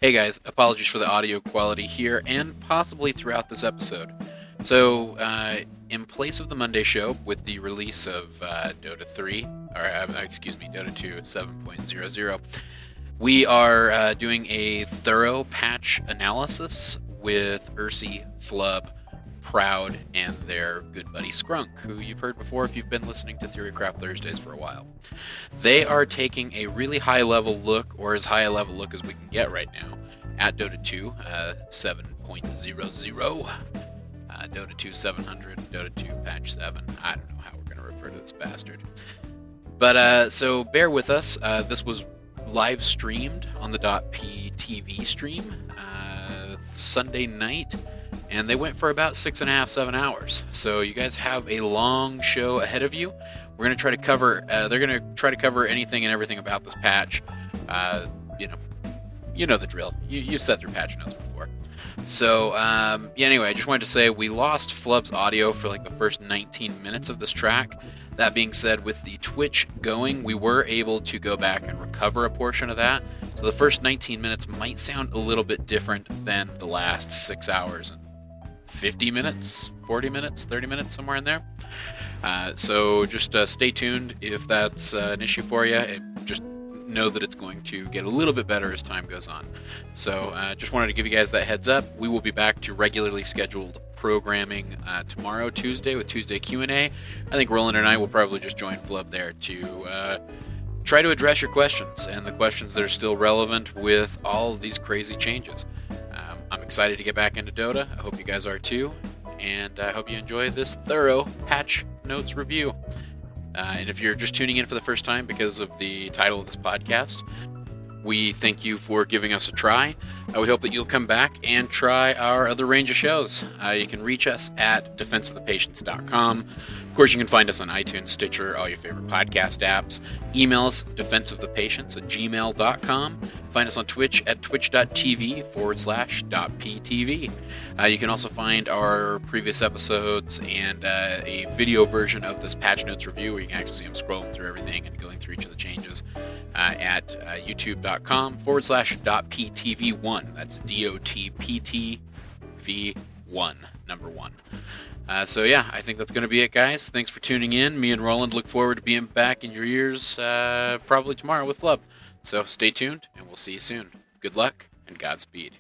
Hey guys, apologies for the audio quality here and possibly throughout this episode. So, in place of the Monday show, with the release of Dota 3, Dota 2 7.00, we are doing a thorough patch analysis with Ursi, Flubb, Proud, and their good buddy Skrunk, who you've heard before if you've been listening to Theorycraft Thursdays for a while. They are taking a really high-level look, or as high a level look as we can get right now, at Dota 2 7.00, Dota 2 700, Dota 2 patch 7. I don't know how we're going to refer to this bastard. But, so bear with us. This was live streamed on the .p TV stream Sunday night, and they went for about 6.5, 7 hours. So you guys have a long show ahead of you. We're going to try to cover, they're going to try to cover anything and everything about this patch. You know the drill. You've set through patch notes before. So, anyway, I just wanted to say we lost Flubb's audio for like the first 19 minutes of this track. That being said, with the Twitch going, we were able to go back and recover a portion of that. So the first 19 minutes might sound a little bit different than the last 6 hours and 50 minutes, 40 minutes, 30 minutes, somewhere in there. So just stay tuned if that's an issue for you. Just know that it's going to get a little bit better as time goes on. So just wanted to give you guys that heads up. We will be back to regularly scheduled programming tomorrow, Tuesday, with Tuesday Q&A. I think Roland and I will probably just join Flubb there to try to address your questions and the questions that are still relevant with all of these crazy changes. I'm excited to get back into Dota. I hope you guys are too. And I hope you enjoy this thorough patch notes review. And if you're just tuning in for the first time because of the title of this podcast, we thank you for giving us a try. We hope that you'll come back and try our other range of shows. You can reach us at defenseofthepatience.com. Of course, you can find us on iTunes, Stitcher, all your favorite podcast apps. Email us, defenseofthepatience@gmail.com. Find us on Twitch at twitch.tv/.ptv. You can also find our previous episodes and a video version of this patch notes review where you can actually see them scrolling through everything and going through each of the changes at youtube.com/.ptv1. That's DOTPTV1, number 1. So yeah, I think that's going to be it, guys. Thanks for tuning in. Me and Roland look forward to being back in your ears probably tomorrow with Flubb. So stay tuned, and we'll see you soon. Good luck, and Godspeed.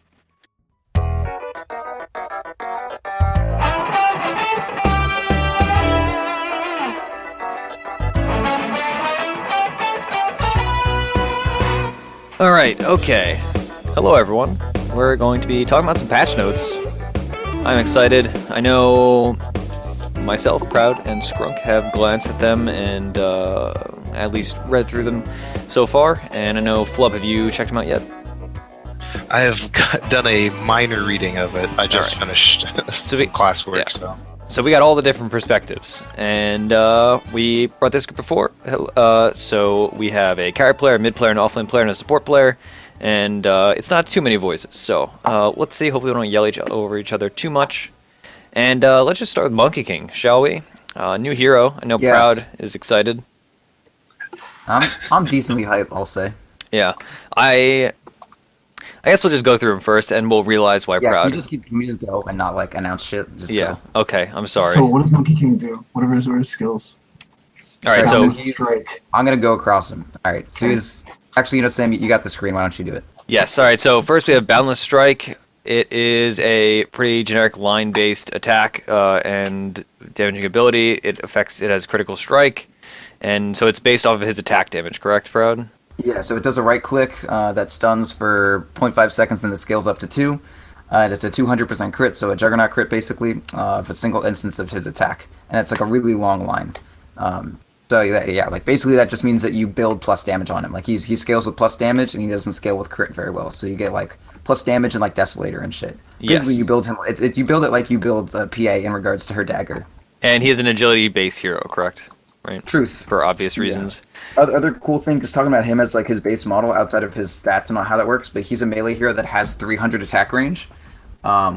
All right, okay. Hello, everyone. We're going to be talking about some patch notes. I'm excited. I know myself, Proud, and Skrunk have glanced at them and at least read through them so far. And I know, Flubb, have you checked them out yet? I have done a minor reading of it. I just finished classwork, yeah. So we got all the different perspectives, and we brought this group before. So we have a carry player, a mid player, an offlane player, and a support player. And it's not too many voices, so let's see. Hopefully we don't yell over each other too much. And let's just start with Monkey King, shall we? New hero. I know yes. Proud is excited. I'm decently hyped, I'll say. Yeah. I guess we'll just go through him first, and we'll realize why Proud. Can we just go and not, announce shit? Just yeah, go. Okay, I'm sorry. So what does Monkey King do? What are his skills? Alright, so... Strike. I'm gonna go across him. Alright, so he's... Actually, Sam, you got the screen. Why don't you do it? Yes. All right. So first we have Boundless Strike. It is a pretty generic line-based attack and damaging ability. It has critical strike, and so it's based off of his attack damage. Correct, Proud? Yeah. So it does a right-click that stuns for 0.5 seconds, and it scales up to 2. It's a 200% crit, so a Juggernaut crit basically of a single instance of his attack, and it's like a really long line. So yeah, basically that just means that you build plus damage on him. He scales with plus damage, and he doesn't scale with crit very well. So you get plus damage and Desolator and shit. Yes. Basically, you build him. You build it like you build PA in regards to her dagger. And he is an agility base hero, correct? Right. Truth. For obvious reasons. Yeah. Other cool thing, just talking about him as his base model outside of his stats and how that works. But he's a melee hero that has 300 attack range.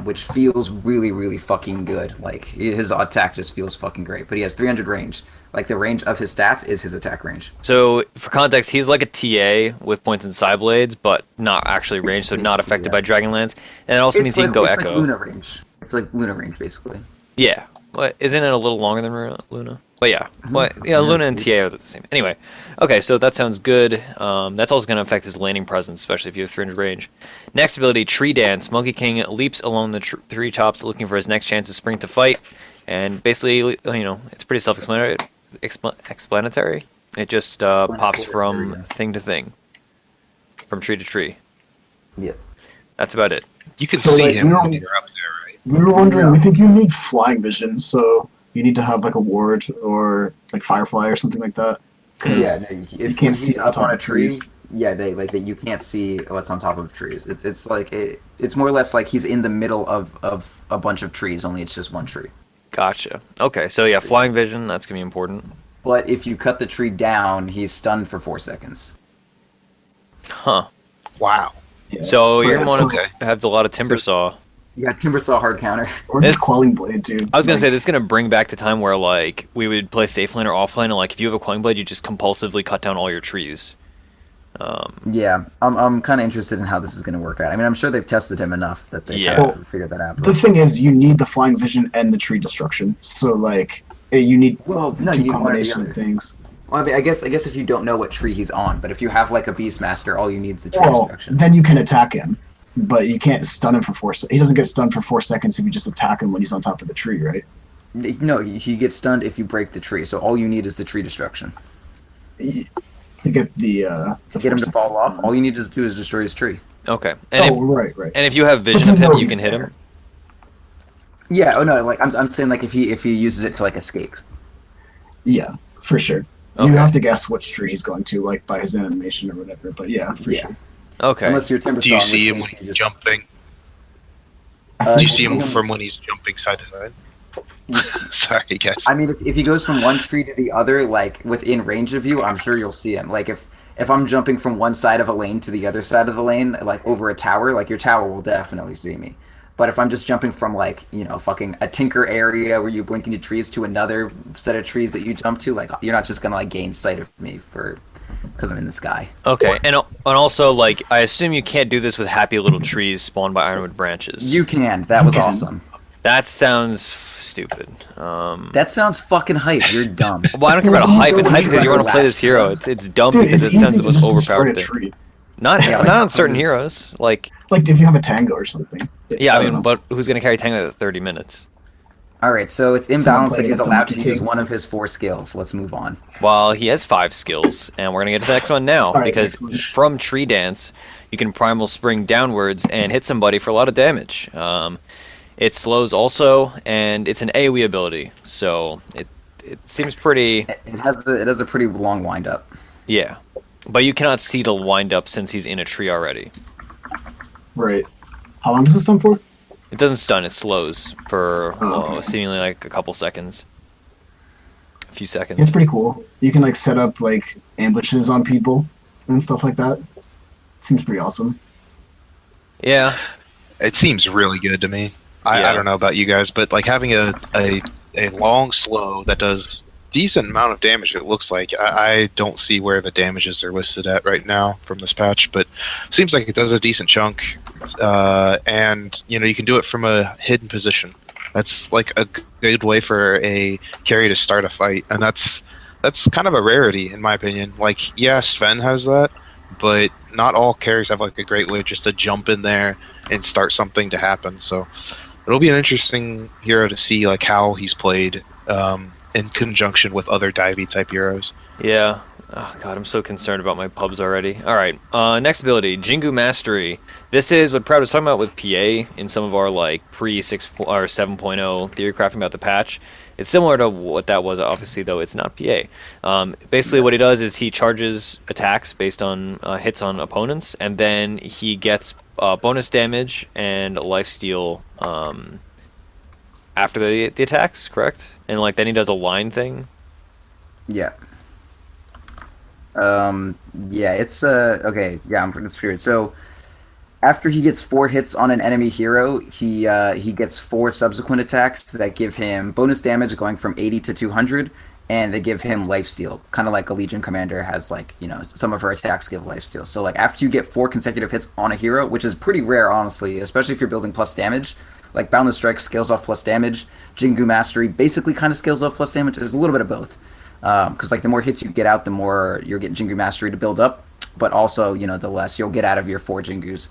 which feels really, really fucking good. Like, his attack just feels fucking great. But he has 300 range. Like, the range of his staff is his attack range. So, for context, he's like a TA with points and side blades, but not actually range, so not affected by Dragonlance. And it also means he can go Echo. Like Luna range. It's like Luna range, basically. Yeah. Well, isn't it a little longer than Luna? But yeah. Well, yeah, Luna and TA are the same. Anyway. Okay, so that sounds good. That's also going to affect his landing presence, especially if you have 300 range. Next ability, Tree Dance. Monkey King leaps along the tree tops looking for his next chance to spring to fight. And basically, it's pretty self-explanatory. Explanatory. It just pops from thing to thing. From tree to tree. Yep. That's about it. You can see him when you're up there, right? We were wondering, we think you need flying vision, so you need to have like a ward or like Firefly or something like that. Yeah, you can't see up on a tree. Yeah, you can't see what's on top of trees. It's like it's more or less like he's in the middle of a bunch of trees. Only it's just one tree. Gotcha. Okay, so yeah, flying vision. That's gonna be important. But if you cut the tree down, he's stunned for 4 seconds. Huh. Wow. Yeah. So you're gonna want to okay. have a lot of timber saw. You got timber saw hard counter. Or just quelling blade, dude. I was gonna say this is gonna bring back the time where like we would play safe lane or offlane, and like if you have a quelling blade, you just compulsively cut down all your trees. Yeah, I'm kind of interested in how this is going to work out. I mean, I'm sure they've tested him enough that they kind of figured that out. The thing is, you need the flying vision and the tree destruction. So like, you need you need combination of things. Well, I mean, I guess if you don't know what tree he's on, but if you have like a Beastmaster, all you need is the tree destruction. Then you can attack him, but you can't stun him for 4 seconds. He doesn't get stunned for 4 seconds if you just attack him when he's on top of the tree, right? No, he gets stunned if you break the tree. So all you need is the tree destruction. To get the to get him to fall off, all you need to do is destroy his tree. Okay. And right. And if you have vision of him, you can hit him. Yeah. Oh no. Like I'm saying, like if he uses it to like escape. Yeah, for sure. Okay. You have to guess which tree he's going to, like by his animation or whatever. But yeah, for sure. Okay. Unless you're timber. Do you see him when he's jumping? Do you see him from when he's jumping side to side? Sorry, guys. I mean, if he goes from one tree to the other, like within range of you, I'm sure you'll see him. Like if I'm jumping from one side of a lane to the other side of the lane, like over a tower, like your tower will definitely see me. But if I'm just jumping from like fucking a tinker area where you blink into trees to another set of trees that you jump to, like you're not just gonna like gain sight of me because I'm in the sky. Okay, and also like I assume you can't do this with happy little trees spawned by ironwood branches. You can. That was awesome. That sounds stupid. That sounds fucking hype. You're dumb. Well, I don't care about a hype. It's hype because you want to play this hero. It's dumb because it sounds the most overpowered thing. Not on certain heroes. Like if you have a tango or something. Yeah, I mean, but who's gonna carry tango at 30 minutes? All right, so it's imbalanced that he's allowed to use one of his 4 skills. Let's move on. Well, he has 5 skills, and we're gonna get to the next one now because from Tree Dance, you can primal spring downwards and hit somebody for a lot of damage. It slows also, and it's an AoE ability, so it seems pretty. It has a pretty long wind up. Yeah, but you cannot see the wind up since he's in a tree already. Right. How long does this stun for? It doesn't stun. It slows for seemingly like a couple seconds, a few seconds. It's pretty cool. You can like set up like ambushes on people and stuff like that. It seems pretty awesome. Yeah. It seems really good to me. I don't know about you guys, but like having a long slow that does decent amount of damage, it looks like. I don't see where the damages are listed at right now from this patch, but seems like it does a decent chunk. And you can do it from a hidden position. That's like a good way for a carry to start a fight, and that's kind of a rarity in my opinion. Like, yeah, Sven has that, but not all carries have like a great way just to jump in there and start something to happen. So it'll be an interesting hero to see like how he's played in conjunction with other divey type heroes. Yeah. Oh god, I'm so concerned about my pubs already. Alright, next ability, Jingu Mastery. This is what Proud was talking about with PA in some of our like pre-6 or 7.0 theory crafting about the patch. It's similar to what that was, obviously, though it's not PA. Basically what he does is he charges attacks based on hits on opponents, and then he gets bonus damage and lifesteal after the attacks, correct? And like then he does a line thing. Yeah. Yeah, it's okay. Yeah, I'm pretty sure. So, After he gets 4 hits on an enemy hero, he gets 4 subsequent attacks that give him bonus damage going from 80 to 200, and they give him lifesteal, kind of like a Legion commander has, like, you know, some of her attacks give lifesteal. So like after you get 4 consecutive hits on a hero, which is pretty rare, honestly, especially if you're building plus damage. Like Boundless Strike scales off plus damage, Jingu Mastery basically kind of scales off plus damage. There's a little bit of both, because like the more hits you get out, the more you're getting Jingu Mastery to build up, but also, you know, the less you'll get out of your 4 Jingus.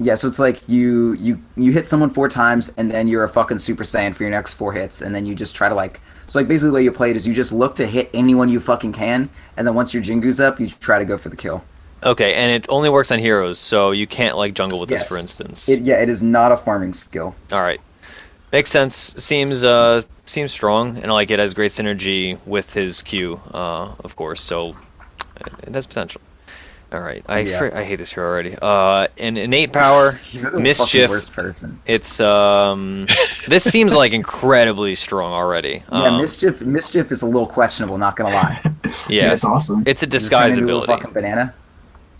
Yeah, so it's like you hit someone 4 times, and then you're a fucking Super Saiyan for your next 4 hits, and then you just try to like, so like basically the way you play it is you just look to hit anyone you fucking can, and then once your Jingu's up, you try to go for the kill. Okay, and it only works on heroes, so you can't like jungle with this, for instance. It is not a farming skill. All right, makes sense. Seems strong, and like it has great synergy with his Q, of course. So it has potential. All right, I hate this hero already. An innate power, mischief. Worst person. It's this seems like incredibly strong already. Yeah, mischief is a little questionable. Not gonna lie. Yeah, it's awesome. It's a disguise ability. A fucking banana.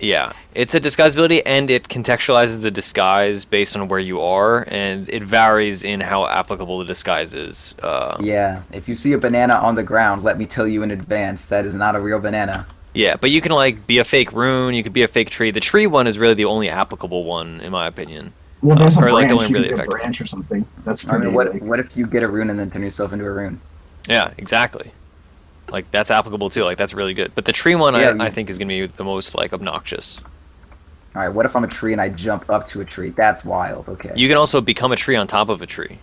Yeah, it's a disguise ability, and it contextualizes the disguise based on where you are, and it varies in how applicable the disguise is. Yeah, if you see a banana on the ground, let me tell you in advance, that is not a real banana. Yeah, but you can like be a fake rune, you could be a fake tree. The tree one is really the only applicable one, in my opinion. Well, there's a branch. Like the only You really can get a effective. branch or something. That's I pretty. mean, what if you get a rune and then turn yourself into a rune? Yeah, exactly. Like that's applicable too. Like that's really good. But the tree one, I think, is gonna be the most like obnoxious. All right, what if I'm a tree and I jump up to a tree? That's wild. Okay. You can also become a tree on top of a tree.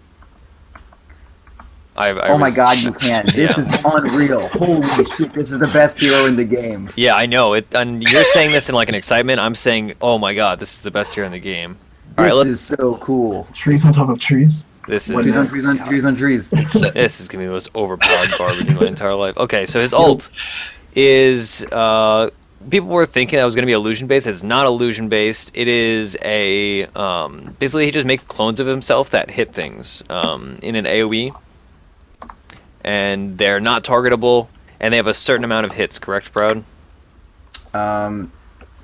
Oh my god, you can. This is unreal. Holy shit, this is the best hero in the game. Yeah, I know. And you're saying this in like an excitement. I'm saying, oh my god, this is the best hero in the game. This is so cool. Trees on top of trees. This is Trees on trees on trees on trees. This is gonna be the most overpowered garbage in my entire life. Okay, so his ult is people were thinking that was gonna be illusion based. It's not illusion based. It is a basically he just makes clones of himself that hit things in an AoE. And they're not targetable, and they have a certain amount of hits, correct, Proud?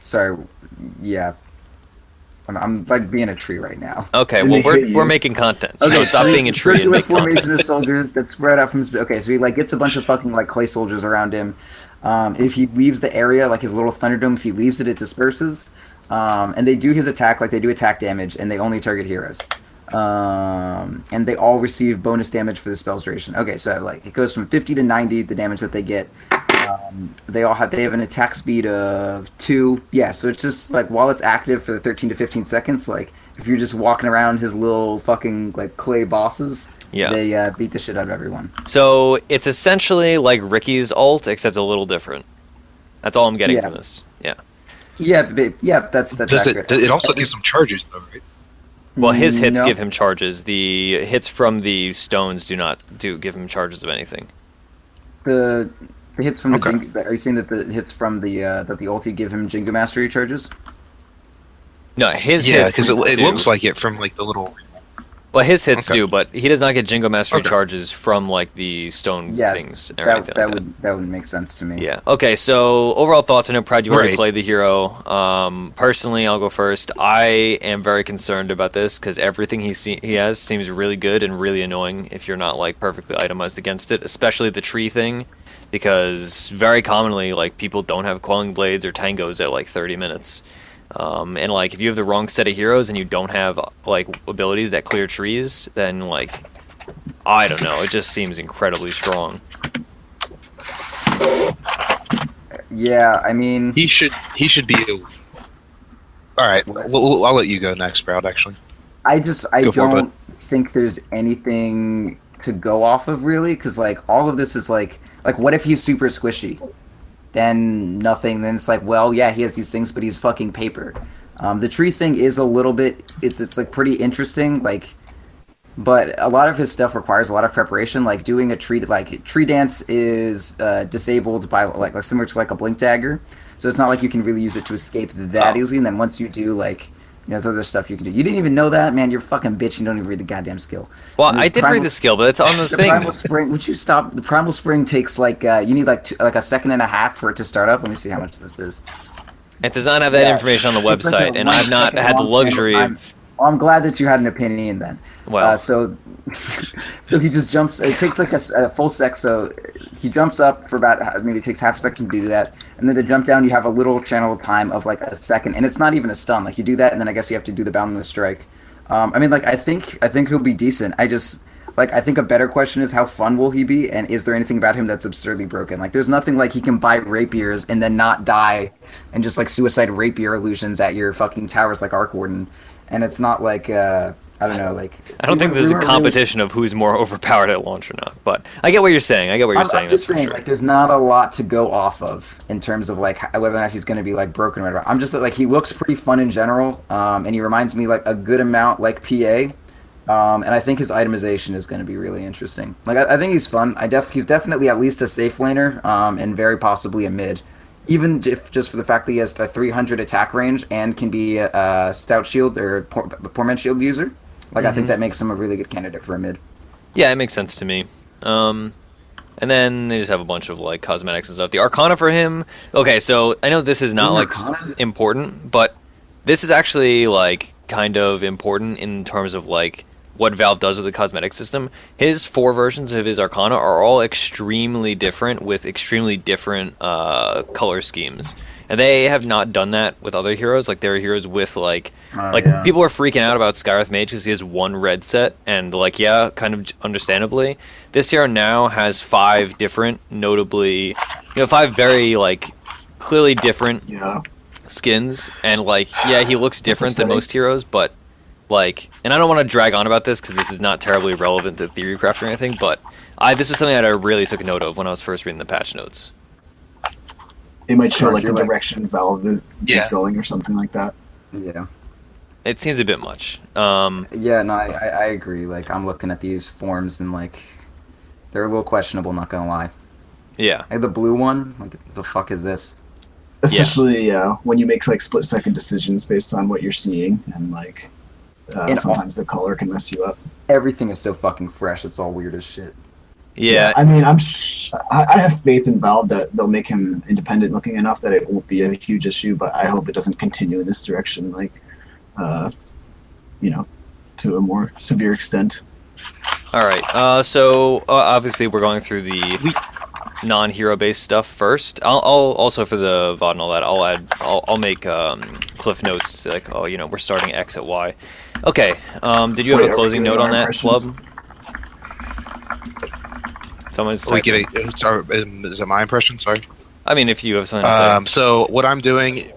Sorry, yeah. I'm like being a tree right now. Okay, well we're making content, so stop being a tree and make formation content. of soldiers that spread out from. Okay, so he like gets a bunch of fucking like clay soldiers around him. If he leaves the area, like his little Thunderdome, if he leaves it, it disperses. And they do his attack, like they do attack damage, and they only target heroes. And they all receive bonus damage for the spell's duration. Okay, so like it goes from 50 to 90, the damage that they get. They have an attack speed of 2. Yeah, so it's just like while it's active for the 13 to 15 seconds, like if you're just walking around his little fucking like clay bosses, they beat the shit out of everyone. So it's essentially like Ricky's ult, except a little different. That's all I'm getting from this. Yeah. Yeah, that's accurate. It also gives them charges though, right? Well, his hits give him charges. The hits from the stones do give him charges of anything. The hits from the are you saying that the hits from the ulti give him Jingu Mastery charges? No, his hits. because it looks like it from like the little. Well, his hits do, but he does not get Jingo Mastery charges from like the stone things or anything like that. That would make sense to me. Yeah. Okay. So overall thoughts. I know, Pride, you already played the hero. Personally, I'll go first. I am very concerned about this because everything he has seems really good and really annoying if you're not like perfectly itemized against it, especially the tree thing, because very commonly like people don't have Quelling Blades or Tangos at like 30 minutes. And like if you have the wrong set of heroes and you don't have like abilities that clear trees, then like I don't know, it just seems incredibly strong. Yeah, I mean he should be. All right, I'll let you go next, Sprout. Actually, I don't think there's anything to go off of really, because like all of this is like what if he's super squishy? Then nothing. Then it's like, well, yeah, he has these things, but he's fucking paper. The tree thing is a little bit. It's like pretty interesting. Like, but a lot of his stuff requires a lot of preparation. Like doing a tree dance is disabled by like similar to like a blink dagger. So it's not like you can really use it to escape that easily. And then once you do, like, you know, there's other stuff you can do. You didn't even know that, man. You're fucking bitch. You don't even read the goddamn skill. Well, I did read the skill, but it's on the thing. Primal Spring. Would you stop? The Primal Spring takes like you need like a second and a half for it to start up. Let me see how much this is. It does not have that Yeah. information on the It's like website, a and I've not 1 second had the long luxury channel. of. Well, I'm glad that you had an opinion then. Well, So he just jumps. It takes like a full sec. So he jumps up for about maybe it takes half a second to do that, and then to jump down, you have a little channel time of like a second, and it's not even a stun. Like you do that, and then I guess you have to do the boundless strike. I mean, like I think he'll be decent. I think a better question is how fun will he be, and is there anything about him that's absurdly broken? Like, there's nothing like he can buy rapiers and then not die, and just like suicide rapier illusions at your fucking towers like Arc Warden, and it's not like I don't know, like I don't think there's a competition of who's more overpowered at launch or not. But I get what you're saying. I'm just saying, like, there's not a lot to go off of in terms of like whether or not he's going to be like broken or whatever. I'm just like he looks pretty fun in general, and he reminds me like a good amount like PA. And I think his itemization is going to be really interesting. Like, I think he's fun. He's definitely at least a safe laner, and very possibly a mid. Even if just for the fact that he has a 300 attack range and can be a stout shield or poor man shield user. Like, I think that makes him a really good candidate for a mid. Yeah, it makes sense to me. And then they just have a bunch of like cosmetics and stuff. The Arcana for him. Okay, so I know this is not like important, but this is actually like kind of important in terms of like what Valve does with the cosmetic system. His 4 versions of his Arcana are all extremely different with extremely different color schemes. And they have not done that with other heroes. Like, there are heroes with, people are freaking out about Skywrath Mage because he has 1 red set. And, like, yeah, kind of understandably. This hero now has 5 different, notably, 5 very, like, clearly different skins. And, like, yeah, he looks different than most heroes, but, like, and I don't want to drag on about this because this is not terribly relevant to Theorycraft or anything, but this was something that I really took note of when I was first reading the patch notes. It might show like the direction Valve is going or something like that. Yeah. It seems a bit much. Yeah, no, I agree. Like, I'm looking at these forms and like they're a little questionable, not gonna lie. Yeah. Like the blue one, like the fuck is this? Especially when you make like split second decisions based on what you're seeing, and like sometimes the color can mess you up. Everything is so fucking fresh. It's all weird as shit. Yeah. I mean, I have faith in Valve that they'll make him independent looking enough that it won't be a huge issue, but I hope it doesn't continue in this direction, like, to a more severe extent. All right. So obviously we're going through the non-hero based stuff first. I'll also for the VOD and all that. I'll make cliff notes to like, we're starting X at Y. Okay. Did you have a closing note on that, Flubb? Someone's is it my impression? Sorry. I mean, if you have something to say. So what I'm doing,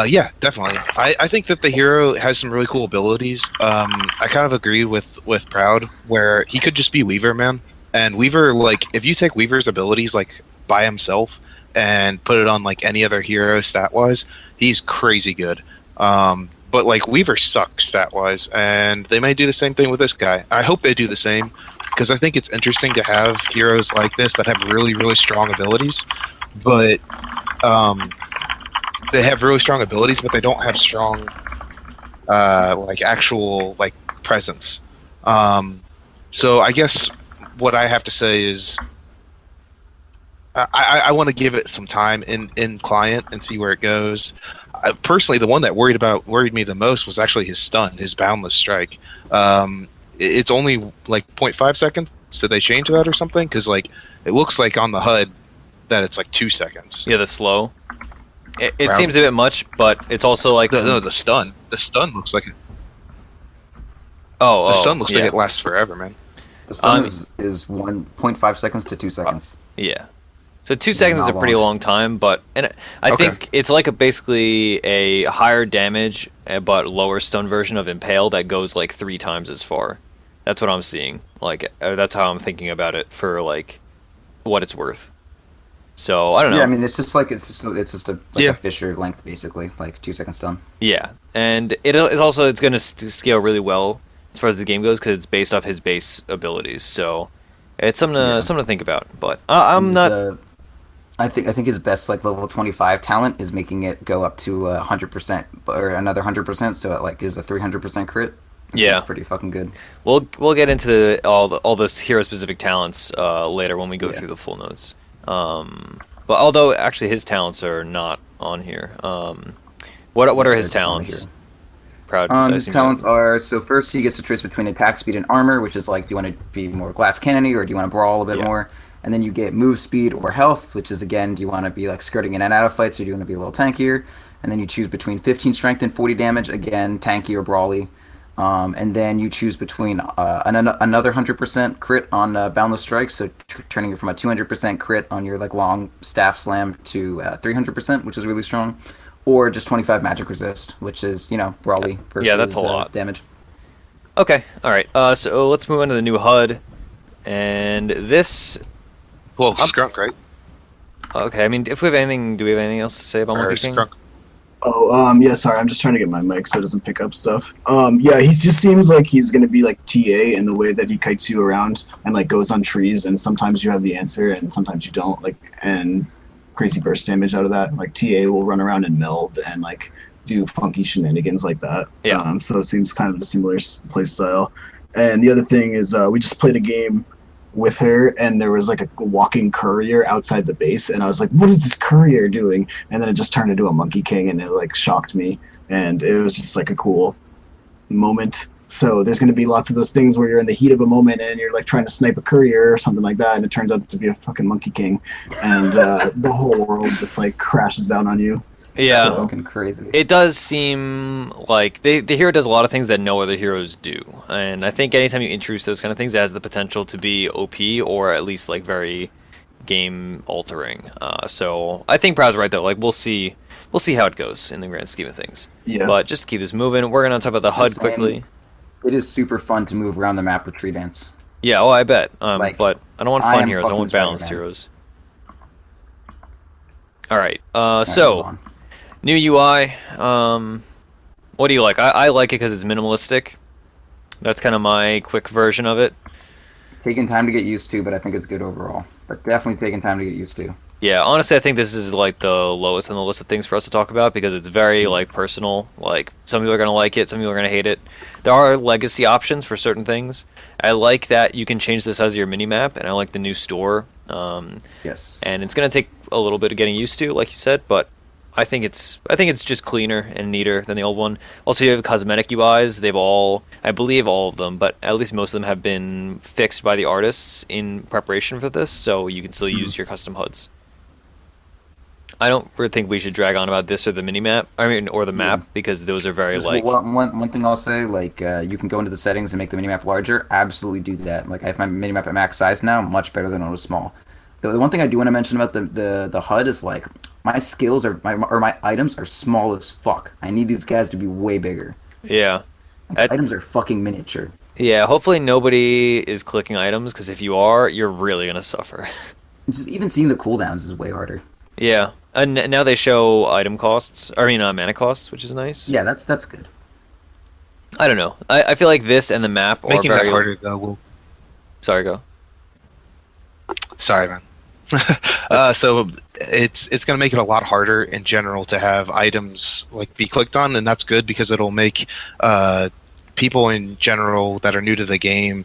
yeah, definitely. I think that the hero has some really cool abilities. I kind of agree with Proud, where he could just be Weaver, man. And Weaver, like, if you take Weaver's abilities, like, by himself and put it on, like, any other hero stat-wise, he's crazy good. But, like, Weaver sucks stat-wise, and they may do the same thing with this guy. I hope they do the same, because I think it's interesting to have heroes like this that have really, really strong abilities, but they have really strong abilities, but they don't have strong, actual, presence. So I guess what I have to say is I want to give it some time in client and see where it goes. Personally, the one that worried me the most was actually his stun, his boundless strike. It's only 0.5 seconds. Did they change that or something? Because it looks like on the HUD that it's 2 seconds. Yeah, the slow. It seems a bit much, but it's also no, the stun. The stun looks like it. The stun looks like it lasts forever, man. The stun is 1.5 seconds to 2 seconds. Yeah. So 2 seconds is a pretty long time, but I think it's basically a higher damage but lower stun version of Impale that goes 3 times as far. That's what I'm seeing. That's how I'm thinking about it for what it's worth. So I don't know. Yeah, I mean it's just a Fisher length basically, 2 second stun. Yeah, and it's going to scale really well as far as the game goes because it's based off his base abilities. So it's something to think about. But I'm not. I think his best level 25 talent is making it go up to 100% or another 100%. So it is a 300% crit. It's pretty fucking good. We'll get into all those hero specific talents later when we go through the full notes. But although actually his talents are not on here. What are his talents? Proud. His talents are, so first he gets to choice between attack speed and armor, which is like, do you want to be more glass cannony or do you want to brawl a bit more? And then you get move speed or health, which is, again, do you want to be like skirting in and out of fights or do you want to be a little tankier? And then you choose between 15 strength and 40 damage, again, tanky or brawly. And then you choose between another 100% crit on Boundless Strike, so turning it from a 200% crit on your like long staff slam to 300%, which is really strong, or just 25 magic resist, which is, you know, brawly versus that's a lot. Damage. Okay, all right. So let's move on to the new HUD, and this. Well, Skrunk, right? Okay, I mean, if we have anything, do we have anything else to say about Monkey King? Skrunk. Oh, yeah, sorry, I'm just trying to get my mic so it doesn't pick up stuff. Yeah, he just seems like he's gonna be like TA in the way that he kites you around and like goes on trees, and sometimes you have the answer and sometimes you don't, like, and crazy burst damage out of that. Like TA will run around and meld and like do funky shenanigans like that. Yeah. So it seems kind of a similar play style. And the other thing is we just played a game with her and there was like a walking courier outside the base and I was like, what is this courier doing? And then it just turned into a Monkey King and it like shocked me and it was just like a cool moment. So there's going to be lots of those things where you're in the heat of a moment and you're like trying to snipe a courier or something like that and it turns out to be a fucking Monkey King and the whole world just like crashes down on you. Yeah, So fucking crazy. it does seem like the hero does a lot of things that no other heroes do, and I think anytime you introduce those kind of things, it has the potential to be OP or at least like very game altering. So I think Proud's right though. Like we'll see how it goes in the grand scheme of things. Yeah. But just to keep this moving, we're gonna talk about the HUD Just quickly. It is super fun to move around the map with Tree Dance. Yeah, I bet. Like, But I don't want I fun am heroes. I fucking want balanced Spider-Man. heroes. All right. Alright, So. move on. New UI, what do you like? I like it because it's minimalistic. That's kind of my quick version of it. Taking time to get used to, but I think it's good overall. But definitely taking time to get used to. Yeah, honestly, I think this is like the lowest on the list of things for us to talk about because it's very like personal. Like some people are gonna like it, some people are gonna hate it. There are legacy options for certain things. I like that you can change the size of your mini map, and I like the new store. Yes. And it's gonna take a little bit of getting used to, like you said, but I think it's just cleaner and neater than the old one. Also, you have cosmetic UIs. They've all, I believe all of them, but at least most of them have been fixed by the artists in preparation for this, so you can still use your custom HUDs. I don't really think we should drag on about this or the mini map, or the map, because those are very Just like. one thing I'll say, like you can go into the settings and make the minimap larger. Absolutely do that. Like I have my minimap at max size now, much better than when it was small. The one thing I do want to mention about the HUD is like my skills my items are small as fuck. I need these guys to be way bigger. Yeah. Like, items are fucking miniature. Yeah, hopefully nobody is clicking items, because if you are, you're really going to suffer. Just even seeing the cooldowns is way harder. Yeah. And now they show item costs, mana costs, which is nice. Yeah, that's good. I don't know. I feel like this and the map Making are very... that harder though will. Sorry, go. Sorry, man. So it's going to make it a lot harder in general to have items like be clicked on, and that's good because it'll make people in general that are new to the game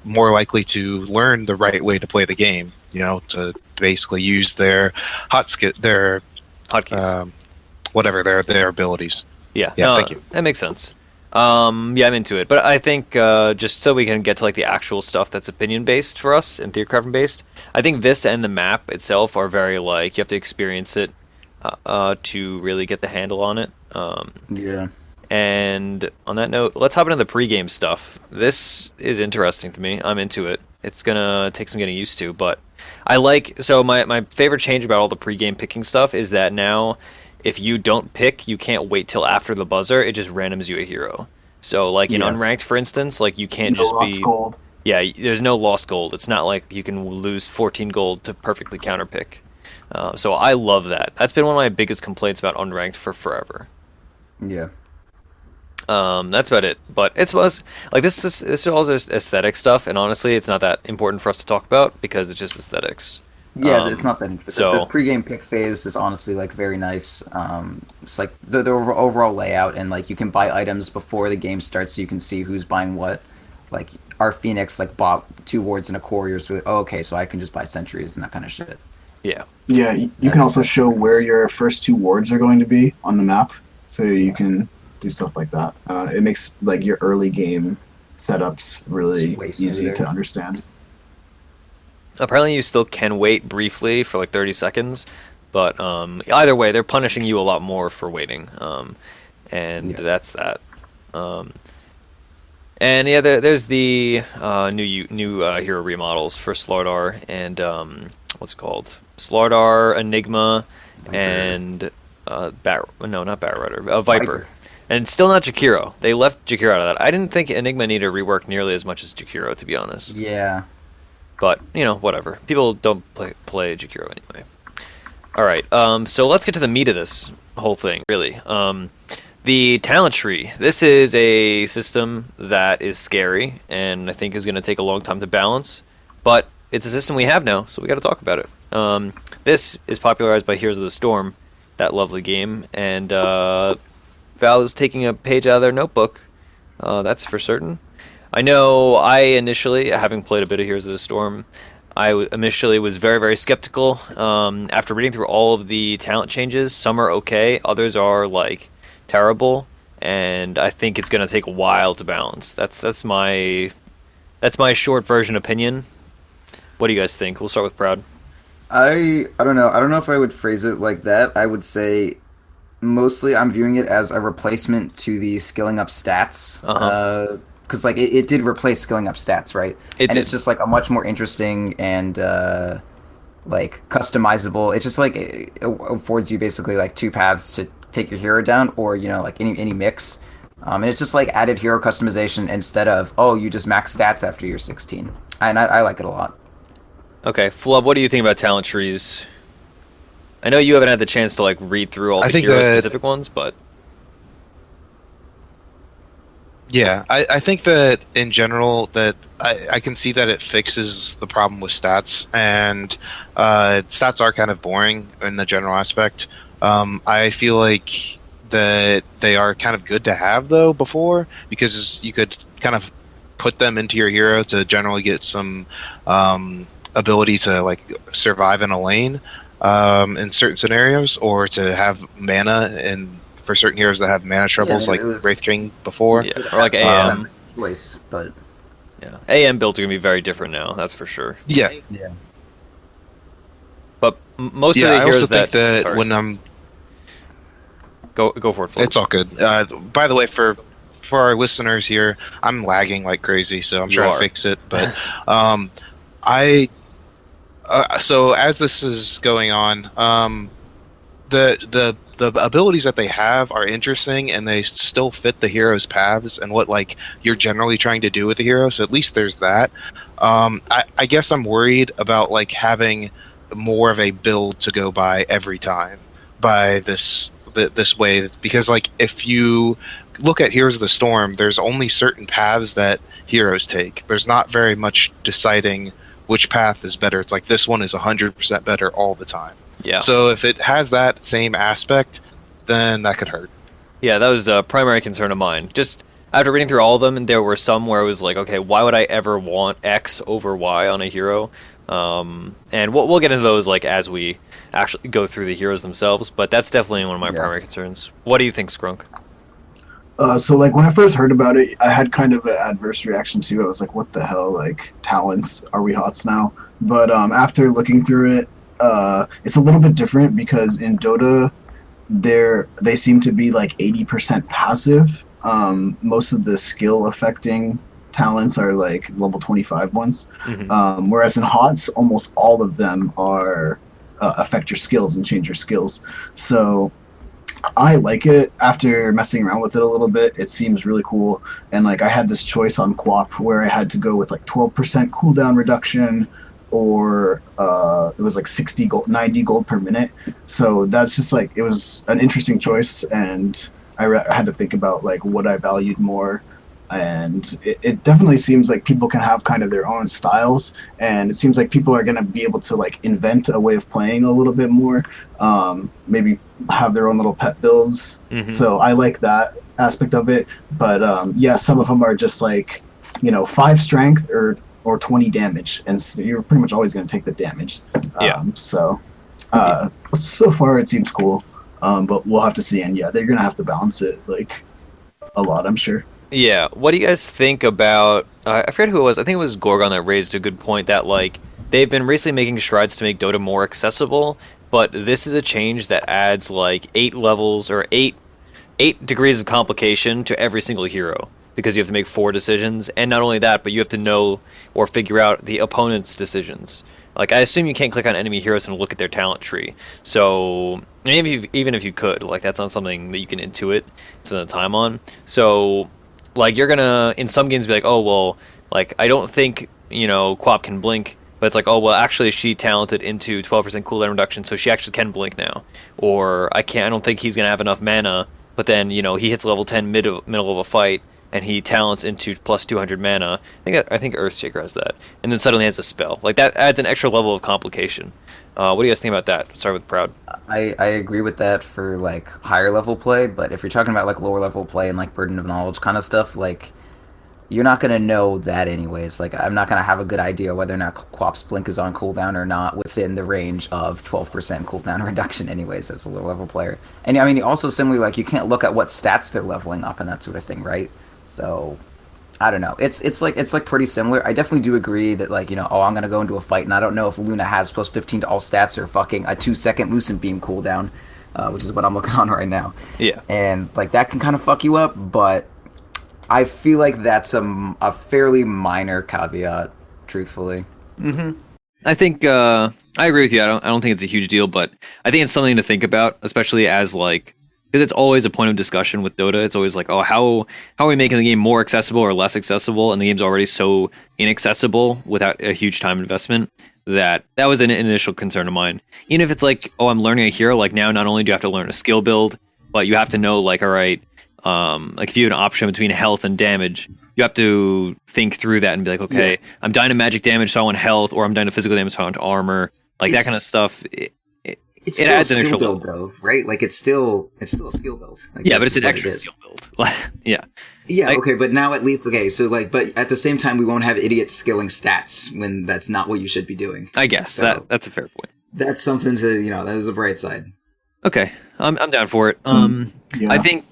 more likely to learn the right way to play the game. You know, to basically use their Hotkeys. Whatever their abilities. Yeah. Yeah, No, thank you. That makes sense. Yeah, I'm into it. But I think just so we can get to like the actual stuff that's opinion based for us and theory crafting based, I think this and the map itself are very like you have to experience it to really get the handle on it. Yeah. And on that note, let's hop into the pregame stuff. This is interesting to me. I'm into it. It's gonna take some getting used to, but I like. So my favorite change about all the pregame picking stuff is that now, if you don't pick, you can't wait till after the buzzer. It just randoms you a hero. So like in unranked, for instance, like you can't No just lost be. gold. Yeah, there's no lost gold. It's not like you can lose 14 gold to perfectly counterpick. So I love that. That's been one of my biggest complaints about unranked for forever. Yeah. That's about it. But this is all just aesthetic stuff, and honestly, it's not that important for us to talk about because it's just aesthetics. Yeah, it's not that interesting. so- The pregame pick phase is honestly like very nice. It's like the overall layout, and like you can buy items before the game starts, so you can see who's buying what. Like our Phoenix like bought 2 wards and a courier, so okay, so I can just buy sentries and that kind of shit. Yeah. Yeah, you can also show where your first 2 wards are going to be on the map, so you can do stuff like that. It makes like your early game setups really easy to understand. Apparently, you still can wait briefly for like 30 seconds, but either way, they're punishing you a lot more for waiting, and that's that. And yeah, there's the new hero remodels for Slardar and what's it called? Slardar, Enigma, Viper. And not Batrider, Viper. And still not Jakiro. They left Jakiro out of that. I didn't think Enigma needed a rework nearly as much as Jakiro, to be honest. Yeah. But, whatever. People don't play Jakiro anyway. Alright, so let's get to the meat of this whole thing, really. The talent tree. This is a system that is scary, and I think is going to take a long time to balance. But it's a system we have now, so we got to talk about it. This is popularized by Heroes of the Storm, that lovely game, and Valve is taking a page out of their notebook. That's for certain. I know I initially, having played a bit of Heroes of the Storm, I initially was very, very skeptical. After reading through all of the talent changes, some are okay, others are terrible, and I think it's going to take a while to balance. That's my short version opinion. What do you guys think? We'll start with Proud. I don't know. I don't know if I would phrase it like that. I would say mostly I'm viewing it as a replacement to the skilling up stats. Because it did replace skilling up stats, right? It's just a much more interesting and customizable. It's just it affords you basically 2 paths to take your hero down, or any mix. And it's just added hero customization instead of you just max stats after you're 16. And I like it a lot. Okay, Flubb, what do you think about talent trees? I know you haven't had the chance to read through all the hero-specific ones, but... Yeah, I think that in general that I can see that it fixes the problem with stats, and stats are kind of boring in the general aspect. I feel like that they are kind of good to have, though, before, because you could kind of put them into your hero to generally get some... ability to survive in a lane in certain scenarios, or to have mana for certain heroes that have mana troubles, Wraith King before. Yeah, or AM. Choice, but yeah, AM builds are gonna be very different now. That's for sure. Yeah. But most of the heroes I also think that sorry. when I'm go for it, Flubb. It's all good. By the way, for our listeners here, I'm lagging like crazy, so I'm trying to fix it. But so as this is going on, the abilities that they have are interesting, and they still fit the hero's paths and what you're generally trying to do with the hero. So at least there's that. I guess I'm worried about having more of a build to go by every time by this way, because if you look at Heroes of the Storm, there's only certain paths that heroes take. There's not very much deciding which path is better. It's this one is 100% better all the time. Yeah. So if it has that same aspect, then that could hurt. Yeah, that was a primary concern of mine. Just after reading through all of them, and there were some where it was okay, why would I ever want X over Y on a hero? And we'll get into those as we actually go through the heroes themselves, but that's definitely one of my primary concerns. What do you think, Skrunk? So when I first heard about it, I had kind of an adverse reaction too. I was like, what the hell, talents, are we HOTS now? But after looking through it, it's a little bit different, because in Dota, they seem to be 80% passive. Most of the skill affecting talents are level 25 ones. Mm-hmm. Whereas in HOTS, almost all of them are affect your skills and change your skills. So I like it. After messing around with it a little bit, it seems really cool. And I had this choice on QoP where I had to go with 12% cooldown reduction, or it was 60 gold, 90 gold per minute. So that's just it was an interesting choice, and I had to think about what I valued more. And it definitely seems like people can have kind of their own styles, and it seems like people are going to be able to invent a way of playing a little bit more, maybe have their own little pet builds. Mm-hmm. So I like that aspect of it. But some of them are just 5 strength or 20 damage, and so you're pretty much always going to take the damage. Yeah. So So far, it seems cool, but we'll have to see. And yeah, they're gonna have to balance it like a lot, I'm sure. Yeah. What do you guys think about? I forget who it was. I think it was Gorgon that raised a good point that like they've been recently making strides to make Dota more accessible, but this is a change that adds like 8 levels or eight degrees of complication to every single hero because you have to make 4 decisions, and not only that, but you have to know or figure out the opponent's decisions. Like I assume you can't click on enemy heroes and look at their talent tree. So maybe even if you could, like that's not something that you can intuit, spend the time on. So like you're gonna in some games be like, oh well, like I don't think Quap can blink, but it's like, oh well, actually she talented into 12% cooldown reduction, so she actually can blink now. Or I don't think he's gonna have enough mana, but then he hits level 10 middle of a fight and he talents into plus 200 mana. I think Earthshaker has that, and then suddenly has a spell. Like that adds an extra level of complication. What do you guys think about that? Start with Proud. I agree with that for like higher level play, but if you're talking about like lower level play and like burden of knowledge kind of stuff, like you're not gonna know that anyways. Like I'm not gonna have a good idea whether or not Quap's blink is on cooldown or not within the range of 12% cooldown reduction anyways as a lower level player. And I mean also similarly, like you can't look at what stats they're leveling up and that sort of thing, right? So I don't know. It's like pretty similar. I definitely do agree that like I'm gonna go into a fight and I don't know if Luna has plus 15 to all stats or fucking a 2-second Lucent Beam cooldown, which is what I'm looking on right now. Yeah. And like that can kind of fuck you up, but I feel like that's a fairly minor caveat, truthfully. Mm-hmm. I think I agree with you. I don't think it's a huge deal, but I think it's something to think about, especially as like. Because it's always a point of discussion with Dota. It's always like, oh, how are we making the game more accessible or less accessible? And the game's already so inaccessible without a huge time investment that was an initial concern of mine. Even if it's like, oh, I'm learning a hero, like now not only do you have to learn a skill build, but you have to know like, all right, like if you have an option between health and damage, you have to think through that and be like, okay, I'm dying to magic damage, so I want health, or I'm dying to physical damage, so I want armor. Like that kind of stuff. It's still a skill build, though, right? Like it's still a skill build. Like, yeah, but it's an extra skill build. Yeah. Yeah. Like, okay, but now at least so like, but at the same time, we won't have idiots skilling stats when that's not what you should be doing. I guess so that's a fair point. That's something to that is a bright side. Okay, I'm down for it. Yeah. I think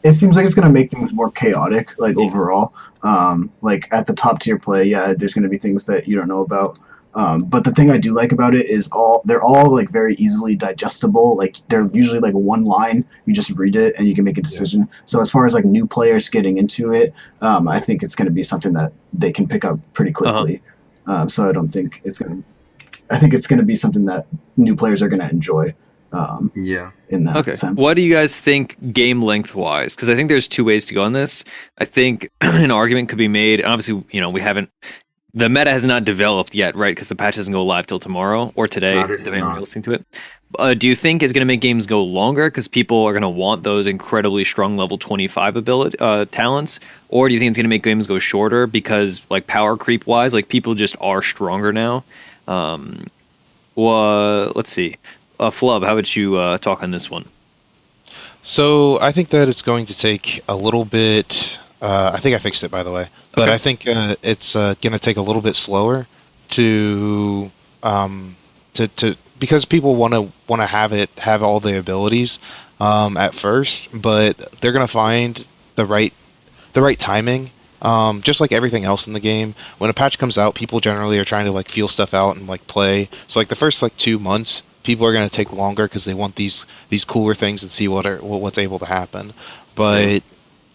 it seems like it's going to make things more chaotic, like overall. Like at the top tier play, there's going to be things that you don't know about. But the thing I do like about it is they're all like very easily digestible. Like they're usually like one line. You just read it and you can make a decision. Yeah. So as far as like new players getting into it, I think it's going to be something that they can pick up pretty quickly. So I don't think I think it's going to be something that new players are going to enjoy. In that sense. What do you guys think game length wise? Because I think there's 2 ways to go on this. I think an argument could be made. Obviously, we haven't. The meta has not developed yet, right? Because the patch doesn't go live till tomorrow or today, depending on listening to it. Do you think it's going to make games go longer because people are going to want those incredibly strong level 25 ability talents? Or do you think it's going to make games go shorter because, like, power creep wise, like, people just are stronger now? Let's see. Flubb, how about you talk on this one? So I think that it's going to take a little bit. I think I fixed it, by the way. But I think it's going to take a little bit slower to because people want to have all the abilities at first, but they're going to find the right timing. Just like everything else in the game, when a patch comes out, people generally are trying to like feel stuff out and like play. So like the first like 2 months, people are going to take longer because they want these cooler things and see what's able to happen. But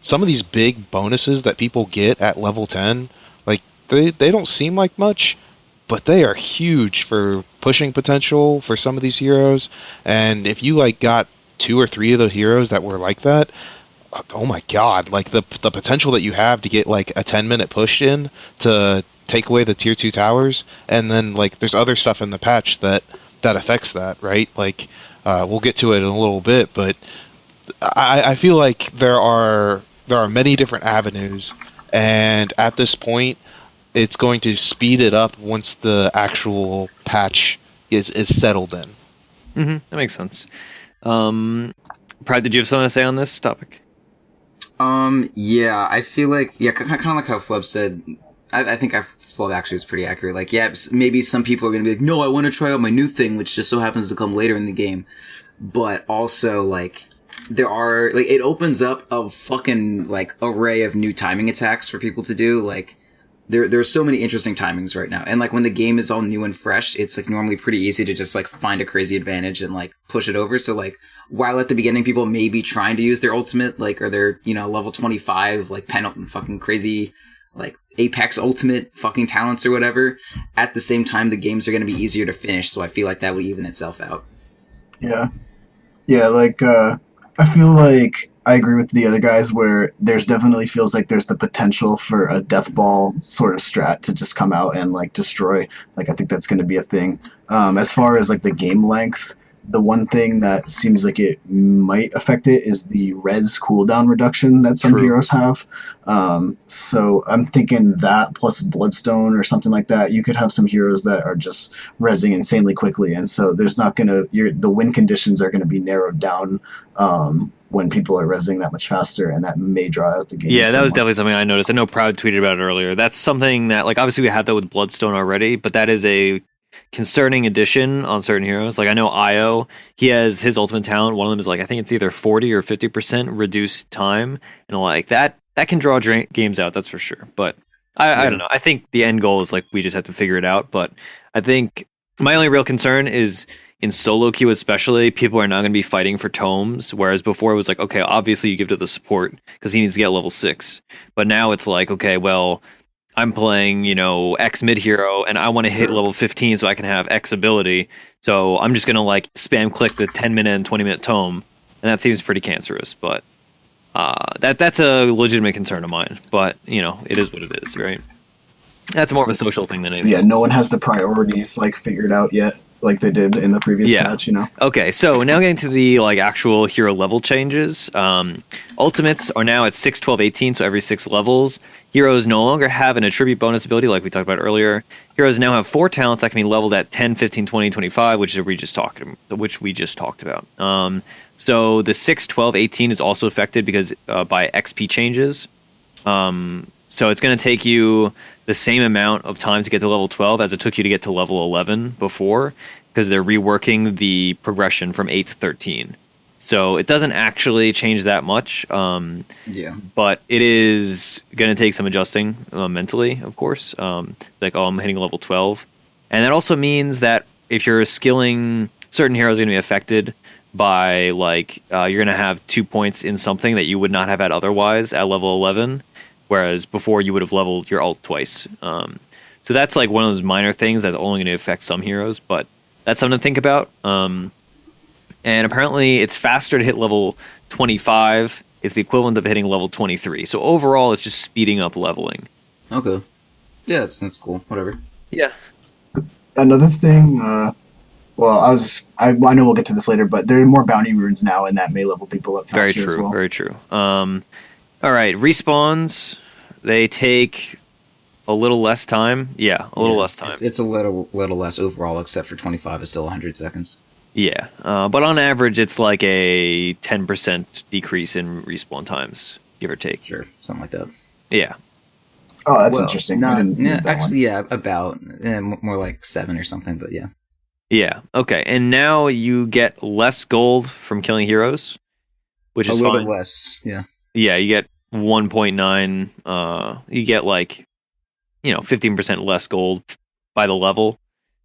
some of these big bonuses that people get at level 10, like they don't seem like much, but they are huge for pushing potential for some of these heroes. And if you like got 2 or 3 of the heroes that were like that, oh my god, like the potential that you have to get like a 10-minute push in to take away the tier 2 towers, and then like there's other stuff in the patch that affects that, right? Like we'll get to it in a little bit, but I feel like there are many different avenues, and at this point it's going to speed it up once the actual patch is settled in. That makes sense. Pride, did you have something to say on this topic? Yeah, I feel like kind of like how Flubb said. I think Flubb actually is pretty accurate. Like, yeah, maybe some people are going to be like, no, I want to try out my new thing, which just so happens to come later in the game. But also, like, there are, like, it opens up a fucking, like, array of new timing attacks for people to do. Like, there's so many interesting timings right now. And, like, when the game is all new and fresh, it's, like, normally pretty easy to just, like, find a crazy advantage and, like, push it over. So, like, while at the beginning people may be trying to use their ultimate, like, or their, you know, level 25, like, fucking crazy, like, Apex ultimate fucking talents or whatever, at the same time, the games are going to be easier to finish. So I feel like that would even itself out. Yeah. Yeah, like, I feel like I agree with the other guys where there's definitely feels like there's the potential for a death ball sort of strat to just come out and like destroy. Like I think that's going to be a thing. As far as like the game length, the one thing that seems like it might affect it is the res cooldown reduction that some heroes have. So I'm thinking that plus Bloodstone or something like that, you could have some heroes that are just resing insanely quickly, and so there's not gonna the win conditions are gonna be narrowed down when people are resing that much faster, and that may draw out the game. Yeah, that was definitely something I noticed. I know Proud tweeted about it earlier. That's something that, like, obviously we have that with Bloodstone already, but that is a concerning addition on certain heroes. Like I know Io, he has his ultimate talent. One of them is like, I think it's either 40 or 50% reduced time, and like that can draw games out. That's for sure. But I don't know. I think the end goal is like we just have to figure it out. But I think my only real concern is in solo queue, especially, people are not going to be fighting for tomes. Whereas before it was like, okay, obviously you give to the support because he needs to get level 6. But now it's like, okay, well, I'm playing, you know, X mid hero and I want to hit level 15 so I can have X ability. So I'm just going to like spam click the 10-minute and 20-minute tome. And that seems pretty cancerous, but that's a legitimate concern of mine. But, you know, it is what it is, right? That's more of a social thing than anything else. No one has the priorities like figured out yet, like they did in the previous patch, you know? Okay, so now getting to the like actual hero level changes. Ultimates are now at 6, 12, 18, so every 6 levels. Heroes no longer have an attribute bonus ability like we talked about earlier. Heroes now have 4 talents that can be leveled at 10, 15, 20, 25, which we just talked about. So the 6, 12, 18 is also affected because by XP changes. So it's going to take you the same amount of time to get to level 12 as it took you to get to level 11 before, because they're reworking the progression from 8 to 13. So it doesn't actually change that much. But it is going to take some adjusting mentally, of course. Like, I'm hitting level 12. And that also means that if you're skilling, certain heroes are going to be affected by, like, you're going to have 2 points in something that you would not have had otherwise at level 11. Whereas before you would have leveled your ult twice. So that's like one of those minor things that's only going to affect some heroes, but that's something to think about. And apparently it's faster to hit level 25. It's the equivalent of hitting level 23. So overall, it's just speeding up leveling. Okay. Yeah, that's cool. Whatever. Yeah. Another thing, I know we'll get to this later, but there are more bounty runes now, and that may level people up faster. Very true, as well. very true. All right, respawns, they take a little less time. Yeah, a little less time. It's a little less overall, except for 25 is still 100 seconds. Yeah, but on average, it's like a 10% decrease in respawn times, give or take. Sure, something like that. Yeah. Oh, that's interesting. About more like 7 or something, but yeah. Yeah, okay. And now you get less gold from killing heroes, which is a little fine. bit less, yeah. Yeah, you get 1.9. You get like, 15% less gold by the level,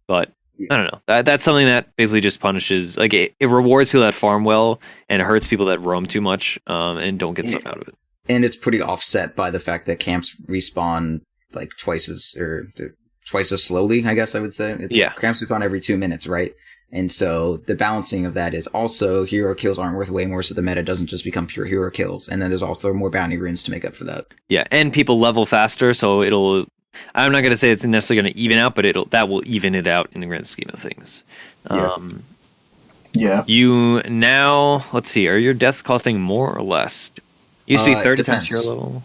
but I don't know. That's something that basically just punishes. Like it rewards people that farm well, and it hurts people that roam too much and don't get stuff out of it. And it's pretty offset by the fact that camps respawn like twice as slowly. I guess I would say. Camps respawn every 2 minutes, right? And so the balancing of that is also hero kills aren't worth way more, so the meta doesn't just become pure hero kills. And then there's also more bounty runes to make up for that. Yeah, and people level faster, so I'm not going to say it's necessarily going to even out, but that will even it out in the grand scheme of things. You now, let's see, are your deaths costing more or less? Used to be 30 times hero level.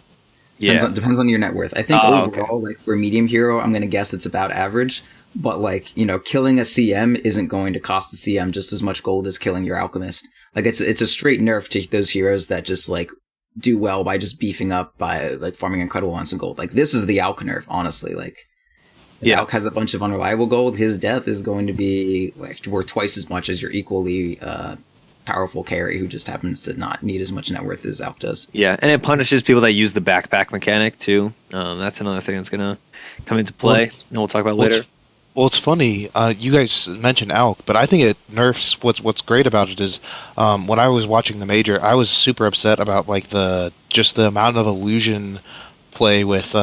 Depends on your net worth. I think overall, like for a medium hero, I'm going to guess it's about average. But like, killing a CM isn't going to cost the CM just as much gold as killing your alchemist. Like it's a straight nerf to those heroes that just like do well by just beefing up by like farming incredible amounts of gold. Like this is the Alk nerf, honestly. Like if Alk has a bunch of unreliable gold, his death is going to be like worth twice as much as your equally powerful carry who just happens to not need as much net worth as Alk does. Yeah, and it punishes people that use the backpack mechanic too. That's another thing that's gonna come into play, and we'll talk about later. Well, it's funny. You guys mentioned Alk, but I think it nerfs. What's great about it is, when I was watching the major, I was super upset about like the amount of illusion play with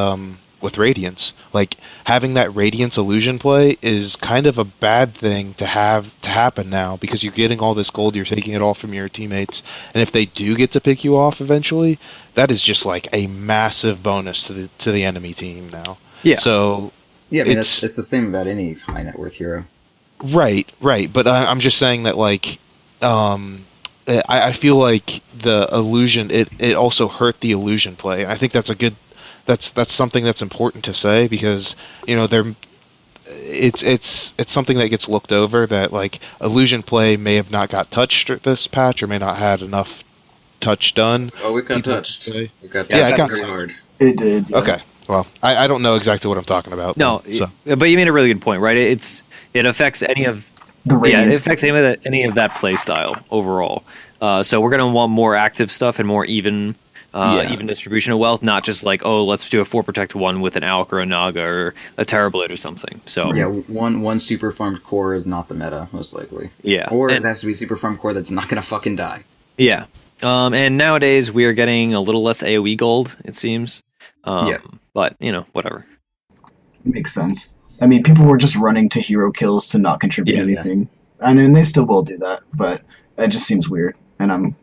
Radiance. Like having that Radiance illusion play is kind of a bad thing to have to happen now, because you're getting all this gold, you're taking it all from your teammates, and if they do get to pick you off eventually, that is just like a massive bonus to the enemy team now. Yeah. So. Yeah, I mean, it's the same about any high net worth hero. Right. But I'm just saying that, like, I feel like the illusion, it also hurt the illusion play. I think that's that's something that's important to say, because, you know, it's something that gets looked over, that, like, illusion play may have not got touched this patch, or may not had enough touch done. Oh, it got touched. It got touched very hard. It did. Yeah. Okay. Well, I don't know exactly what I'm talking about. No, so. But you made a really good point, right? It affects any of it affects any of that play style overall. So we're gonna want more active stuff and more even distribution of wealth, not just like, oh, let's do a 4 protect 1 with an Alk or a Naga or a Terrorblade or something. So yeah, one super farmed core is not the meta, most likely. Yeah, or it has to be super farmed core that's not gonna fucking die. Yeah, and nowadays we are getting a little less AOE gold, it seems. But, you know, whatever. It makes sense. I mean, people were just running to hero kills to not contribute anything. I mean, they still will do that, but it just seems weird, and I'm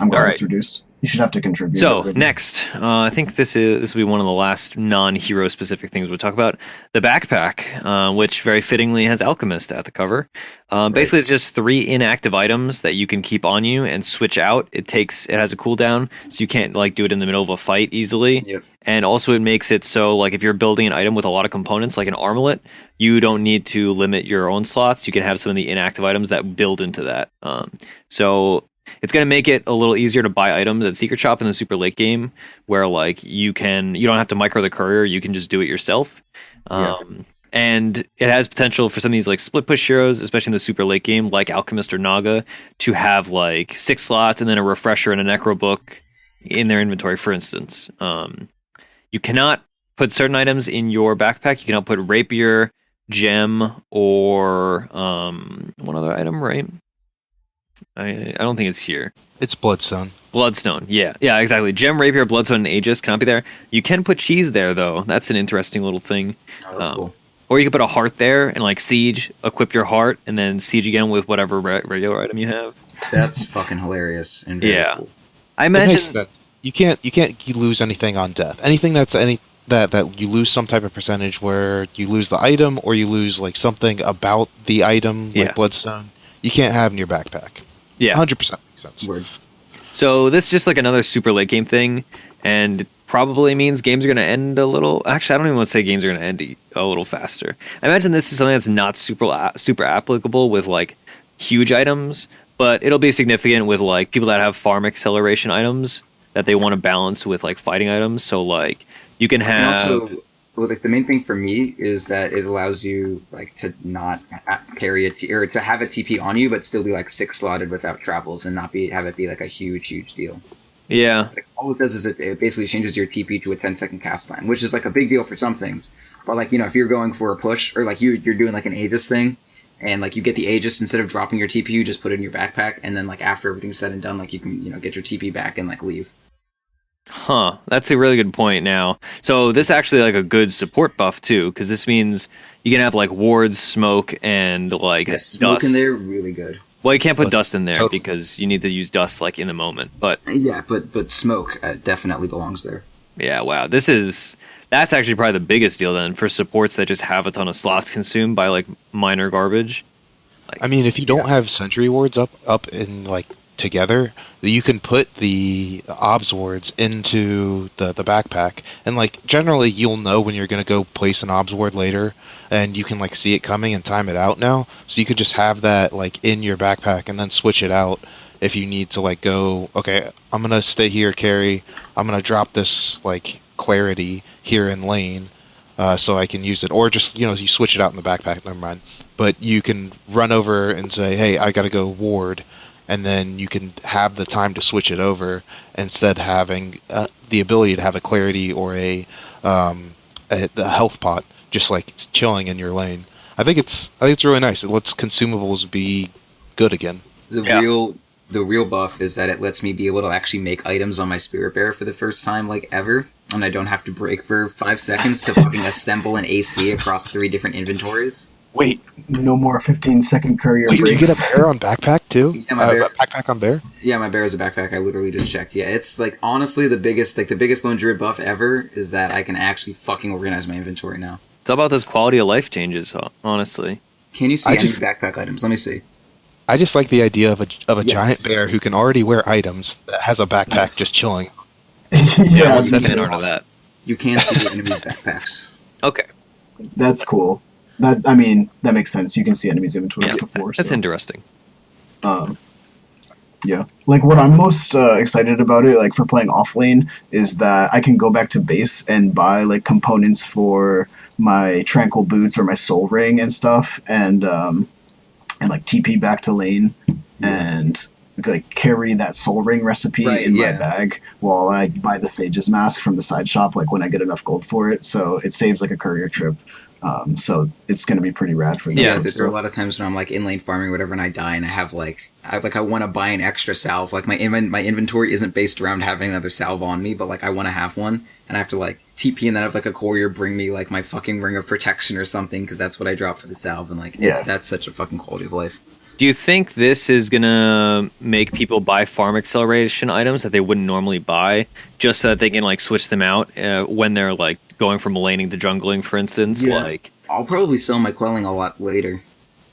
glad it's reduced. You should have to contribute. So, next, I think this will be one of the last non-hero specific things we'll talk about. The backpack, which very fittingly has Alchemist at the cover. Basically, it's just 3 inactive items that you can keep on you and switch out. It has a cooldown, so you can't like do it in the middle of a fight easily. Yep. And also it makes it so, like, if you're building an item with a lot of components, like an armlet, you don't need to limit your own slots. You can have some of the inactive items that build into that. So it's going to make it a little easier to buy items at Secret Shop in the super late game, where like you don't have to micro the courier, you can just do it yourself. And it has potential for some of these like split push heroes, especially in the super late game, like Alchemist or Naga, to have like 6 slots and then a refresher and a necro book in their inventory, for instance. You cannot put certain items in your backpack. You cannot put rapier, gem, or one other item, right? I don't think it's here. It's Bloodstone. Bloodstone, yeah, exactly. Gem, rapier, Bloodstone, and Aegis cannot be there. You can put cheese there, though. That's an interesting little thing. Oh, that's cool. Or you can put a heart there and like siege, equip your heart, and then siege again with whatever regular item you have. That's fucking hilarious. And very cool. I imagine you can't lose anything on death. Anything that you lose some type of percentage where you lose the item, or you lose like something about the item, like Bloodstone, you can't have in your backpack. Yeah, 100% makes sense. Word. So this is just like another super late game thing, and it probably means games are going to end a little. Actually, I don't even want to say games are going to end a little faster. I imagine this is something that's not super applicable with like huge items, but it'll be significant with like people that have farm acceleration items that they want to balance with like fighting items. So like you can have. And also, well, like the main thing for me is that it allows you like to not carry or to have a TP on you, but still be like 6 slotted without travels and not have it be like a huge deal. Yeah. Like, all it does is it basically changes your TP to a 10-second cast time, which is like a big deal for some things. But like, you know, if you're going for a push or like you're doing like an Aegis thing, and like you get the Aegis, instead of dropping your TP, you just put it in your backpack, and then like after everything's said and done, like you can, you know, get your TP back and like leave. Huh, that's a really good point now. So this actually like a good support buff too, because this means you can have like wards, smoke, and like smoke dust. in there, really good. Well, you can't put dust in there because you need to use dust like in the moment. But yeah, but smoke definitely belongs there. Yeah, wow. That's actually probably the biggest deal then for supports that just have a ton of slots consumed by like minor garbage. Like, I mean, if you don't have sentry wards up in like together, you can put the obs wards into the backpack, and like generally you'll know when you're going to go place an obs ward later, and you can like see it coming and time it out now, so you could just have that like in your backpack and then switch it out if you need to like go, okay, I'm gonna stay here, carry. I'm gonna drop this like clarity here in lane, so I can use it, or just you switch it out in the backpack. Never mind. But you can run over and say, hey, I gotta go ward, and then you can have the time to switch it over instead of having the ability to have a clarity or a health pot just like chilling in your lane. I think it's really nice. It lets consumables be good again. The real buff is that it lets me be able to actually make items on my Spirit Bearer for the first time like ever, and I don't have to break for 5 seconds to fucking assemble an AC across 3 different inventories. Wait, no more 15-second courier breaks. Did you get a bear on backpack too? Yeah, my bear. Backpack on bear? Yeah, my bear is a backpack. I literally just checked. Yeah, it's like honestly the biggest Lone Druid buff ever is that I can actually fucking organize my inventory now. It's all about those quality of life changes, honestly. Can you see any backpack items? Let me see. I just like the idea of a giant bear who can already wear items that has a backpack just chilling. Yeah, Let's get into that. You can see the enemies' backpacks. Okay. That's cool. That makes sense. You can see enemies' inventories before. That's interesting. Yeah. Like, what I'm most excited about it, like, for playing off lane, is that I can go back to base and buy, like, components for my Tranquil Boots or my Soul Ring and stuff, and like, TP back to lane, and, like, carry that Soul Ring recipe in my bag while I buy the Sage's Mask from the side shop, like, when I get enough gold for it, so it saves, like, a courier trip. So it's going to be pretty rad for there are a lot of times when I'm like in lane farming or whatever and I die and I have I want to buy an extra salve. Like my inventory isn't based around having another salve on me, but like I want to have one and I have to like TP and then have like a courier bring me like my fucking ring of protection or something because that's what I drop for the salve and like that's such a fucking quality of life. Do you think this is going to make people buy farm acceleration items that they wouldn't normally buy just so that they can like switch them out when they're like going from laning to jungling, for instance? Yeah. Like, I'll probably sell my quelling a lot later.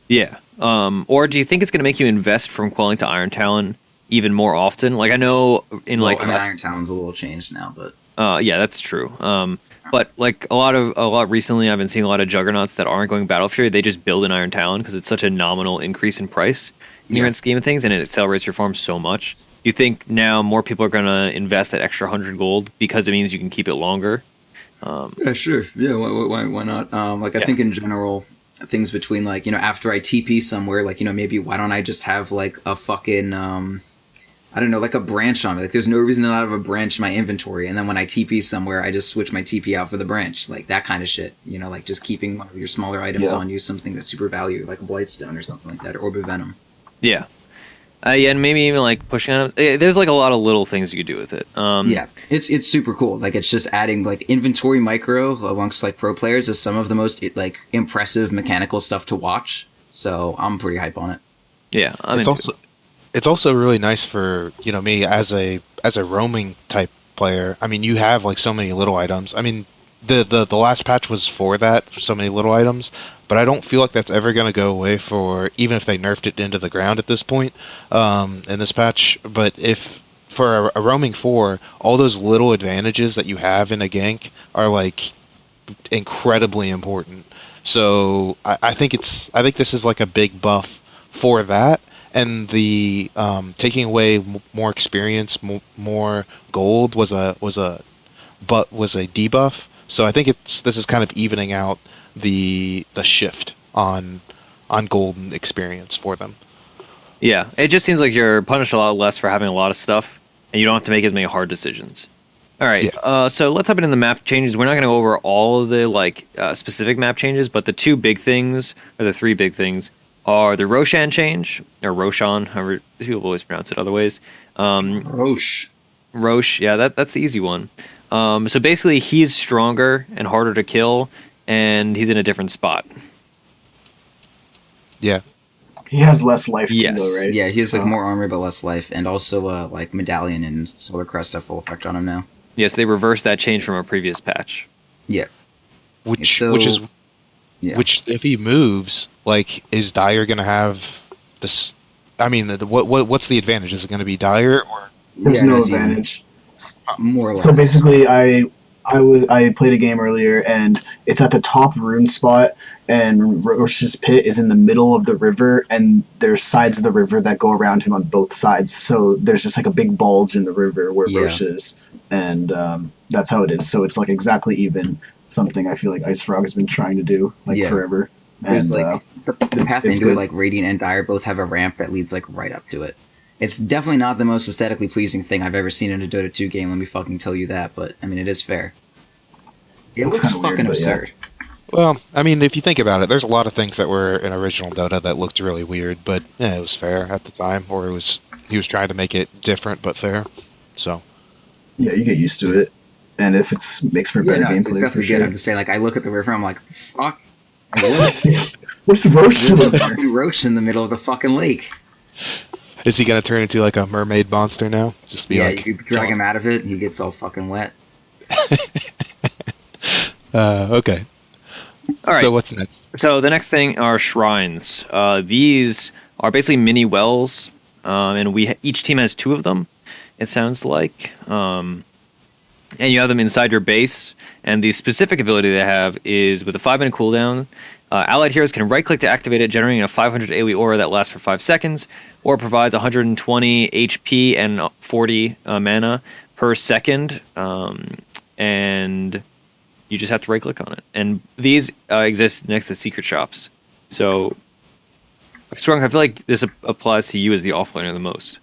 Yeah. Or do you think it's going to make you invest from quelling to Iron Talon even more often? Like I know Iron Talon's a little changed now, but yeah, that's true. But like a lot recently, I've been seeing a lot of juggernauts that aren't going Battle Fury. They just build an Iron Talon because it's such a nominal increase in price in the grand scheme of things, and it accelerates your farm so much. Do you think now more people are going to invest that extra 100 gold because it means you can keep it longer? Yeah, sure. Yeah, why not? I think in general, things between like after I TP somewhere, like maybe why don't I just have like a fucking I don't know, like a branch on it. Like, there's no reason to not have a branch in my inventory. And then when I TP somewhere, I just switch my TP out for the branch. Like, that kind of shit. Like just keeping one of your smaller items on you, something that's super valued, like a Blightstone or something like that, or Orb of Venom. Yeah. And maybe even, like, pushing on it. There's, like, a lot of little things you could do with it. Yeah, it's super cool. Like, it's just adding, like, inventory micro amongst, like, pro players is some of the most, like, impressive mechanical stuff to watch. So, I'm pretty hype on it. Yeah, It's also really nice for me as a roaming type player. I mean, you have like so many little items. I mean, the last patch was for that, for so many little items, but I don't feel like that's ever going to go away for even if they nerfed it into the ground at this point in this patch. But if for a roaming 4, all those little advantages that you have in a gank are like incredibly important. So I think this is like a big buff for that. And the taking away more experience, more gold was a debuff. So I think this is kind of evening out the shift on golden experience for them. Yeah, it just seems like you're punished a lot less for having a lot of stuff, and you don't have to make as many hard decisions. All right, so let's hop into the map changes. We're not going to go over all of the specific map changes, but the 2 big things, or the 3 big things, are the Roshan change, or Roshan, however people always pronounce it other ways. Roche, yeah, that's the easy one. So basically, he's stronger and harder to kill, and he's in a different spot. Yeah. He has less life too, though, right? Yeah, he has like more armor but less life, and also like Medallion and Solar Crest have full effect on him now. Yes, they reversed that change from a previous patch. Yeah. Which if he moves, like, is Dire gonna have this? I mean, what's the advantage? Is it gonna be Dire or? There's no advantage. More or less. So basically, I I played a game earlier, and it's at the top rune spot, and Roche's pit is in the middle of the river, and there's sides of the river that go around him on both sides. So there's just like a big bulge in the river where Roche is, and that's how it is. So it's like exactly even. Something I feel like Ice Frog has been trying to do forever. And like the path into it, like Radiant and Dire both have a ramp that leads like right up to it. It's definitely not the most aesthetically pleasing thing I've ever seen in a Dota 2 game. Let me fucking tell you that. But I mean, it is fair. It looks fucking absurd. Yeah. Well, I mean, if you think about it, there's a lot of things that were in original Dota that looked really weird, but yeah, it was fair at the time, or he was trying to make it different but fair. So yeah, you get used to it. And if it makes for better gameplay, for sure. I'm just saying, like, I look at the river, I'm like, fuck. What's Roche doing? There's a fucking Roche in the middle of the fucking lake. Is he gonna turn into like a mermaid monster now? Just be like, you drag him out of it, and he gets all fucking wet. Okay. All right. So what's next? So the next thing are shrines. These are basically mini wells, and each team has 2 of them. It sounds like. And you have them inside your base, and the specific ability they have is with a 5-minute cooldown. Allied heroes can right-click to activate it, generating a 500 AoE aura that lasts for 5 seconds, or provides 120 HP and 40 mana per second, and you just have to right-click on it. And these exist next to secret shops. So, Skrunk, I feel like this applies to you as the offlaner the most.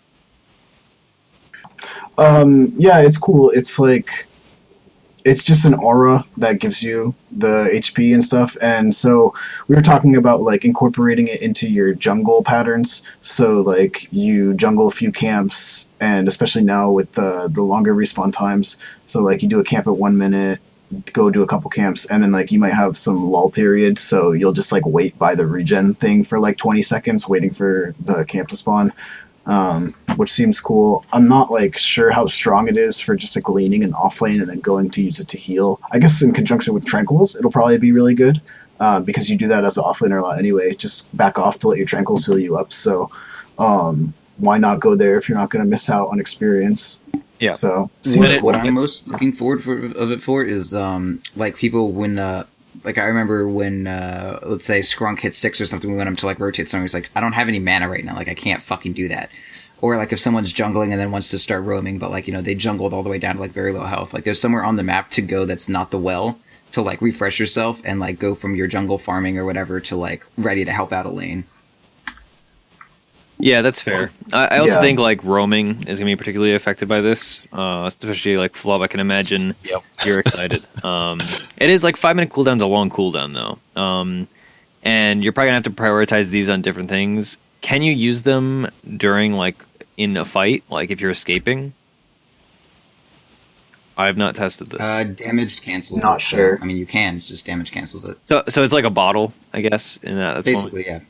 Yeah, it's cool. It's like, it's just an aura that gives you the HP and stuff. And so we were talking about like incorporating it into your jungle patterns. So like you jungle a few camps, and especially now with the longer respawn times. So like you do a camp at 1 minute, go do a couple camps, and then like you might have some lull period. So you'll just like wait by the regen thing for like 20 seconds, waiting for the camp to spawn. Which seems cool. I'm not like sure how strong it is for just like laning and off lane and then going to use it to heal. I guess in conjunction with tranquils, it'll probably be really good, because you do that as an offlaner a lot anyway. Just back off to let your tranquils heal you up. So why not go there if you're not going to miss out on experience? Yeah. So what I'm most looking forward for is like people when like I remember when let's say Skrunk hit 6 or something, we want him to like rotate something. He's like, I don't have any mana right now, like I can't fucking do that. Or like if someone's jungling and then wants to start roaming, but like, you know, they jungled all the way down to like very low health. Like there's somewhere on the map to go that's not the well to like refresh yourself and like go from your jungle farming or whatever to like ready to help out a lane. Yeah, that's fair. I also think like roaming is gonna be particularly affected by this, especially like Flubb. I can imagine you're excited. It is like 5-minute cooldown's a long cooldown though, and you're probably gonna have to prioritize these on different things. Can you use them during like in a fight, like if you're escaping? I have not tested this. Damaged cancels. Not sure. I mean, you can. It's just damage cancels it. So it's like a bottle, I guess. In that's basically, yeah.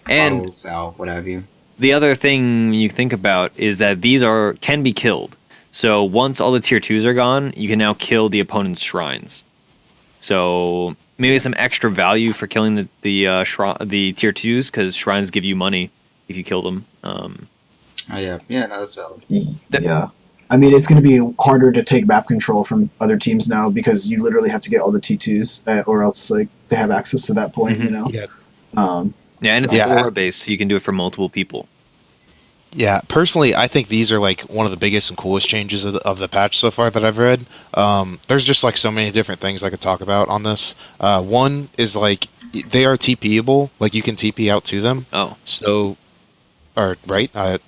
And bottle, salve, what have you. The other thing you think about is that these can be killed. So once all the tier 2s are gone, you can now kill the opponent's shrines. So maybe some extra value for killing the tier 2s, because shrines give you money if you kill them. Oh yeah, no, that's valid. Yeah. I mean, it's going to be harder to take map control from other teams now, because you literally have to get all the T2s, or else like they have access to that point, you know? Yeah. Yeah, and it's aura based, so you can do it for multiple people. Yeah, personally, I think these are like one of the biggest and coolest changes of the patch so far that I've read. There's just like so many different things I could talk about on this. One is like they are TPable, like you can TP out to them. Oh, so, or right? I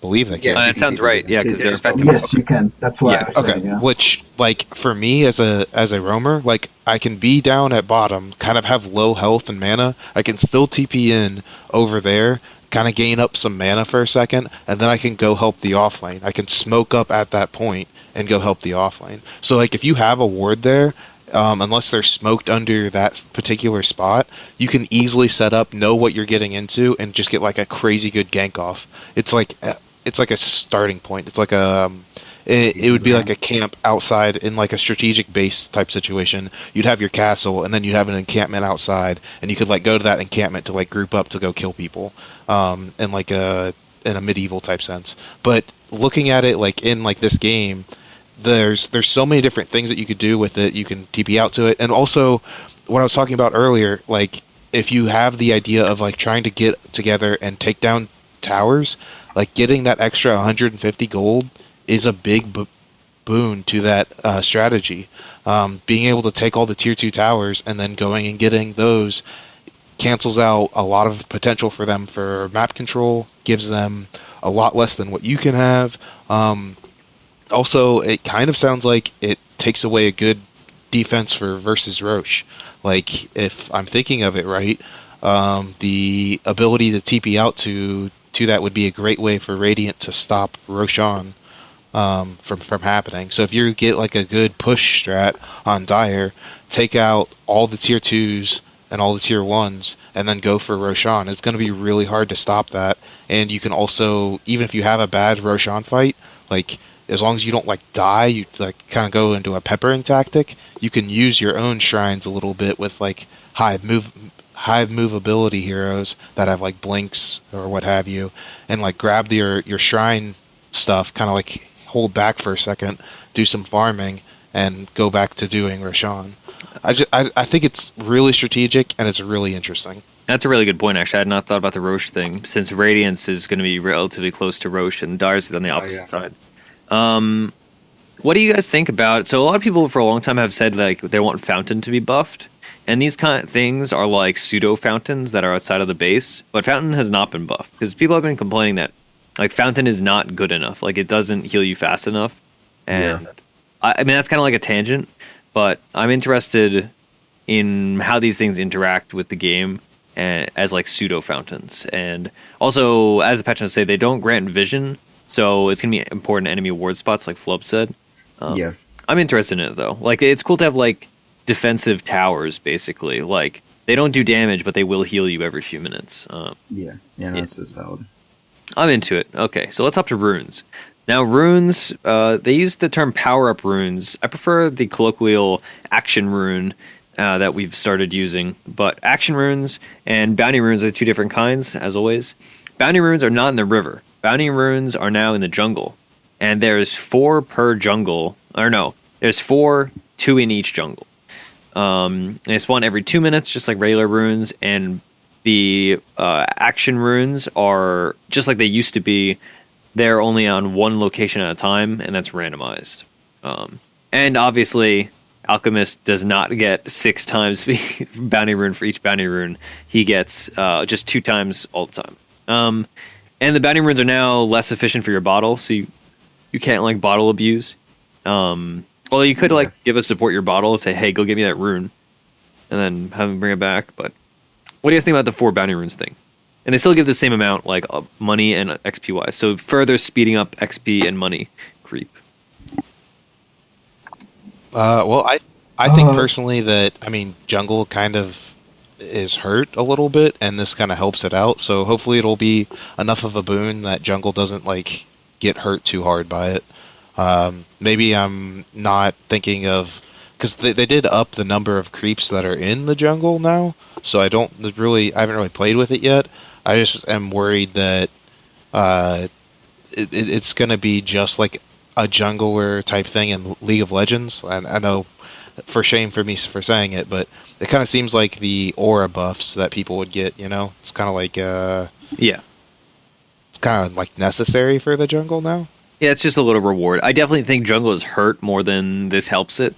believe that. Yes, that sounds right. Yeah, because they're effective. Yes, you can. That's why. I was saying, yeah. Which, like, for me as a roamer, like I can be down at bottom, kind of have low health and mana. I can still TP in over there, kind of gain up some mana for a second, and then I can go help the offlane. I can smoke up at that point and go help the offlane. So, like, if you have a ward there, unless they're smoked under that particular spot, you can easily set up, know what you're getting into, and just get like a crazy good gank off. It's like a starting point. It's like it would be like a camp outside in like a strategic base type situation. You'd have your castle, and then you'd have an encampment outside, and you could like go to that encampment to like group up to go kill people, in like in a medieval type sense. But looking at it like in like this game, there's so many different things that you could do with it. You can TP out to it, and also what I was talking about earlier, like if you have the idea of like trying to get together and take down towers, like getting that extra 150 gold is a big boon to that strategy. Being able to take all the tier 2 towers and then going and getting those cancels out a lot of potential for them for map control, gives them a lot less than what you can have. Also, it kind of sounds like it takes away a good defense for versus Roche. Like, if I'm thinking of it right, the ability to TP out to that would be a great way for Radiant to stop Roshan from happening. So if you get like a good push strat on Dire, take out all the tier 2s and all the tier 1s, and then go for Roshan, it's going to be really hard to stop that. And you can also, even if you have a bad Roshan fight, like, as long as you don't like die, you like kind of go into a peppering tactic, you can use your own shrines a little bit with like high movability heroes that have like blinks or what have you, and like grab your shrine stuff, kind of like hold back for a second, do some farming, and go back to doing Roshan. I think it's really strategic and it's really interesting. That's a really good point, actually. I had not thought about the Roche thing, since Radiance is going to be relatively close to Roche and Dire's on the opposite side. What do you guys think about? So a lot of people for a long time have said like they want Fountain to be buffed, and these kind of things are like pseudo fountains that are outside of the base. But Fountain has not been buffed because people have been complaining that like Fountain is not good enough. Like it doesn't heal you fast enough, and I mean that's kind of like a tangent. But I'm interested in how these things interact with the game as like pseudo fountains, and also as the patch notes say, they don't grant vision. So it's going to be important enemy ward spots, like Flubb said. I'm interested in it, though. Like, it's cool to have, like, defensive towers, basically. Like, they don't do damage, but they will heal you every few minutes. That's valid. I'm into it. Okay, so let's hop to runes. Now, runes, they use the term power-up runes. I prefer the colloquial action rune that we've started using. But action runes and bounty runes are two different kinds, as always. Bounty runes are not in the river. Bounty runes are now in the jungle, and there's 4 per jungle. Or no, there's 4, 2 in each jungle. They spawn every 2 minutes, just like regular runes, and the action runes are just like they used to be. They're only on one location at a time, and that's randomized. And obviously, Alchemist does not get 6 times bounty rune for each bounty rune. He gets just 2 times all the time. And the bounty runes are now less efficient for your bottle, so you can't like bottle abuse. Although you could like give a support your bottle and say, "Hey, go get me that rune," and then have him bring it back. But what do you guys think about the 4 bounty runes thing? And they still give the same amount, like money and XP wise, so further speeding up XP and money creep. Well, I think personally that jungle kind of is hurt a little bit, and this kind of helps it out. So hopefully it'll be enough of a boon that jungle doesn't like get hurt too hard by it. Maybe I'm not thinking of, because they did up the number of creeps that are in the jungle now. So I haven't really played with it yet. I just am worried that it's going to be just like a jungler type thing in League of Legends. And I know for shame for me for saying it, but it kind of seems like the aura buffs that people would get, it's kind of like it's kind of like necessary for the jungle now. Yeah, it's just a little reward. I definitely think jungle is hurt more than this helps it,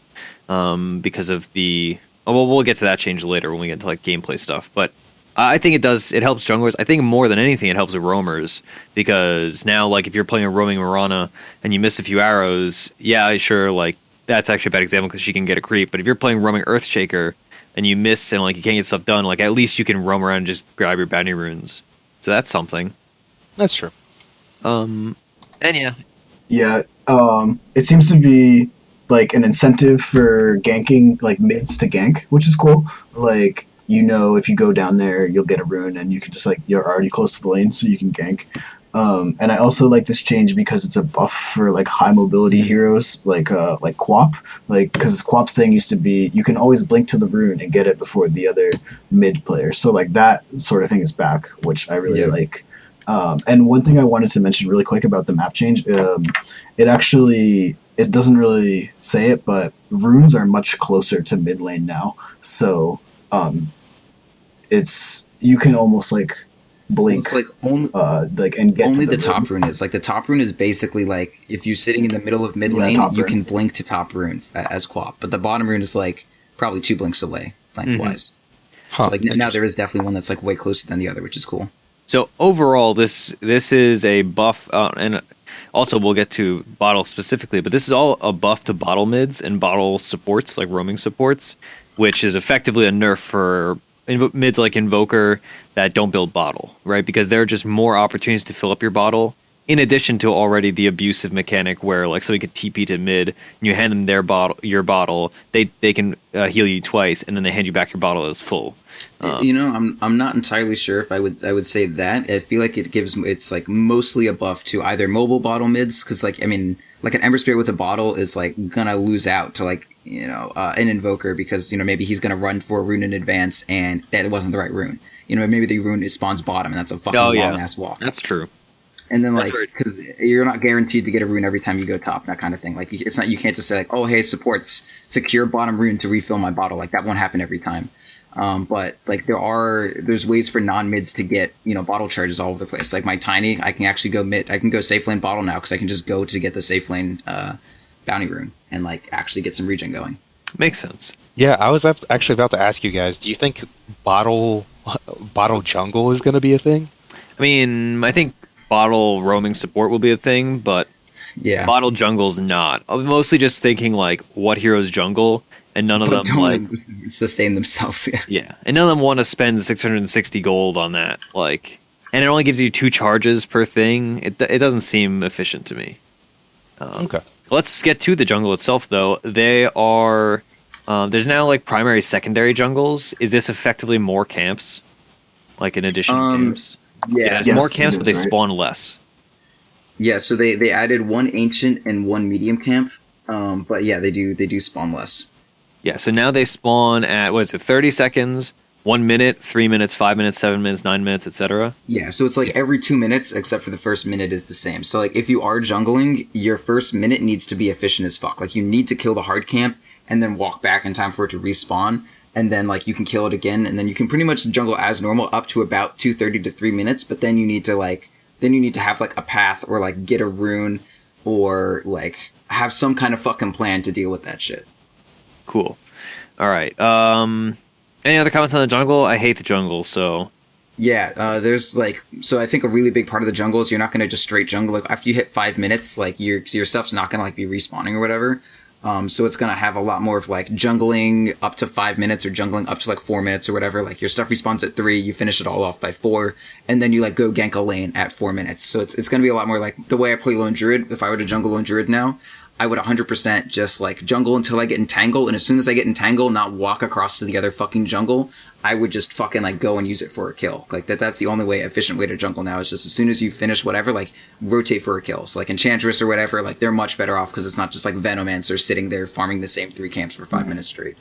because of the we'll get to that change later when we get to like gameplay stuff, but I think it helps junglers. I think more than anything it helps the roamers, because now like if you're playing a roaming Mirana and you miss a few arrows, sure, like that's actually a bad example because she can get a creep. But if you're playing roaming Earthshaker and you miss and like you can't get stuff done, like at least you can roam around and just grab your bounty runes. So that's something. That's true. And it seems to be like an incentive for ganking, like mids to gank, which is cool. Like, if you go down there, you'll get a rune, and you can just like you're already close to the lane, so you can gank. And I also like this change because it's a buff for like high mobility heroes like Quap, like because Quap's thing used to be you can always blink to the rune and get it before the other mid player. So like that sort of thing is back, which I really like. And one thing I wanted to mention really quick about the map change, it it doesn't really say it, but runes are much closer to mid lane now. So it's you can almost like blink, it's like only and get only to the top rune is like the top rune is basically like if you're sitting in the middle of mid lane, you can blink to top rune as Quap, but the bottom rune is like probably 2 blinks away lengthwise. So like now there is definitely one that's like way closer than the other, which is cool. So overall, this is a buff, and also we'll get to bottle specifically, but this is all a buff to bottle mids and bottle supports, like roaming supports, which is effectively a nerf for mids like Invoker that don't build bottle, right? Because there are just more opportunities to fill up your bottle, in addition to already the abusive mechanic where like somebody could TP to mid, and you hand them your bottle, they can heal you twice, and then they hand you back your bottle as full. I'm not entirely sure if I would say that. I feel like it's like mostly a buff to either mobile bottle mids, because like I mean like an Ember Spirit with a bottle is like gonna lose out to like an Invoker, because maybe he's gonna run for a rune in advance and that wasn't the right rune. Maybe the rune spawns bottom and that's a fucking long ass walk. That's true. And then like because you're not guaranteed to get a rune every time you go top, that kind of thing. Like it's not, you can't just say like, oh hey, supports secure bottom rune to refill my bottle. Like that won't happen every time. But like there's ways for non-mids to get bottle charges all over the place. Like my Tiny, I can actually go mid. I can go safe lane bottle now because I can just go to get the safe lane bounty rune and like actually get some regen going. Makes sense. Yeah, I was actually about to ask you guys. Do you think bottle jungle is going to be a thing? I mean, I think bottle roaming support will be a thing, but yeah, bottle jungle's not. I'm mostly just thinking like what heroes jungle. And none of them like sustain themselves. Yeah, and none of them want to spend 660 gold on that. Like, and it only gives you 2 charges per thing. It doesn't seem efficient to me. Okay. Let's get to the jungle itself, though. They are there's now like primary, secondary jungles. Is this effectively more camps, like in addition to camps? Yeah, there's more camps, but they spawn less. Yeah, so they added 1 ancient and 1 medium camp. But yeah, they do spawn less. Yeah, so now they spawn at, 30 seconds, 1 minute, 3 minutes, 5 minutes, 7 minutes, 9 minutes, etc. Yeah, so it's like every 2 minutes, except for the first minute is the same. So like if you are jungling, your first minute needs to be efficient as fuck. Like you need to kill the hard camp and then walk back in time for it to respawn. And then like you can kill it again, and then you can pretty much jungle as normal up to about 2:30 to 3 minutes. But then you need to have like a path or like get a rune or like have some kind of fucking plan to deal with that shit. Cool. All right. Any other comments on the jungle? I hate the jungle, so... Yeah, there's like... So I think a really big part of the jungle is you're not going to just straight jungle. Like after you hit 5 minutes, like your stuff's not going to like be respawning or whatever. So it's going to have a lot more of like jungling up to 5 minutes or jungling up to like 4 minutes or whatever. Like your stuff respawns at 3, you finish it all off by 4, and then you like go gank a lane at 4 minutes. So it's going to be a lot more like the way I play Lone Druid. If I were to jungle Lone Druid now, I would 100% just like jungle until I get entangled, and as soon as I get entangled, not walk across to the other fucking jungle, I would just fucking like go and use it for a kill. Like that's the only efficient way to jungle now, is just as soon as you finish whatever, like rotate for a kill. So like Enchantress or whatever, like they're much better off because it's not just like Venomancer sitting there farming the same 3 camps for 5 minutes straight.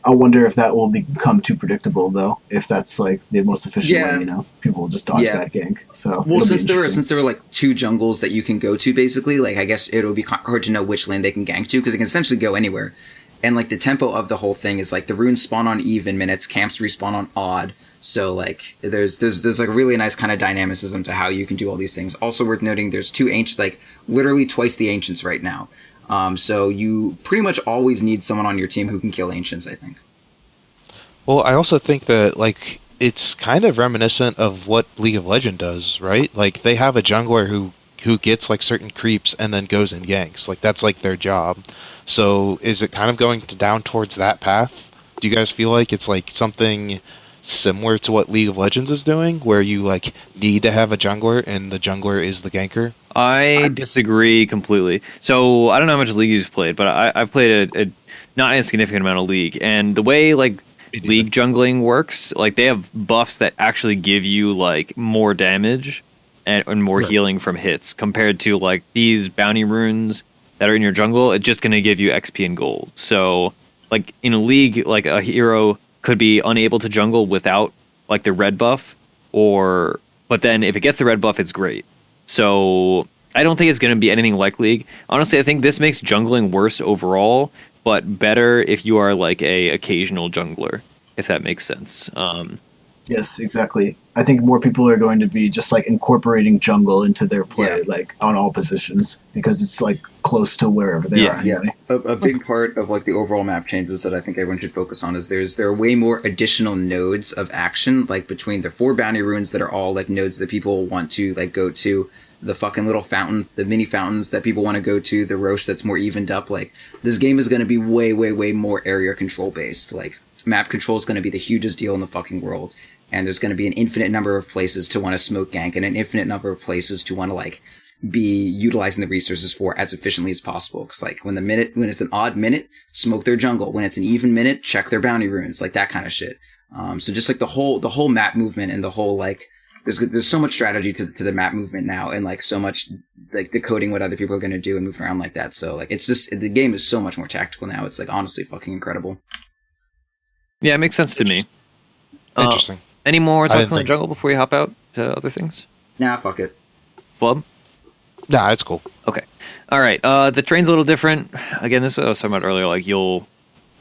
I wonder if that will become too predictable, though. If that's like the most efficient way, people will just dodge that gank. So well, since there were like 2 jungles that you can go to, basically, like I guess it'll be hard to know which lane they can gank to because they can essentially go anywhere. And like the tempo of the whole thing is like the runes spawn on even minutes, camps respawn on odd. So like there's like a really nice kind of dynamicism to how you can do all these things. Also worth noting, there's 2 ancient, like literally twice the ancients right now. So you pretty much always need someone on your team who can kill ancients, I think. Well, I also think that like it's kind of reminiscent of what League of Legends does, right? Like they have a jungler who gets like certain creeps and then goes and ganks. Like that's like their job. So is it kind of going down towards that path? Do you guys feel like it's like something similar to what League of Legends is doing, where you like need to have a jungler and the jungler is the ganker? I disagree completely. So I don't know how much League you've played, but I've played a not insignificant amount of League, and the way like League jungling works, like they have buffs that actually give you like more damage and more healing from hits compared to like these bounty runes that are in your jungle. It's just going to give you XP and gold. So like in a League, like a hero could be unable to jungle without like the red buff, but then if it gets the red buff, it's great. So I don't think it's going to be anything like League. Honestly, I think this makes jungling worse overall, but better if you are like a occasional jungler, if that makes sense. Yes, exactly. I think more people are going to be just like incorporating jungle into their play, like on all positions, because it's like close to wherever they are. Anyway. A big part of like the overall map changes that I think everyone should focus on is there are way more additional nodes of action, like between the 4 bounty runes that are all like nodes that people want to like go to, the fucking little fountain, the mini fountains that people want to go to, the Roche that's more evened up. Like this game is going to be way, way, way more area control based. Like map control is going to be the hugest deal in the fucking world. And there's going to be an infinite number of places to want to smoke gank and an infinite number of places to want to like be utilizing the resources for as efficiently as possible. Cause like when it's an odd minute, smoke their jungle. When it's an even minute, check their bounty runes, like that kind of shit. So just like the whole map movement and the whole like, there's so much strategy to the map movement now and like so much like decoding what other people are going to do and moving around like that. So like it's just, the game is so much more tactical now. It's like honestly fucking incredible. Yeah, it makes sense to me. Interesting. Any more talking on the jungle before we hop out to other things? Nah, fuck it. Flubb? Nah, it's cool. Okay. All right. The train's a little different. Again, this is what I was talking about earlier. Like you'll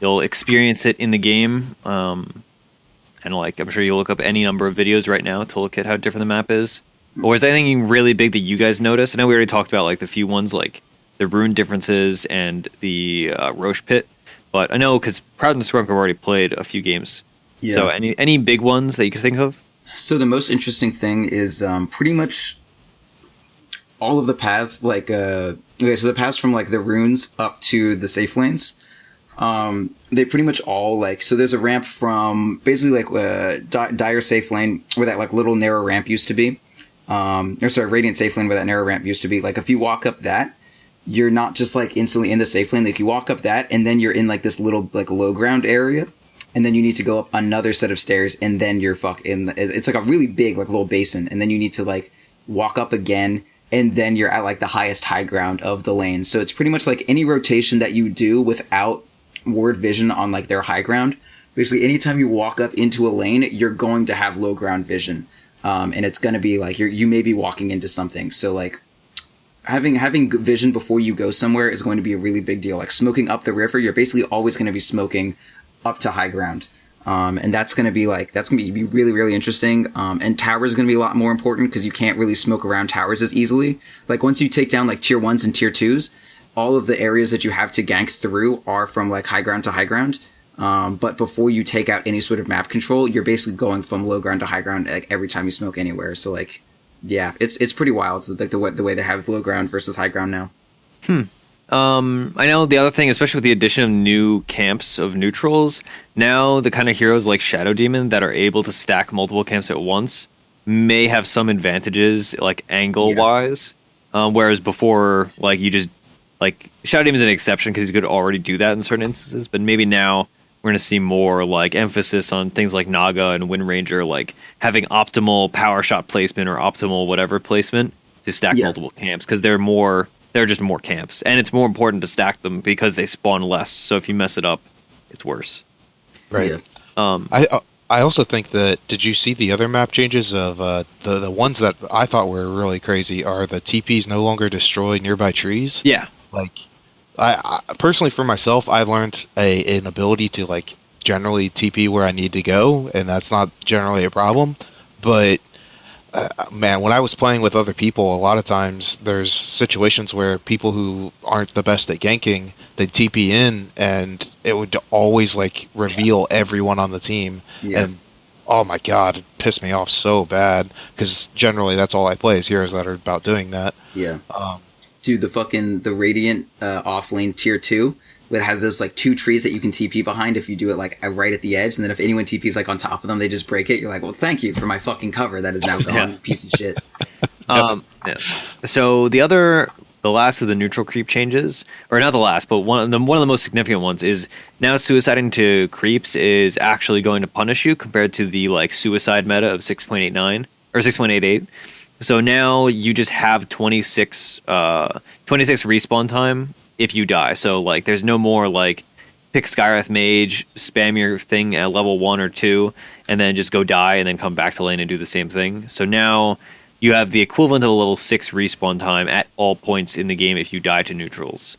experience it in the game. And like I'm sure you'll look up any number of videos right now to look at how different the map is. Or is there anything really big that you guys noticed? I know we already talked about like the few ones like the rune differences and the Roche pit. But I know because Proud and Skrunk have already played a few games. Yeah. So any big ones that you can think of? So the most interesting thing is pretty much all of the paths. Like so the paths from like the runes up to the safe lanes. They pretty much all like, so there's a ramp from basically like Dire safe lane where that like little narrow ramp used to be. Radiant safe lane where that narrow ramp used to be. Like if you walk up that, you're not just like instantly in the safe lane. Like you walk up that and then you're in like this little like low ground area. And then you need to go up another set of stairs, and then you're it's like a really big, like, little basin. And then you need to, like, walk up again, and then you're at, like, the highest high ground of the lane. So it's pretty much like any rotation that you do without ward vision on, like, their high ground. Basically, anytime you walk up into a lane, you're going to have low ground vision. And it's going to be, like, you may be walking into something. So, like, having vision before you go somewhere is going to be a really big deal. Like, smoking up the river, you're basically always going to be smoking up to high ground. And that's going to be really, really interesting. And towers is going to be a lot more important because you can't really smoke around towers as easily. Like once you take down like tier 1s and tier 2s, all of the areas that you have to gank through are from like high ground to high ground. But before you take out any sort of map control, you're basically going from low ground to high ground like every time you smoke anywhere. So like, yeah, it's pretty wild. It's like the way they have low ground versus high ground now. I know the other thing, especially with the addition of new camps of neutrals, now the kind of heroes like Shadow Demon that are able to stack multiple camps at once may have some advantages, like angle-wise. Whereas before, like you just like Shadow Demon's an exception because you could already do that in certain instances. But maybe now we're going to see more like emphasis on things like Naga and Wind Ranger, like having optimal power shot placement or optimal whatever placement to stack multiple camps because there are just more camps, and it's more important to stack them because they spawn less. So if you mess it up, it's worse. Right. Yeah. I also think that, did you see the other map changes of the ones that I thought were really crazy are the TPs no longer destroy nearby trees? Yeah. Like, I personally for myself, I've learned an ability to like generally TP where I need to go, and that's not generally a problem. But man, when I was playing with other people, a lot of times there's situations where people who aren't the best at ganking, they'd TP in, and it would always like reveal everyone on the team. Yeah. And oh my god, it pissed me off so bad because generally that's all I play is heroes that are about doing that. Yeah. Dude, the Radiant off lane tier 2. It has those like 2 trees that you can TP behind if you do it like right at the edge, and then if anyone TPs like on top of them, they just break it. You're like, well, thank you for my fucking cover that is now gone, piece of shit. Yeah. So the last of the neutral creep changes, or not the last, but one of the most significant ones is now suiciding to creeps is actually going to punish you compared to the like suicide meta of 6.89 or 6.88. So now you just have 26 respawn time if you die. So like there's no more like pick Skywrath Mage, spam your thing at level 1 or 2, and then just go die and then come back to lane and do the same thing. So now you have the equivalent of a level 6 respawn time at all points in the game if you die to neutrals.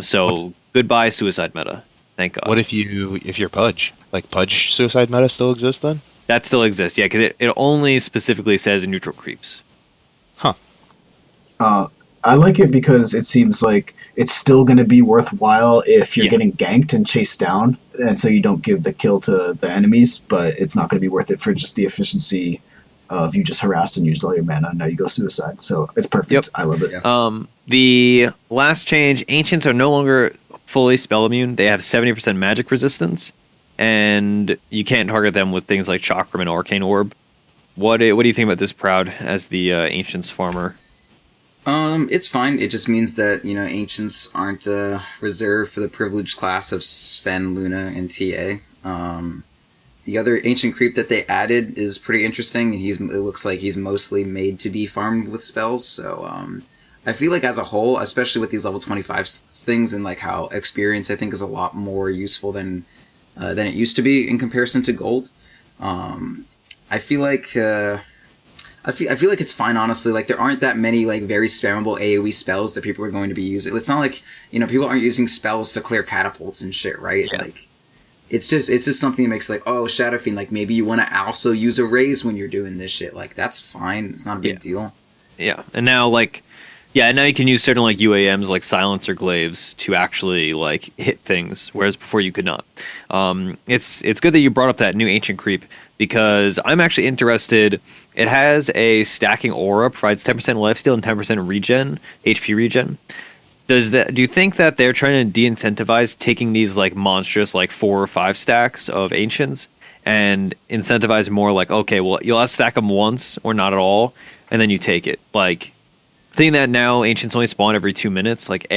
So goodbye suicide meta. Thank God. What if you're Pudge? Like Pudge suicide meta still exists then? That still exists, yeah, because it only specifically says neutral creeps. Huh. I like it because it seems like it's still going to be worthwhile if you're getting ganked and chased down, and so you don't give the kill to the enemies, but it's not going to be worth it for just the efficiency of you just harassed and used all your mana, and now you go suicide. So it's perfect. Yep. I love it. Yeah. The last change, Ancients are no longer fully spell immune. They have 70% magic resistance, and you can't target them with things like Chakram and Arcane Orb. What do you think about this, Proud, as the Ancients farmer? It's fine. It just means that, Ancients aren't reserved for the privileged class of Sven, Luna, and TA. The other Ancient creep that they added is pretty interesting. It looks like he's mostly made to be farmed with spells, so I feel like as a whole, especially with these level 25 things and like how experience I think is a lot more useful than it used to be in comparison to gold. I feel like it's fine, honestly. Like, there aren't that many like very spammable AoE spells that people are going to be using. It's not like, people aren't using spells to clear catapults and shit, right? Yeah. Like, it's just something that makes like, oh, Shadow Fiend, like maybe you want to also use a raise when you're doing this shit. Like, that's fine. It's not a big deal. Yeah, and now now you can use certain like UAMs like Silence or Glaives to actually like hit things, whereas before you could not. It's good that you brought up that new Ancient creep, because I'm actually interested. It has a stacking aura, provides 10% lifesteal and 10% regen, HP regen. Do you think that they're trying to de-incentivize taking these like monstrous like 4 or 5 stacks of Ancients and incentivize more like, okay, well, you'll have to stack them once or not at all, and then you take it. Like, thing that now Ancients only spawn every 2 minutes. Like,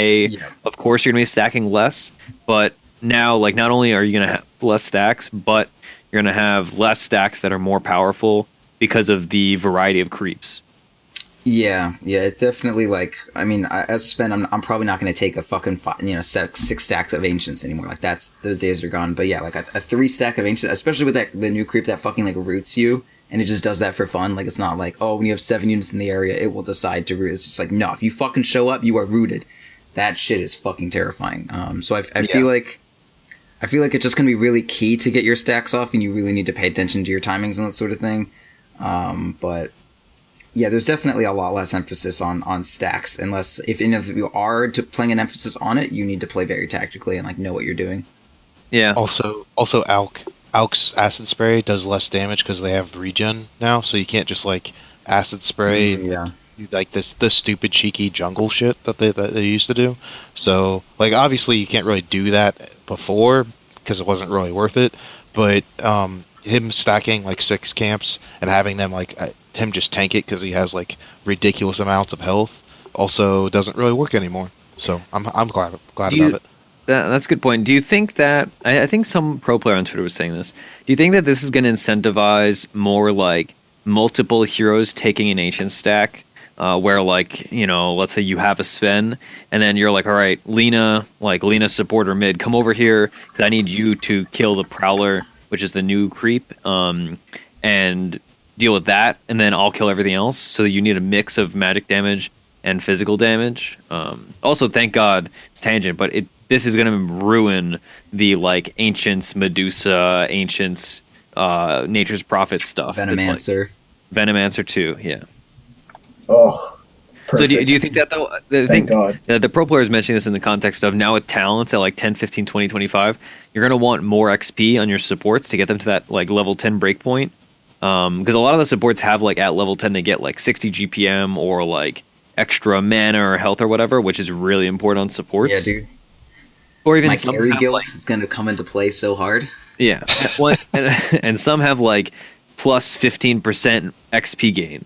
of course you're gonna be stacking less, but now like not only are you gonna have less stacks, but you're gonna have less stacks that are more powerful because of the variety of creeps. Yeah, it definitely, like, I mean, as Sven, I'm probably not going to take a fucking 6 stacks of Ancients anymore. Like, those days are gone. But yeah, like a 3 stack of Ancients, especially with the new creep that fucking like roots you, and it just does that for fun. Like, it's not like, oh, when you have 7 units in the area, it will decide to root. It's just like, no, if you fucking show up, you are rooted. That shit is fucking terrifying. So I feel like it's just going to be really key to get your stacks off, and you really need to pay attention to your timings and that sort of thing. But yeah, there's definitely a lot less emphasis on stacks, unless if any of you are playing an emphasis on it, you need to play very tactically and like know what you're doing. Yeah. Also Alk's acid spray does less damage because they have regen now, so you can't just like acid spray like this stupid cheeky jungle shit that they used to do. So like obviously you can't really do that before because it wasn't really worth it, but him stacking like 6 camps and having them like him just tank it because he has like ridiculous amounts of health also doesn't really work anymore. So I'm glad about it. That's a good point. Do you think that I think some pro player on Twitter was saying this? Do you think that this is going to incentivize more like multiple heroes taking an Ancient stack? Where like, let's say you have a Sven and then you're like, all right, Lena support or mid, come over here because I need you to kill the Prowler, which is the new creep, and deal with that, and then I'll kill everything else. So you need a mix of magic damage and physical damage. Also, thank God, it's tangent, but this is going to ruin the like Ancients, Medusa, Ancients, Nature's Prophet stuff. Venomancer. Venomancer 2, yeah. Oh, perfect. So do you think that though? Thank God. The pro players mentioning this in the context of now with talents at like 10, 15, 20, 25, you're going to want more XP on your supports to get them to that like level 10 breakpoint. Because a lot of the supports have like at level 10 they get like 60 GPM or like extra mana or health or whatever, which is really important on supports. Yeah, dude. Or even my some carry guild like, is going to come into play so hard. Yeah, and some have like plus 15% XP gain.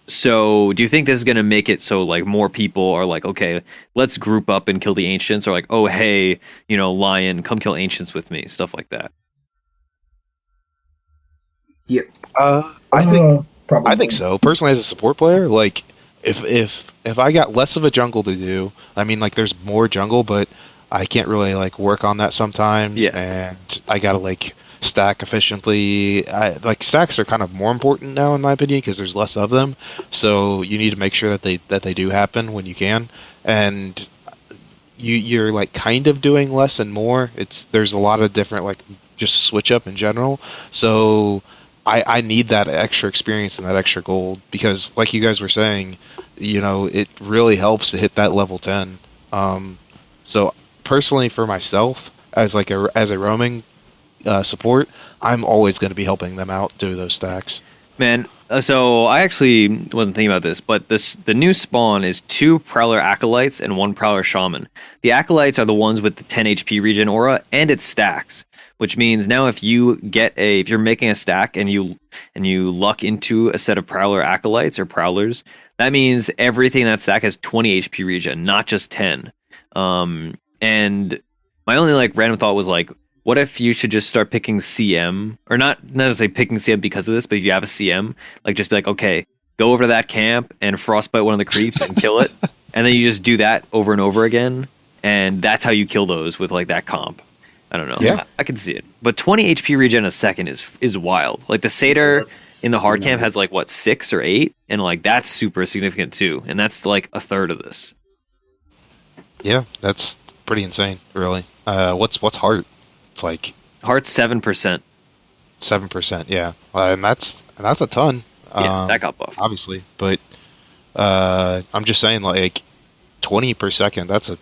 So do you think this is going to make it so like more people are like, okay, let's group up and kill the Ancients, or like, oh hey, Lion, come kill Ancients with me, stuff like that? Yeah, I think so. Personally, as a support player, like if I got less of a jungle to do, I mean, like there's more jungle, but I can't really like work on that sometimes, and I gotta like stack efficiently. Like stacks are kind of more important now, in my opinion, because there's less of them. So you need to make sure that they do happen when you can, and you're like kind of doing less and more. There's a lot of different like just switch up in general. So I need that extra experience and that extra gold because, like you guys were saying, it really helps to hit that level 10. So personally, for myself, as a roaming support, I'm always going to be helping them out do those stacks. Man, so I actually wasn't thinking about this, but the new spawn is 2 Prowler Acolytes and 1 Prowler Shaman. The Acolytes are the ones with the 10 HP regen aura, and it stacks, which means now if you're making a stack and you luck into a set of Prowler Acolytes or Prowlers, that means everything in that stack has 20 HP regen, not just 10. And my only like random thought was like, what if you should just start picking CM, or not necessarily picking CM because of this, but if you have a CM, like just be like, okay, go over to that camp and frostbite one of the creeps and kill it, and then you just do that over and over again, and that's how you kill those with like that comp. I don't know. Yeah, I can see it. But 20 HP regen a second is wild. Like the Satyr in the hard camp has like what 6 or 8, and like that's super significant too, and that's like a third of this. Yeah, that's pretty insane, really. What's heart? It's like heart's 7%. 7%, yeah, and that's a ton. Yeah, that got buffed, obviously, but I'm just saying, like 20 per second. That's a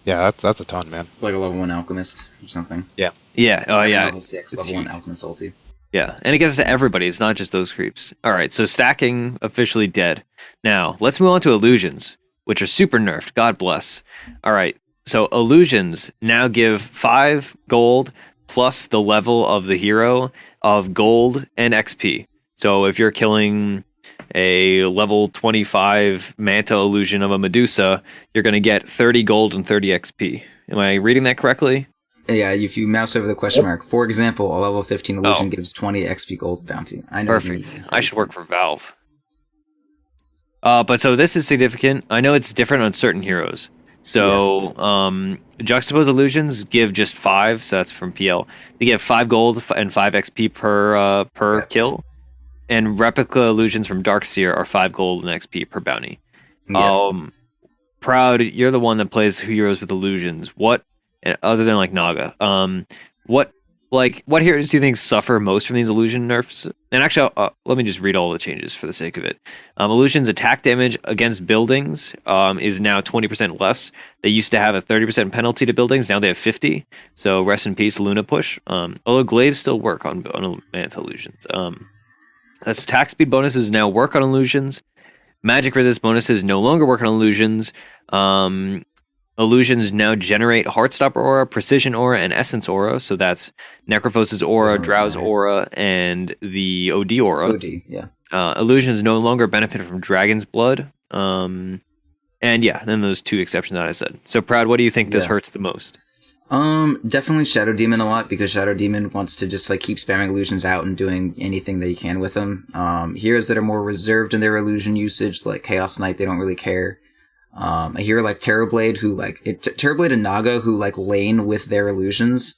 ton, man. It's like a level 1 alchemist or something. Yeah. Yeah. Oh, yeah. Level 6, level 1 alchemist ulti. Yeah, and it gets to everybody. It's not just those creeps. All right, so stacking officially dead. Now let's move on to illusions, which are super nerfed. God bless. All right. So illusions now give 5 gold plus the level of the hero of gold and XP. So if you're killing a level 25 Manta illusion of a Medusa, you're going to get 30 gold and 30 XP. Am I reading that correctly? Yeah, if you mouse over the question mark. For example, a level 15 illusion gives 20 XP gold bounty. I know. Perfect. I should work for Valve. But so this is significant. I know it's different on certain heroes. So, juxtapose illusions give just 5, so that's from PL. They give 5 gold and 5 XP per kill. And replica illusions from Darkseer are 5 gold and XP per bounty. Yeah. Proud, you're the one that plays heroes with illusions. What, other than like Naga, what heroes do you think suffer most from these illusion nerfs? And actually, let me just read all the changes for the sake of it. Illusions attack damage against buildings is now 20% less. They used to have a 30% penalty to buildings. Now they have 50. So rest in peace, Luna Push. Although glaives still work on Manta illusions. That's attack speed bonuses now work on illusions. Magic resist bonuses no longer work on illusions. Illusions now generate Heartstopper Aura, Precision Aura, and Essence Aura. So that's Necrophos's Aura, Drow's Aura, and the OD Aura. OD, yeah. Illusions no longer benefit from Dragon's Blood. And yeah, then those 2 exceptions that I said. So Proud, what do you think this hurts the most? Definitely Shadow Demon a lot, because Shadow Demon wants to just like keep spamming illusions out and doing anything that he can with them. Heroes that are more reserved in their illusion usage, like Chaos Knight, they don't really care. A hero like Terrorblade, who Terrorblade and Naga, who like lane with their illusions.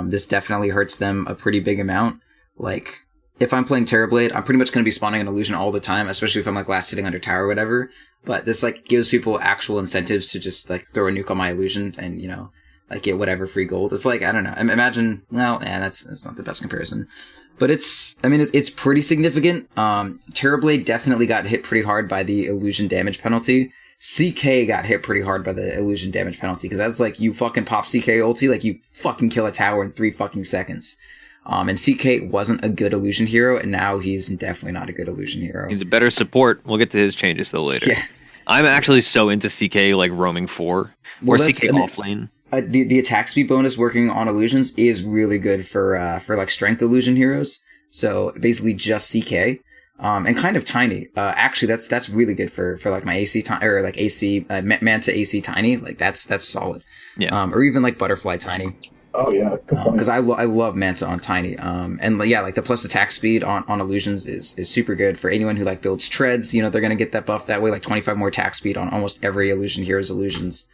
This definitely hurts them a pretty big amount. Like, if I'm playing Terrorblade, I'm pretty much going to be spawning an illusion all the time, especially if I'm like last hitting under tower or whatever. But this like gives people actual incentives to just like throw a nuke on my illusion and, like get whatever free gold. It's like, I don't know. Imagine, that's not the best comparison. But it's pretty significant. Terrorblade definitely got hit pretty hard by the illusion damage penalty. CK got hit pretty hard by the illusion damage penalty, because that's like, you fucking pop CK ulti, like you fucking kill a tower in 3 fucking seconds. And CK wasn't a good illusion hero, and now he's definitely not a good illusion hero. He's a better support. We'll get to his changes though later. Yeah. I'm actually so into CK like roaming 4 or CK offlane. The attack speed bonus working on illusions is really good for like strength illusion heroes. So basically just CK. And kind of Tiny. Actually, that's really good for like my AC or like AC Manta AC Tiny. Like that's solid. Yeah. Or even like Butterfly Tiny. Oh yeah. Because I love Manta on Tiny. And yeah, like the plus attack speed on illusions is super good for anyone who like builds treads. They're gonna get that buff that way. Like 25 more attack speed on almost every illusion hero's illusions.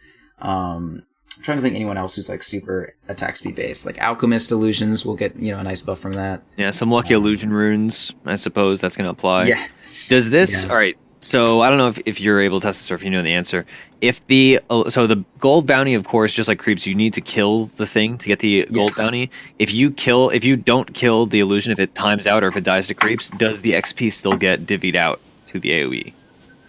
I'm trying to think anyone else who's like super attack speed based. Like Alchemist Illusions will get, a nice buff from that. Yeah, some lucky illusion runes, I suppose that's going to apply. Yeah. Does this... Yeah. All right, so I don't know if you're able to test this or if you know the answer. If the... So the gold bounty, of course, just like creeps, you need to kill the thing to get the gold bounty. If you don't kill the illusion, if it times out or if it dies to creeps, does the XP still get divvied out to the AoE?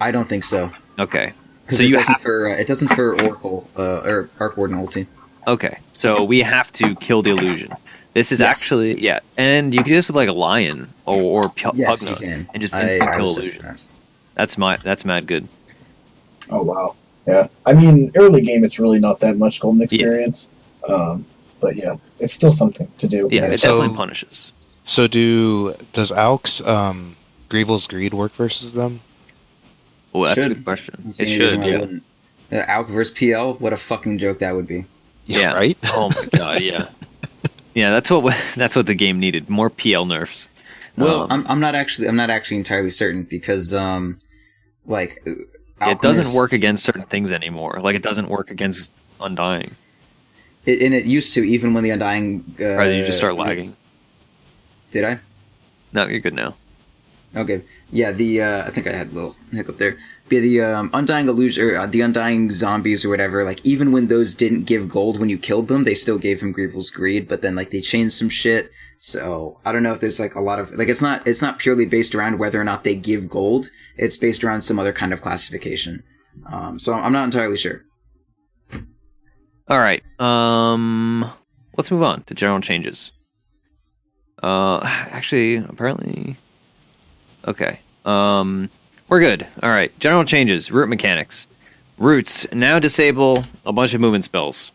I don't think so. Okay. Because So it doesn't for Oracle or Arc Warden ulti. Okay, so we have to kill the illusion. This is actually and you can do this with like a lion or Yes, you Pugna can. and just instant kill was illusion. just- That's mad good. Oh wow. Yeah. I mean, early game, it's really not that much golden experience. But yeah, it's still something to do. Yeah, it so- definitely punishes. So does Alk's Greevil's Greed work versus them? Oh, that's a Should. good question. See It any should, reason why it yeah. wouldn't. Alc versus PL, what a fucking joke that would be. Yeah. Right? Oh my god, yeah. Yeah, that's what the game needed. More PL nerfs. Well, I'm not actually entirely certain because it doesn't Alchemist- work against certain things anymore. Like it doesn't work against Undying. and it used to, even when the Undying. Or you just start lagging. Did I? No, you're good now. Okay. Yeah, I think I had a little hiccup there. But the Undying Illusion, or the Undying Zombies or whatever, like, even when those didn't give gold when you killed them, they still gave him Greevil's Greed, but then, like, they changed some shit. So, I don't know if there's, like, a lot of, like, it's not purely based around whether or not they give gold. It's based around some other kind of classification. So I'm not entirely sure. All right. Let's move on to general changes. Actually, apparently, okay. We're good. All right. General changes. Root mechanics. Roots now disable a bunch of movement spells.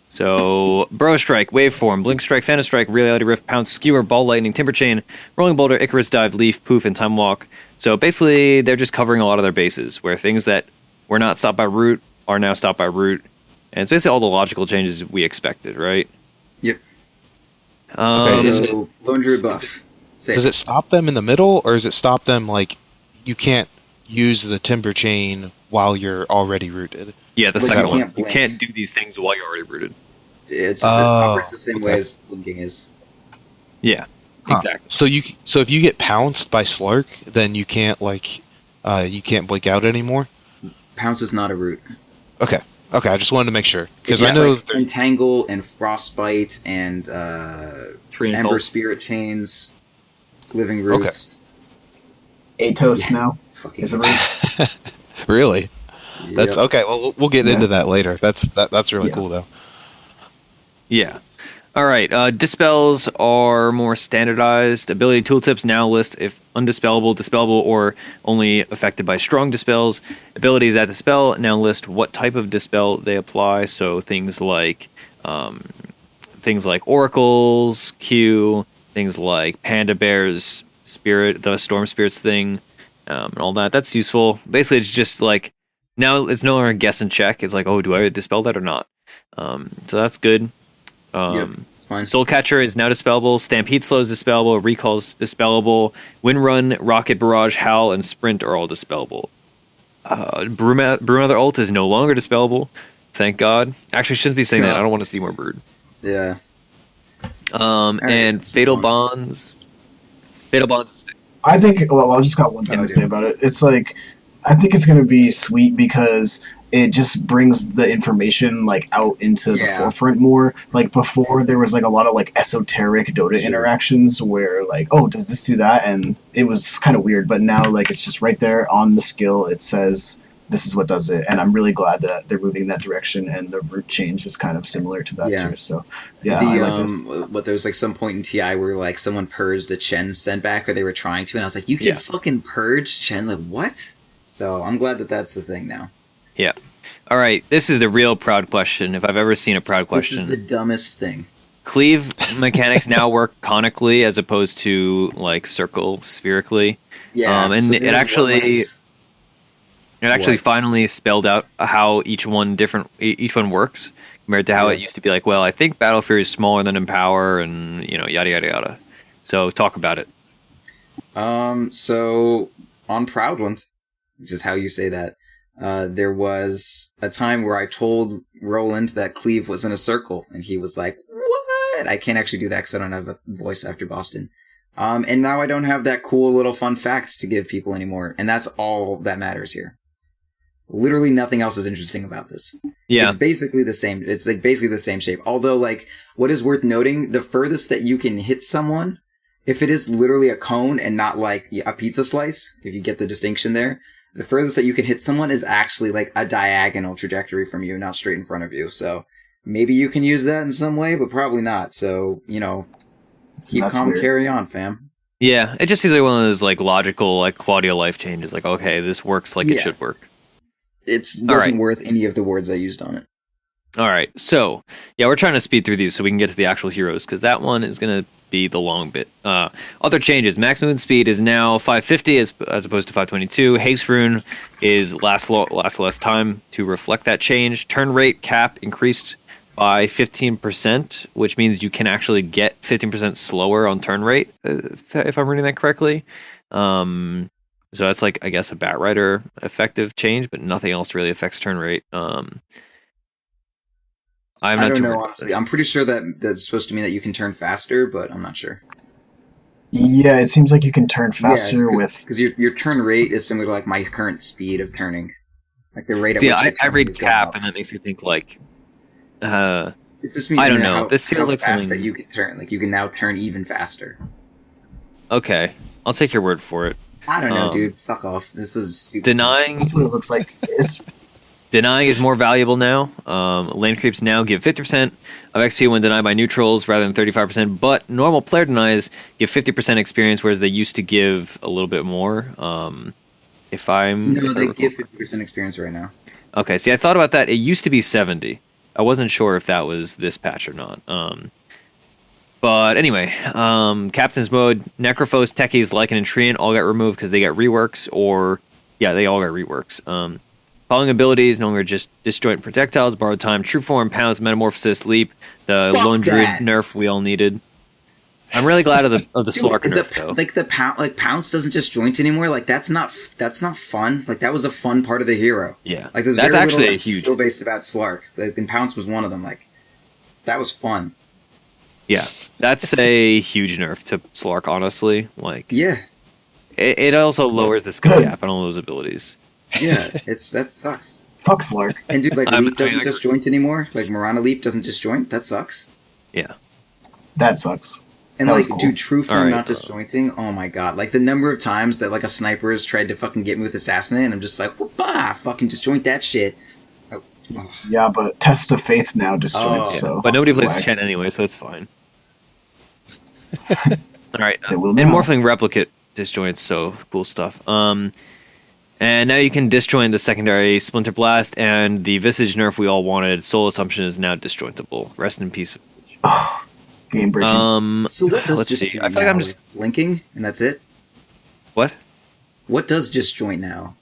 So, Burrow Strike, Waveform, Blink Strike, Phantom Strike, Reality Rift, Pounce, Skewer, Ball Lightning, Timber Chain, Rolling Boulder, Icarus Dive, Leaf, Poof, and Time Walk. So basically, they're just covering a lot of their bases, where things that were not stopped by Root are now stopped by Root. And it's basically all the logical changes we expected, right? Yep. Okay, is So, Lone Druid buff. Sick. Does it stop them in the middle, or does it stop them like you can't use the Timber Chain while you're already rooted? Yeah, the Like, second you one. can't You blink. can't do these things while you're already rooted. It's just, it operates the same way okay. as blinking is. Yeah, Huh. exactly. So if you get pounced by Slark, then you can't blink out anymore. Pounce is not a root. Okay, I just wanted to make sure because It's I know. like Entangle and Frostbite and Tree Ember Cult. Spirit Chains, Living Roots. Atos now Fucking is a root. Really? That's Yep. okay. Well, we'll get into that later. That's really Yeah. cool though. Yeah. All right. Dispels are more standardized. Ability tooltips now list if undispellable, dispellable, or only affected by strong dispels. Abilities that dispel now list what type of dispel they apply. So things like oracles, Q, things like Panda Bear's spirit, the Storm Spirits thing, and all that. That's useful. Basically, it's just like now it's no longer guess and check. It's like, oh, do I dispel that or not? So that's good. Yep, it's fine. Soul Catcher is now dispellable. Stampede Slow is dispellable. Recall's dispellable. Wind Run, Rocket Barrage, Howl, and Sprint are all dispellable. Brewmother Ult is no longer dispellable. Thank God. Actually, I shouldn't be saying that. I don't want to see more Brood. Yeah. And let's Fatal move on. Bonds. Fatal Bonds. I think. Well, I just got one thing Yeah, to say about it. It's like, I think it's gonna be sweet because it just brings the information like out into the forefront more. Like before, there was like a lot of like esoteric Dota interactions where like, oh, does this do that? And it was kind of weird. But now like it's just right there on the skill. It says this is what does it, and I'm really glad that they're moving in that direction. And the root change is kind of similar to that too. So yeah, I like this. But there was like some point in TI where like someone purged a Chen sendback, or they were trying to, and I was like, you can fucking purge Chen? Like what? So I'm glad that that's the thing now. Yeah. All right. This is the real proud question, if I've ever seen a proud question. This is the dumbest thing. Cleave mechanics now work conically as opposed to like circle spherically. Yeah. And so it there's actually What? finally spelled out how each one works compared to how it used to be like, well, I think Battle Fury is smaller than Empower and yada yada yada. So talk about it. So on Proudland, which is how you say that, there was a time where I told Roland that Cleve was in a circle, and he was like, "What?" I can't actually do that because I don't have a voice after Boston. And now I don't have that cool little fun fact to give people anymore, and that's all that matters here. Literally nothing else is interesting about this. Yeah. It's basically the same. It's like basically the same shape. Although, like, what is worth noting, the furthest that you can hit someone, if it is literally a cone and not like a pizza slice, if you get the distinction there, the furthest that you can hit someone is actually like a diagonal trajectory from you, not straight in front of you. So maybe you can use that in some way, but probably not. So, keep That's calm, weird. carry on, fam. Yeah, it just seems like one of those like logical like quality of life changes. Like, okay, this works like it Yeah. should work. It wasn't right. worth any of the words I used on it. All right, so yeah, we're trying to speed through these so we can get to the actual heroes because that one is gonna be the long bit. Other changes: max movement speed is now 550 as opposed to 522. Haste rune is last less time to reflect that change. Turn rate cap increased by 15%, which means you can actually get 15% slower on turn rate, if I'm reading that correctly. So that's like, I guess, a Batrider effective change, but nothing else really affects turn rate. I don't know, honestly. I'm pretty sure that that's supposed to mean that you can turn faster, but I'm not sure. Yeah, it seems like you can turn faster with. Because your turn rate is similar to like my current speed of turning. Like the rate at See, which I read is going cap, up. and that makes me think like, It just means I don't how- know. This feels how like fast something- that you can turn. Like you can now turn even faster. okay, I'll take your word for it. I don't know, Um, dude. Fuck off. This is stupid. Denying That's what it looks like. Denying is more valuable now. Lane creeps now give 50% of XP when denied by neutrals rather than 35%, but normal player denies give 50% experience, whereas they used to give a little bit more. No, if I they recall. give 50% experience right now. Okay, see, I thought about that. It used to be 70. I wasn't sure if that was this patch or not. But anyway, Captain's Mode, Necrophos, Techies, Lycan, and Treant all got removed because they got reworks, they all got reworks. Following abilities, no longer just disjoint projectiles, borrowed time, true form, pounce, metamorphosis, leap, the Fuck lone druid that. nerf we all needed. I'm really glad of the Slark Dude, nerf though. Like Pounce doesn't just joint anymore. Like that's not fun. Like that was a fun part of the hero. Yeah, Like there's that's very actually little a huge. skill based about Slark. Like, and Pounce was one of them. Like that was fun. Yeah, that's a huge nerf to Slark. Honestly, like Yeah, it also lowers the skill gap on all those abilities. yeah. That sucks. Fuck Slark. And dude, like I Leap doesn't agree. disjoint anymore. Like Mirana Leap doesn't disjoint. That sucks. Yeah. That sucks. And That like, was cool. dude, true form Alright, not bro. disjointing. Oh my god! Like the number of times that like a sniper has tried to fucking get me with assassinate, and I'm just like, well, bah, fucking disjoint that shit. Oh, oh. Yeah, but Test of Faith now disjoints, Oh, so. But nobody plays Swag. Chen anyway, so it's fine. All right, They will and now. Morphling Replicate disjoints, so cool stuff. And now you can disjoint the secondary Splinter Blast, and the Visage nerf we all wanted, Soul Assumption, is now disjointable. Rest in peace. Oh, game breaking. So what does let's just see. do I feel like I'm now? just Linking, and that's it. what? What does disjoint now?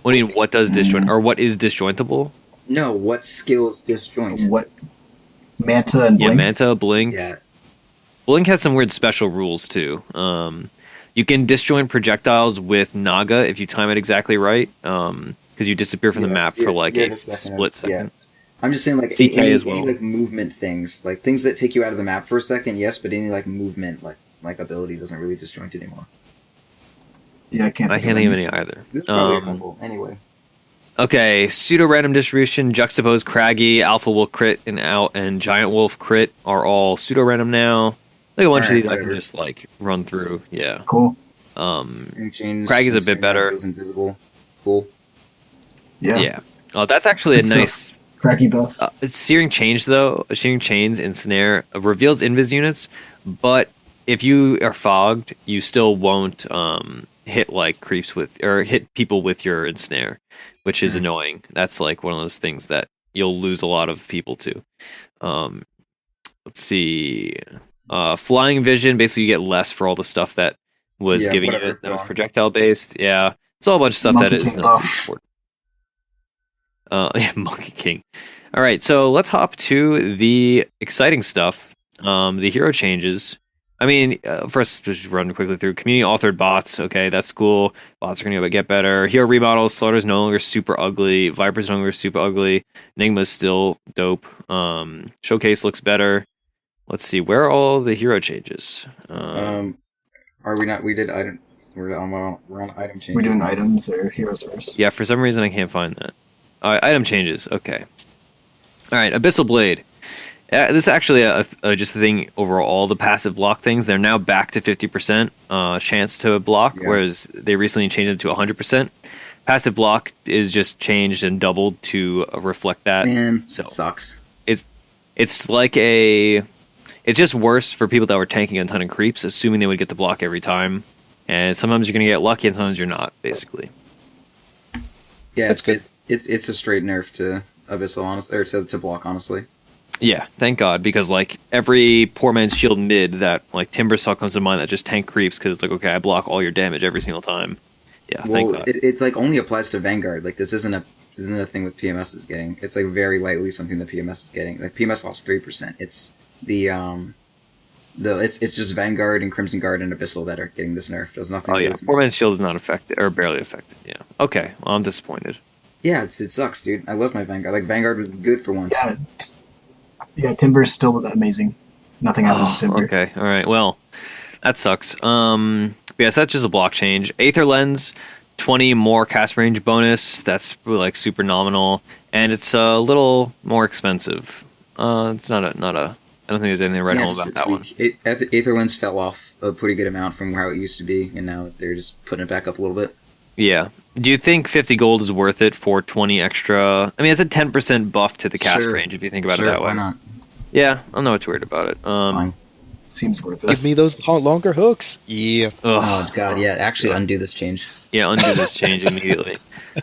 What do you mean? What does disjoint, or what is disjointable? No, what skills disjoint? What? Manta and Yeah, Blink? Manta, Blink. Yeah. Blink has some weird special rules too. You can disjoint projectiles with Naga if you time it exactly right, because you disappear from the map for like a the second. split second. Yeah. I'm just saying, like, CK any, as well. any like movement things, like things that take you out of the map for a second, yes, but any like movement, like ability doesn't really disjoint anymore. Yeah, I can't I can't think of any either. There's probably a couple. Anyway. Okay, pseudo random distribution, juxtapose, craggy, alpha wolf crit, and giant wolf crit are all pseudo random now. Like a bunch of Alright, these I can whatever. just like run through. Yeah. Cool. Change, Craggy's a bit better. Goes invisible. Cool. Yeah. Yeah. Oh, that's actually a Good stuff. nice. Cracky buffs. It's Searing Change though. Searing Chains and Snare reveals invis units, but if you are fogged, you still won't hit like creeps with or hit people with your ensnare, which is annoying. That's like one of those things that you'll lose a lot of people to. Let's see. Flying Vision, basically you get less for all the stuff that was Yeah, giving you whatever. that was projectile based. Yeah. It's all a bunch of stuff that Monkey is King not buff. important. Yeah, Monkey King. All right, so let's hop to the exciting stuff. The hero changes. I mean, first, just run quickly through community-authored bots. Okay, that's cool. Bots are going to get better. Hero remodels. Slaughter's no longer super ugly. Viper's no longer super ugly. Enigma's still dope. Showcase looks better. Let's see. Where are all the hero changes? Are we not? We did item. We're on item changes. We're doing items or heroes first. Yeah, for some reason I can't find that. All right, item changes. Okay. All right, Abyssal Blade. This is actually just a thing over all the passive block things. They're now back to 50% chance to block, whereas they recently changed it to 100%. Passive block is just changed and doubled to reflect that. Man, so it sucks. It's like it's just worse for people that were tanking a ton of creeps, assuming they would get the block every time. And sometimes you're going to get lucky and sometimes you're not, basically. Yeah, it's a straight nerf to Abyssal, honestly, or to block, honestly. Yeah, thank God, because like every poor man's shield mid that like Timbersaw comes to mind that just tank creeps because it's like, okay, I block all your damage every single time. Yeah, thank God. It's like only applies to Vanguard. Like this isn't a thing that PMS is getting. It's like very lightly something that PMS is getting. Like PMS lost 3%. It's it's just Vanguard and Crimson Guard and Abyssal that are getting this nerf. There's nothing. Oh yeah, poor man's shield is not affected or barely affected. Yeah. Okay, well I'm disappointed. Yeah, it sucks, dude. I love my Vanguard. Like Vanguard was good for once. Yeah, Timber's still amazing. Nothing happens to Timber. Okay, all right. Well, that sucks. Yes, that's just a block change. Aether Lens, 20 more cast range bonus. That's like super nominal, and it's a little more expensive. It's not a. I don't think there's anything to write home about that one. Aether Lens fell off a pretty good amount from how it used to be, and now they're just putting it back up a little bit. Yeah. Do you think 50 gold is worth it for 20 extra? I mean, it's a 10% buff to the cast range if you think about it that way. Why not? Yeah, I'm not too worried about it. Fine. Seems worth it. Give me those longer hooks. Yeah. Oh god, yeah. Actually, undo this change. Yeah, undo this change immediately.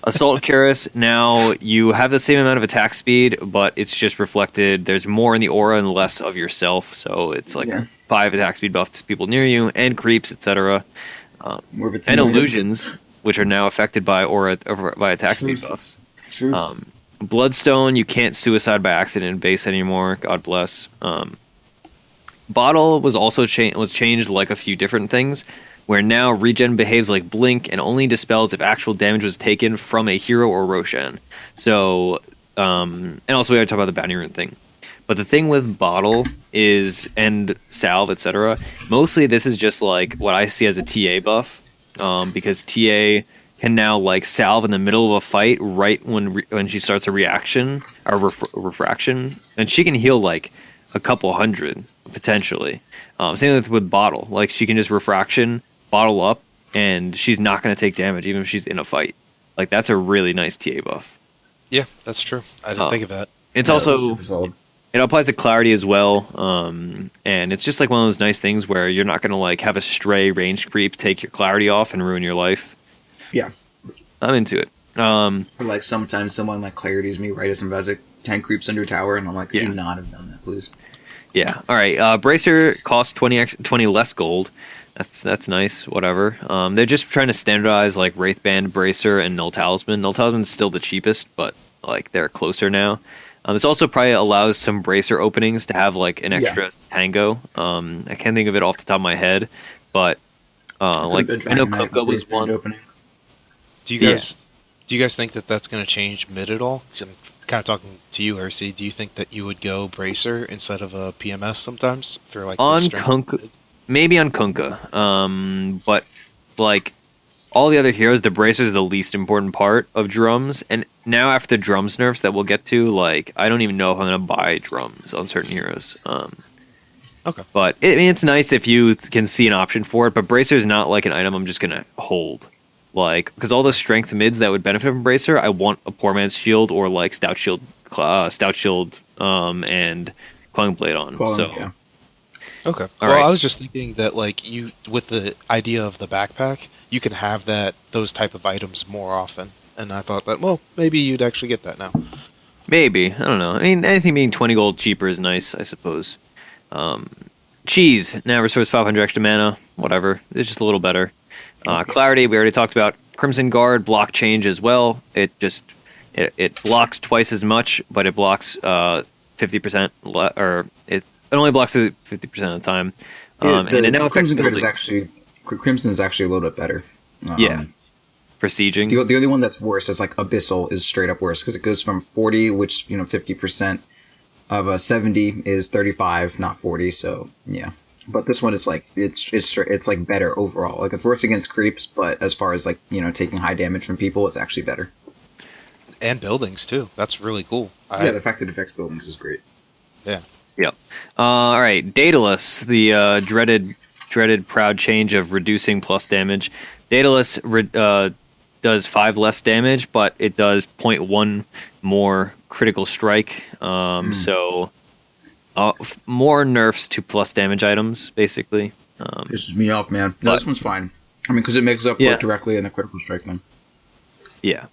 Assault Cuirass, now you have the same amount of attack speed, but it's just reflected. There's more in the aura and less of yourself, so it's like 5 attack speed buff to people near you, and creeps, etc. And illusions, which are now affected by aura by attack speed buffs. Bloodstone, you can't suicide by accident in base anymore. God bless. Bottle was also changed like a few different things, where now regen behaves like blink and only dispels if actual damage was taken from a hero or Roshan. So, and also we already talked about the bounty rune thing. But the thing with Bottle is, and Salve, etc., mostly this is just like what I see as a TA buff, because TA can now like salve in the middle of a fight right when she starts a reaction or refraction, and she can heal like a couple hundred potentially. Same with Bottle, like she can just refraction, bottle up, and she's not going to take damage even if she's in a fight. Like that's a really nice TA buff. Yeah, that's true. I didn't think of that. It's also it applies to Clarity as well, and it's just like one of those nice things where you're not going to like have a stray range creep take your Clarity off and ruin your life. Yeah, I'm into it. Or like sometimes someone like clarities me right as I'm about to tank creeps under tower, and I'm like, could you not have done that, please? Yeah. All right. Bracer costs 20 less gold. That's nice. Whatever. They're just trying to standardize like Wraithband, Bracer, and Null Talisman. Null Talisman's still the cheapest, but like they're closer now. This also probably allows some Bracer openings to have like an extra tango. I can't think of it off the top of my head, but like I know Kunkka was one opening. Do you guys think that that's going to change mid at all? I'm kind of talking to you, RC. Do you think that you would go Bracer instead of a PMS sometimes for like on Kunkka? Maybe on Kunkka, but like all the other heroes, the Bracer is the least important part of drums. And now after the drums nerfs that we'll get to, like I don't even know if I'm going to buy drums on certain heroes. Okay, but it's nice if you can see an option for it. But Bracer is not like an item I'm just going to hold. Like, because all the strength mids that would benefit from Bracer, I want a Poor Man's Shield or like Stout Shield, and Clung Blade on. Okay. All right. I was just thinking that like you, with the idea of the backpack, you can have those type of items more often, and I thought that maybe you'd actually get that now. Maybe, I don't know. I mean, anything being 20 gold cheaper is nice, I suppose. Cheese now restores 500 extra mana. Whatever, it's just a little better. Clarity, we already talked about. Crimson Guard block change as well. It blocks twice as much, but it blocks 50%, or it only blocks it 50% of the time. And it now affects Crimson Guard buildings. Crimson is actually a little bit better. Yeah. For sieging. The only one that's worse is like Abyssal is straight up worse because it goes from 40, which 50% of a 70 is 35, not 40. So yeah. But this one, it's like it's like better overall. Like it's worse against creeps, but as far as like taking high damage from people, it's actually better. And buildings too. That's really cool. The fact that it affects buildings is great. Yeah. Yep. All right, Daedalus, the dreaded proud change of reducing plus damage. Daedalus does 5 less damage, but it does 0.1 more critical strike. So. More nerfs to plus damage items, basically. Pisses me off, man. No, this one's fine. I mean, because it makes up for it directly in the critical strike then. Yeah.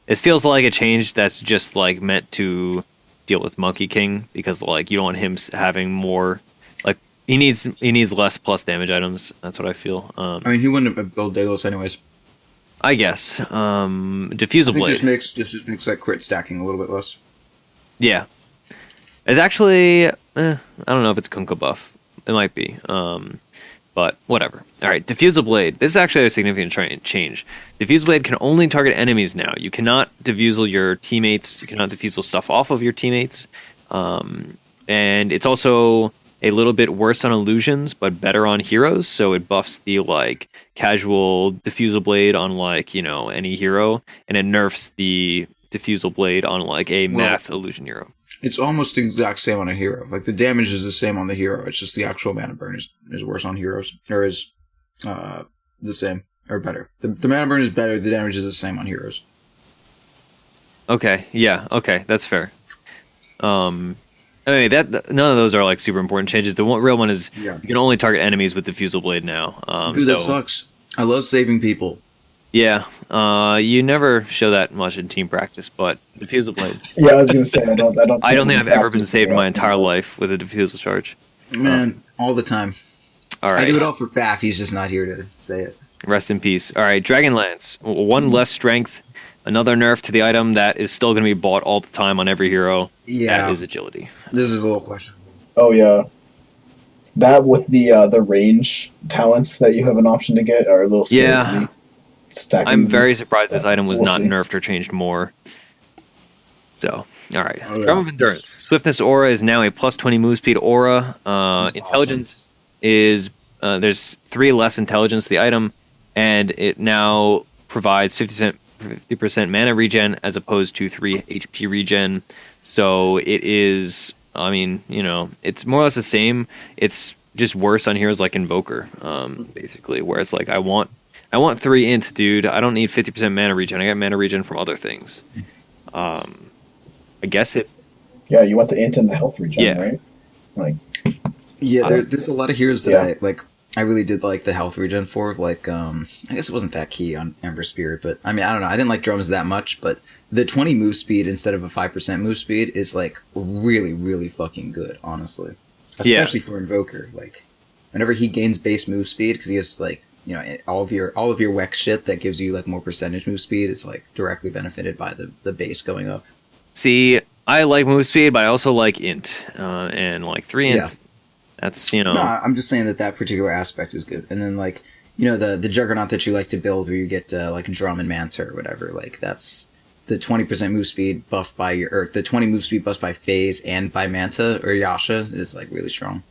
It feels like a change that's just like meant to deal with Monkey King because like you don't want him having more. Like he needs less plus damage items. That's what I feel. I mean, he wouldn't have built Daedalus anyways. I guess. Diffusal Blade. This just makes that crit stacking a little bit less. Yeah. It's actually, I don't know if it's Kunkka buff. It might be, but whatever. All right, Diffusal Blade. This is actually a significant change. Diffusal Blade can only target enemies now. You cannot diffusal your teammates. You cannot diffusal stuff off of your teammates. And it's also a little bit worse on illusions, but better on heroes. So it buffs the like casual Diffusal Blade on like any hero, and it nerfs the Diffusal Blade on like a mass illusion hero. It's almost the exact same on a hero. Like the damage is the same on the hero. It's just the actual mana burn is worse on heroes, or is the same or better. The mana burn is better. The damage is the same on heroes. Okay, yeah, okay, that's fair. I mean, none of those are like super important changes. The real one is you can only target enemies with Diffusal Blade now. Dude, that sucks. I love saving people. Yeah, you never show that much in team practice, but Diffusal Blade. Yeah, I was gonna say I don't. I don't think I've ever been saved in my entire life with a Diffusal charge. Man, all the time. All right. I do it all for Faf. He's just not here to say it. Rest in peace. All right, Dragonlance. 1 less strength. Another nerf to the item that is still going to be bought all the time on every hero. Yeah. That is agility. This is a little question. Oh yeah, that with the range talents that you have an option to get are a little scary to me. I'm very surprised this item was not nerfed or changed more. So, all right. Drum of Endurance. Swiftness Aura is now a plus 20 move speed aura. Intelligence is there's 3 less intelligence to the item, and it now provides 50% mana regen as opposed to 3 HP regen. So it is, I mean, it's more or less the same. It's just worse on heroes like Invoker, basically, where it's like I want 3 int, dude. I don't need 50% mana regen. I got mana regen from other things. I guess it. Yeah, you want the int and the health regen, right? Like. Yeah, there's a lot of heroes that I like. I really did like the health regen for. Like, I guess it wasn't that key on Ember Spirit, but I mean, I don't know. I didn't like drums that much, but the 20 move speed instead of a 5% move speed is like really, really fucking good, honestly. Especially for Invoker. Like, whenever he gains base move speed, because he has like. All of your Wex shit that gives you like more percentage move speed is like directly benefited by the base going up. See, I like move speed, but I also like int and like 3 int. Yeah. That's No, I'm just saying that particular aspect is good. And then like the Juggernaut that you like to build, where you get like Drum and Manta or whatever. Like that's the 20% move speed buffed by the 20 move speed buffed by Phase and by Manta or Yasha is like really strong.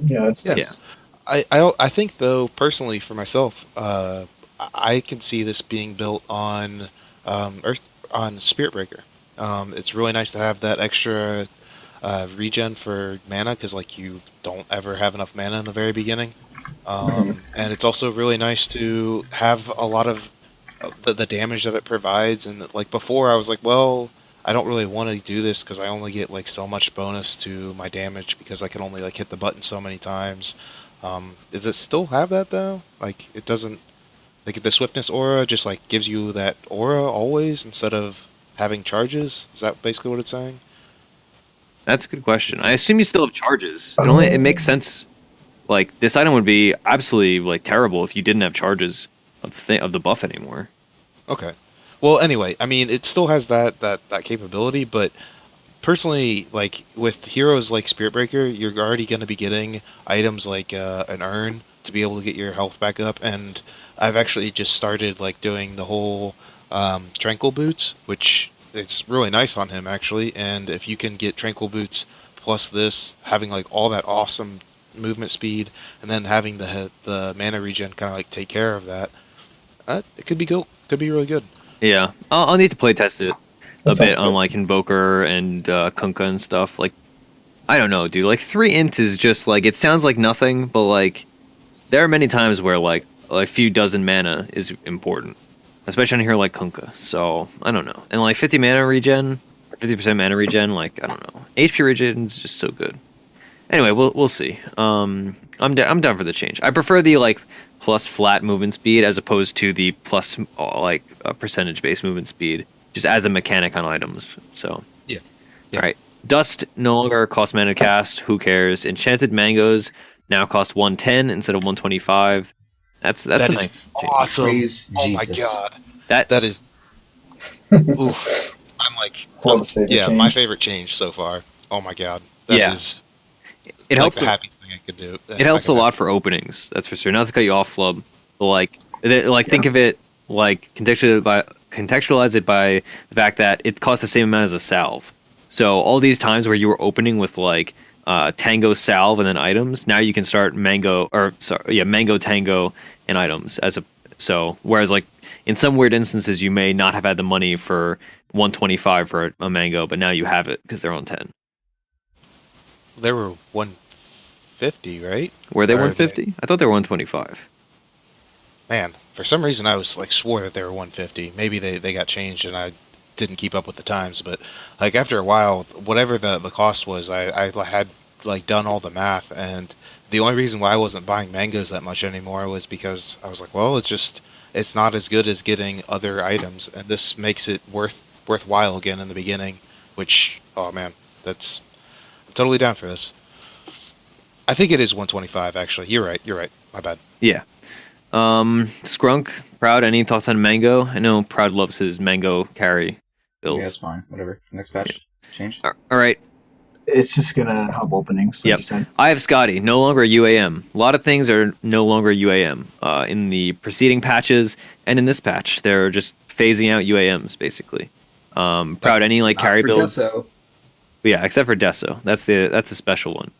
Yeah, that's Yeah. I think though personally for myself, I can see this being built on Spirit Breaker. It's really nice to have that extra regen for mana because like you don't ever have enough mana in the very beginning, and it's also really nice to have a lot of the damage that it provides. And like before, I was like, well, I don't really want to do this because I only get like so much bonus to my damage because I can only like hit the button so many times. Does it still have that though? Like it doesn't, like the swiftness aura just like gives you that aura always instead of having charges? Is that basically what it's saying? That's a good question. I assume you still have charges. It makes sense. Like this item would be absolutely like terrible if you didn't have charges of the buff anymore. Okay. Well, anyway, I mean, it still has that capability, but personally, like with heroes like Spirit Breaker, you're already going to be getting items like an urn to be able to get your health back up, and I've actually just started like doing the whole tranquil boots, which it's really nice on him actually. And if you can get tranquil boots plus this, having like all that awesome movement speed, and then having the mana regen kind of like take care of that, it could be cool. Could be really good. Yeah, I'll need to play test it a That bit sounds on good. like Invoker and Kunkka and stuff. Like, I don't know, dude. Like 3 int is just like, it sounds like nothing, but like there are many times where like a few dozen mana is important, especially on a hero like Kunkka. So I don't know. And like 50 mana regen, 50% mana regen, like I don't know. HP regen is just so good. Anyway, we'll see. I'm down for the change. I prefer the like plus flat movement speed as opposed to the plus like percentage based movement speed, just as a mechanic on items. So Yeah. All right. Dust no longer costs mana to cast. Who cares? Enchanted mangoes now cost 110 instead of 125. That's That a is nice change. awesome. Praise Oh my Jesus. god. That That is. Oof. I'm like. Flubb's favorite yeah, change. my favorite change so far. Oh my god. That Yeah. is it like helps. the happy thing I could do. It helps a lot for openings. That's for sure. Not to cut you off, Flub, but think of it like contextualize it by the fact that it costs the same amount as a salve. So all these times where you were opening with like Tango salve and then items, now you can start mango Tango and items whereas like in some weird instances you may not have had the money for 125 for a mango, but now you have it because they're on 10. They were 150, right? Were they Or 150? I thought they were 125. Man, for some reason I was like swore that they were 150. Maybe they got changed and I didn't keep up with the times. But like after a while, whatever the cost was, I had like done all the math, and the only reason why I wasn't buying mangoes that much anymore was because I was like, well, it's not as good as getting other items, and this makes it worthwhile again in the beginning. Which, oh man, I'm totally down for this. I think it is 125 actually. You're right. My bad. Yeah. Skrunk, Proud, any thoughts on Mango? I know Proud loves his Mango carry builds. Yeah, that's fine. Whatever. Next patch. Change. All right. It's just gonna help openings, like Yep. you said. I have Scotty, no longer UAM. A lot of things are no longer UAM. In the preceding patches and in this patch, they're just phasing out UAMs, basically. Proud, any like carry builds? Yeah, except for Deso. That's the special one.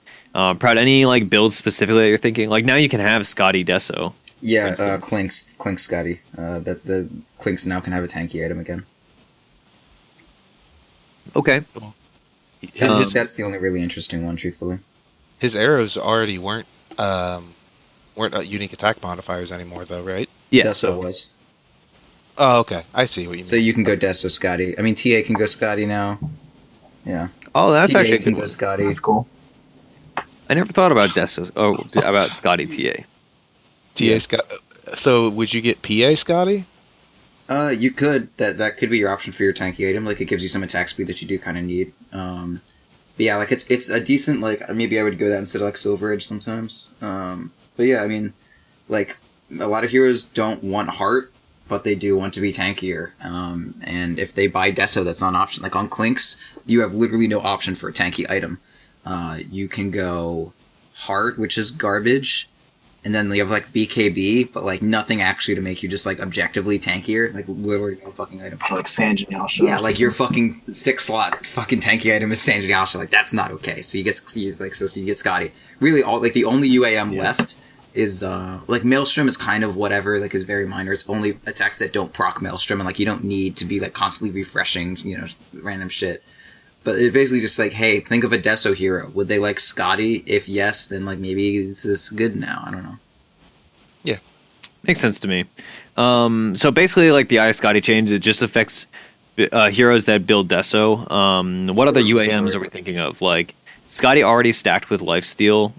Proud, any like builds specifically that you're thinking? Like now you can have Scotty Deso. Yeah, for instance. Clinks Scotty. That the Clinks now can have a tanky item again. Okay. That's the only really interesting one, truthfully. His arrows already weren't unique attack modifiers anymore, though, right? Yeah. Deso was. Oh, okay. I see what you mean. So you can go Deso Scotty. I mean, TA can go Scotty now. Yeah. Oh, that's TA actually a can good go one. Scotty. That's cool. I never thought about Deso. Oh, about Scotty TA. TA Scott. So would you get PA Scotty? You could. That could be your option for your tanky item. Like, it gives you some attack speed that you do kind of need. But yeah, like it's a decent, like, maybe I would go that instead of like Silver Edge sometimes. But yeah, I mean, like, a lot of heroes don't want heart, but they do want to be tankier. And if they buy Deso, that's not an option. Like on Clinks, you have literally no option for a tanky item. You can go heart, which is garbage. And then you have like BKB, but like nothing actually to make you just like objectively tankier. Like literally no fucking item. Like Sanjin Yasha. Yeah, like your fucking 6-slot fucking tanky item is Sanjin Yasha. Like that's not okay. So you get Scotty. Really, all like the only UAM left is like Maelstrom is kind of whatever. Like is very minor. It's only attacks that don't proc Maelstrom, and like you don't need to be like constantly refreshing, random shit. But it's basically just like, hey, think of a Deso hero. Would they like Scotty? If yes, then like maybe this is good now. I don't know. Yeah. Makes sense to me. So basically, like the Scotty change, it just affects heroes that build Deso. What other UAMs are we thinking of? Like Scotty already stacked with Lifesteal.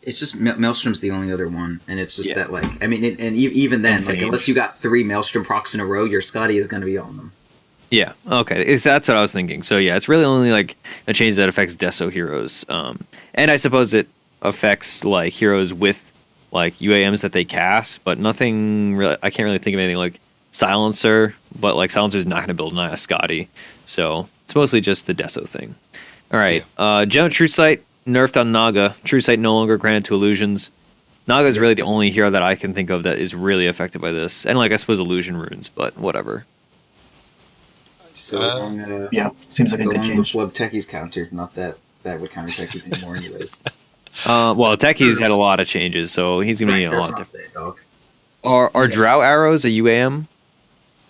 It's just Maelstrom's the only other one, and it's just that like I mean, even then, Insane. like unless you got 3 Maelstrom procs in a row, your Scotty is going to be on them. Yeah, okay. That's what I was thinking. So yeah, it's really only like a change that affects Deso heroes. And I suppose it affects like heroes with like UAMs that they cast, but nothing really, I can't really think of anything like Silencer, but like Silencer's not going to build an Scotty. So It's mostly just the Deso thing. All right. General True Sight nerfed on Naga. True Sight no longer granted to illusions. Naga is really the only hero that I can think of that is really affected by this. And like I suppose illusion runes, but whatever. So yeah, seems like a so good long the change. Flubb Techies counter. Not that would counter Techies anymore, anyways. Well, Techies had a lot of changes, so he's gonna be a That's lot what I'm different. saying, dog. Are Drow arrows a UAM?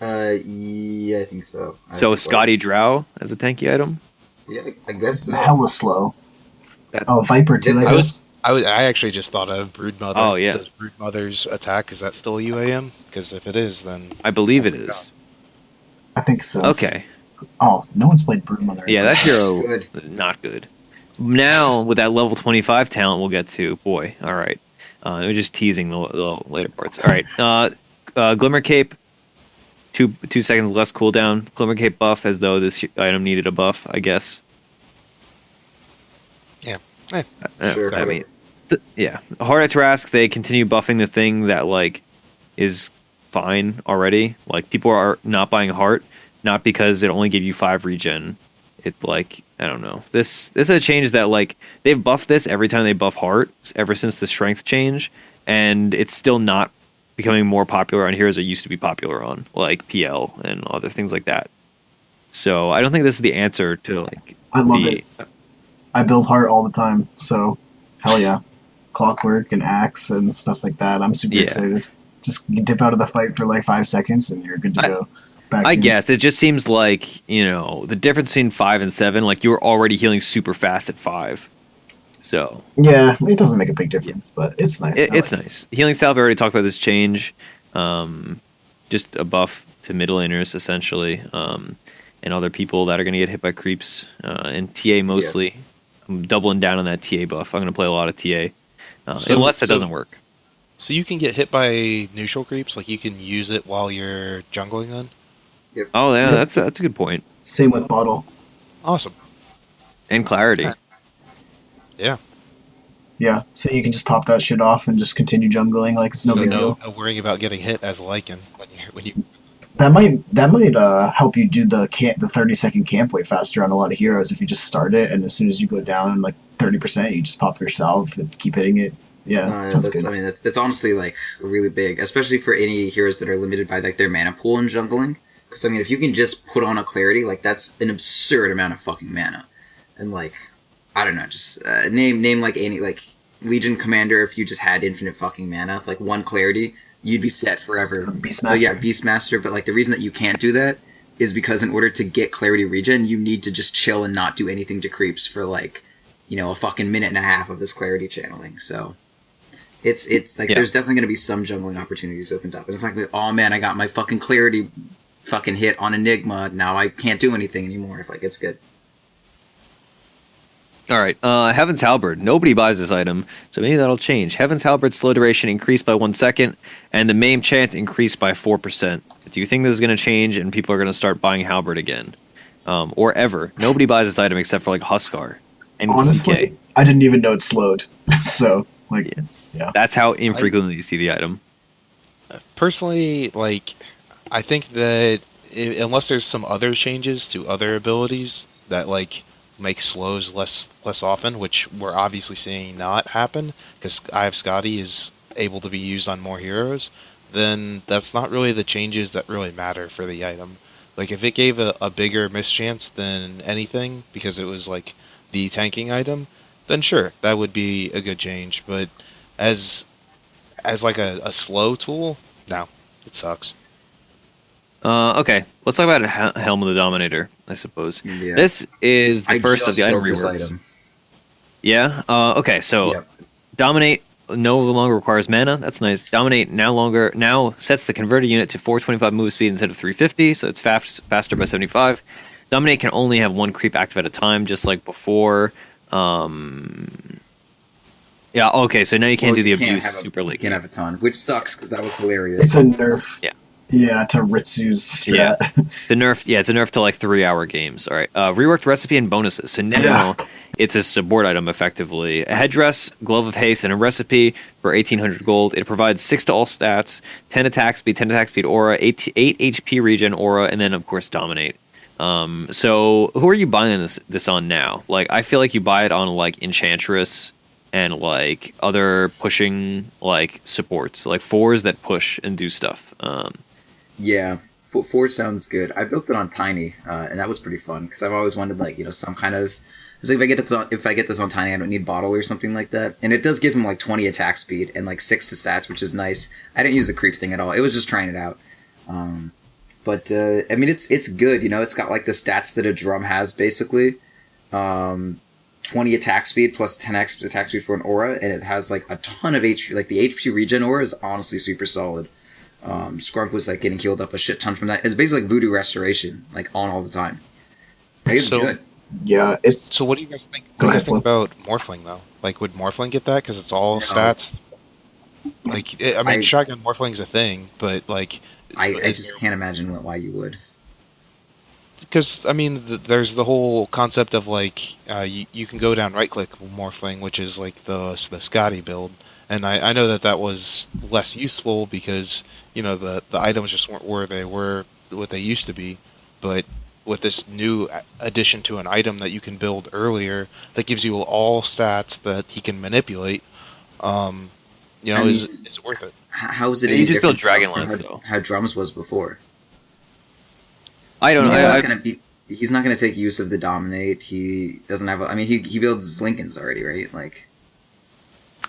Yeah, I think so. So Scotty Drow as a tanky item? Yeah, I guess so. Hella slow. Oh, Viper too. I actually just thought of Broodmother. Oh, yeah. Does Broodmother's attack, is that still a UAM? Because if it is, then... I believe it is. I think so. Okay. Oh, no one's played Broodmother. Yeah, that hero, Good. not good. Now, with that level 25 talent we'll get to, boy, all right. We're just teasing the later parts. All right. Glimmer Cape, 2 seconds less cooldown. Glimmer Cape buff as though this item needed a buff, I guess. Yeah. Sure. I mean, yeah. Hard at Trask, they continue buffing the thing that, like, is fine already. Like, people are not buying Heart, not because it only gave you 5 regen. It, like, I don't know. This is a change that, like, they've buffed this every time they buff Heart, ever since the strength change, and it's still not becoming more popular on heroes it used to be popular on, like PL and other things like that. So I don't think this is the answer to, like, I love it. I build Heart all the time, so hell yeah. Clockwork and Axe and stuff like that. I'm super excited. Just dip out of the fight for like 5 seconds and you're good to go. I guess it just seems like, you know, the difference between 5 and 7, like you were already healing super fast at 5. So yeah, it doesn't make a big difference, but it's nice. It's nice. Healing Salve already talked about this change. Just a buff to middle laners essentially, and other people that are going to get hit by creeps, and TA mostly. Yeah. I'm doubling down on that TA buff. I'm going to play a lot of TA, unless that doesn't work. So you can get hit by neutral creeps, like you can use it while you're jungling then? Yep. Oh yeah, that's a good point. Same with Bottle. Awesome. And Clarity. Yeah. Yeah, so you can just pop that shit off and just continue jungling like it's no big deal. No worrying about getting hit as a Lycan when you. That might help you do the 30-second camp way faster on a lot of heroes if you just start it and as soon as you go down like 30%, you just pop your salve and keep hitting it. Yeah, sounds good. I mean, that's honestly like really big, especially for any heroes that are limited by like their mana pool in jungling. Because I mean, if you can just put on a Clarity, like that's an absurd amount of fucking mana, and like I don't know, just name like any like Legion Commander. If you just had infinite fucking mana, like one Clarity, you'd be set forever. Beastmaster. Yeah, Beastmaster. But like the reason that you can't do that is because in order to get Clarity regen, you need to just chill and not do anything to creeps for like, you know, a fucking minute and a half of this Clarity channeling. So it's like there's definitely going to be some jungling opportunities opened up, and it's like, oh man, I got my fucking Clarity fucking hit on Enigma. Now I can't do anything anymore. It's like it's good. All right, Heaven's Halberd. Nobody buys this item, so maybe that'll change. Heaven's Halberd's slow duration increased by 1 second, and the main chance increased by 4%. Do you think this is going to change and people are going to start buying Halberd again? Or ever? Nobody buys this item except for like Huskar and honestly, CK. I didn't even know it slowed. So, like, yeah. That's how infrequently you see the item. Personally, like, I think that unless there's some other changes to other abilities that, like, make slows less often, which we're obviously seeing not happen, because I have Scotty is able to be used on more heroes, then that's not really the changes that really matter for the item. Like, if it gave a bigger mischance than anything, because it was, like, the tanking item, then sure, that would be a good change, but as like a slow tool, no, it sucks. Okay, let's talk about Helm of the Dominator, I suppose. Yeah. This is the first of the item reworks. Yeah? Okay, so Dominate no longer requires mana. That's nice. Dominate now sets the converted unit to 425 move speed instead of 350, so it's faster by 75. Dominate can only have one creep active at a time, just like before. Yeah, okay, so now you can't do the abuse super late. You can't have a ton, which sucks because that was hilarious. It's a nerf. Yeah. Yeah, to Ritsu's strat. Yeah. It's a nerf to like 3-hour games. All right. Reworked recipe and bonuses. So now it's a support item effectively. A headdress, glove of haste, and a recipe for 1,800 gold. It provides 6 to all stats, 10 attack speed, aura, 8 HP regen aura, and then of course dominate. So who are you buying this on now? Like, I feel like you buy it on like Enchantress and like other pushing like supports, like fours that push and do stuff. Yeah, four sounds good. I built it on Tiny, and that was pretty fun because I've always wanted like some kind of. It's like if I get this on Tiny, I don't need Bottle or something like that, and it does give him like 20 attack speed and like 6 to stats, which is nice. I didn't use the creep thing at all. It was just trying it out. But I mean, it's good. It's got like the stats that a drum has basically. 20 attack speed plus 10x attack speed for an aura, and it has like a ton of HP. Like the HP regen aura is honestly super solid. Skrunk was like getting healed up a shit ton from that. It's basically like voodoo restoration, like on all the time. It's good. Yeah, it's. So what do you guys think? What do you guys think about Morphling though? Like, would Morphling get that? Because it's all stats. Like, shotgun Morphling's a thing, but like, I just can't imagine why you would. Because I mean, there's the whole concept of like you can go down right click Morphling, which is like the Scotty build, and I know that was less useful because the items just weren't where they were what they used to be, but with this new addition to an item that you can build earlier that gives you all stats that he can manipulate, is it worth it? How is it? You just build Dragonlance though. How drums was before. I don't know. He's not going to take use of the dominate. He doesn't have. He builds Lincolns already, right? Like.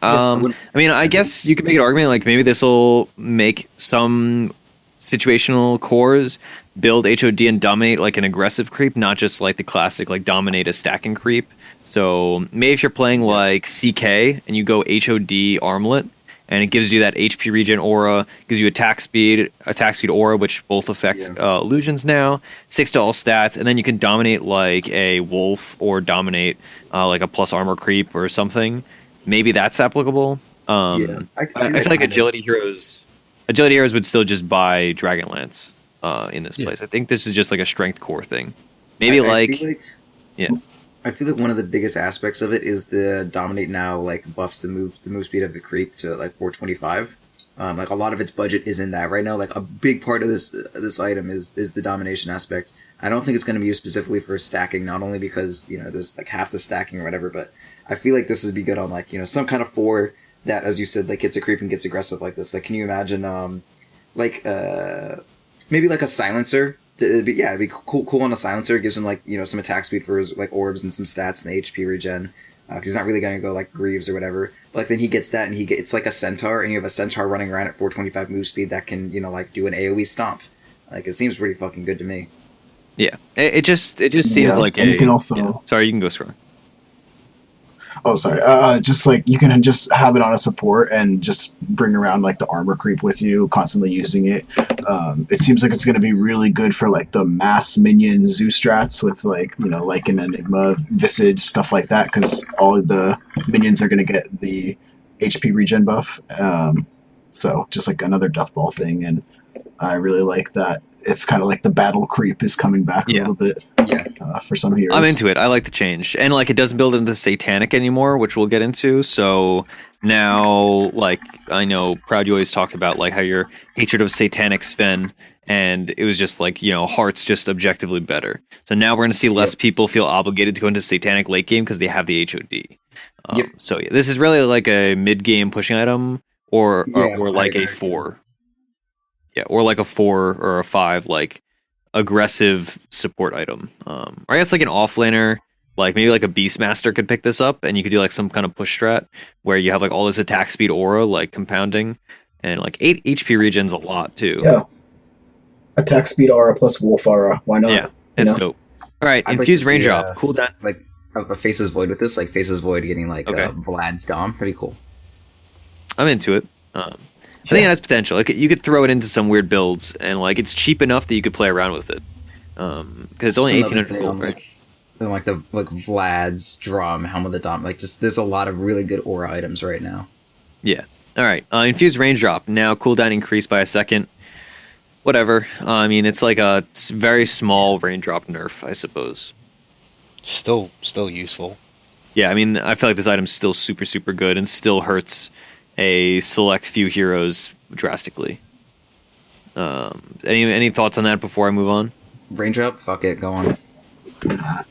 I guess you could make an argument like maybe this will make some situational cores build HOD and dominate like an aggressive creep, not just like the classic like dominate a stacking creep. So maybe if you're playing like CK and you go HOD armlet, and it gives you that HP regen aura, gives you attack speed aura, which both affect illusions now, 6 to all stats, and then you can dominate like a wolf or dominate like a plus armor creep or something. Maybe that's applicable. I feel like agility heroes would still just buy Dragonlance in this place. I think this is just like a strength core thing. Maybe I feel like one of the biggest aspects of it is the dominate now like buffs the move speed of the creep to like 425. Like a lot of its budget is in that right now. Like a big part of this item is the domination aspect. I don't think it's going to be used specifically for stacking, not only because there's like half the stacking or whatever, but I feel like this would be good on like some kind of 4 that, as you said, like gets a creep and gets aggressive like this. Like, can you imagine maybe like a silencer? It'd be cool on a silencer. It gives him like some attack speed for his like orbs and some stats and the HP regen. Because he's not really going to go like Greaves or whatever. But like, then he gets that and it's like a centaur, and you have a centaur running around at 425 move speed that can like do an AoE stomp. Like, it seems pretty fucking good to me. Yeah, it just seems like you can also. Sorry, you can go Skrunk. Oh, sorry. Just like you can just have it on a support and just bring around like the armor creep with you, constantly using it. It seems like it's going to be really good for like the mass minion zoo strats with like like an Enigma, Visage, stuff like that, because all of the minions are going to get the HP regen buff. So just like another death ball thing, and I really like that. It's kind of like the battle creep is coming back a little bit for some heroes. I'm into it. I like the change. And like it doesn't build into Satanic anymore, which we'll get into. So now, like, I know Proud you always talked about like how your hatred of Satanic Sven, and it was just like, Heart's just objectively better. So now we're going to see less people feel obligated to go into Satanic late game because they have the HOD. So this is really like a mid game pushing item or like a 4. Yeah, or like a 4 or a 5, like aggressive support item. Or I guess like an offlaner, like maybe like a Beastmaster could pick this up, and you could do like some kind of push strat where you have like all this attack speed aura, like compounding, and like 8 HP regen's a lot too. Yeah, attack speed aura plus wolf aura. Why not? Yeah, it's dope. All right, infused raindrop, cool down. Like a Faces Void with this, like Faces Void getting like Vlad's Dom, pretty cool. I'm into it. I think it has potential. Like, you could throw it into some weird builds, and like it's cheap enough that you could play around with it. Because it's only 1,800 gold, right? Like Vlad's Drum, Helm of the Dom. Like, just there's a lot of really good aura items right now. Yeah. All right. Infused Raindrop. Now cooldown increased by a second. Whatever. It's like a very small raindrop nerf, I suppose. Still useful. Yeah, I feel like this item's still super, super good and still hurts a select few heroes drastically. Any thoughts on that before I move on? Raindrop, fuck it, go on.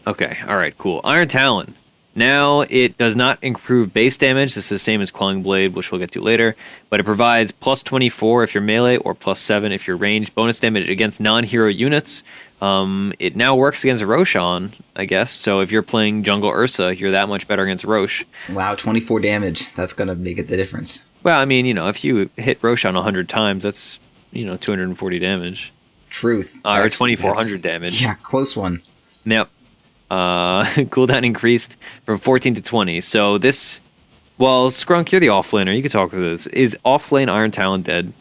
Okay, alright, cool. Iron Talon. Now, it does not improve base damage. This is the same as Quelling Blade, which we'll get to later. But it provides plus 24 if you're melee, or plus 7 if you're ranged. Bonus damage against non-hero units. It now works against Roshan, I guess. So if you're playing Jungle Ursa, you're that much better against Rosh. Wow, 24 damage. That's going to make it the difference. Well, I mean, if you hit Roshan 100 times, that's, 240 damage. Truth. Or 2,400 damage. Yeah, close one. Yep. Cooldown increased from 14 to 20. So this... Well, Skrunk, you're the offlaner. You can talk with this. Is offlane Iron Talon dead?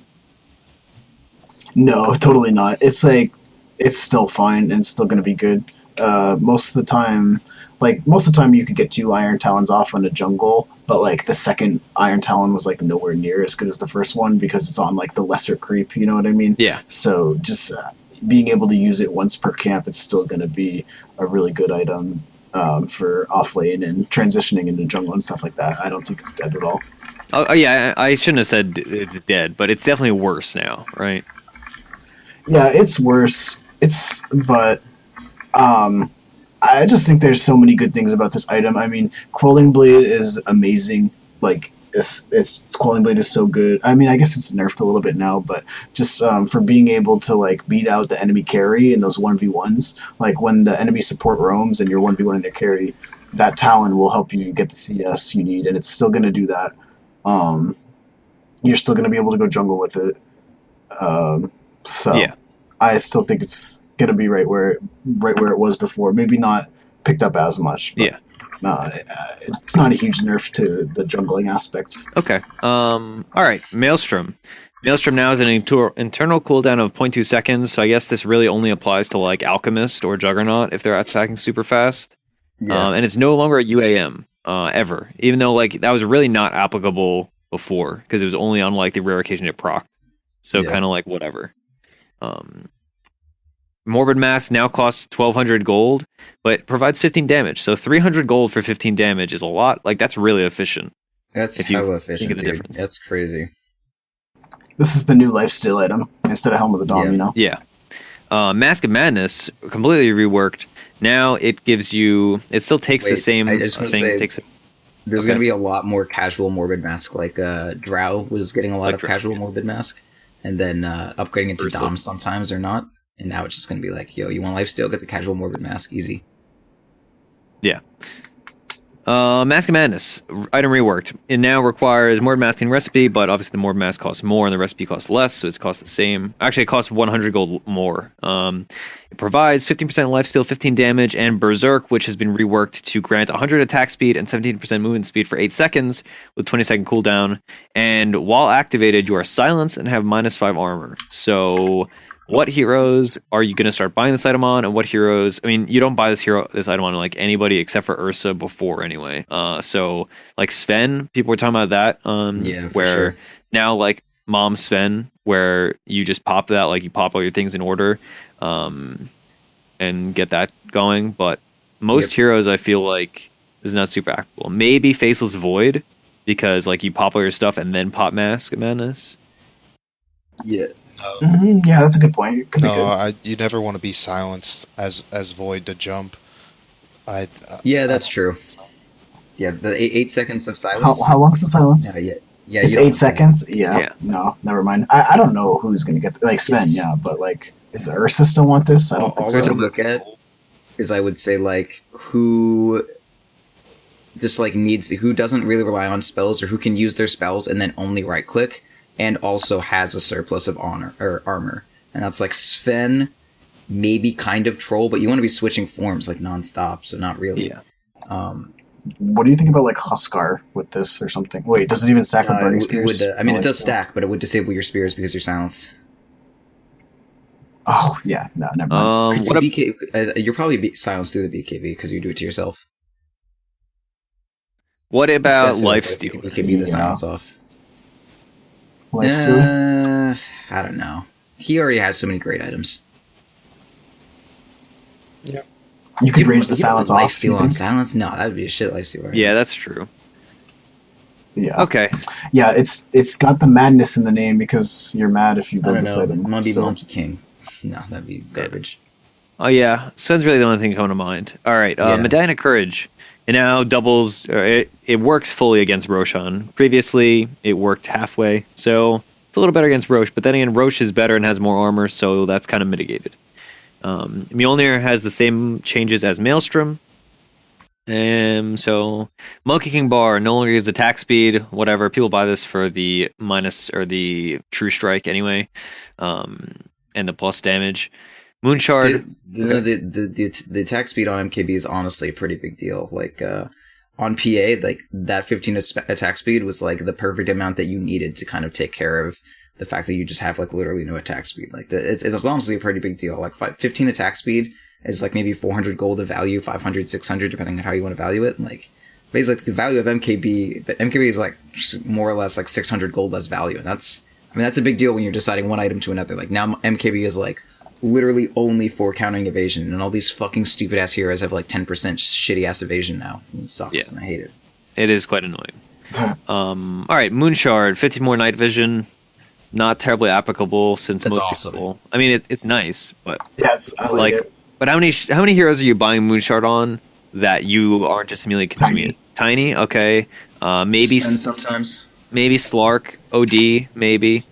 No, totally not. It's like, it's still fine and it's still going to be good. Most of the time you could get 2 Iron Talons off on a jungle, but like the second Iron Talon was like nowhere near as good as the first one because it's on like the lesser creep, you know what I mean? Yeah. So just being able to use it once per camp, it's still going to be a really good item for offlane and transitioning into jungle and stuff like that. I don't think it's dead at all. Oh yeah, I shouldn't have said it's dead, but it's definitely worse now, right? Yeah, it's worse. But I just think there's so many good things about this item. I mean, Quelling Blade is amazing. Like, it's Quelling Blade is so good. I mean, I guess it's nerfed a little bit now, but just for being able to like beat out the enemy carry in those 1v1s, like when the enemy support roams and you're 1v1 in their carry, that Talon will help you get the CS you need, and it's still going to do that. You're still going to be able to go jungle with it. So yeah. I still think it's going to be right where it was before. Maybe not picked up as much. But yeah. No, it's not a huge nerf to the jungling aspect. Okay. All right. Maelstrom. Maelstrom now has an internal cooldown of 0.2 seconds, so I guess this really only applies to like Alchemist or Juggernaut if they're attacking super fast. Yeah. And it's no longer a UAM ever, even though like that was really not applicable before because it was only on like the rare occasion it proc. So kind of like whatever. Morbid Mask now costs 1,200 gold, but provides 15 damage. So 300 gold for 15 damage is a lot. Like, that's really efficient. That's hella efficient, dude. That's crazy. This is the new lifesteal item instead of Helm of the Dawn, Yeah. Mask of Madness, completely reworked. Now it gives you... It still takes the same thing. There's going to be a lot more casual Morbid Mask. Like, Drow was getting a lot of casual Morbid Mask. And then upgrading it to Dom sometimes or not. And now it's just going to be like, yo, you want lifesteal? Get the casual Morbid Mask. Easy. Yeah. Mask of Madness. Item reworked. It now requires Morbid Mask and recipe, but obviously the Morbid Mask costs more and the recipe costs less, so it's cost the same. Actually, it costs 100 gold more. It provides 15% lifesteal, 15 damage, and Berserk, which has been reworked to grant 100 attack speed and 17% movement speed for 8 seconds with 20-second cooldown. And while activated, you are silenced and have -5 armor. So... what heroes are you going to start buying this item on, and what heroes... I mean, you don't buy this item on, like, anybody except for Ursa before, anyway. So, like, Sven, people were talking about that, where now, like, Mom Sven, where you just pop that, like, you pop all your things in order, and get that going, but most heroes, I feel like, is not super applicable. Maybe Faceless Void, because, like, you pop all your stuff and then pop Mask of Madness. Yeah. Yeah, that's a good point. It could be good. You never want to be silenced as Void to jump. Yeah, that's true. Yeah, the 8 seconds of silence. How long's the silence? Yeah. It's 8 seconds. Yeah. No, never mind. I don't know who's gonna get like Sven. But like, is the Ursa still want this? I don't think so. All to look at is I would say like who just like who doesn't really rely on spells or who can use their spells and then only right click. And also has a surplus of honor or armor, and that's like Sven, maybe kind of Troll, but you want to be switching forms like nonstop, so not really. Yeah. What do you think about like Huskar with this or something? Wait, does it even stack with Burning Spears? It does stack, but it would disable your spears because you're silenced. Oh yeah, no, never mind. You're probably silenced through the BKB because you do it to yourself. What about lifesteal? BKB the silence off. I don't know. He already has so many great items. Yeah. You could range the silence off. Lifesteal on silence? No, that would be a shit lifesteal. Right? Yeah, that's true. Yeah. Okay. Yeah, it's got the madness in the name because you're mad if you build this item. I'm gonna be Monkey King. No, that'd be garbage. Oh yeah, Sun's really the only thing coming to mind. All right, Yeah. Medallion of Courage. It now doubles. Or it works fully against Roshan. Previously, it worked halfway, so it's a little better against Roche. But then again, Roche is better and has more armor, so that's kind of mitigated. Mjolnir has the same changes as Maelstrom. So Monkey King Bar no longer gives attack speed. Whatever, people buy this for the minus or the true strike anyway, and the plus damage. Moonshard. The attack speed on MKB is honestly a pretty big deal. Like on PA, like that 15 attack speed was like the perfect amount that you needed to kind of take care of the fact that you just have like literally no attack speed. Like it's honestly a pretty big deal. Like 15 attack speed is like maybe 400 gold of value, 500, 600 depending on how you want to value it. And like basically the value of MKB, but MKB is like more or less like 600 gold less value, and that's a big deal when you're deciding one item to another. Like now MKB is like literally only for countering evasion, and all these fucking stupid ass heroes have like 10% shitty ass evasion now. It sucks. Yeah. And I hate it. It is quite annoying. All right, Moonshard, 50 more night vision. Not terribly applicable since That's most awesome. people. I mean, it's nice, but Yeah, I like it. But how many heroes are you buying Moonshard on that you aren't just immediately consuming it? Tiny, okay. Maybe Sven sometimes. maybe Slark, OD, maybe.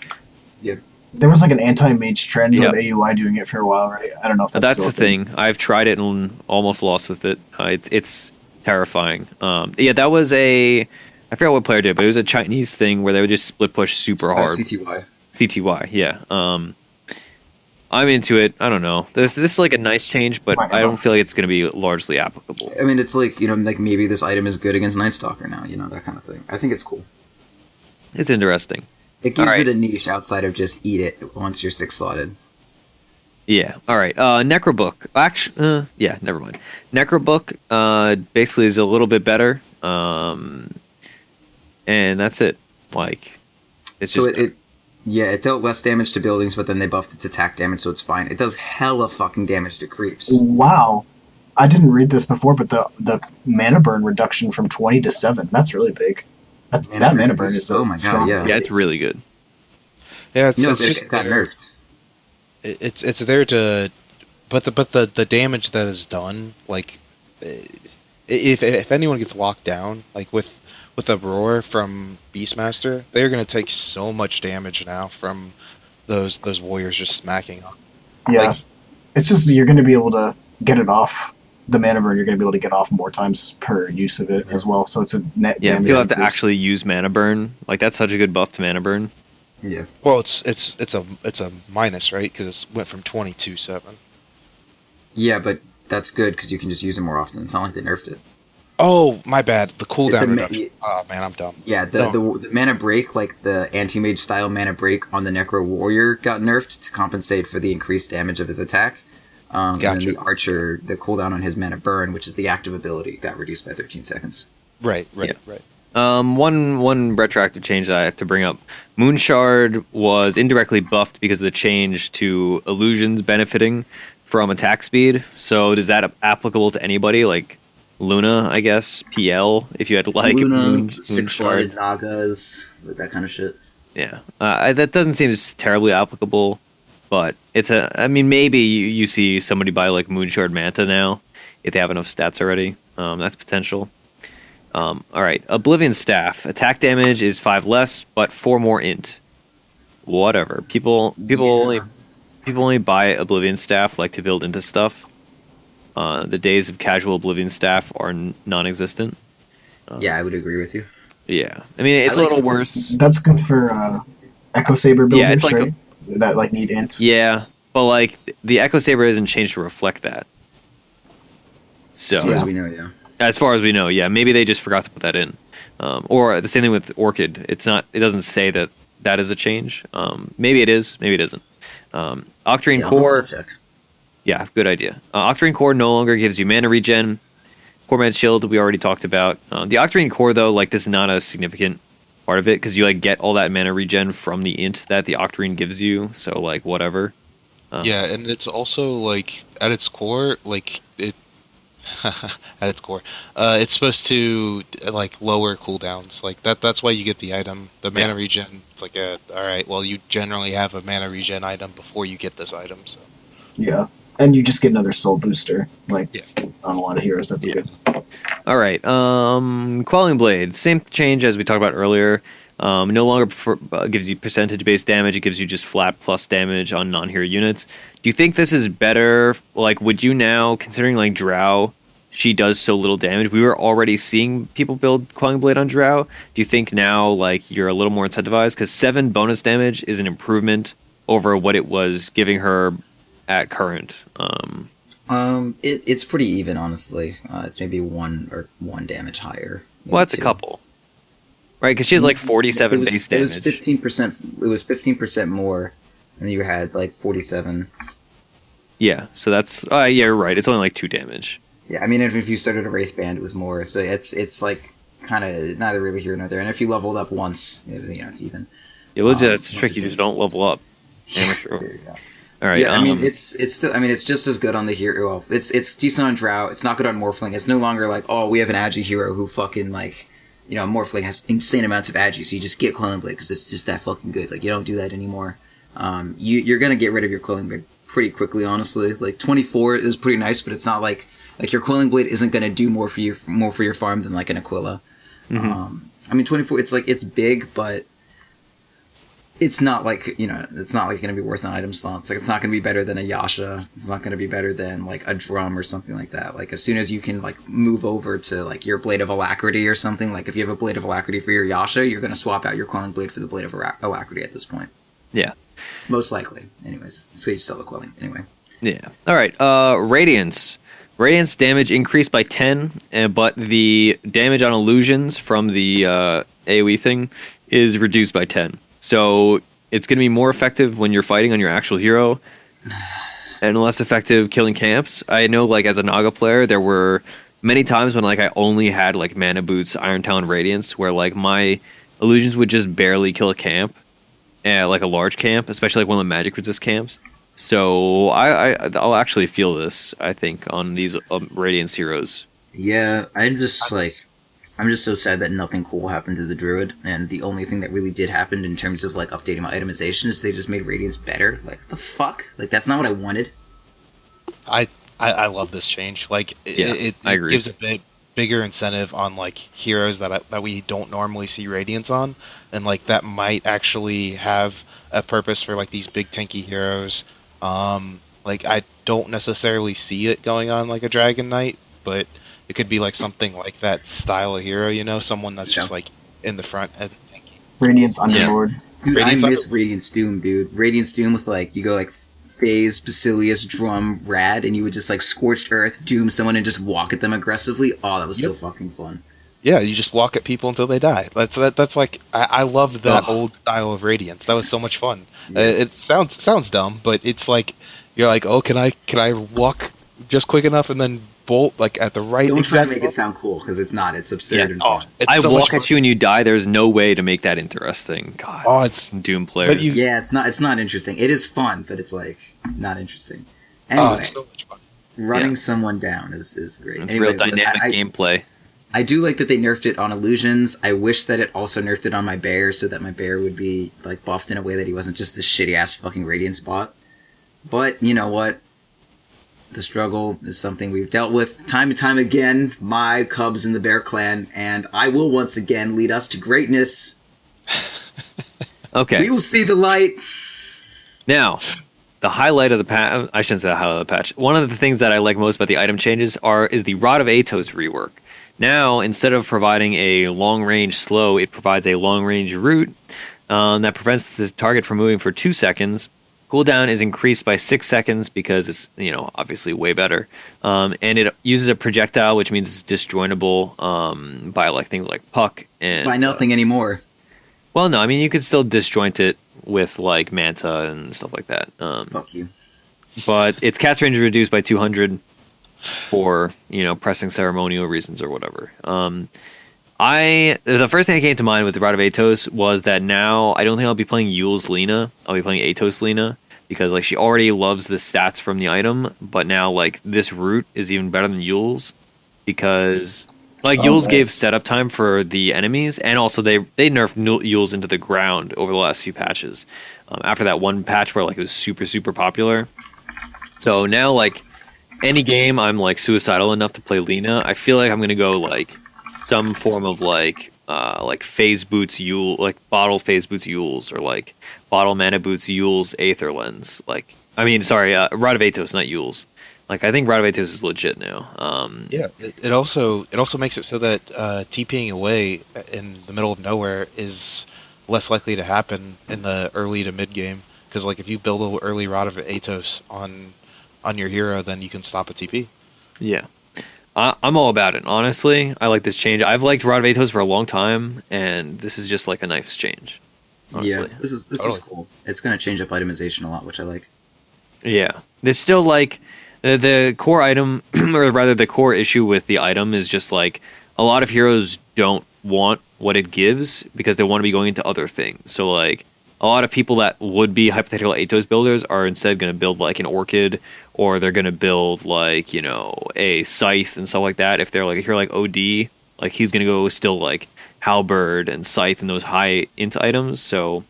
Yep. There was like an anti-mage trend Yeah. with AUI doing it for a while, right? I don't know if that's That's still the thing. I've tried it and almost lost with it. It's terrifying. Yeah, that was I forgot what player did, but it was a Chinese thing where they would just split push super hard. CTY. CTY, yeah. I'm into it. I don't know. This is like a nice change, but I don't feel like it's going to be largely applicable. I mean, it's like, like maybe this item is good against Night Stalker now, that kind of thing. I think it's cool. It's interesting. It gives it a niche outside of just eat it once you're 6-slotted. Yeah. All right. Necrobook. Actually, yeah. Never mind. Necrobook basically is a little bit better, and that's it. Like, it's So just it dealt less damage to buildings, but then they buffed its attack damage, so it's fine. It does hella fucking damage to creeps. Wow. I didn't read this before, but the mana burn reduction from 20 to 7, that's really big. That mana burn is so oh my god, strong. yeah. yeah, it's really good. Yeah, It just got nerfed. it's there to, but the damage that is done, like, if anyone gets locked down, like with a roar from Beastmaster, they're gonna take so much damage now from those warriors just smacking up. Yeah. Like, It's just you're going to be able to get it off. The mana burn, you're going to be able to get off more times per use of it as well. So it's a net Yeah, damage people have to increase. actually use mana burn. Like, that's such a good buff to mana burn. Yeah. well, it's a minus, right? Because it went from 20 to 7. Yeah, but that's good because you can just use it more often. It's not like they nerfed it. Oh, my bad. The cooldown The ma- reduction. Oh man, I'm dumb. Yeah, the mana break, like the anti-mage style mana break on the Necro Warrior got nerfed to compensate for the increased damage of his attack. And then Gotcha. the Archer, the cooldown on his mana burn, which is the active ability, got reduced by 13 seconds. Right. Yeah. Right. One retroactive change that I have to bring up. Moonshard was indirectly buffed because of the change to illusions benefiting from attack speed. So is that applicable to anybody? Like Luna, I guess, PL, if you had like Luna, Moonshard. six-slotted Nagas, like that kind of shit. Yeah, that doesn't seem terribly applicable, but I mean, maybe you see somebody buy like Moonshard Manta now if they have enough stats already. That's potential. All right, Oblivion Staff. Attack damage is 5 less, but 4 more int. Whatever. People only buy Oblivion Staff like to build into stuff. The days of casual Oblivion Staff are non-existent. Yeah, I would agree with you. Yeah, I mean it's I a like little worse. That's good for Echo Saber builders, Yeah, it's like right? That like need int. Yeah, but like the Echo Saber isn't changed to reflect that. So As far as we know, yeah. as far as we know, yeah, maybe they just forgot to put that in, or the same thing with Orchid. It doesn't say that is a change. Maybe it is, maybe it isn't. Octarine Yeah, Core, I'll check. yeah, good idea. Octarine Core no longer gives you mana regen. Core Man's Shield we already talked about. The Octarine Core though, like this is not a significant part of it because you like get all that mana regen from the int that the Octarine gives you. So like whatever. Yeah, and it's also like at its core, like it. At its core, it's supposed to like lower cooldowns. Like that's why you get the item, the mana regen. It's like all right, well you generally have a mana regen item before you get this item. So Yeah. and you just get another soul booster. Like Yeah. on a lot of heroes, that's good. All right. Quelling Blade, same change as we talked about earlier. No longer gives you percentage-based damage. It gives you just flat plus damage on non-hero units. Do you think this is better? Like, would you now, considering like Drow, she does so little damage. We were already seeing people build Quelling Blade on Drow. Do you think now like you're a little more incentivized? Because 7 bonus damage is an improvement over what it was giving her at current. It's pretty even, honestly. It's maybe one damage higher. Well, that's a couple, right? Because she has like 47 base damage. It was 15%. It was 15% more, and you had like 47. Yeah, so that's yeah, you're right. It's only like 2 damage. Yeah, I mean, if you started a Wraith Band, it was more. So it's like kind of neither really here nor there. And if you leveled up once, it's even. Yeah, legit, it's a trick. You just don't level up. There you go. All right. Yeah, I mean, it's still. I mean, it's just as good on the hero. Well, it's decent on Drow. It's not good on Morphling. It's no longer like, oh, we have an Agi hero who fucking like, Morphling has insane amounts of Agi, so you just get Quelling Blade because it's just that fucking good. Like, you don't do that anymore. You're gonna get rid of your Quelling Blade pretty quickly, honestly. Like 24 is pretty nice, but it's not like your Quelling Blade isn't gonna do more for your farm than like an Aquila. Mm-hmm. I mean, 24. It's like it's big, but it's not like it's not like going to be worth an item slot. It's like it's not going to be better than a Yasha. It's not going to be better than like a Drum or something like that. Like as soon as you can like move over to like your Blade of Alacrity or something, like if you have a Blade of Alacrity for your Yasha, you're going to swap out your Quelling Blade for the Blade of Alacrity at this point. Yeah, most likely. Anyways, so you sell the Quelling anyway. Yeah. All right. Radiance. Radiance damage increased by 10, but the damage on illusions from the AoE thing is reduced by 10. So it's going to be more effective when you're fighting on your actual hero and less effective killing camps. I know, like, as a Naga player, there were many times when, like, I only had, like, Mana Boots, Iron Talon, Radiance, where, like, my illusions would just barely kill a camp, like a large camp, especially, like, one of the magic resist camps. So I'll actually feel this, I think, on these Radiance heroes. Yeah, I'm just so sad that nothing cool happened to the Druid, and the only thing that really did happen in terms of like updating my itemization is they just made Radiance better. Like, the fuck? Like, that's not what I wanted. I love this change. Like, it gives a bigger incentive on like heroes that we don't normally see Radiance on, and like that might actually have a purpose for like these big tanky heroes. Like, I don't necessarily see it going on like a Dragon Knight, but it could be like something like that style of hero, someone that's just like in the front and tanky. Radiance Underlord. Dude, I miss Radiance Doom, dude. Radiance Doom with like, you go like Phase, Basilius, Drum, Rad, and you would just like Scorched Earth, Doom someone and just walk at them aggressively. Oh, that was so fucking fun. Yeah, you just walk at people until they die. That's like, I love that old style of Radiance. That was so much fun. Yeah. It sounds dumb, but it's like, you're like, oh, can I walk just quick enough and then bolt like at the right? Don't try to make it sound cool, because it's not. It's absurd and fun. I walk at you and you die. There's no way to make that interesting. God, it's Doom players. It's not interesting. It is fun, but it's like not interesting. Anyway, it's so much fun. Running someone down is great. It's real dynamic gameplay. I do like that they nerfed it on illusions. I wish that it also nerfed it on my bear, so that my bear would be like buffed in a way that he wasn't just this shitty ass fucking Radiance bot. But you know what? The struggle is something we've dealt with time and time again. My cubs in the bear clan, and I will once again lead us to greatness. Okay. We will see the light. Now, the highlight of the patch. I shouldn't say the highlight of the patch. One of the things that I like most about the item changes is the Rod of Atos rework. Now, instead of providing a long-range slow, it provides a long-range root that prevents the target from moving for 2 seconds. Cooldown is increased by 6 seconds because it's, obviously way better. And it uses a projectile, which means it's disjointable by like things like puck and by nothing anymore. Well, no, I mean you could still disjoint it with like Manta and stuff like that. Fuck you. But its cast range is reduced by 200 for pressing ceremonial reasons or whatever. The first thing that came to mind with the Rod of Atos was that now I don't think I'll be playing Yule's Lina. I'll be playing Atos Lina because like she already loves the stats from the item, but now like this route is even better than Yule's because like Yule's gave setup time for the enemies, and also they nerfed Yule's into the ground over the last few patches. After that one patch where like it was super super popular, So now, like, any game I'm like suicidal enough to play Lina, I feel like I'm gonna go like some form of like phase boots Yule, like bottle phase boots Yules, or like bottle mana boots Yules Aether Lens. Like, I mean, sorry, Rod of Athos, not Yules. Like, I think Rod of Athos is legit now. Yeah, it also makes it so that TPing away in the middle of nowhere is less likely to happen in the early to mid game, because like if you build an early Rod of Athos on your hero, then you can stop a TP. Yeah. I'm all about it. Honestly, I like this change. I've liked Rod of Athos for a long time, and this is just like a nice change. Honestly. Yeah, this is cool. It's going to change up itemization a lot, which I like. Yeah. There's still like the core item, or rather the core issue with the item is just like a lot of heroes don't want what it gives because they want to be going into other things. So like a lot of people that would be hypothetical Athos builders are instead going to build like an Orchid, or they're going to build like, you know, a Scythe and stuff like that. If they're like, if you're like OD, like he's going to go still like Halberd and Scythe and those high int items. So,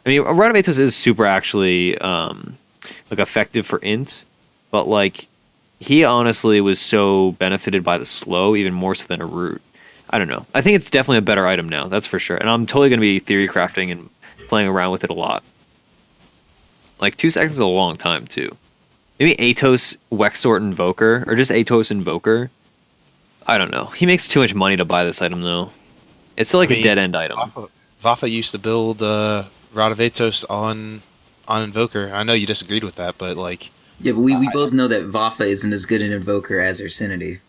I mean, Rod of Athos is super actually like effective for int, but like he honestly was so benefited by the slow, even more so than a root. I don't know. I think it's definitely a better item now, that's for sure. And I'm totally going to be theory crafting and playing around with it a lot. Like 2 seconds is a long time too. Maybe Athos Wexort Invoker, or just Athos Invoker. I don't know. He makes too much money to buy this item though. It's still like a dead end item. Vafa used to build Rod of Athos on Invoker. I know you disagreed with that, but like yeah, but we both know that Vafa isn't as good an Invoker as Ursinity.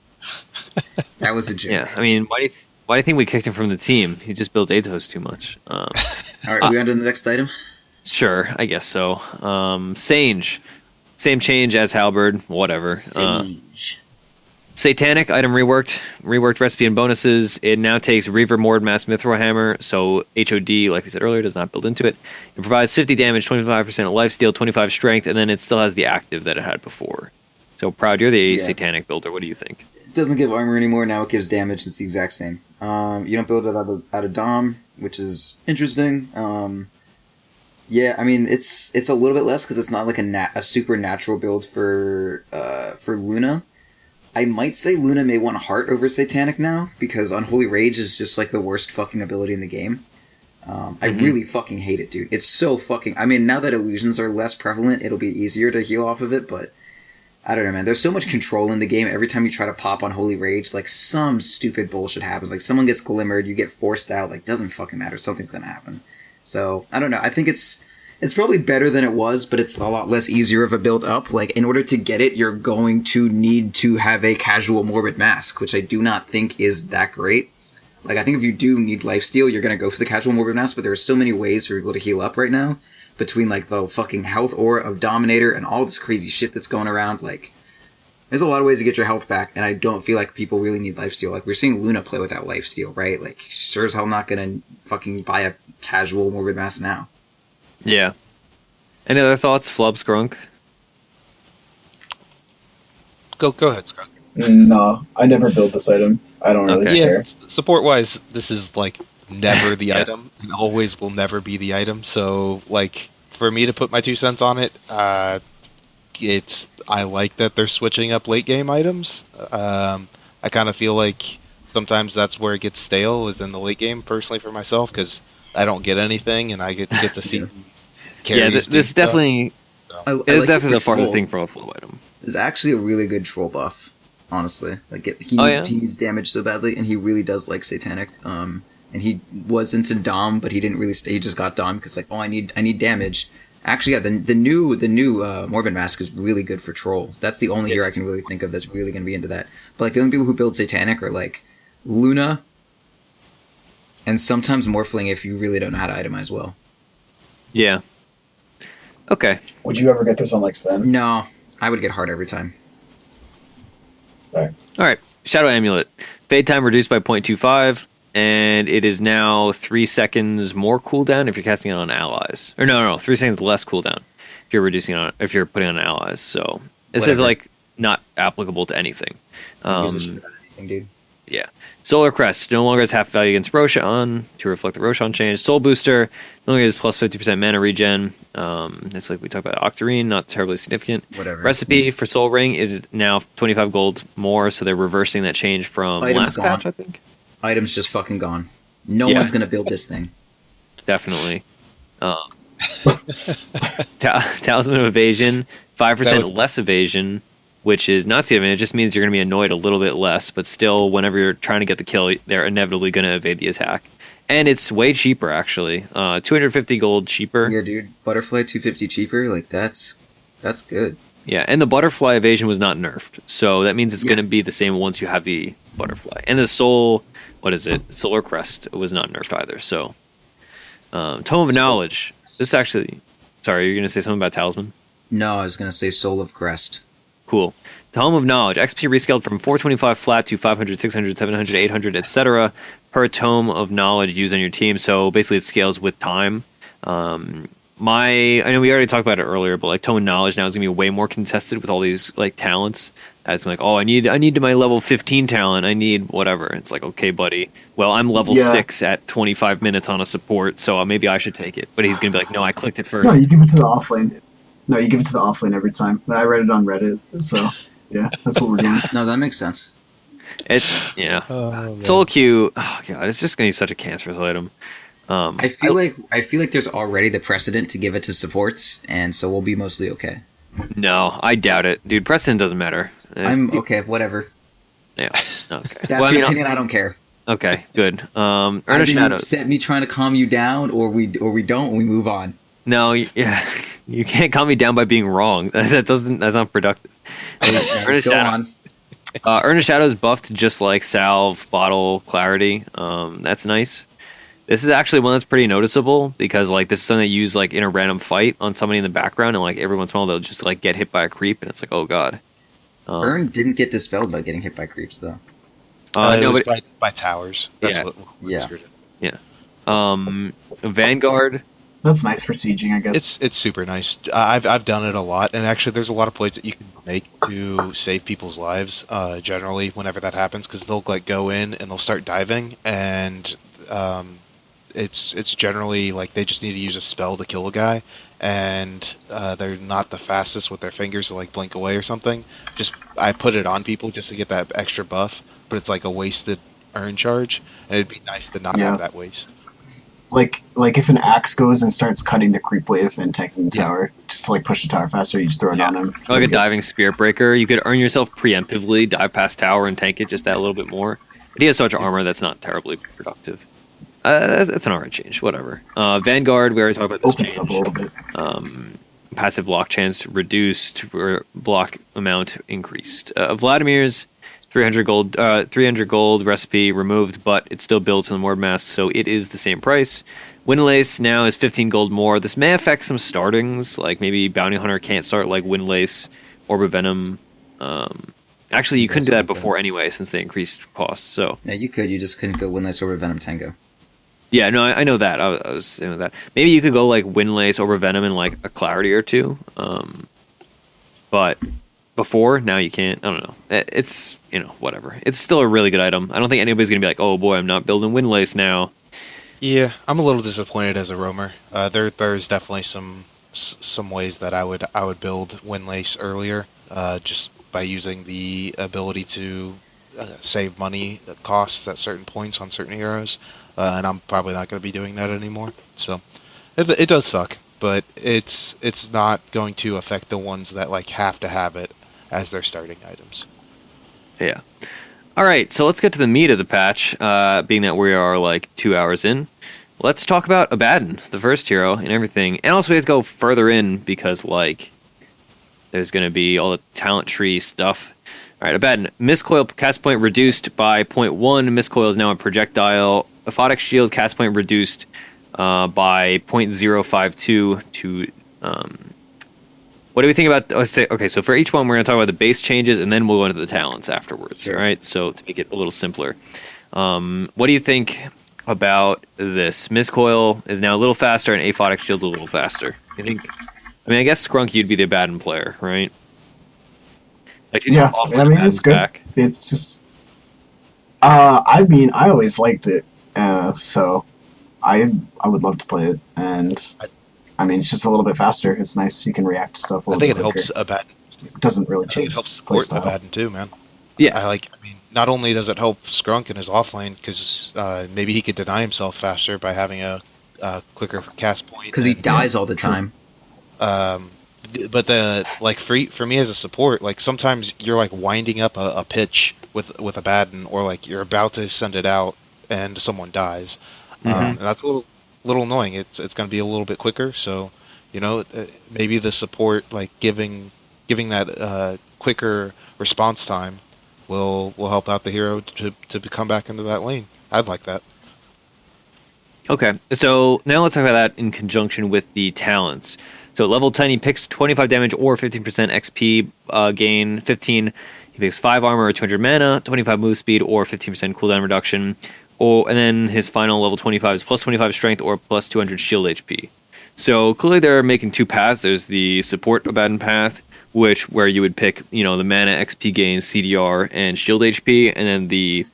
That was a joke. Yeah, I mean, why do you think we kicked him from the team? He just built Athos too much. All right, we on to the next item? Sure, I guess so. Sage. Same change as Halberd, whatever. Sage. Satanic item reworked recipe and bonuses. It now takes Reaver, Mord, Mass, Mithril Hammer, so HOD, like we said earlier, does not build into it. It provides 50 damage, 25% lifesteal, 25 strength, and then it still has the active that it had before. So, Proud, you're the Satanic builder. What do you think? It doesn't give armor anymore, now it gives damage. It's the exact same. You don't build it out of Dom, which is interesting. Yeah, I mean, it's a little bit less because it's not like a supernatural build for Luna. I might say Luna may want Heart over Satanic now, because Unholy Rage is just like the worst fucking ability in the game. I really fucking hate it, dude. It's so fucking... I mean, now that illusions are less prevalent, it'll be easier to heal off of it, but... I don't know, man. There's so much control in the game. Every time you try to pop Unholy Rage, like, some stupid bullshit happens. Like, someone gets glimmered, you get forced out. Like, doesn't fucking matter. Something's gonna happen. So, I don't know. I think it's probably better than it was, but it's a lot less easier of a build up. Like, in order to get it, you're going to need to have a casual Morbid Mask, which I do not think is that great. Like, I think if you do need lifesteal, you're gonna go for the casual Morbid Mask, but there are so many ways for people to heal up right now, between, like, the fucking health aura of Dominator and all this crazy shit that's going around. Like, there's a lot of ways to get your health back, and I don't feel like people really need lifesteal. Like, we're seeing Luna play without lifesteal, right? Like, sure as hell not gonna fucking buy a casual Morbid Mask now. Yeah. Any other thoughts, Flubb, Skrunk? Go ahead, Skrunk. No, I never build this item. I don't really care. Support wise, this is like never the item, and always will never be the item. So, like, for me to put my 2 cents on it, I like that they're switching up late game items. I kind of feel like sometimes that's where it gets stale, is in the late game. Personally, for myself, because I don't get anything, and I get to see. This definitely is definitely the farthest thing from a Flubb item. It's actually a really good troll buff, honestly. Like, he needs damage so badly, and he really does like Satanic. And he was into Dom, but he didn't really stay. He just got Dom because, like, I need damage. Actually, yeah, the new Morbid Mask is really good for troll. That's the only hero I can really think of that's really going to be into that. But, like, the only people who build Satanic are, like, Luna and sometimes Morphling if you really don't know how to itemize well. Yeah. Okay. Would you ever get this on, like, Sven? No, I would get Heart every time. All right. Shadow Amulet. Fade time reduced by 0.25, and it is now 3 seconds more cooldown if you're casting it on allies. Or no, 3 seconds less cooldown if you're if you're putting it on allies. So this is like not applicable to anything. Anything, dude. Yeah. Solar Crest no longer has half value against Roshan to reflect the Roshan change. Soul Booster no longer has plus 50% mana regen. It's like we talked about Octarine, not terribly significant. Whatever. Recipe for Soul Ring is now 25 gold more, so they're reversing that change from Items last gone. patch, I think. Items just fucking gone. No Yeah. one's gonna build this thing. Definitely. Talisman of Evasion, 5% less evasion, which is not significant. It just means you're going to be annoyed a little bit less, but still, whenever you're trying to get the kill, they're inevitably going to evade the attack. And it's way cheaper, actually. 250 gold cheaper. Yeah, dude. Butterfly 250 cheaper. Like that's good. Yeah, and the butterfly evasion was not nerfed, so that means it's going to be the same once you have the butterfly. And the soul, Solar Crest was not nerfed either. So, Tome of Knowledge. This actually, sorry, you're going to say something about Talisman? No, I was gonna say Soul of Crest. Cool. Tome of Knowledge. XP rescaled from 425 flat to 500, 600, 700, 800, etc. per Tome of Knowledge used on your team. So basically, it scales with time. I know we already talked about it earlier, but like Tome of Knowledge now is gonna be way more contested with all these like talents. It's like, oh, I need my level 15 talent. I need whatever. It's like, okay, buddy. Well, I'm level 6 at 25 minutes on a support, so maybe I should take it. But he's gonna be like, no, I clicked it first. No, you give it to the offlane. No, you give it to the offlane every time. I read it on Reddit, so yeah, that's what we're doing. No, that makes sense. Solo Q. Oh god, it's just gonna be such a cancerous item. I feel like there's already the precedent to give it to supports, and so we'll be mostly okay. No, I doubt it, dude. Precedent doesn't matter. I'm okay. Whatever. Yeah. Okay. That's your opinion. I don't care. Okay. Good. Either Earnest you Shadows. accept me trying to calm you down, or we don't, and we move on. No. Yeah. You can't calm me down by being wrong. That's not productive. Let's go on. Earnest Shadows buffed just like Salve, Bottle, Clarity. That's nice. This is actually one that's pretty noticeable because like this is something that you use like in a random fight on somebody in the background, and like every once in a while they'll just like get hit by a creep, and it's like, oh god. Burn didn't get dispelled by getting hit by creeps though. It was by towers. That's yeah. Vanguard. That's nice for sieging, I guess. It's super nice. I've done it a lot, and actually, there's a lot of plays that you can make to save people's lives. Generally, whenever that happens, because they'll like go in and they'll start diving, and it's generally like they just need to use a spell to kill a guy, and they're not the fastest with their fingers to like blink away or something. I put it on people just to get that extra buff, but it's like a wasted earn charge, and it'd be nice to not have that waste. Like if an axe goes and starts cutting the creep wave and tanking the tower, just to like push the tower faster, you just throw it on him. Like a diving spirit breaker, you could earn yourself preemptively, dive past tower and tank it just that little bit more. But he has so much armor that's not terribly productive. That's an alright change, whatever. Vanguard, we already talked about this Opens change. up a little bit. Passive block chance reduced, or block amount increased. Vladimir's 300 gold recipe removed, but it's still built in the Mord Mask, so it is the same price. Windlace now is 15 gold more. This may affect some startings, like maybe Bounty Hunter can't start like Windlace, Orb of Venom. Actually, you couldn't do that before anyway, since they increased costs. So yeah, you could. You just couldn't go Windlace Orb of Venom Tango. Yeah, no, I know that. I was saying that. Maybe you could go like Windlace, Orb of Venom, and like a Clarity or two. But before, now you can't. I don't know. It's, whatever. It's still a really good item. I don't think anybody's going to be like, oh boy, I'm not building Windlace now. Yeah, I'm a little disappointed as a roamer. There's definitely some ways that I would build Windlace earlier, just by using the ability to save money costs at certain points on certain heroes, and I'm probably not going to be doing that anymore. So it does suck, but it's not going to affect the ones that like have to have it as their starting items. Yeah. All right, so let's get to the meat of the patch, being that we are like 2 hours in. Let's talk about Abaddon, the first hero, and everything. And also we have to go further in because, like, there's going to be all the talent tree stuff. All right, Abaddon. Miscoil cast point reduced by 0.1. Miscoil is now a projectile. Aphotic shield cast point reduced by 0.052 to... What do we think about... Okay, so for each one, we're going to talk about the base changes, and then we'll go into the talents afterwards, all right? So to make it a little simpler. What do you think about this? Miscoil is now a little faster, and Aphotic Shield's a little faster. I guess Skrunk, you'd be the Abaddon player, right? Like, Yeah, I mean, it's good. Back? It's just... I mean, I always liked it, so I would love to play it, and I mean, it's just a little bit faster. It's nice. You can react to stuff a I little think it bit helps quicker. Abaddon. It doesn't really I think change it helps support playstyle. Abaddon too, man. Yeah. I mean, not only does it help Skrunk in his offlane, because maybe he could deny himself faster by having a quicker cast point. Because he dies all the time. But for me as a support, like sometimes you're like winding up a pitch with Abaddon, or like you're about to send it out and someone dies. And that's a little annoying. It's going to be a little bit quicker, so maybe the support, like giving that quicker response time will help out the hero to come back into that lane. I'd like that. Okay, so now let's talk about that in conjunction with the talents. So level 10, he picks 25 damage or 15% XP gain. 15, he picks 5 armor or 200 mana, 25 move speed or 15% cooldown reduction. And then his final level 25 is plus 25 strength or plus 200 shield HP. So clearly they're making two paths. There's the support Abaddon path, where you would pick, the mana, XP gain, CDR, and shield HP, and then the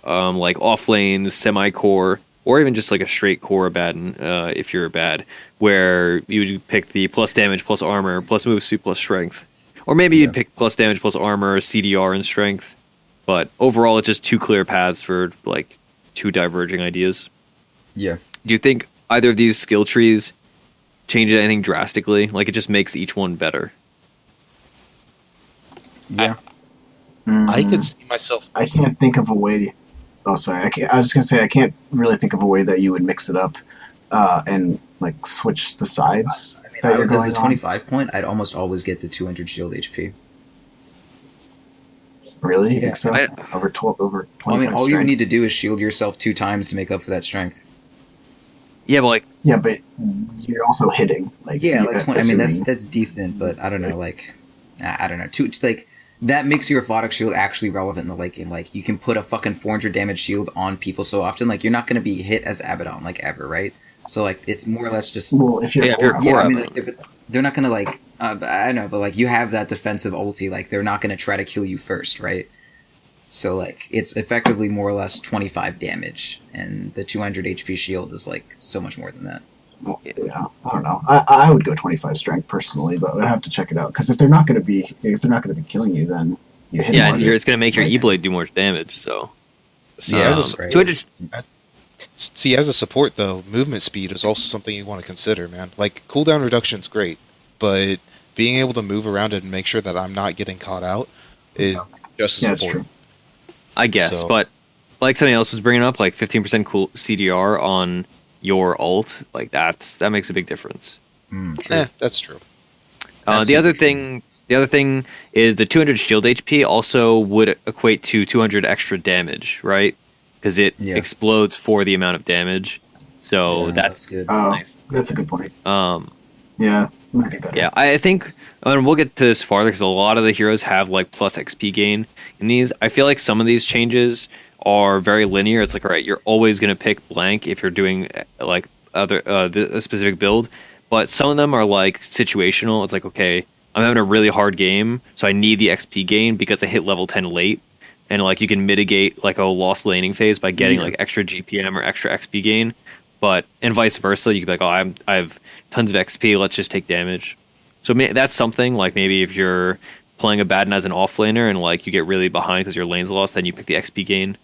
like off lanes, semi-core, or even just like a straight core Abaddon, if you're bad, where you would pick the plus damage, plus armor, plus move speed, plus strength. Or maybe you'd pick plus damage, plus armor, CDR, and strength. But overall, it's just two clear paths for like two diverging ideas. Yeah. Do you think either of these skill trees changes anything drastically? Like it just makes each one better? Yeah. I could see myself. I can't think of a way. Oh, sorry. I was just gonna say I can't really think of a way that you would mix it up, and like switch the sides. That you're As going a 25 point, I'd almost always get the 200 shield HP. Really? You think so? I- Over 12, over 25. I mean, all you strength? would need to do is shield yourself 2 times to make up for that strength. Yeah, but like Yeah, but you're also hitting. Like Yeah, you- like 20, I mean assuming- that's decent, but I don't know, like I don't know. Like that makes your orthotic shield actually relevant in the late game. Like you can put a fucking 400 damage shield on people so often, like you're not going to be hit as Abaddon like ever, right? So like it's more or less just Well, if you're Yeah, if you're core, yeah. I Abaddon. mean, like, they're not going to like I don't know, but like you have that defensive ulti, like they're not going to try to kill you first, right? So like it's effectively more or less 25 damage, and the 200 HP shield is like so much more than that. well, yeah, I don't know. I would go 25 strength personally, but I'd have to check it out because if they're not going to be killing you, then you hit. yeah, them and harder. it's gonna make your Like- E-blade do more damage. So See, as a, Right. 200. as a support though, movement speed is also something you want to consider, man. Like cooldown reduction's great, but being able to move around it and make sure that I'm not getting caught out is just as Yeah, it's important. true. I guess, So- but like something else was bringing up, like 15% cool CDR on your ult, like that makes a big difference. True. That's true. That's The other super true. thing, the other thing is the 200 shield HP also would equate to 200 extra damage, right? Because it Yeah. explodes for the amount of damage. So Yeah, that's good. Oh, nice. that's a good point. Um, Yeah, might be better. yeah, I think, and we'll get to this farther because a lot of the heroes have like plus XP gain in these. I feel like some of these changes are very linear. It's like, all right, you're always going to pick blank if you're doing like a specific build, but some of them are like situational. It's like, okay, I'm having a really hard game, so I need the XP gain because I hit level 10 late, and like you can mitigate like a lost laning phase by getting like extra GPM or extra XP gain. But and vice versa, you could be like, oh, I have tons of XP. Let's just take damage. So that's something like maybe if you're playing Abaddon as an offlaner and like you get really behind because your lane's lost, then you pick the XP gain.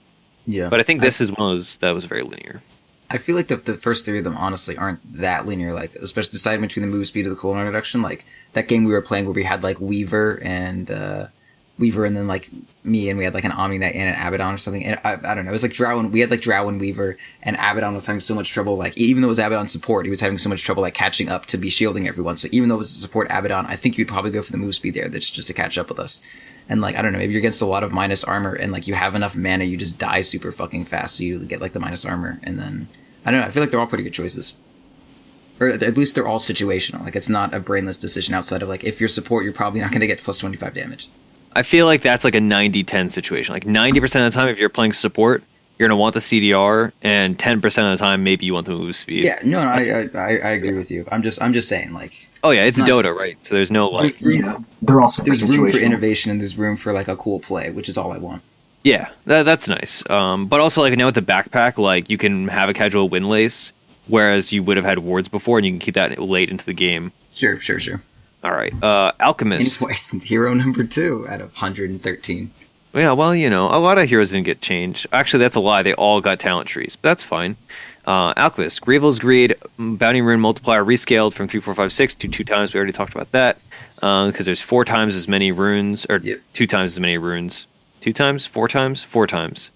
Yeah. But I think this is one of those that was very linear. I feel like the first 3 of them honestly aren't that linear, like especially deciding between the move speed or the cooldown reduction. Like that game we were playing where we had like Weaver and then like me, and we had like an Omni Knight and an Abaddon or something. And I don't know, it was like Drow, and we had like Drow and Weaver, and Abaddon was having so much trouble, like even though it was Abaddon support, he was having so much trouble like catching up to be shielding everyone. So even though it was a support Abaddon, I think you'd probably go for the move speed there, that's just to catch up with us. And like I don't know, maybe you're against a lot of minus armor and like you have enough mana, you just die super fucking fast, so you get like the minus armor, and then I don't know, I feel like they're all pretty good choices. Or at least they're all situational. Like it's not a brainless decision outside of like if you're support, you're probably not going to get plus 25 damage. I feel like that's like a 90-10 situation. Like 90% of the time, if you're playing support, you're going to want the CDR, and 10% of the time, maybe you want the move speed. Yeah, no, I agree with you. I'm just saying, like, Oh yeah, it's Not- Dota, right? So there's no like. Yeah, they're also there's room for situational. innovation and there's room for like a cool play, which is all I want. Yeah, that's nice. But also, like, now with the backpack, like, you can have a casual windlace, whereas you would have had wards before, and you can keep that late into the game. Sure. All right. Alchemist. Anyways, hero number 2 out of 113. Yeah, well, a lot of heroes didn't get changed. Actually, that's a lie. They all got talent trees, but that's fine. Alchemist. Grievel's Greed, Bounty Rune Multiplier rescaled from 3, 4, 5, 6 to 2 times. We already talked about that. Because there's 4 times as many runes, or 2 times as many runes. 2 times? 4 times? 4 times.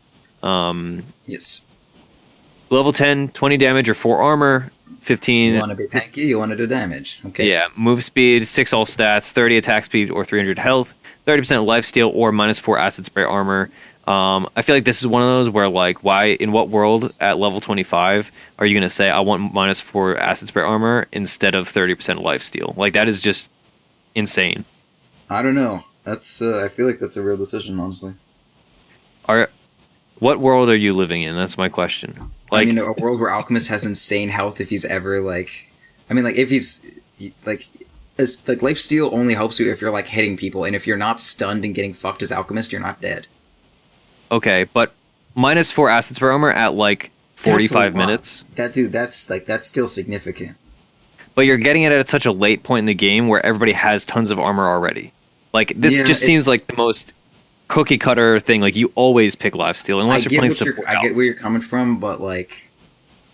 Yes. Level 10, 20 damage or 4 armor. 15. You want to be tanky, you want to do damage. Okay. Yeah, move speed, 6 all stats, 30 attack speed or 300 health, 30% lifesteal or -4 acid spray armor. I feel like this is one of those where, like, why, in what world at level 25 are you going to say, I want -4 acid spray armor instead of 30% lifesteal? Like, that is just insane. I don't know. That's I feel like that's a real decision, honestly. What world are you living in? That's my question. Like, I mean, a world where Alchemist has insane health if he's ever, like... I mean, like, if he's... Like, lifesteal only helps you if you're, like, hitting people, and if you're not stunned and getting fucked as Alchemist, you're not dead. Okay, but -4 acid spray armor at, like, 45 minutes? That's still significant. But you're getting it at such a late point in the game where everybody has tons of armor already. Like, this just seems like the most cookie cutter thing. Like, you always pick lifesteal unless you're playing support. I get where you're coming from, but, like,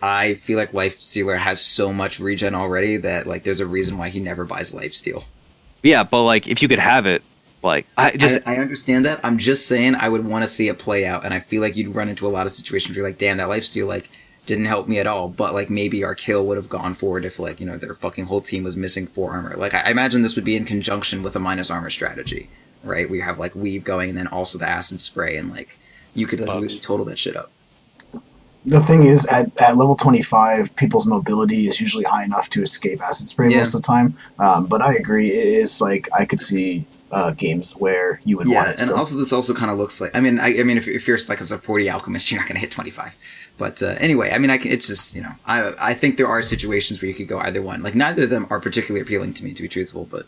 I feel like Lifestealer has so much regen already that, like, there's a reason why he never buys Lifesteal. Yeah, but, like, if you could have it, like, I understand that. I'm just saying I would want to see it play out, and I feel like you'd run into a lot of situations where you're like, damn, that Lifesteal, like, didn't help me at all, but, like, maybe our kill would have gone forward if, like, their fucking whole team was missing 4 armor. Like, I imagine this would be in conjunction with a minus armor strategy, right? We have, like, weave going and then also the acid spray, and, like, you could, like, really total that shit up. The thing is, at level 25, people's mobility is usually high enough to escape acid spray most of the time. But I agree, it is, like, I could see games where you would want it. And also this also kind of looks like, I mean, if you're like a supporty alchemist, you're not going to hit 25. But anyway, I mean, it's just, I think there are situations where you could go either one. Like, neither of them are particularly appealing to me, to be truthful, but...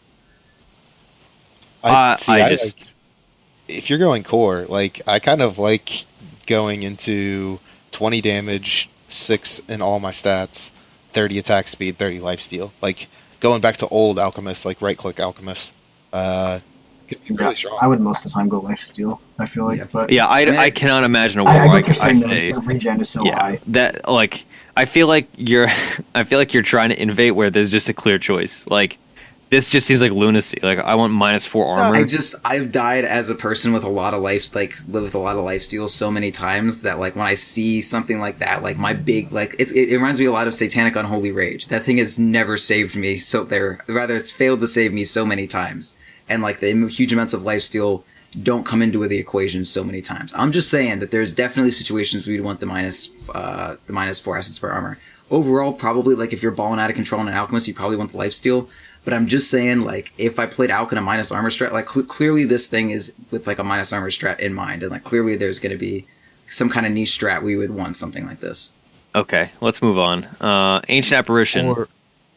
if you're going core, like, I kind of like going into 20 damage, 6 in all my stats, 30 attack speed, 30 lifesteal. Like, going back to old Alchemist, like right-click Alchemist. Really strong. I would most of the time go Lifesteal, I feel like. But I cannot imagine a world where I say... The regen is so high. That, like, I feel like you're trying to innovate where there's just a clear choice. Like, this just seems like lunacy. Like, I want -4 armor. I've died as a person with a lot of life, like, live with a lot of lifesteal so many times that, like, when I see something like that, like, my big, like, it reminds me a lot of Satanic Unholy Rage. That thing has never saved me, it's failed to save me so many times. And, like, the huge amounts of lifesteal don't come into the equation so many times. I'm just saying that there's definitely situations where you'd want the -4 acid spray armor. Overall, probably, like, if you're balling out of control on an Alchemist, you probably want the lifesteal. But I'm just saying, like, if I played Alch in a minus armor strat, like, clearly this thing is with, like, a minus armor strat in mind. And, like, clearly there's going to be some kind of niche strat we would want something like this. Okay, let's move on. Ancient Apparition.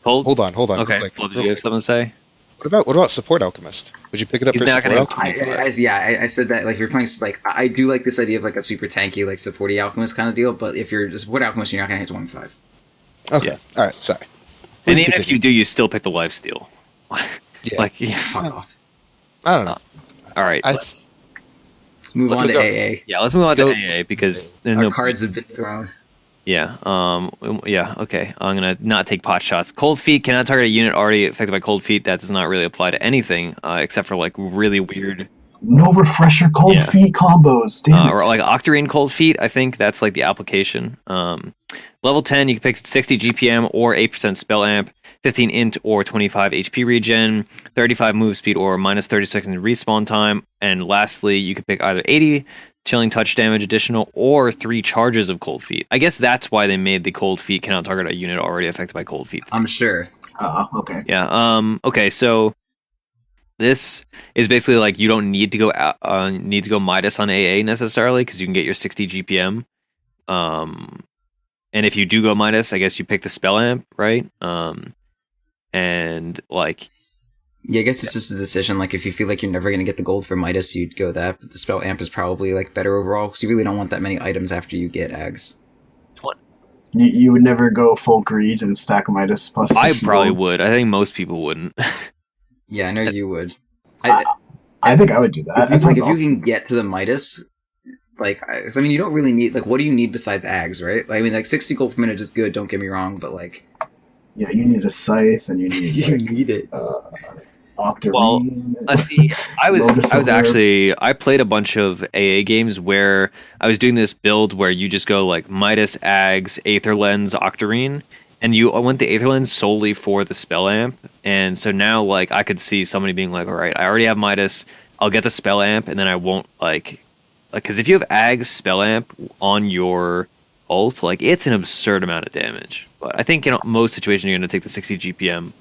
Hold on. Okay, do you have something to say? What about support Alchemist? Would you pick it up for support Alchemist? I said that, like, if you're playing, like, I do like this idea of, like, a super tanky, like, supporty Alchemist kind of deal, but if you're a support Alchemist, you're not going to hit 25. Okay, yeah. Alright, sorry. And even if you do, you still pick the lifesteal. Like, fuck off. I don't know. Alright, let's move on to AA. Yeah, let's move on to AA, because our cards have been thrown. Yeah, okay. I'm going to not take pot shots. Cold Feet cannot target a unit already affected by Cold Feet. That does not really apply to anything, except for, like, really weird... No refresher Cold Feet combos, damn it. Or, like, Octarine Cold Feet, I think that's, like, the application. Level 10, you can pick 60 GPM or 8% spell amp, 15 int or 25 HP regen, 35 move speed or -30 seconds respawn time, and lastly, you can pick either 80 chilling touch damage additional or 3 charges of Cold Feet. I guess that's why they made the Cold Feet cannot target a unit already affected by Cold Feet. I'm sure. Okay. Yeah. Okay. So this is basically like you don't need to go Midas on AA necessarily because you can get your 60 GPM. And if you do go Midas, I guess you pick the spell amp, right? And like Yeah, I guess it's just a decision. Like, if you feel like you're never going to get the gold for Midas, you'd go that. But the spell amp is probably, like, better overall, because you really don't want that many items after you get Ags. You would never go full greed and stack Midas plus. I probably would. I think most people wouldn't. Yeah, I know you would. I think I would do that. If you can get to the Midas, like, I mean, you don't really need, like, what do you need besides Ags, right? Like, I mean, like, 60 gold per minute is good, don't get me wrong, but, like... Yeah, you need a scythe, and you need, you need it. Octarine. Well, see, I played a bunch of AA games where I was doing this build where you just go like Midas, Ags, Aether Lens, Octarine, and I went the Aether Lens solely for the spell amp. And so now, like, I could see somebody being like, all right, I already have Midas, I'll get the spell amp, and then I won't because if you have Ags spell amp on your ult, like, it's an absurd amount of damage. But I think in most situations you're going to take the 60 GPM.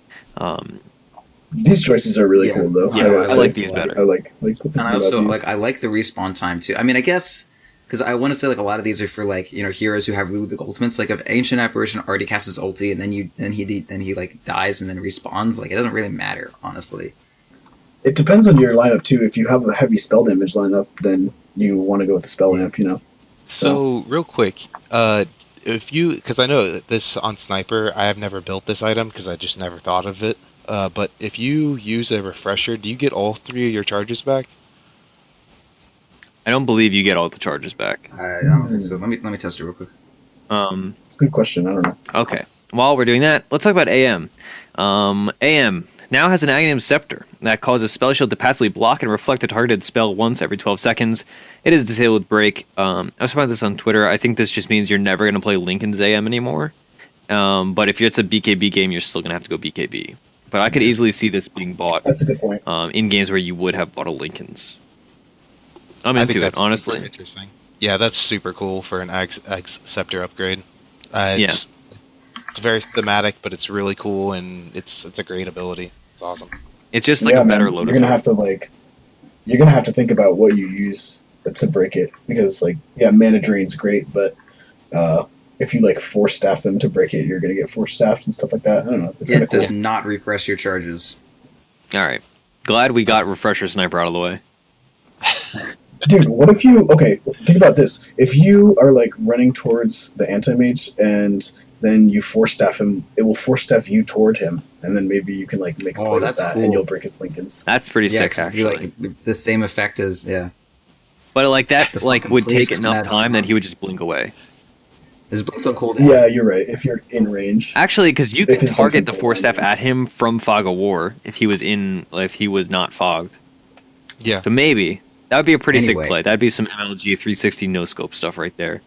These choices are really cool, though. Yeah, I like these better. I like and I also I like the respawn time too. I mean, I guess because I want to say like a lot of these are for like heroes who have really big ultimates. Like if Ancient Apparition already casts his ulti and then he like dies and then respawns, like it doesn't really matter, honestly. It depends on your lineup too. If you have a heavy spell damage lineup, then you want to go with the spell amp. So real quick, because I know this on Sniper, I have never built this item because I just never thought of it. But if you use a refresher, do you get all 3 of your charges back? I don't believe you get all the charges back. I don't think so. Let me test it real quick. Good question. I don't know. Okay. While we're doing that, let's talk about AM. AM now has an Aghanim Scepter that causes Spell Shield to passively block and reflect a targeted spell once every 12 seconds. It is disabled with Break. I was talking about this on Twitter. I think this just means you're never going to play Lincoln's AM anymore. But if it's a BKB game, you're still going to have to go BKB. But I could easily see this being bought. That's a good point. In games where you would have bought a Lincoln's. I'm into it, honestly. Interesting. Yeah, that's super cool for an Ag Scepter upgrade. It's very thematic, but it's really cool, and it's a great ability. It's awesome. It's just like a better Lotus. You're gonna have to think about what you use to break it, because mana drain's great, but if you force staff them to break it, you're gonna get force staffed and stuff like that. I don't know. It does not refresh your charges. All right. Glad we got Refresher Sniper out of the way. Dude, what if think about this. If you are running towards the anti-mage and then you force staff him, it will force staff you toward him, and then maybe you can make a play with that, cool. And you'll break his Lincolns. That's pretty sick, actually. The same effect as But that would take enough time that he would just blink away. Is blink so cold? Yeah, you're right. If you're in range, actually, because you could target the force staff at him from Fog of War if he was not fogged. Yeah. So maybe that would be a pretty sick play. That'd be some MLG 360 no scope stuff right there.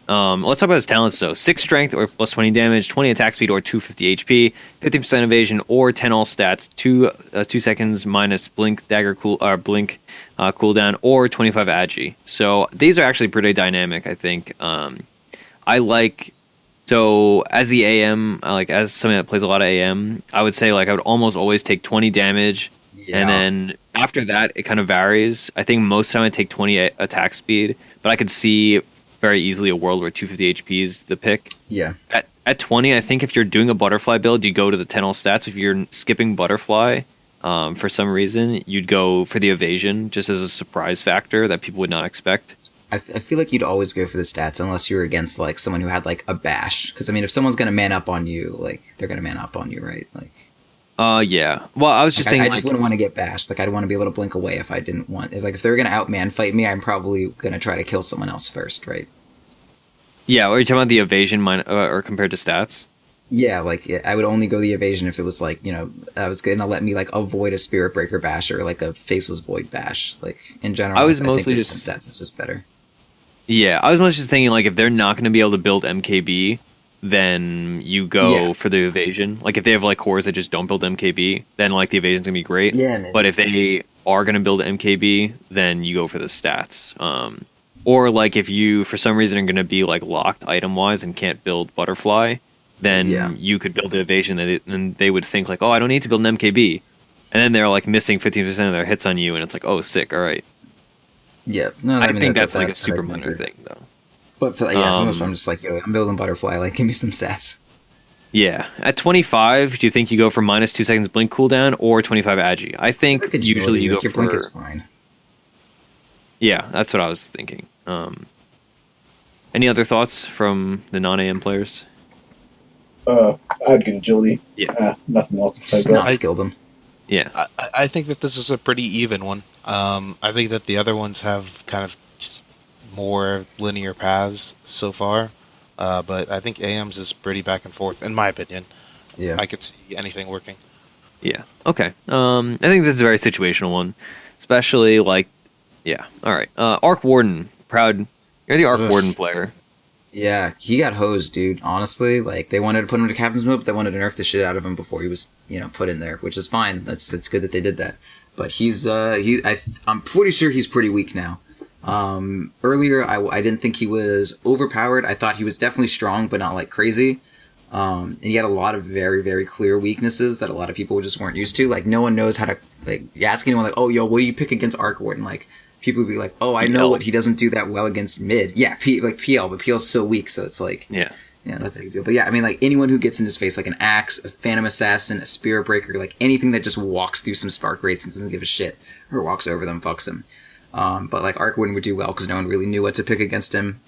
Let's talk about his talents though. 6 strength or plus 20 damage, 20 attack speed or 250 HP, 50% evasion or 10 all stats, 2 seconds minus blink dagger cooldown or 25 agi. So these are actually pretty dynamic, I think. As the AM, as somebody that plays a lot of AM, I would say I would almost always take 20 damage. Yeah. And then after that, it kind of varies. I think most of the time I take 20 attack speed, but I could see very easily a world where 250 HP is the pick. Yeah. At 20, I think if you're doing a butterfly build, you go to the 10 all stats. If you're skipping butterfly for some reason, you'd go for the evasion just as a surprise factor that people would not expect. I feel like you'd always go for the stats unless you were against someone who had a bash. Because if someone's gonna man up on you, they're gonna man up on you, right? Yeah. Well, I was just thinking. I just wouldn't want to get bashed. I'd want to be able to blink away if I didn't want. If they were gonna outman fight me, I'm probably gonna try to kill someone else first, right? Yeah. Are you talking about the evasion or compared to stats? Yeah, I would only go the evasion if it was I was gonna let me avoid a Spirit Breaker bash or a Faceless Void bash. In general, I was mostly just stats is just better. Yeah, I was mostly just thinking if they're not going to be able to build MKB, then you go for the evasion. If they have cores that just don't build MKB, then the evasion's gonna be great. Yeah, maybe. But if they are gonna build MKB, then you go for the stats. Or if you for some reason are gonna be locked item wise and can't build butterfly, then you could build the evasion, and they would think oh, I don't need to build an MKB, and then they're missing 15% of their hits on you, and it's oh, sick. All right. Yeah, no, I think that's a super minor thing though. But for, I'm just I'm building butterfly. Give me some stats. Yeah. At 25, do you think you go for minus 2 seconds blink cooldown or 25 agi? I think Look at usually you go your for... blink is fine. Yeah, that's what I was thinking. Any other thoughts from the non-AM players? I'd get agility. Yeah. Nothing else besides Just not that. skill them. Yeah. I think that this is a pretty even one. I think that the other ones have kind of more linear paths so far, but I think AM's is pretty back and forth, in my opinion. Yeah. I could see anything working. Yeah. Okay. I think this is a very situational one, especially like, yeah. All right. Arc Warden, proud. You're the Arc Warden player. Yeah, he got hosed, dude. Honestly, like they wanted to put him into captain's mode, but they wanted to nerf the shit out of him before he was, put in there, which is fine. It's good that they did that. But he's I'm pretty sure he's pretty weak now. Earlier, I didn't think he was overpowered. I thought he was definitely strong, but not like crazy. And he had a lot of very, very clear weaknesses that a lot of people just weren't used to. Like no one knows how to you ask anyone like, oh, yo, what do you pick against Arc Warden? Like people would be like, oh, I know what he doesn't do that well against mid. Yeah, PL, but PL's so weak, so it's like not that big a deal. But yeah, I mean like anyone who gets in his face, like an axe, a phantom assassin, a spirit breaker, like anything that just walks through some spark rates and doesn't give a shit or walks over them, fucks him. But like Arc Warden would do well because no one really knew what to pick against him.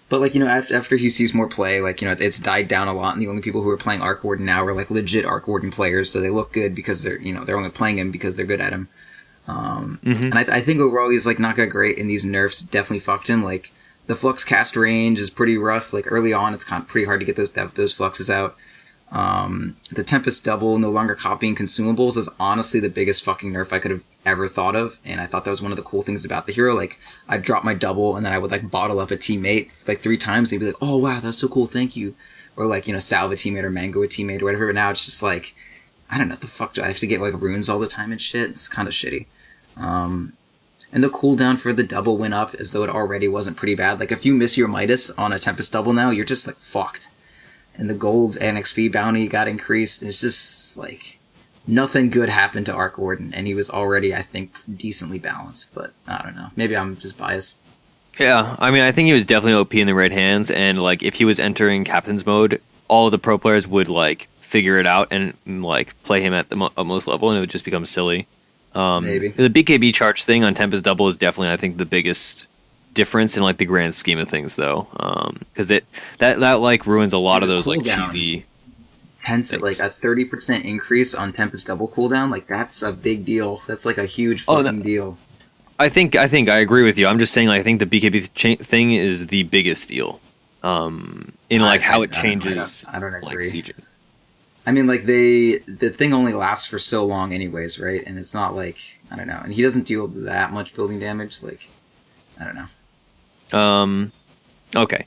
But like after he sees more play, like it's died down a lot, and the only people who are playing Arc Warden now are like legit Arc Warden players, so they look good because they're they're only playing him because they're good at him. And I think overall he's like not that great, and these nerfs definitely fucked him. Like the flux cast range is pretty rough. Like early on, it's kind of pretty hard to get those fluxes out. The Tempest double, no longer copying consumables, is honestly the biggest fucking nerf I could have ever thought of, and I thought that was one of the cool things about the hero. Like I'd drop my double and then I would like bottle up a teammate like 3 times. They'd be like, oh wow, that's so cool, thank you. Or like salve a teammate or mango a teammate or whatever. But now it's just like, I don't know, the fuck do I have to get like runes all the time and shit? It's kind of shitty. And the cooldown for the double went up as though it already wasn't pretty bad. Like if you miss your Midas on a Tempest double now, you're just like fucked. And the gold and XP bounty got increased. It's just like nothing good happened to Arc Warden, and he was already, I think, decently balanced. But I don't know. Maybe I'm just biased. Yeah, I mean, I think he was definitely OP in the right hands, and like if he was entering captain's mode, all of the pro players would like figure it out and like play him at the utmost level, and it would just become silly. Maybe the BKB charge thing on Tempest double is definitely, I think, the biggest difference in like the grand scheme of things, though, because that like ruins a lot of those like cheesy. Hence, like a 30% increase on Tempest double cooldown, like that's a big deal. That's like a huge fucking deal. I think I agree with you. I'm just saying, like, I think the BKB thing is the biggest deal. In like how it changes. I don't agree. Like, I mean, like the thing only lasts for so long, anyways, right? And it's not like, I don't know. And he doesn't deal that much building damage. Like, I don't know. Okay.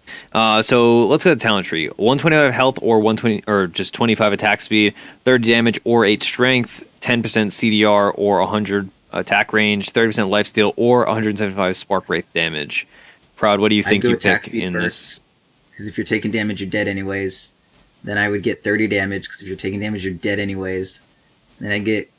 So let's go to the talent tree. 125 health or 120 or just 25 attack speed, 30 damage or 8 strength, 10% CDR or 100 attack range, 30% lifesteal or 175 spark wraith damage. Proud, what do you think you pick in this? Because if you're taking damage, you're dead anyways. Then I would get 30 damage, because if you're taking damage, you're dead anyways. Then I get,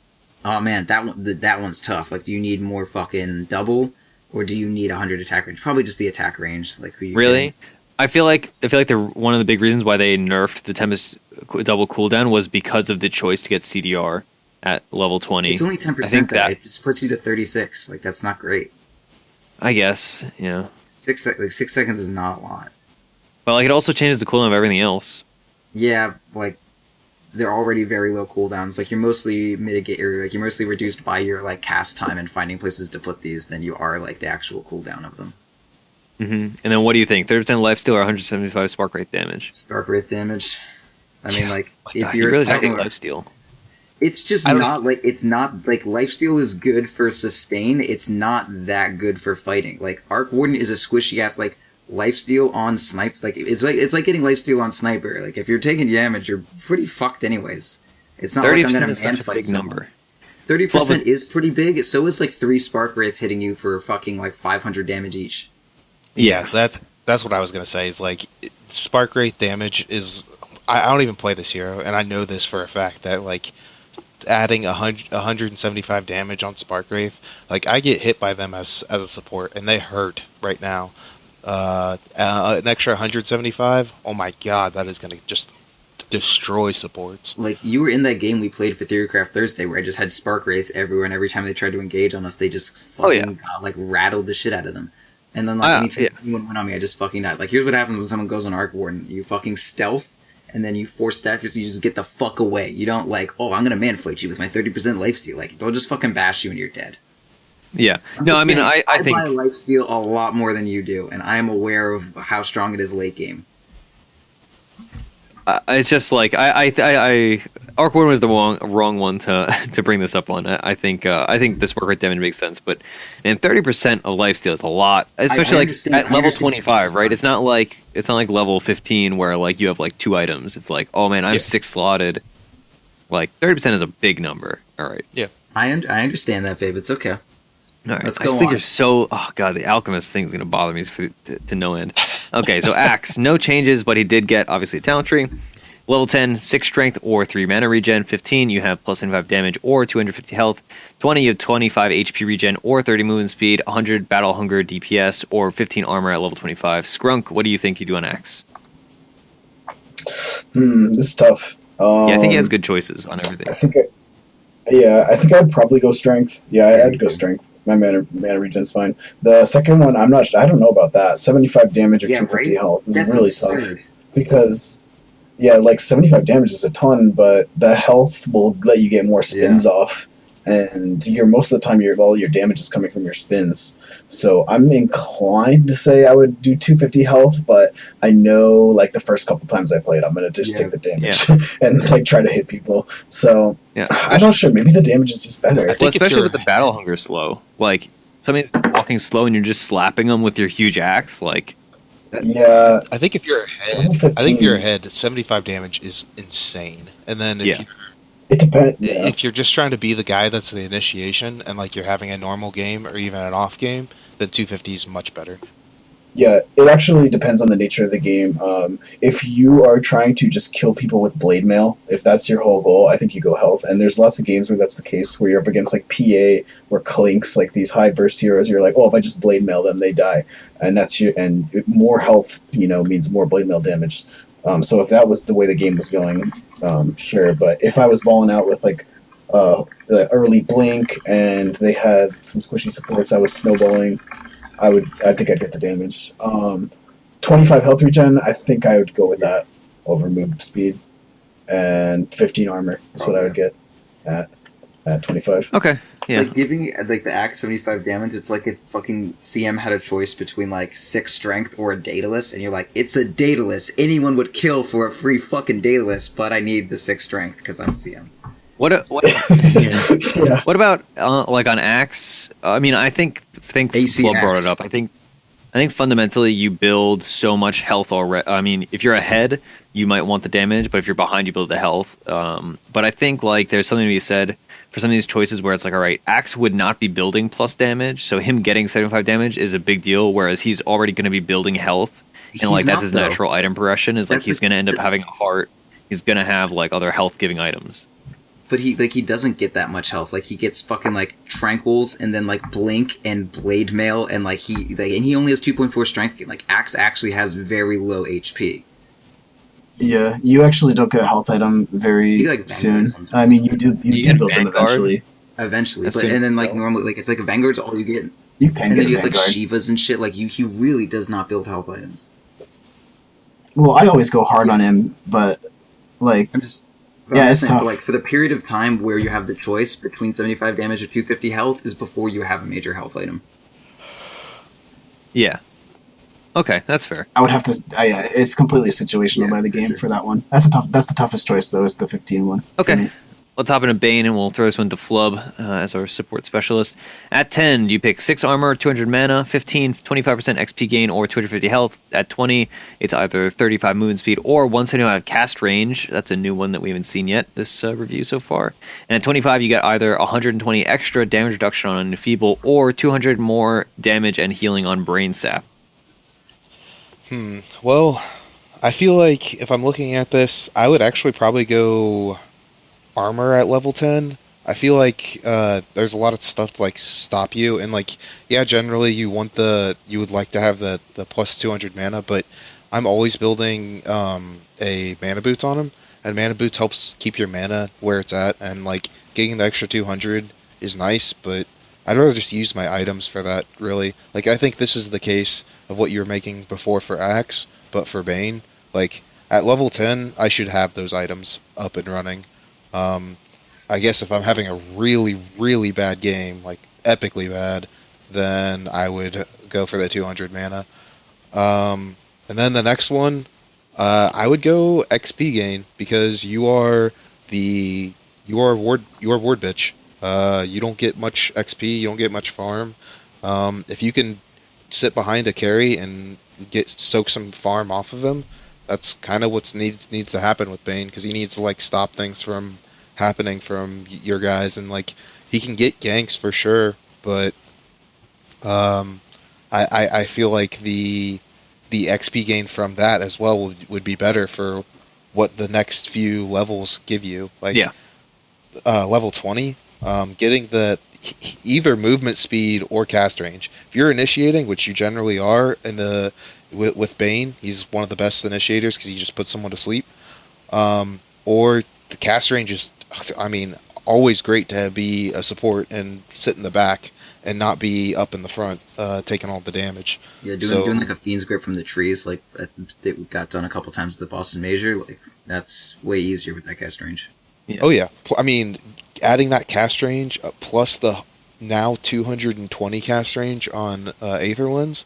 oh man, that one's tough. Like, do you need more fucking double? Or do you need 100 attack range? Probably just the attack range. Like who you really? I feel like they're one of the big reasons why they nerfed the Tempest double cooldown was because of the choice to get CDR at level 20. It's only 10%. It just puts you to 36. Like that's not great. I guess, yeah. 6 seconds is not a lot. But like it also changes the cooldown of everything else. Yeah, like they're already very low cooldowns. Like you're mostly you're mostly reduced by your like cast time and finding places to put these than you are like the actual cooldown of them. And then what do you think? 30% lifesteal or 175 spark wraith damage? Spark wraith damage. I mean, like if you're really talking lifesteal, it's just not like lifesteal is good for sustain. It's not that good for fighting. Like Arc Warden is a squishy ass like. Lifesteal on snipe, like it's like getting lifesteal on sniper. Like if you're taking damage, you're pretty fucked anyways. It's not 30% like I'm gonna man fight big number. 30% is pretty big. So is like 3 spark wraiths hitting you for fucking like 500 damage each. Yeah, that's what I was gonna say. Is like spark wraith damage is. I don't even play this hero, and I know this for a fact that like adding 175 damage on spark wraith, like I get hit by them as a support, and they hurt right now. an extra 175. Oh my god, that is going to just destroy supports. Like, you were in that game we played for Theorycraft Thursday where I just had spark rates everywhere, and every time they tried to engage on us, they just fucking rattled the shit out of them. And then, like, anytime anyone went on me, I just fucking died. Like, here's what happens when someone goes on Arc Warden. You fucking stealth, and then you force staff, so you just get the fuck away. You don't, like, oh, I'm gonna manflate you with my 30% lifesteal. Like, they'll just fucking bash you and you're dead. Yeah. No, I mean, I think... I buy lifesteal a lot more than you do, and I am aware of how strong it is late game. It's just like Arc Warden was the wrong one to bring this up on. I think the spark rate damage makes sense, but 30% of lifesteal is a lot, especially at level 25, right? It's not like level 15 where like you have like 2 items. It's like, oh man, I'm 6 slotted. Like 30% is a big number. All right. Yeah. I understand that, babe. It's okay. All right, Let's I go think on. you're so... Oh, God, the Alchemist thing is going to bother me to no end. Okay, so Axe, no changes, but he did get, obviously, a talent tree. Level 10, 6 strength or 3 mana regen. 15, you have plus 75 damage or 250 health. 20, you have 25 HP regen or 30 movement speed. 100 battle hunger DPS or 15 armor at level 25. Skrunk, what do you think you do on Axe? This is tough. I think he has good choices on everything. I think I'd probably go strength. Yeah, I'd go strength. My mana regen's fine. The second one, I don't know about that. 75 damage or 250 health is really tough. Because, like 75 damage is a ton, but the health will let you get more spins off. And most of the time, all your damage is coming from your spins. So I'm inclined to say I would do 250 health, but I know like the first couple times I played, I'm gonna just take the damage and like try to hit people. So I'm not sure. Maybe the damage is just better. Well, especially with the battle hunger slow. Like somebody's walking slow and you're just slapping them with your huge axe. Like I think if you're ahead, 75 damage is insane. And then it depends. If you're just trying to be the guy that's the initiation and like you're having a normal game or even an off game, then 250 is much better. Yeah, it actually depends on the nature of the game. If you are trying to just kill people with blade mail, if that's your whole goal, I think you go health. And there's lots of games where that's the case, where you're up against like PA or Clinks, like these high burst heroes. You're like, oh, if I just blade mail them, they die, and more health, means more blade mail damage. So if that was the way the game was going, sure. But if I was balling out with like the early blink and they had some squishy supports, I was snowballing. I think I'd get the damage. 25 health regen, I think I would go with that over movement speed, and 15 armor is what I would get at 25. Okay. It's like giving like the axe 75 damage. It's like if fucking CM had a choice between like 6 strength or a Daedalus, and you're like, it's a Daedalus. Anyone would kill for a free fucking Daedalus, but I need the 6 strength because I'm CM. What about like on Axe? I mean, I think Flubb brought it up. I think fundamentally you build so much health already. I mean, if you're ahead, you might want the damage, but if you're behind, you build the health. But I think like there's something to be said for some of these choices where it's like, all right, Axe would not be building plus damage, so him getting 75 damage is a big deal, whereas he's already going to be building health, and like that's his natural item progression. Is like he's going to end up having a heart. He's going to have like other health giving items. But he doesn't get that much health. Like he gets fucking like tranquils and then like blink and blade mail and and he only has 2.4 strength. Like Axe actually has very low HP. Yeah, you actually don't get a health item very soon. I mean, you do build them eventually. And then like normally like it's like a Vanguard's all you get. You can and get then you have Vanguard. like Shivas and shit. Like he really does not build health items. Well, I always go hard on him, but like it's tough. For, like for the period of time where you have the choice between 75 damage or 250 health is before you have a major health item. Yeah. Okay, that's fair. I would have to. It's completely situational by the game for that one. That's the toughest choice though. Is the 15 one. Okay. Let's hop into Bane, and we'll throw this one to Flubb as our support specialist. At 10, you pick 6 armor, 200 mana, 15, 25% XP gain, or 250 health. At 20, it's either 35 movement speed or 175 cast range. That's a new one that we haven't seen yet, this review so far. And at 25, you get either 120 extra damage reduction on Enfeeble or 200 more damage and healing on Brain Sap. Well, I feel like if I'm looking at this, I would actually probably go armor at level 10, I feel like there's a lot of stuff to like stop you, and like yeah, generally you would like to have the plus 200 mana, but I'm always building a mana boots on him, and mana boots helps keep your mana where it's at, and like getting the extra 200 is nice, but I'd rather just use my items for that. Really, like I think this is the case of what you were making before for Axe, but for Bane, like at level 10, I should have those items up and running. I guess if I'm having a really, really bad game, like epically bad, then I would go for the 200 mana. And then the next one, I would go XP gain because you are ward bitch. You don't get much XP, you don't get much farm. If you can sit behind a carry and soak some farm off of him, that's kind of what needs to happen with Bane, because he needs to like stop things from happening from your guys, and like he can get ganks for sure, but I feel like the XP gain from that as well would be better for what the next few levels give you. Like level 20, getting the either movement speed or cast range. If you're initiating, which you generally are with Bane, he's one of the best initiators because he just puts someone to sleep. Or the cast range is, I mean, always great to be a support and sit in the back and not be up in the front, taking all the damage. Yeah, doing like a Fiend's Grip from the trees, like that got done a couple times at the Boston Major, like that's way easier with that cast range. Yeah. Oh yeah, I mean, adding that cast range plus the now 220 cast range on Aether Lens,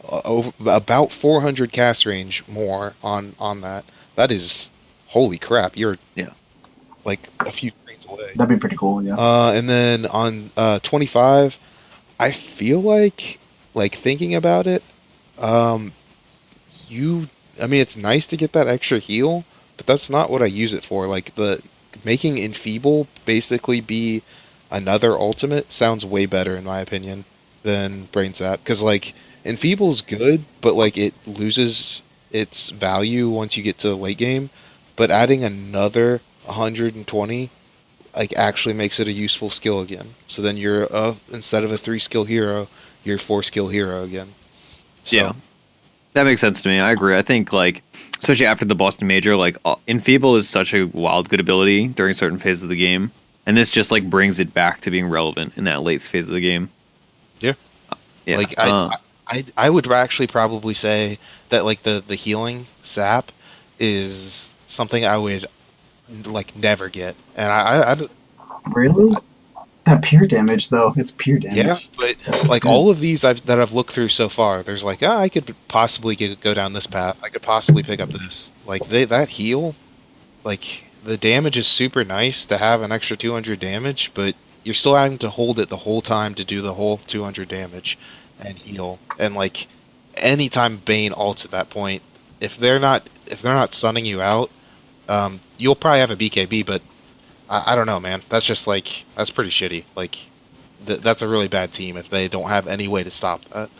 over about 400 cast range more on that. That is, holy crap! You're like a few screens away. That'd be pretty cool, yeah. And then on 25, I feel like thinking about it, I mean, it's nice to get that extra heal, but that's not what I use it for. Like the making Enfeeble basically be another ultimate sounds way better in my opinion than Brain Sap, because like Enfeeble's good, but like it loses its value once you get to the late game. But adding another 120 like actually makes it a useful skill again. So then you're instead of a 3-skill hero, you're a 4-skill hero again. So. Yeah, that makes sense to me. I agree. I think like especially after the Boston Major, like Enfeeble is such a wild good ability during certain phases of the game, and this just like brings it back to being relevant in that late phase of the game. Yeah, yeah. Like I would actually probably say that like the healing sap is something I would like never get, and I really that pure damage though. It's pure damage. Yeah, but like all of these that I've looked through so far, there's like I could possibly go down this path. I could possibly pick up this. Like that heal, like the damage is super nice to have an extra 200 damage, but you're still having to hold it the whole time to do the whole 200 damage and heal. And like anytime Bane ults at that point, if they're not stunning you out, you'll probably have a BKB, but I don't know, man. That's just like, that's pretty shitty. Like, that's a really bad team if they don't have any way to stop that.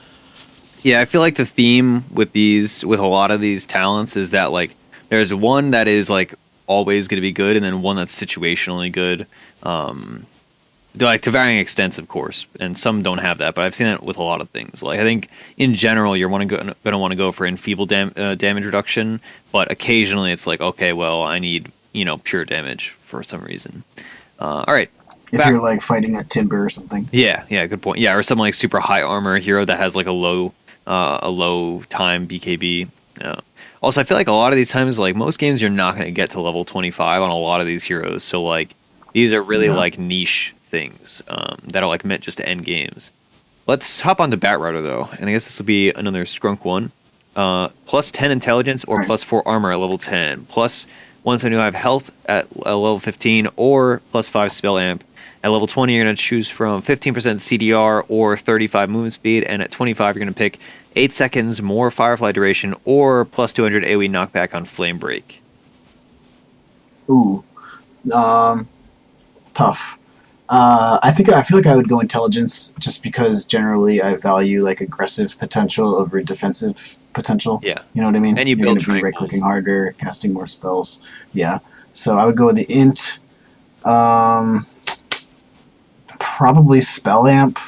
Yeah, I feel like the theme with a lot of these talents is that like there's one that is like always going to be good, and then one that's situationally good. Like to varying extents, of course, and some don't have that, but I've seen it with a lot of things. Like I think in general, you're going to want to go for Enfeeble damage reduction, but occasionally it's like, okay, well, I need pure damage for some reason. All right. If you're like fighting a timber or something. Yeah, good point. Yeah, or some like super high armor hero that has like a low time BKB. Also, I feel like a lot of these times, like most games, you're not going to get to level 25 on a lot of these heroes. So like these are really like niche things that are like meant just to end games. Let's hop on to Batrider though, and I guess this will be another Skrunk one. Plus 10 intelligence or plus 4 armor at level 10. Plus 175 health at level 15 or plus 5 spell amp. At level 20, you're going to choose from 15% CDR or 35 movement speed, and at 25, you're going to pick 8 seconds more Firefly duration or plus 200 AoE knockback on Flame Break. Ooh, tough. I feel like I would go intelligence just because generally I value like aggressive potential over defensive potential. Yeah, you know what I mean. And you're going to be right clicking harder, casting more spells. Yeah, so I would go with the int. Probably spell amp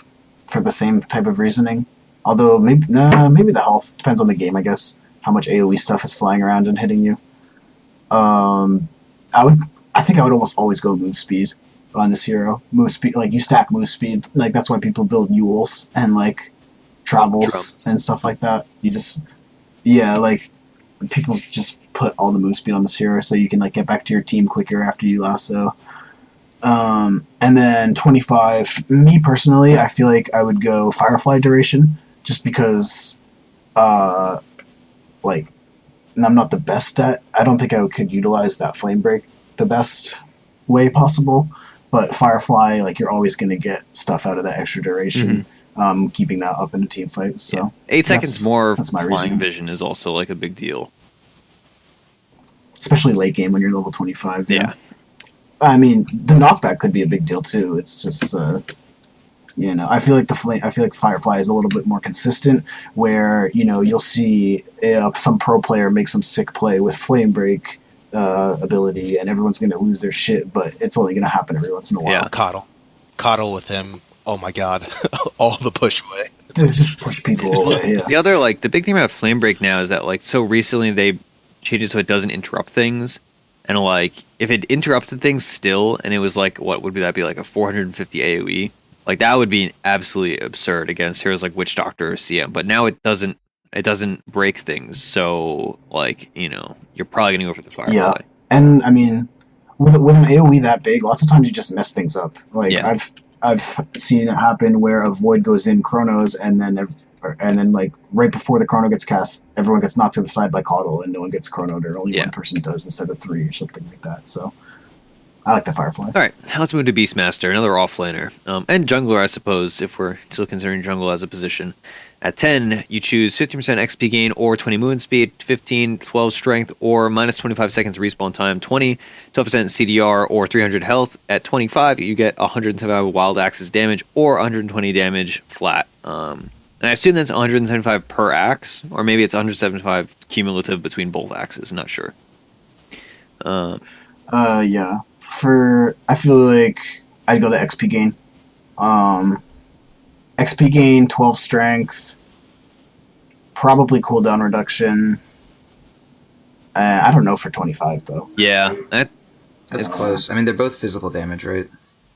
for the same type of reasoning. Although maybe the health depends on the game, I guess. How much AoE stuff is flying around and hitting you. I think I would almost always go move speed on this hero. Move speed, like you stack move speed. Like that's why people build Yules and like travels and stuff like that. Like people just put all the move speed on this hero so you can like get back to your team quicker after you lasso. And then 25. Me personally, I feel like I would go Firefly duration just because, like, I'm not the best at. I don't think I could utilize that flame break the best way possible. But Firefly, like, you're always going to get stuff out of that extra duration. Keeping that up in a team fight. So 8 seconds more that's my flying reasoning. vision is also like a big deal. Especially late game when you're level 25. Yeah. I mean, the knockback could be a big deal too. It's just, I feel like Firefly is a little bit more consistent. Where you'll see some pro player make some sick play with Flame Break ability, and everyone's going to lose their shit. But it's only going to happen every once in a while. Yeah, Coddle with him. Oh my god, all the push away. Just push people away. Yeah. The other, like, the big thing about Flame Break now is that, like, so recently they changed it so it doesn't interrupt things. And, like, if it interrupted things still, and it was, like, what would that be, like, a 450 AoE? Like, that would be absolutely absurd against heroes like Witch Doctor or CM. But now it doesn't break things. So, like, you're probably going to go for the Firefly. Yeah, and, I mean, with an AoE that big, lots of times you just mess things up. Like, Yeah. I've seen it happen where a Void goes in Chronos, and then like right before the Chrono gets cast, everyone gets knocked to the side by Coddle, and no one gets Chronoed, or only one person does instead of 3 or something like that. So I like the Firefly. All right, let's move to Beastmaster, another offlaner. And jungler, I suppose, if we're still considering jungle as a position. At 10, you choose 15% XP gain or 20 movement speed, 15, 12 strength, or minus 25 seconds respawn time, 20, 12% CDR, or 300 health. At 25, you get 175 wild axes damage or 120 damage flat. And I assume that's 175 per axe, or maybe it's 175 cumulative between both axes, not sure. Yeah. I feel like I'd go the XP gain. XP gain, 12 strength, probably cooldown reduction. I don't know for 25 though. Yeah, That's close. I mean, they're both physical damage, right?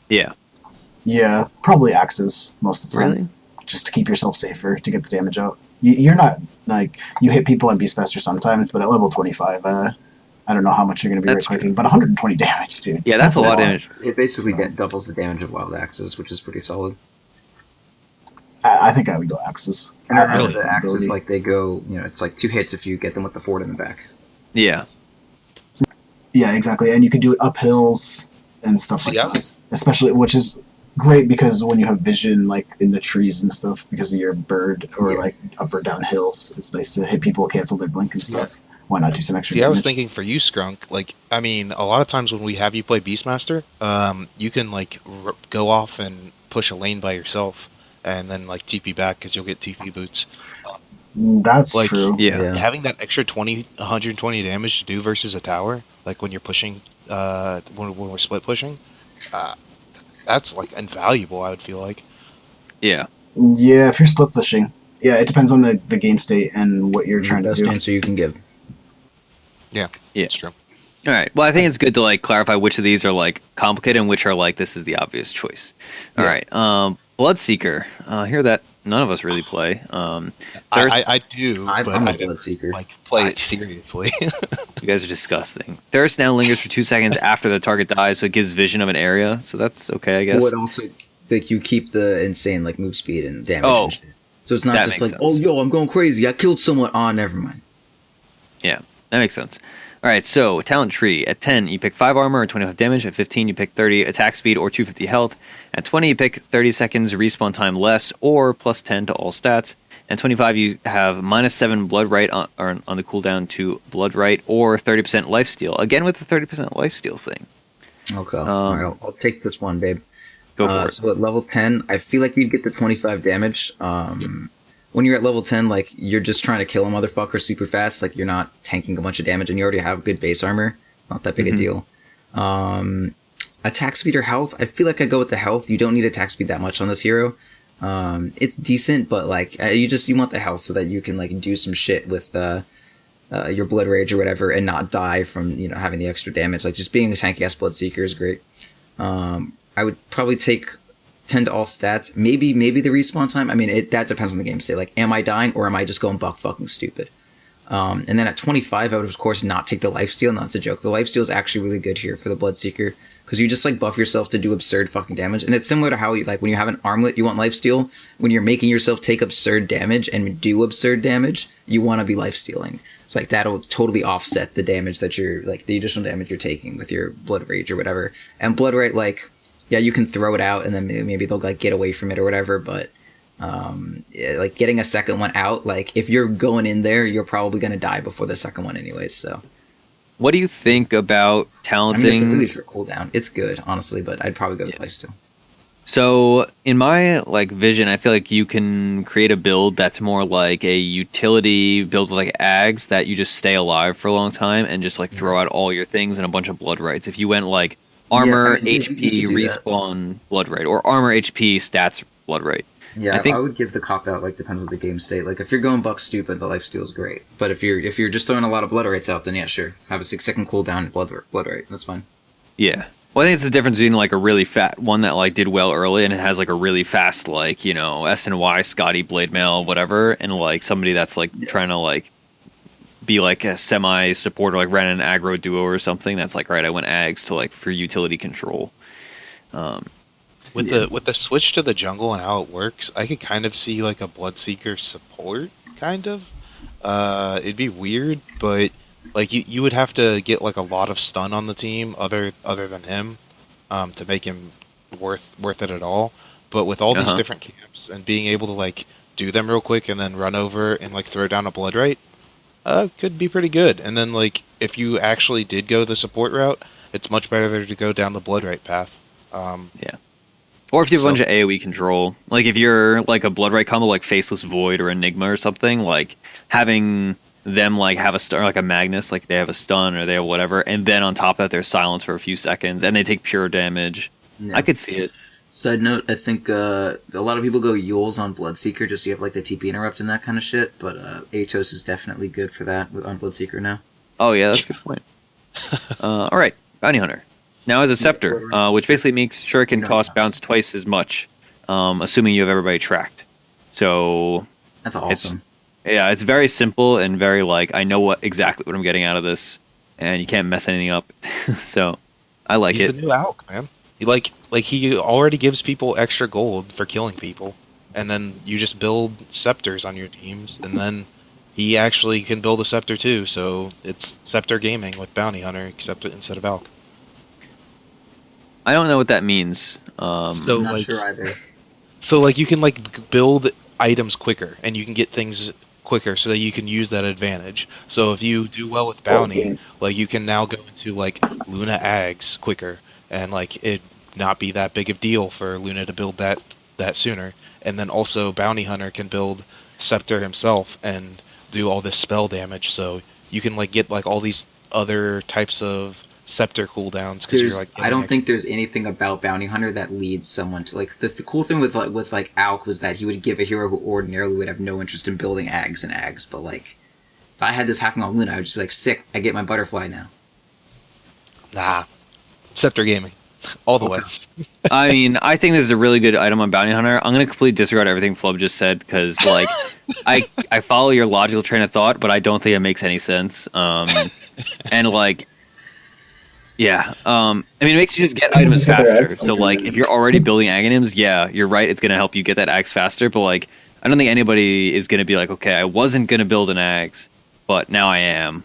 Yeah. Yeah, probably axes most of the time. Really? Just to keep yourself safer, to get the damage out. You're not, like, you hit people on Beastmaster sometimes, but at level 25, I don't know how much you're going to be That's right-clicking, but 120 damage, dude. Yeah, that's a lot of damage. It basically doubles the damage of wild axes, which is pretty solid. I think I would go axes. And I really? the axes, like, they go, it's like 2 hits if you get them with the forward in the back. Yeah. Yeah, exactly. And you can do it up hills and stuff like Yeah. that. Especially, which is great because when you have vision, like, in the trees and stuff, because of your bird, or, like, up or down hills, it's nice to hit people, cancel their blink and stuff. Why not do some extra See, I was damage? thinking for you, Skrunk. Like, I mean, a lot of times when we have you play Beastmaster, you can like go off and push a lane by yourself, and then like TP back because you'll get TP boots. That's Like, true. Yeah. Having that extra 120 damage to do versus a tower, like when you're pushing, when we're split pushing, that's like invaluable. I would feel like. Yeah. Yeah, if you're split pushing. Yeah, it depends on the game state and what you're trying to Best do. answer you can give. Yeah, Yeah. it's true. All right. Well, I think it's good to like clarify which of these are like complicated and which are like this is the obvious choice. All right. Bloodseeker. Here that none of us really play. I do, but I'm I a didn't Bloodseeker. like play it seriously. You guys are disgusting. Thirst now lingers for 2 seconds after the target dies, so it gives vision of an area. So that's okay, I guess. Well, it also, like, you keep the insane, like, move speed and damage Oh, and shit. So it's not that just makes like, sense. oh, yo, I'm going crazy. I killed someone. Oh, never mind. Yeah, that makes sense. All right, so talent tree. At 10, you pick 5 armor or 25 damage. At 15, you pick 30 attack speed or 250 health. At 20, you pick 30 seconds respawn time less or plus 10 to all stats. And 25, you have minus 7 blood right on the cooldown to blood right or 30% lifesteal. Again with the 30% lifesteal thing. Okay. All right, I'll take this one, babe. Go for it. So at level 10, I feel like you'd get the 25 damage. When you're at level 10, like, you're just trying to kill a motherfucker super fast. Like, you're not tanking a bunch of damage, and you already have good base armor. Not that big a deal. Attack speed or health? I feel like I go with the health. You don't need attack speed that much on this hero. It's decent, but like you want the health so that you can like do some shit with your blood rage or whatever and not die from having the extra damage. Like just being the tanky ass blood seeker is great. I would probably take 10 to all stats. Maybe the respawn time. I mean, that depends on the game state. Like, am I dying or am I just going buck fucking stupid? And then at 25, I would of course not take the lifesteal. No, that's a joke. The lifesteal is actually really good here for the Bloodseeker because you just like buff yourself to do absurd fucking damage. And it's similar to how you like when you have an armlet, you want lifesteal. When you're making yourself take absurd damage and do absurd damage, you want to be lifestealing. So like that'll totally offset the damage that you're like the additional damage you're taking with your blood rage or whatever. And blood rage, like yeah, you can throw it out and then maybe they'll like get away from it or whatever, but. Like getting a second one out, like if you're going in there, you're probably going to die before the second one anyways, so. What do you think about talenting? I mean, it's a really short cooldown. It's good, honestly, but I'd probably go with lifesteal. So in my like vision, I feel like you can create a build that's more like a utility build with like Ags that you just stay alive for a long time and just like throw out all your things and a bunch of blood rights. If you went like armor, HP, respawn, blood right, or armor, HP, stats, blood right. Yeah, I would give the cop out. Like depends on the game state. Like if you're going buck stupid, the lifesteal is great. But if you're just throwing a lot of blood rates out, then yeah, sure, have a 6-second cooldown blood rate. That's fine. Yeah, well, I think it's the difference between like a really fat one that like did well early and it has like a really fast like S and Y Scotty blade mail whatever, and like somebody that's like trying to like be like a semi supporter like ran an aggro duo or something. That's like right, I went Ags to like for utility control. With the switch to the jungle and how it works, I could kind of see like a Bloodseeker support, kind of. It'd be weird, but like you would have to get like a lot of stun on the team other than him, to make him worth it at all. But with all these different camps and being able to like do them real quick and then run over and like throw down a blood right, could be pretty good. And then like if you actually did go the support route, it's much better to go down the blood right path. Yeah. Or if you have a bunch of AoE control, like if you're like a blood right combo like Faceless Void or Enigma or something, like having them like have a stun, like a Magnus, like they have a stun or they have whatever, and then on top of that there's silence for a few seconds and they take pure damage. Yeah. I could see it. Side note, I think a lot of people go Yules on Bloodseeker just so you have like the TP interrupt and that kind of shit, but Atos is definitely good for that on Bloodseeker now. Oh yeah, that's a good point. Alright, Bounty Hunter. Now has a scepter, which basically makes sure it can toss bounce twice as much, assuming you have everybody tracked. So that's awesome. It's very simple and very like I know exactly what I'm getting out of this, and you can't mess anything up. So I like it. He's the new Alk, man. He already gives people extra gold for killing people, and then you just build scepters on your teams, and then he actually can build a scepter too. So it's Scepter Gaming with Bounty Hunter, except instead of Alk. I don't know what that means. I'm not sure either. So like you can like build items quicker and you can get things quicker so that you can use that advantage. So if you do well with Bounty, like you can now go into like Luna Ags quicker and like it not be that big of deal for Luna to build that sooner. And then also Bounty Hunter can build Scepter himself and do all this spell damage. So you can like get like all these other types of scepter cooldowns because you're like I don't think there's anything about Bounty Hunter that leads someone to like the cool thing with Alk was that he would give a hero who ordinarily would have no interest in building Ags, but like if I had this happening on Luna, I would just be like, sick, I get my butterfly now. Nah, Scepter Gaming all the way. I mean, I think this is a really good item on Bounty Hunter. I'm going to completely disregard everything Flubb just said because like I follow your logical train of thought, but I don't think it makes any sense. And like yeah, I mean, it makes you just get items faster. So, like, if you're already building Aghanims, yeah, you're right, it's going to help you get that Axe faster. But, like, I don't think anybody is going to be like, okay, I wasn't going to build an Axe, but now I am.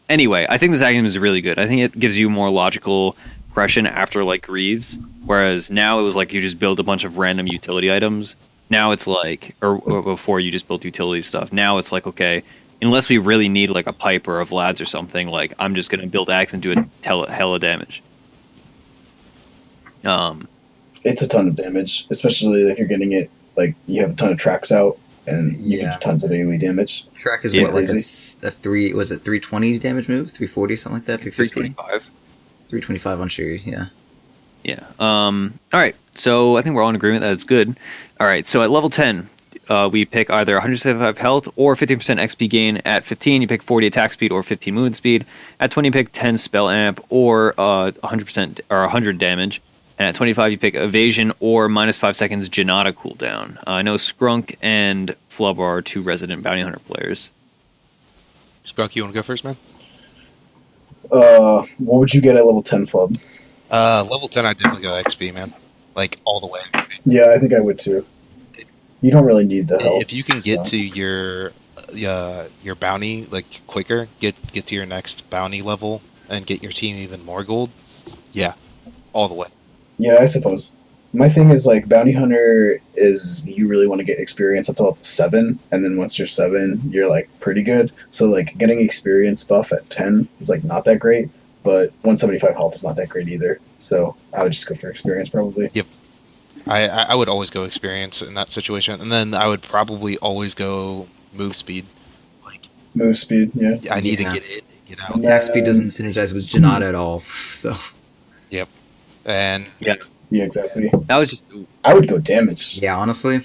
Anyway, I think this Aghanim is really good. I think it gives you more logical progression after, like, Greaves. Whereas now it was like you just build a bunch of random utility items. Now it's like, or before you just built utility stuff. Now it's like, okay, unless we really need like a pipe or a Vlad's or something, like I'm just gonna build axe and do a hella damage. It's a ton of damage, especially if you're getting it like you have a ton of tracks out and you get tons of AoE damage. Track is what, like a 320 damage move, 340 something like that, 350. 325 on Shuri, yeah. Yeah. All right. So I think we're all in agreement that it's good. All right. So at level 10, we pick either 175 health or 15% XP gain. At 15, you pick 40 attack speed or 15 movement speed. At 20, you pick 10 spell amp or 100% or 100 damage. And at 25, you pick evasion or minus 5 seconds Janata cooldown. I know Skrunk and Flubb are 2 resident bounty hunter players. Skrunk, you want to go first, man? What would you get at level 10, Flubb? Level 10, I'd definitely go XP, man. Like, all the way. Yeah, I think I would too. You don't really need the health. If you can get to your bounty like quicker, get to your next bounty level and get your team even more gold, yeah, all the way. Yeah, I suppose. My thing is like bounty hunter is you really want to get experience up to level 7, and then once you're 7, you're like pretty good. So like getting experience buff at 10 is like not that great, but 175 health is not that great either. So I would just go for experience probably. Yep. I would always go experience in that situation, and then I would probably always go move speed. Like Move speed, yeah. I need to get in, get out. Attack speed doesn't synergize with Janata at all, so. Yep. And Yeah. Yeah, exactly. That was just... I would go damage. Yeah, honestly.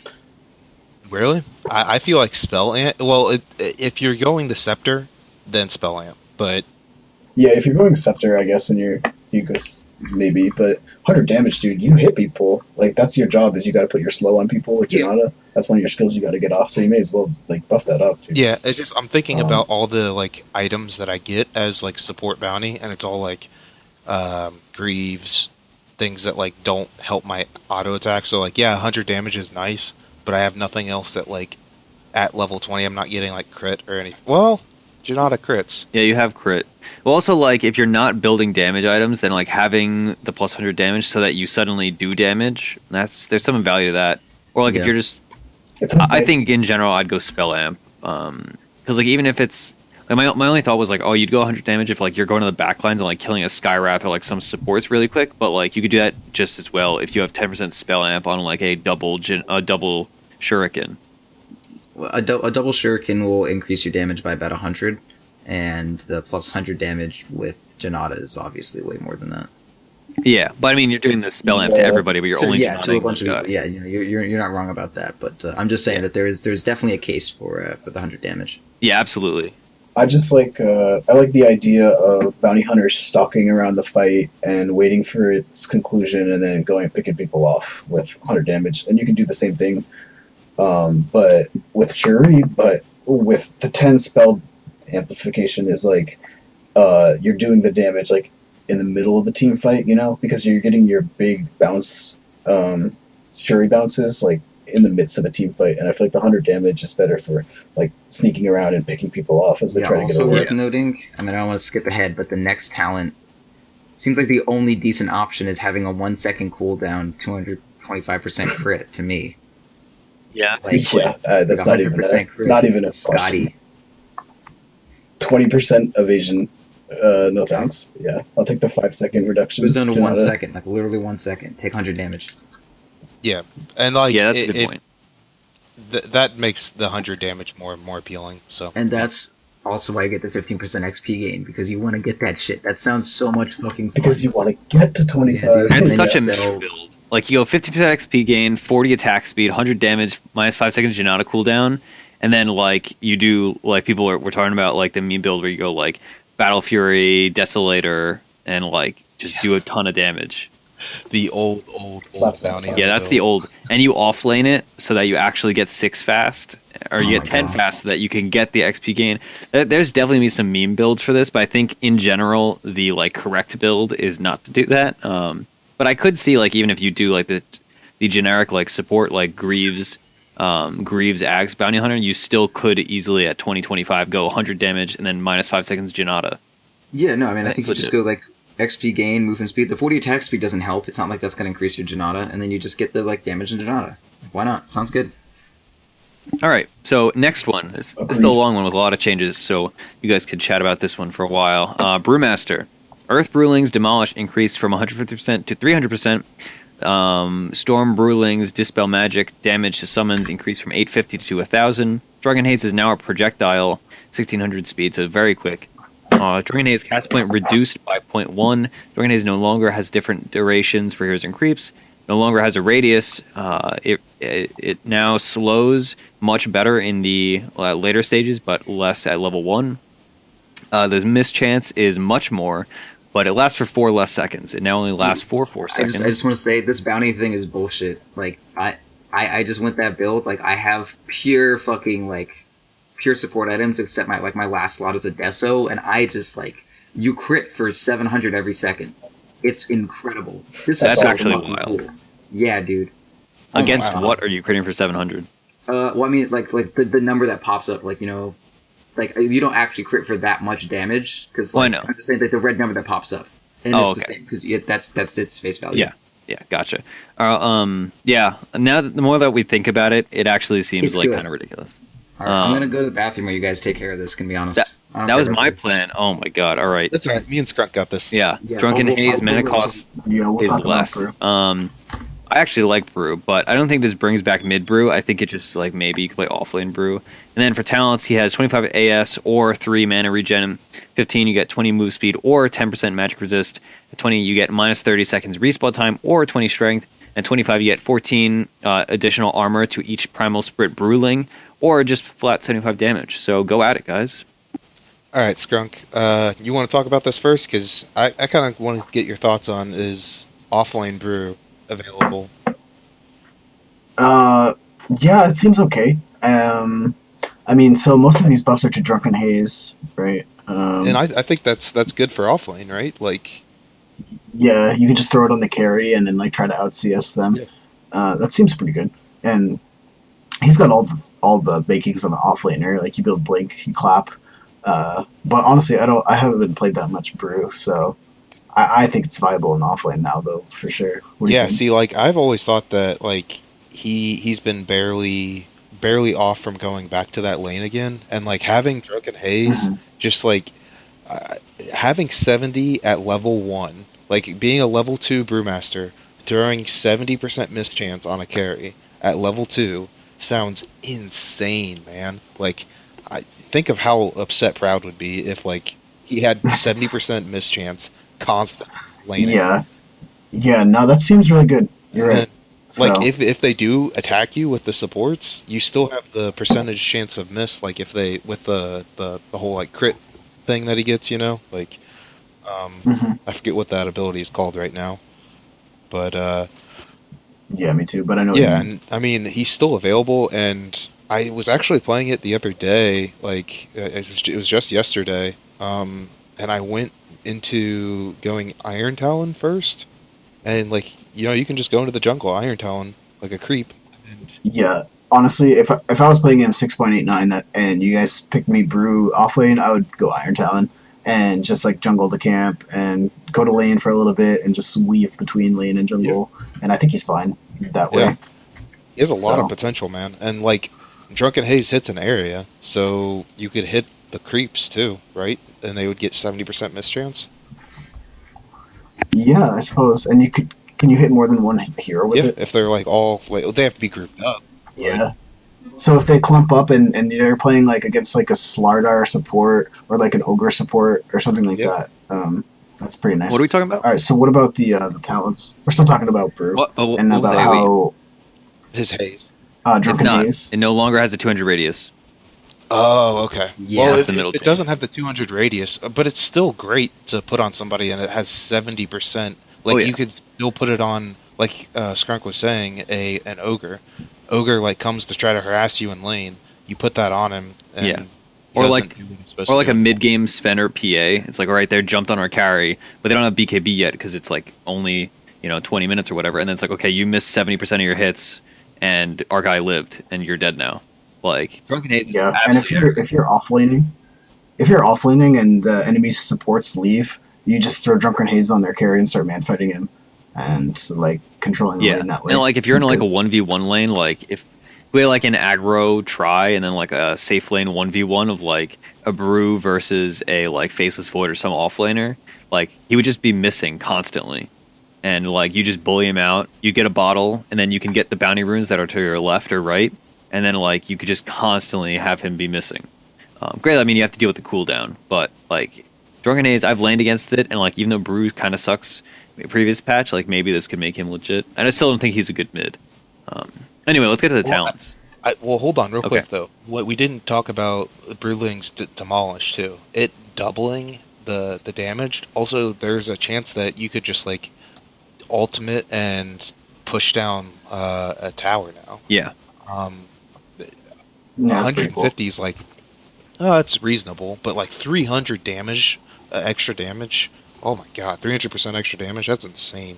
really, I feel like spell amp. Well, if you're going the scepter, then spell amp. But Yeah, if you're going scepter, I guess, and you go maybe, but 100 damage, dude, you hit people. Like that's your job is you got to put your slow on people with Janata. That's one of your skills you got to get off. So you may as well like buff that up, dude. yeah, it's just I'm thinking about all the like items that I get as like support bounty, and it's all like greaves, things that like don't help my auto attack. So like 100 damage is nice, but I have nothing else that like at level 20 I'm not getting like crit or anything. Well, Janata crits. Yeah, you have crit. Well, also, like, if you're not building damage items, then, like, having the plus 100 damage so that you suddenly do damage, there's some value to that. Or, like, if you're just... I think, in general, I'd go spell amp. Because, like, even if it's... Like, my only thought was, like, oh, you'd go 100 damage if, like, you're going to the backlines and, like, killing a Skywrath or, like, some supports really quick. But, like, you could do that just as well if you have 10% spell amp on, like, a double shuriken. A double shuriken will increase your damage by about 100, and the plus 100 damage with Janata is obviously way more than that. Yeah, but I mean, you're doing the spell amp to everybody, but you're only to a bunch of people. Yeah, you're not wrong about that. But I'm just saying that there's definitely a case for the 100 damage. Yeah, absolutely. I just like I like the idea of bounty hunters stalking around the fight and waiting for its conclusion, and then going and picking people off with 100 damage. And you can do the same thing. But with Shuri, but with the 10 spell amplification is like, you're doing the damage like in the middle of the team fight, you know, because you're getting your big bounce, Shuri bounces like in the midst of a team fight, and I feel like the 100 damage is better for like sneaking around and picking people off as they try to get also away. worth noting, I mean, I don't want to skip ahead, but the next talent seems like the only decent option is having a 1 second cooldown, 225% crit to me. Yeah, Like, that's not even a Scotty. 20% evasion, no thanks. Yeah, I'll take the 5 second reduction. It was down to 1 second, like literally 1 second. Take 100 damage. Yeah, and like yeah, that's a good point. That makes the 100 damage more appealing. So, and that's also why I get the 15% XP gain, because you want to get that shit. That sounds so much fucking fun. Because you want to get to 25. Yeah, dude. It's such a meta build. Like, you go 50% XP gain, 40 attack speed, 100 damage, minus 5 seconds Janata cooldown, and then, like, you do, like, we're talking about, like, the meme build where you go, like, Battle Fury, Desolator, and, like, just do a ton of damage. The old bounty. Yeah, that's the old. And you offlane it so that you actually get 6 fast, or you get 10 fast so that you can get the XP gain. There's definitely be some meme builds for this, but I think, in general, the, like, correct build is not to do that. But I could see, like, even if you do, like, the generic, like, support, like, Greaves, Axe, Bounty Hunter, you still could easily, at 20-25, go 100 damage and then minus 5 seconds Janata. Yeah, no, I mean, I That's think you just go, like, XP gain, movement speed. The 40 attack speed doesn't help. It's not like that's going to increase your Janata, and then you just get the, like, damage in Janata. Why not? Sounds good. All right, so next one. It's still a long one with a lot of changes, so you guys could chat about this one for a while. Brewmaster. Earth Brewlings Demolish increased from 150% to 300%. Storm Brewlings Dispel Magic damage to summons increased from 850 to 1,000. Drunken Haze is now a projectile, 1,600 speed, so very quick. Drunken Haze cast point reduced by 0.1. Drunken Haze no longer has different durations for heroes and creeps. No longer has a radius. It now slows much better in the later stages, but less at level 1. The miss chance is much more, but it lasts for 4 less seconds. It now only lasts for 4 seconds. I just want to say this bounty thing is bullshit. Like I just went that build. Like I have pure fucking pure support items except my last slot is a Deso, and I just you crit for 700 every second. It's incredible. That's actually wild. Cool. Yeah, dude. Against what are you critting for 700? Well, I mean, the number that pops up, you don't actually crit for that much damage because I know. I'm just saying the red number that pops up, and it's the same because that's its face value. Yeah, gotcha. Yeah. Now, the more that we think about it, it actually seems kind of ridiculous. All right, I'm gonna go to the bathroom while you guys take care of this. Can be honest. That was my plan. Oh my god! All right. That's all right. Me and Skrunk got this. Yeah. Drunken Haze mana cost is less. I actually like Brew, but I don't think this brings back mid Brew. I think it just maybe you could play offlane Brew. And then for talents, he has 25 AS or 3 mana regen. 15, you get 20 move speed or 10% magic resist. At 20, you get minus 30 seconds respawn time or 20 strength. And 25, you get 14 additional armor to each primal spirit Brewling, or just flat 75 damage. So go at it, guys. All right, Skrunk. You want to talk about this first? Because I kind of want to get your thoughts on is offlane Brew available? Yeah, it seems okay. I mean, so most of these buffs are to Drunken Haze, right? And I think that's good for offlane, right? Yeah, you can just throw it on the carry and then try to out CS them. Yeah. That seems pretty good. And he's got all the bakings on the offlaner. You build Blink, you clap. But honestly, I haven't played that much Brew, so I think it's viable in offlane now, though, for sure. Yeah, see, I've always thought that he's been barely off from going back to that lane again, and having Drunken Haze, just having 70 at level 1, being a level 2 Brewmaster, throwing 70% miss chance on a carry at level 2 sounds insane, man. I think of how upset Proud would be if he had 70% miss chance constant laning. Yeah, no, that seems really good. You're right. If they do attack you with the supports, you still have the percentage chance of miss. If they with the whole crit thing that he gets, I forget what that ability is called right now, but yeah, me too. But I know. Yeah, and I mean he's still available, and I was actually playing it the other day. It was just yesterday, and I went into going Iron Talon first, and you can just go into the jungle Iron Talon like a creep. Yeah, honestly, if I was playing him 6.89 and you guys picked me Brew offlane, I would go Iron Talon and just jungle the camp and go to lane for a little bit and just weave between lane and jungle, and I think he's fine that way. Yeah. He has a lot of potential, man, and Drunken Haze hits an area, so you could hit the creeps too, right? And they would get 70% miss chance. Yeah, I suppose. And can you hit more than one hero with it? Yeah, if they're all they have to be grouped up. Yeah. So if they clump up and they're playing against a Slardar support or an Ogre support or something like that, that's pretty nice. What are we talking about? All right. So what about the talents? We're still talking about Brew and about how his haze. Drunken Haze. It no longer has a 200 radius. Oh, okay. Yeah, well, it doesn't have the 200 radius, but it's still great to put on somebody, and it has 70%. You could still put it on, Skrunk was saying, an Ogre. Ogre, comes to try to harass you in lane. You put that on him, and or a mid-game Sven or PA. It's all right, they jumped on our carry, but they don't have BKB yet because it's only 20 minutes or whatever, and then it's okay, you missed 70% of your hits, and our guy lived, and you're dead now. Drunken Haze. Yeah, and if you're offlaning and the enemy supports leave, you just throw Drunken Haze on their carry and start man fighting him, and controlling the lane that way. And if you're in a 1v1 lane, if we had an aggro try and then a safe lane 1v1 of a Brew versus a Faceless Void or some offlaner, he would just be missing constantly. And you just bully him out, you get a bottle, and then you can get the bounty runes that are to your left or right. And then, you could just constantly have him be missing. Great, I mean, you have to deal with the cooldown, but, Drunken Haze, I've landed against it, and like even though Brew kind of sucks previous patch, like maybe this could make him legit. And I still don't think he's a good mid. Anyway, let's get to the talents. Well, hold on real Okay. quick though. What we didn't talk about Brewling's Demolish too. It doubling the damage. Also, there's a chance that you could just like ultimate and push down a tower now. Yeah. That's pretty cool. 150 is like, oh, it's reasonable, but like 300 damage, extra damage. Oh my god, 300% extra damage. That's insane.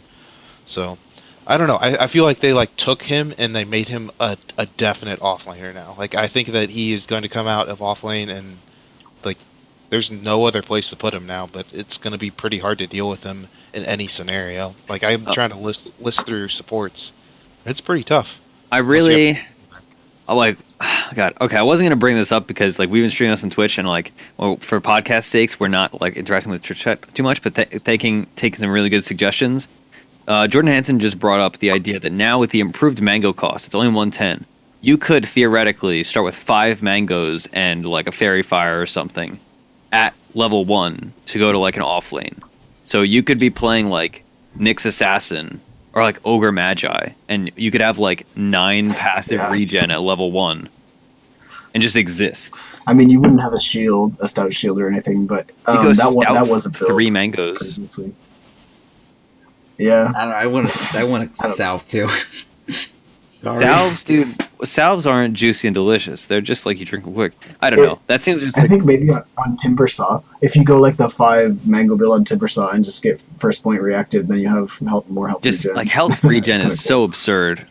So, I don't know. I feel like they like took him and they made him a definite offlaner now. Like I think that he is going to come out of offlane and like there's no other place to put him now. But it's going to be pretty hard to deal with him in any scenario. Like I'm trying to list through supports. It's pretty tough. I really, like, God. Okay, I wasn't gonna bring this up because like we've been streaming this on Twitch and like, well, for podcast sakes, we're not like interacting with Twitch chat too much, but taking some really good suggestions. Jordan Hansen just brought up the idea that now with the improved mango cost, it's only 110. You could theoretically start with 5 mangoes and like a fairy fire or something at level 1 to go to like an off lane. So you could be playing like Nyx Assassin or like Ogre Magi, and you could have like 9 passive regen at level 1 and just exist. I mean, you wouldn't have a shield, a stout shield or anything, but that was a build 3 mangoes. previously. Yeah. I don't know. I want a salve too. Sorry. Salves, dude. Salves aren't juicy and delicious. They're just like you drink them quick. I don't know. That seems just I like think maybe on Timber Saw, if you go like the 5 mango build on Timber Saw and just get first point reactive, then you have more health just regen. like health regen That's is kinda so absurd.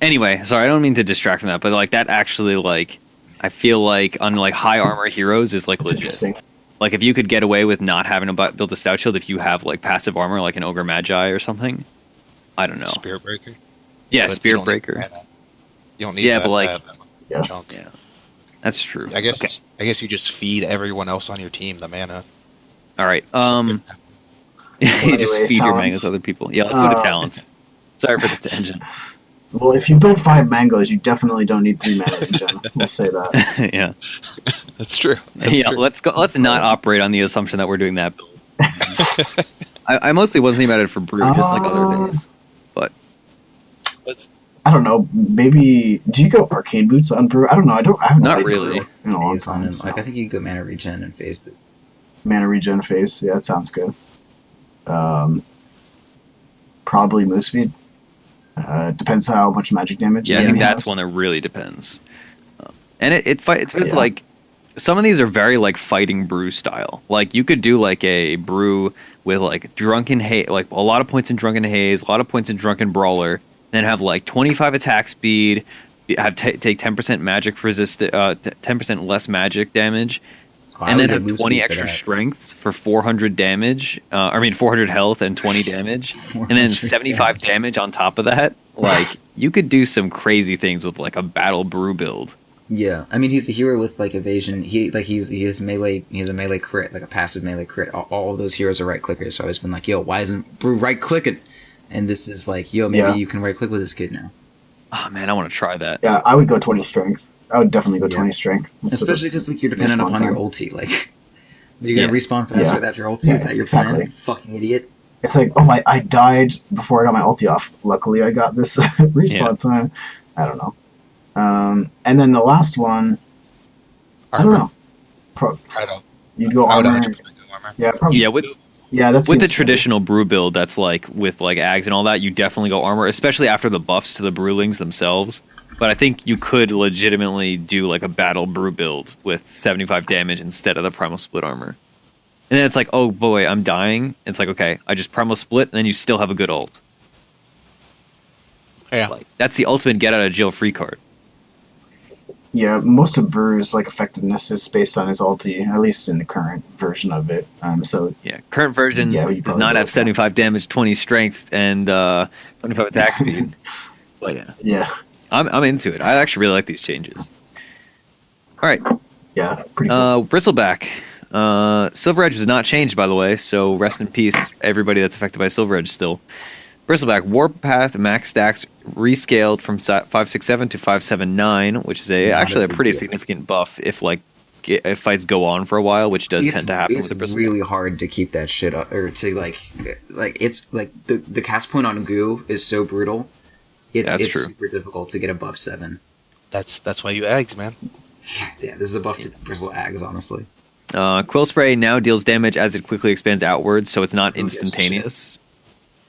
Anyway, sorry, I don't mean to distract from that, but like that actually like I feel like on like high armor heroes is like That's legit. interesting. Like if you could get away with not having to build a stout shield if you have like passive armor like an Ogre Magi or something. I don't know. Spirit Breaker. Yeah, But Spirit you don't Breaker. need that. You don't need Yeah, that, but, like- Yeah. chunk. Yeah. That's true. I guess Okay. I guess you just feed everyone else on your team the mana. All right. You just anyway, feed your talents. mangoes to other people. Yeah, let's go to talents. Sorry for the tangent. Well, if you build 5 mangoes, you definitely don't need 3 mana regen. We'll say that. Yeah. That's true. That's Yeah, true. let's go. Let's not operate on the assumption that we're doing that build. I mostly wasn't thinking about it for brew, just like other things. But I don't know. Maybe do you go arcane boots on brew? I don't know. I haven't Not played really. Brew in a long Phase on time. him. So. Like I think you can go mana regen and phase boot. Mana regen phase. Yeah, that sounds good. Probably move speed. Depends how much magic damage. yeah, the I think enemy that's has. one that really depends. And it depends Yeah. like some of these are very like fighting brew style. Like you could do like a brew with like drunken haze, like a lot of points in drunken haze, a lot of points in drunken brawler, then have like 25 attack speed, have take 10% magic resist, 10% less magic damage, Oh, I and would then get have move 20 speed for extra that. strength for 400 damage. 400 health and 20 damage, and then 75 damage on top of that. Like you could do some crazy things with like a battle brew build. Yeah, I mean he's a hero with like evasion. He has melee. He has a melee crit, like a passive melee crit. All of those heroes are right clickers. So I've always been like, yo, why isn't Brew right clicking? And this is like, yo, maybe Yeah. you can right click with this kid now. Oh man, I want to try that. Yeah, I would go 20 strength. I would definitely go Yeah. 20 strength. instead of- Especially because like you're dependent respawn upon your time. ulti. Like, are you gonna Yeah. respawn faster Yeah. without your ulti? Yeah, Is that your exactly. plan? Fucking idiot. It's like, oh my, I died before I got my ulti off. Luckily, I got this respawn time. I don't know. And then the last one, I don't know. I don't. You'd go I would armor. 100% go armor. Yeah, probably. Yeah, with That's the traditional brew build, that's like with like ags and all that, you definitely go armor, especially after the buffs to the brewlings themselves. But I think you could legitimately do like a battle brew build with 75 damage instead of the primal split armor. And then it's like, oh boy, I'm dying. It's like, okay, I just primal split, and then you still have a good ult. Yeah. Like that's the ultimate get out of jail free card. Yeah, most of Brew's like effectiveness is based on his ulti, at least in the current version of it. So Yeah, current version Yeah, you does probably not go have with 75 damage, 20 strength, and 25 attack speed. But yeah, yeah, I'm into it. I actually really like these changes. All right, yeah, pretty cool. Bristleback. Silver Edge was not changed, by the way, so rest in peace, everybody that's affected by Silver Edge still. Bristleback, Warpath, max stacks rescaled from 567 to 579, which is actually a pretty significant buff if like if fights go on for a while, which does tend to happen with the It's bristle. really hard to keep that shit up, or to like it's like the cast point on Goo is so brutal. It's true. super difficult to get above 7. That's why you eggs, man. Yeah, this is a buff to bristle Ags, honestly. Quill Spray now deals damage as it quickly expands outwards, so it's not instantaneous.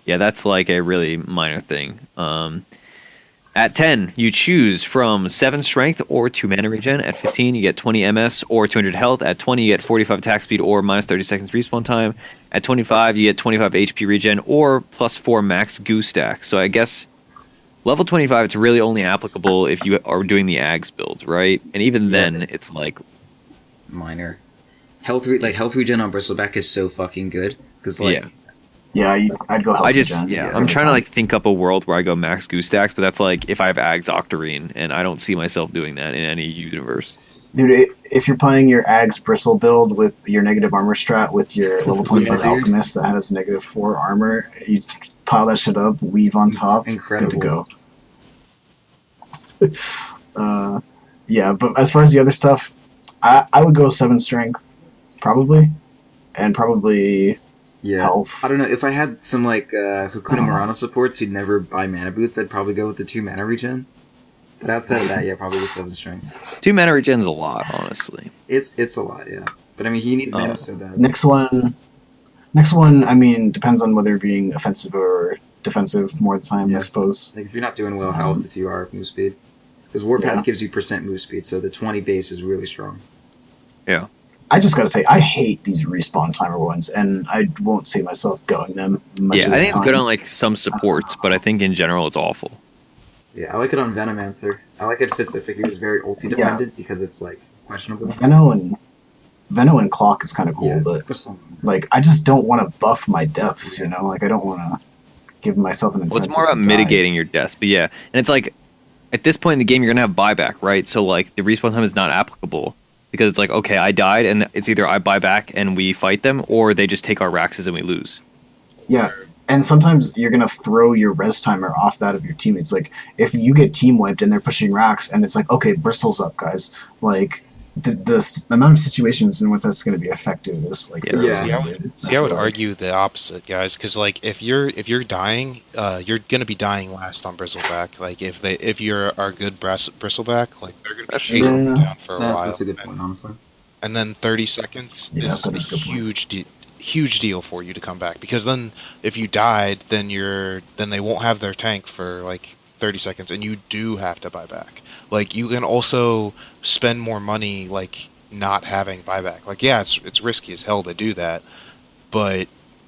Yeah, that's like a really minor thing. At 10, you choose from 7 strength or 2 mana regen. At 15, you get 20 MS or 200 health. At 20, you get 45 attack speed or minus 30 seconds respawn time. At 25, you get 25 HP regen or plus 4 max goo stack. So I guess level 25, it's really only applicable if you are doing the Ags build, right? And even then, it's like Minor. Health regen on Bristleback is so fucking good. Because, like, Yeah, I'd go health regen. I'm trying to like think up a world where I go max goo stacks, but that's like if I have Ags Octarine, and I don't see myself doing that in any universe. Dude, if you're playing your Ags Bristle build with your negative armor strat with your level 25 Alchemist that has negative 4 armor, you pile that shit up, weave on top, Incredible. good to go. Yeah, but as far as the other stuff, I would go 7 strength, probably, and probably health. I don't know, if I had some like Hakuna Murano supports who'd never buy mana boots, I'd probably go with the 2 mana regen. But outside of that, probably the 7 strength. 2 mana regen's a lot, honestly. It's a lot, yeah. But I mean, he needs mana so bad. Next one, I mean, depends on whether you're being offensive or defensive more of the time, I suppose. Like, if you're not doing well health, if you are move speed. Because Warpath gives you % move speed, so the 20 base is really strong. Yeah. I just gotta say, I hate these respawn timer ones, and I won't see myself going them much Yeah, of I the think time. it's good on like some supports, but I think in general it's awful. Yeah, I like it on Venomancer. I like it if it figures very ulti dependent because it's like questionable. Veno and Clock is kind of cool, but like I just don't want to buff my deaths, you know? Like I don't want to give myself an incentive. Well, it's more about mitigating your deaths, but yeah, and it's like at this point in the game you're gonna have buyback, right? So like the respawn time is not applicable because it's like okay, I died, and it's either I buy back and we fight them, or they just take our Raxes and we lose. Yeah. And sometimes you're gonna throw your res timer off that of your teammates. Like if you get team wiped and they're pushing racks, and it's like, okay, bristles up, guys. Like the amount of situations in which that's gonna be effective is like See, I would argue the opposite, guys, because like if you're dying, you're gonna be dying last on bristleback. Like if you're our good bristleback, like they're gonna be chasing you down for a while. That's a good point, honestly. And then 30 seconds is a huge deal for you to come back, because then if you died, then they won't have their tank for like 30 seconds, and you do have to buy back. Like you can also spend more money like not having buyback. Like it's risky as hell to do that, but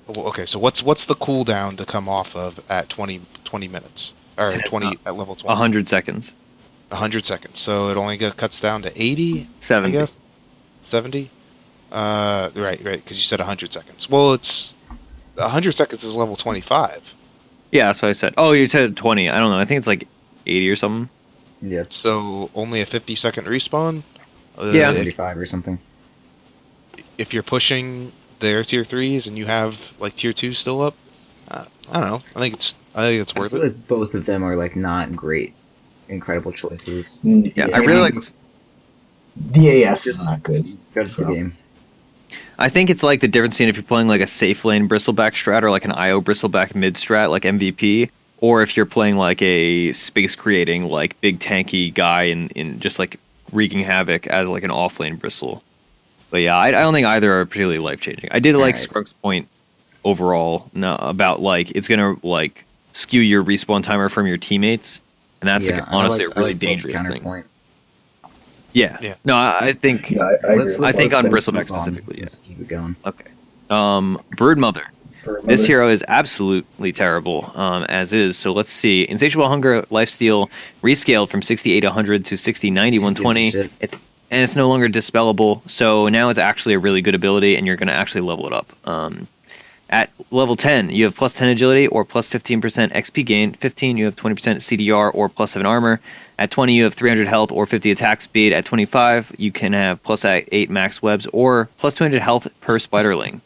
okay. So what's the cooldown to come off of at 20 minutes or 20 at level 20? 100 seconds. 100 seconds. So it only cuts down to 80. 70. I guess 70. Right, because you said 100 seconds. Well, it's 100 seconds is level 25. Yeah, that's what I said. Oh, you said 20. I don't know. I think it's like 80 or something. Yeah. So only a 50-second respawn? Yeah. 75 or something. If you're pushing their tier 3s and you have like tier 2 still up, I don't know. I think it's worth it. Like both of them are like not great, incredible choices. Yeah, I really like. The AS is not good. That's the game. I think it's like the difference between if you're playing like a safe lane bristleback strat or like an IO bristleback mid strat like MVP, or if you're playing like a space creating like big tanky guy in just like wreaking havoc as like an off lane bristle. But yeah, I don't think either are particularly life changing. I did like Skrunk's point overall about like it's gonna like skew your respawn timer from your teammates, and that's like honestly a really dangerous thing. Yeah. No, I think I think on bristleback specifically. Let's keep it going. Okay. Broodmother. This hero is absolutely terrible, as is. So let's see. Insatiable Hunger Lifesteal rescaled from 60-800 to 60-90 120. It's no longer dispellable. So now it's actually a really good ability, and you're going to actually level it up. At level 10, you have plus 10 agility or plus 15% XP gain. 15, you have 20% CDR or plus 7 armor. At 20, you have 300 health or 50 attack speed. At 25, you can have plus 8 max webs or plus 200 health per spiderling.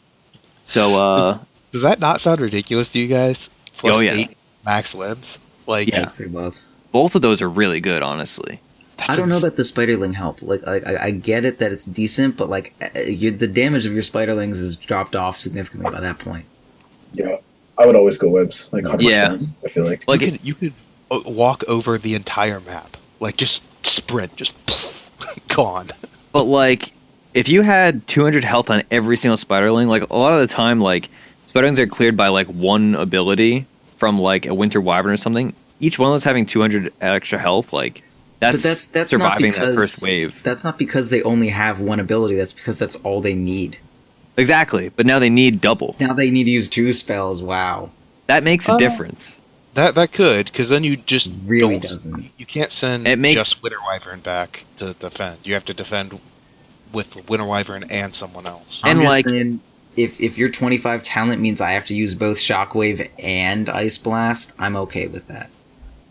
So, does that not sound ridiculous to you guys? Plus 8 max webs? Like, yeah, it's pretty wild. Both of those are really good, honestly. I don't know about the Spiderling help. Like, I get it that it's decent, but like, the damage of your Spiderlings is dropped off significantly by that point. Yeah, I would always go webs. Like 100%. Yeah. I feel like. You could walk over the entire map, like just sprint, just gone. But like, if you had 200 health on every single Spiderling, like a lot of the time, like Spiderlings are cleared by like one ability from like a Winter Wyvern or something. Each one of those having 200 extra health, like that's surviving not because, that first wave. That's not because they only have one ability. That's because that's all they need. Exactly, but now they need double. Now they need to use 2 spells. Wow, that makes a difference. That could, because then you just really doesn't. You can't send just Winter Wyvern back to defend. You have to defend with Winter Wyvern and someone else. And I'm like, just saying, if your 25 talent means I have to use both Shockwave and Ice Blast, I'm okay with that.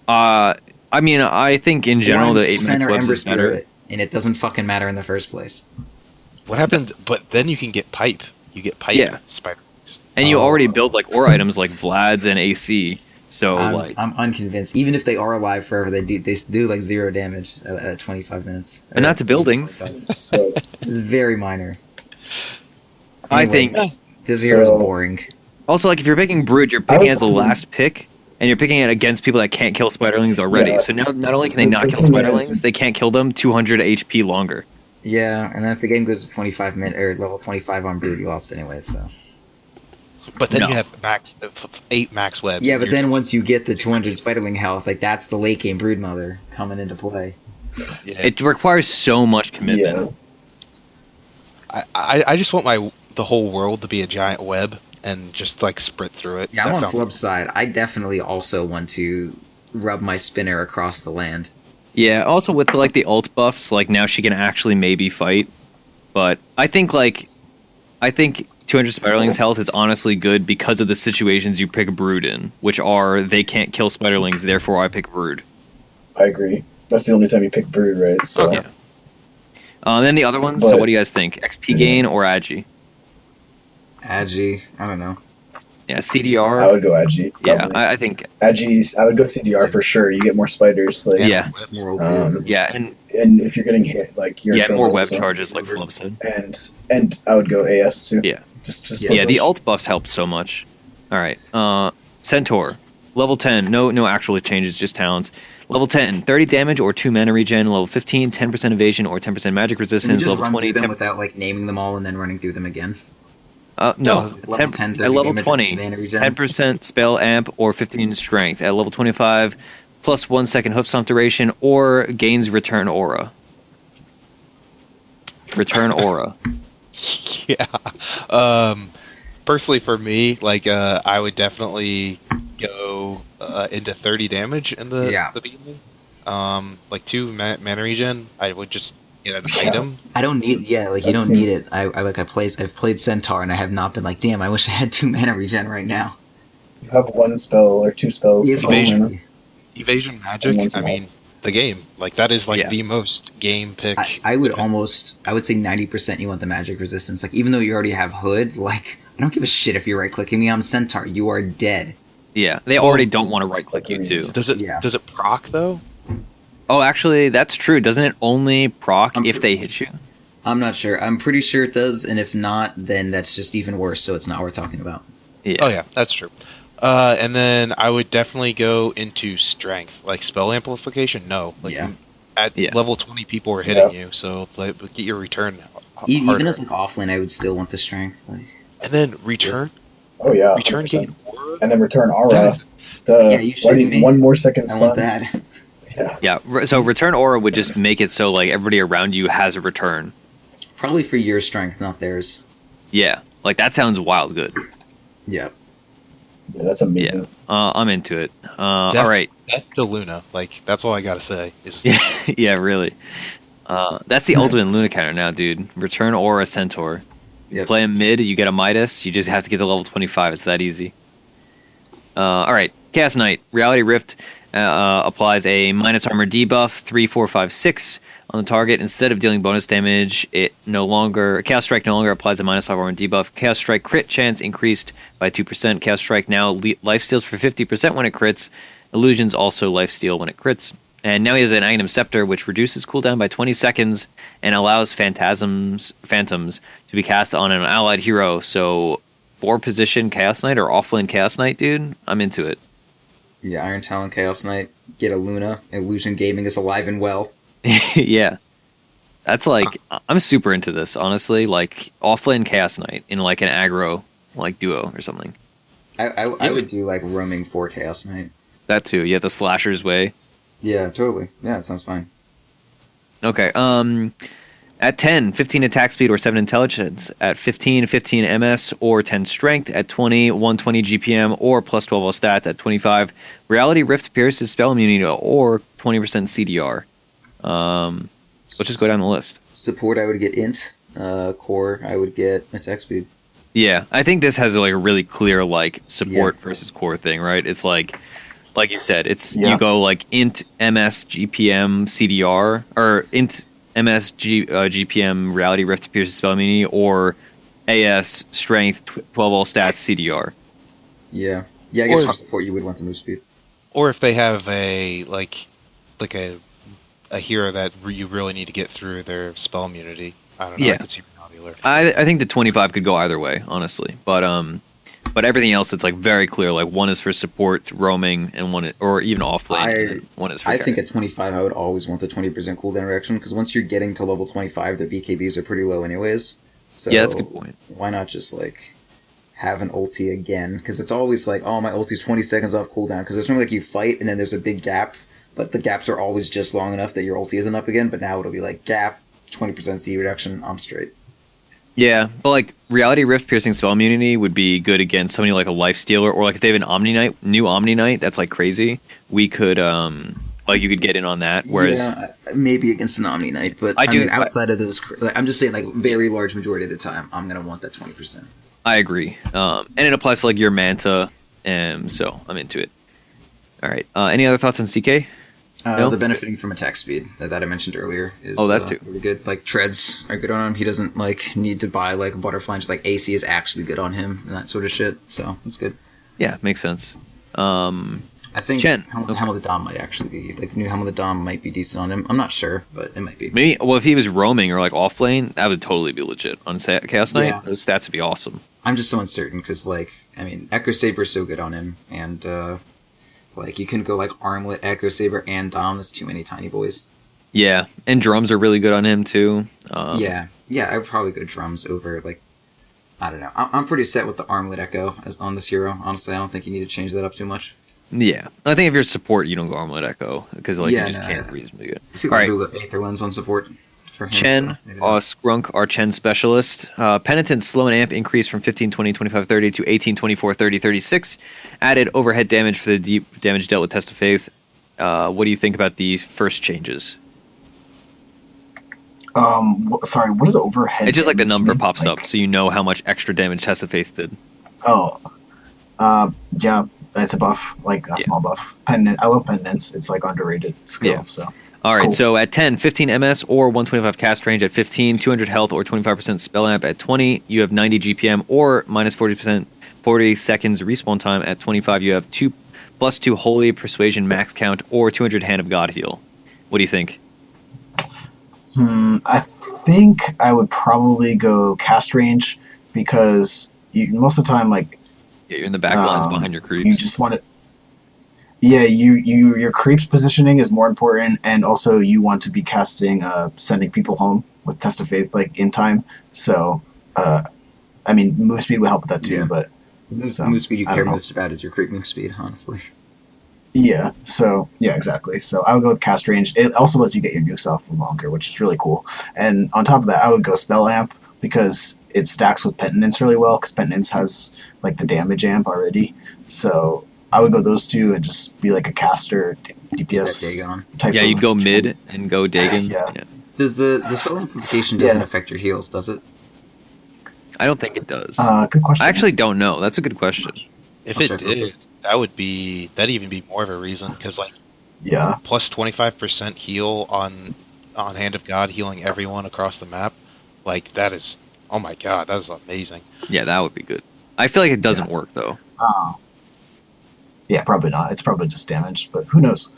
I mean, I think in general the 8 minutes webs is better, and it doesn't fucking matter in the first place. What happened? But then you can get pipe. You get pipe Spiderlings, and you already build like aura items like Vlad's and AC. So I'm unconvinced. Even if they are alive forever, they do like 0 damage at 25 minutes. And not to buildings. So It's very minor. I think this hero is boring. Also, like if you're picking Brood, you're picking as the last pick, and you're picking it against people that can't kill Spiderlings already. Yeah. So now, not only can they not kill Spiderlings, they can't kill them 200 HP longer. Yeah, and then if the game goes to 25 minutes or level 25 on Brood, you lost anyway. So. but then you have 8 max webs. Yeah, but then once you get the 200 Spiderling health, like that's the late game Brood Mother coming into play. Yeah. It requires so much commitment. yeah. I just want the whole world to be a giant web and just like sprint through it. Yeah, I'm on Flubb's side. I definitely also want to rub my spinner across the land. Yeah, also with like the ult buffs, like now she can actually maybe fight. But I think 200 Spiderlings health is honestly good because of the situations you pick Brood in, which are they can't kill Spiderlings, therefore I pick Brood. I agree. That's the only time you pick Brood, right? So Yeah. Then the other ones, so what do you guys think? XP gain or Agi? Agi, I don't know. Yeah, CDR. I would go Agi. Yeah, I think. Agi's. I would go CDR for sure. You get more spiders. Like, Yeah. More ultis. Yeah, and if you're getting hit, like you're in trouble, more web so- charges, like Flubb said. And I would go AS too. Yeah. Just Yeah, the ult buffs helped so much. All right, Centaur, level 10. No actual changes, just talents. Level 10, 30 damage or 2 mana regen. Level 15, 10% evasion or 10% magic Can you resistance. just Level run 20, through them without like naming them all and then running through them again? no, Level 10, 30 at level damage 20, and mana regen. 10% spell amp or 15 strength. At level 25, plus 1 second hoof stomp duration or gains return aura. Return aura. Yeah. Personally, for me, like I would definitely go into 30 damage in the beginning. Like 2 mana regen. I would just get an item. I don't need you don't need it. I've played Centaur and I have not been like, damn, I wish I had 2 mana regen right now. You have 1 spell or 2 spells. Evasion magic. I mean, the game. Like that is like the most game pick. I would say 90% you want the magic resistance. Like even though you already have Hood, like I don't give a shit if you're right clicking me on Centaur. You are dead. Yeah, they already don't want to right click you too. Does it proc though? Oh, actually, that's true. Doesn't it only proc if they hit you? I'm not sure. I'm pretty sure it does, and if not, then that's just even worse. So it's not worth talking about. Yeah. Oh yeah, that's true. And then I would definitely go into strength, like spell amplification. No, like at level 20, people are hitting you, so like get your return. Even as like offlane, I would still want the strength. Like. And then return. Oh yeah, return 100%. gain aura. And then return aura. You shooting me? 1 more second I stun. want that. Yeah. So return aura would just make it so like everybody around you has a return. Probably for your strength, not theirs. Yeah, like that sounds wild good. Yeah. Yeah, that's amazing. Yeah, I'm into it. All right. Death to Luna. Like that's all I gotta say. Is yeah, really. That's the ultimate Luna counter now, dude. Return aura Centaur. Yep. Play him mid, you get a Midas. You just have to get to level 25. It's that easy. All right, Chaos Knight. Reality Rift applies a minus armor debuff 3, 4, 5, 6 on the target. Instead of dealing bonus damage, Chaos Strike no longer applies a minus 5 armor debuff. Chaos Strike crit chance increased by 2%. Chaos Strike now life steals for 50% when it crits. Illusions also life steal when it crits. And now he has an Aghanim Scepter, which reduces cooldown by 20 seconds and allows phantoms to be cast on an allied hero. So 4-position Chaos Knight or offlane Chaos Knight, dude, I'm into it. Yeah, Iron Talon Chaos Knight. Get a Luna. Illusion Gaming is alive and well. Yeah. That's like, I'm super into this, honestly. Like, offlane Chaos Knight in like an aggro, like duo or something. I would do like roaming for Chaos Knight. That too. Yeah, the Slasher's Way. Yeah, totally. Yeah, that sounds fine. Okay. At 10, 15 attack speed or 7 intelligence. At 15, 15 MS or 10 strength. At 20, 120 GPM or plus 12 all stats. At 25, Reality Rift pierces spell immunity or 20% CDR. Let's just go down the list. Support, I would get int. Core, I would get attack speed. Yeah, I think this has like a really clear like support versus core thing, right? It's like you said, it's you go like int MS GPM CDR or int MS GPM Reality Rift pierces spell immunity or AS strength 12 all stats CDR. Yeah, I guess for support you would want the move speed. Or if they have a a hero that you really need to get through their spell immunity. I don't know. Yeah. I could see modular. I think the 25 could go either way, honestly. But everything else, it's like very clear. Like one is for support, roaming, and one or even offlane. One is for. I think at 25, I would always want the 20% cooldown reduction because once you're getting to level 25, the BKBs are pretty low anyways. So yeah, that's a good point. Why not just like have an ulti again? Because it's always like, oh, my ulti's 20 seconds off cooldown. Because it's normally like you fight and then there's a big gap, but the gaps are always just long enough that your ulti isn't up again. But now it'll be like gap, 20% C reduction, I'm straight. Yeah, but like Reality Rift piercing spell immunity would be good against somebody like a Lifestealer, or like if they have an Omni Knight, new Omni Knight, that's like crazy. We could like you could get in on that. Whereas maybe against an Omni Knight, but I mean, outside of those, like, I'm just saying like very large majority of the time, I'm gonna want that 20%. I agree, and it applies to like your Manta, so I'm into it. All right, any other thoughts on CK? No? The benefiting from attack speed that I mentioned earlier is that too. Really good. Like treads are good on him. He doesn't like need to buy like a butterfly. Just like AC is actually good on him and that sort of shit. So that's good. Yeah, makes sense. I think Chen. Helm of the Dom might actually be like the new Helm of the Dom might be decent on him. I'm not sure, but it might be. Maybe. Well, if he was roaming or like off lane, that would totally be legit on Chaos Knight. Yeah. Those stats would be awesome. I'm just so uncertain because like I mean, Echo Saber is so good on him, and like you can go like Armlet, Echo Saber, and Dom. That's too many tiny boys. Yeah, and drums are really good on him too. Yeah, I would probably go drums over like I don't know. I'm pretty set with the Armlet Echo as on this hero. Honestly, I don't think you need to change that up too much. Yeah, I think if you're support, you don't go Armlet Echo because like you just can't reasonably good. See, like Google Aether Lens on support. For him, Chen, Skrunk, our Chen specialist. Penitent's slow and amp increased from 15, 20, 25, 30 to 18, 24, 30, 36. Added overhead damage for the deep damage dealt with Test of Faith. What do you think about these first changes? Sorry, what is overhead? It's just like the number pops up, so you know how much extra damage Test of Faith did. Oh, yeah, it's a buff, like a small buff. Penitence, I love Penitence. It's like underrated skill, so. All right, so at 10, 15 MS or 125 cast range. At 15, 200 health or 25% spell amp. At 20, you have 90 GPM or minus 40% 40 seconds respawn time. At 25, you have +2 Holy Persuasion max count or 200 Hand of God heal. What do you think? I think I would probably go cast range because most of the time, like you're in the back lines behind your creeps. You just want to. Yeah, your creeps positioning is more important, and also you want to be casting, sending people home with Test of Faith like in time. So, I mean, move speed would help with that too. Yeah. But move speed you care most about is your creep move speed, honestly. Yeah. So yeah, exactly. So I would go with cast range. It also lets you get your nukes off for longer, which is really cool. And on top of that, I would go spell amp because it stacks with Penitence really well. Because Penitence has like the damage amp already. So I would go those two and just be like a caster DPS type. Yeah, you'd go mid and go Dagon. Yeah. Does the spell amplification doesn't affect your heals, does it? I don't think it does. Good question. I actually don't know. That's a good question. If it did, that'd even be more of a reason because like plus 25% heal on Hand of God healing everyone across the map. Like that is, oh my god, that is amazing. Yeah, that would be good. I feel like it doesn't work though. Yeah, probably not. It's probably just damage, but who knows?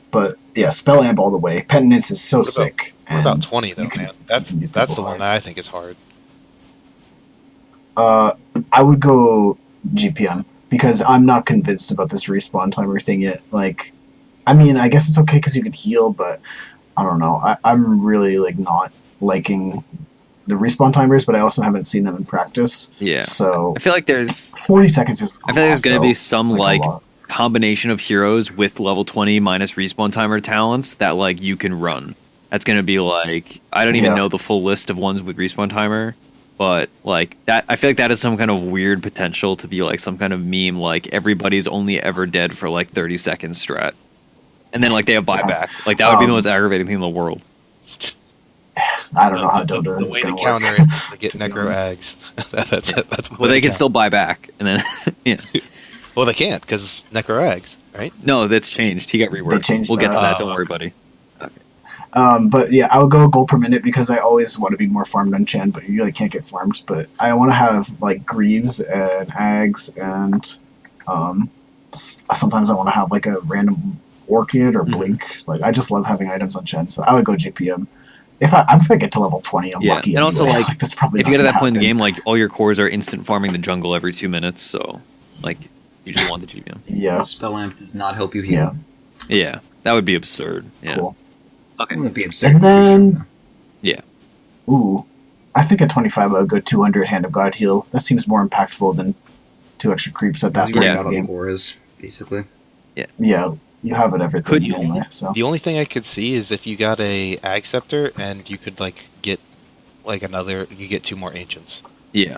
But yeah, spell amp all the way. Penitence is so sick. What about and 20 though, you can- man? That's you can that's go the one hard. that I think is hard. I would go GPM because I'm not convinced about this respawn timer thing yet. Like, I mean, I guess it's okay because you can heal, but I don't know. I'm really like not liking the respawn timers, but I also haven't seen them in practice. Yeah. So I feel like there's 40 seconds is. I feel like there's going to be some a like lot. combination of heroes with level 20 minus respawn timer talents that like you can run. That's going to be like I don't even Yeah. know the full list of ones with respawn timer, but like that I feel like that is some kind of weird potential to be like some kind of meme like everybody's only ever dead for like 30 seconds strat. And then like they have buyback. Like that would be the most aggravating thing in the world. I don't know how The Dota is way to going to counter work. it is to get necro ags. that's it. That's the Well, way they to can counter. still buy back and then yeah. Well, they can't because necro ags, right? No, that's changed. He got reworked. They changed We'll get to that. that. Oh, Don't worry, okay. buddy. But yeah, I would go gold per minute because I always want to be more farmed on Chen, but you really can't get farmed. But I want to have like Greaves and Ags, and sometimes I want to have like a random Orchid or Blink. Like I just love having items on Chen, so I would go GPM. If I get to level 20, I'm Yeah, lucky. and also, anyway. like, that's probably If you get to not that point in the gonna game, like all your cores are instant farming the jungle every 2 minutes, so like you just want the GPM. happen. Yeah, Spell amp does not help you yeah, heal. Yeah, that would be absurd. Yeah. cool. Okay. It would be absurd. And then- pretty sure, Ooh, I think at 25 I would go 200 Hand of God heal. That seems more impactful than 2 extra creeps at that though. point You in got the all the game. auras, basically. Yeah, you have it everything Could you? anyway. So The only thing I could see is if you got a ag scepter and you could like get like another, you get 2 more ancients. Yeah.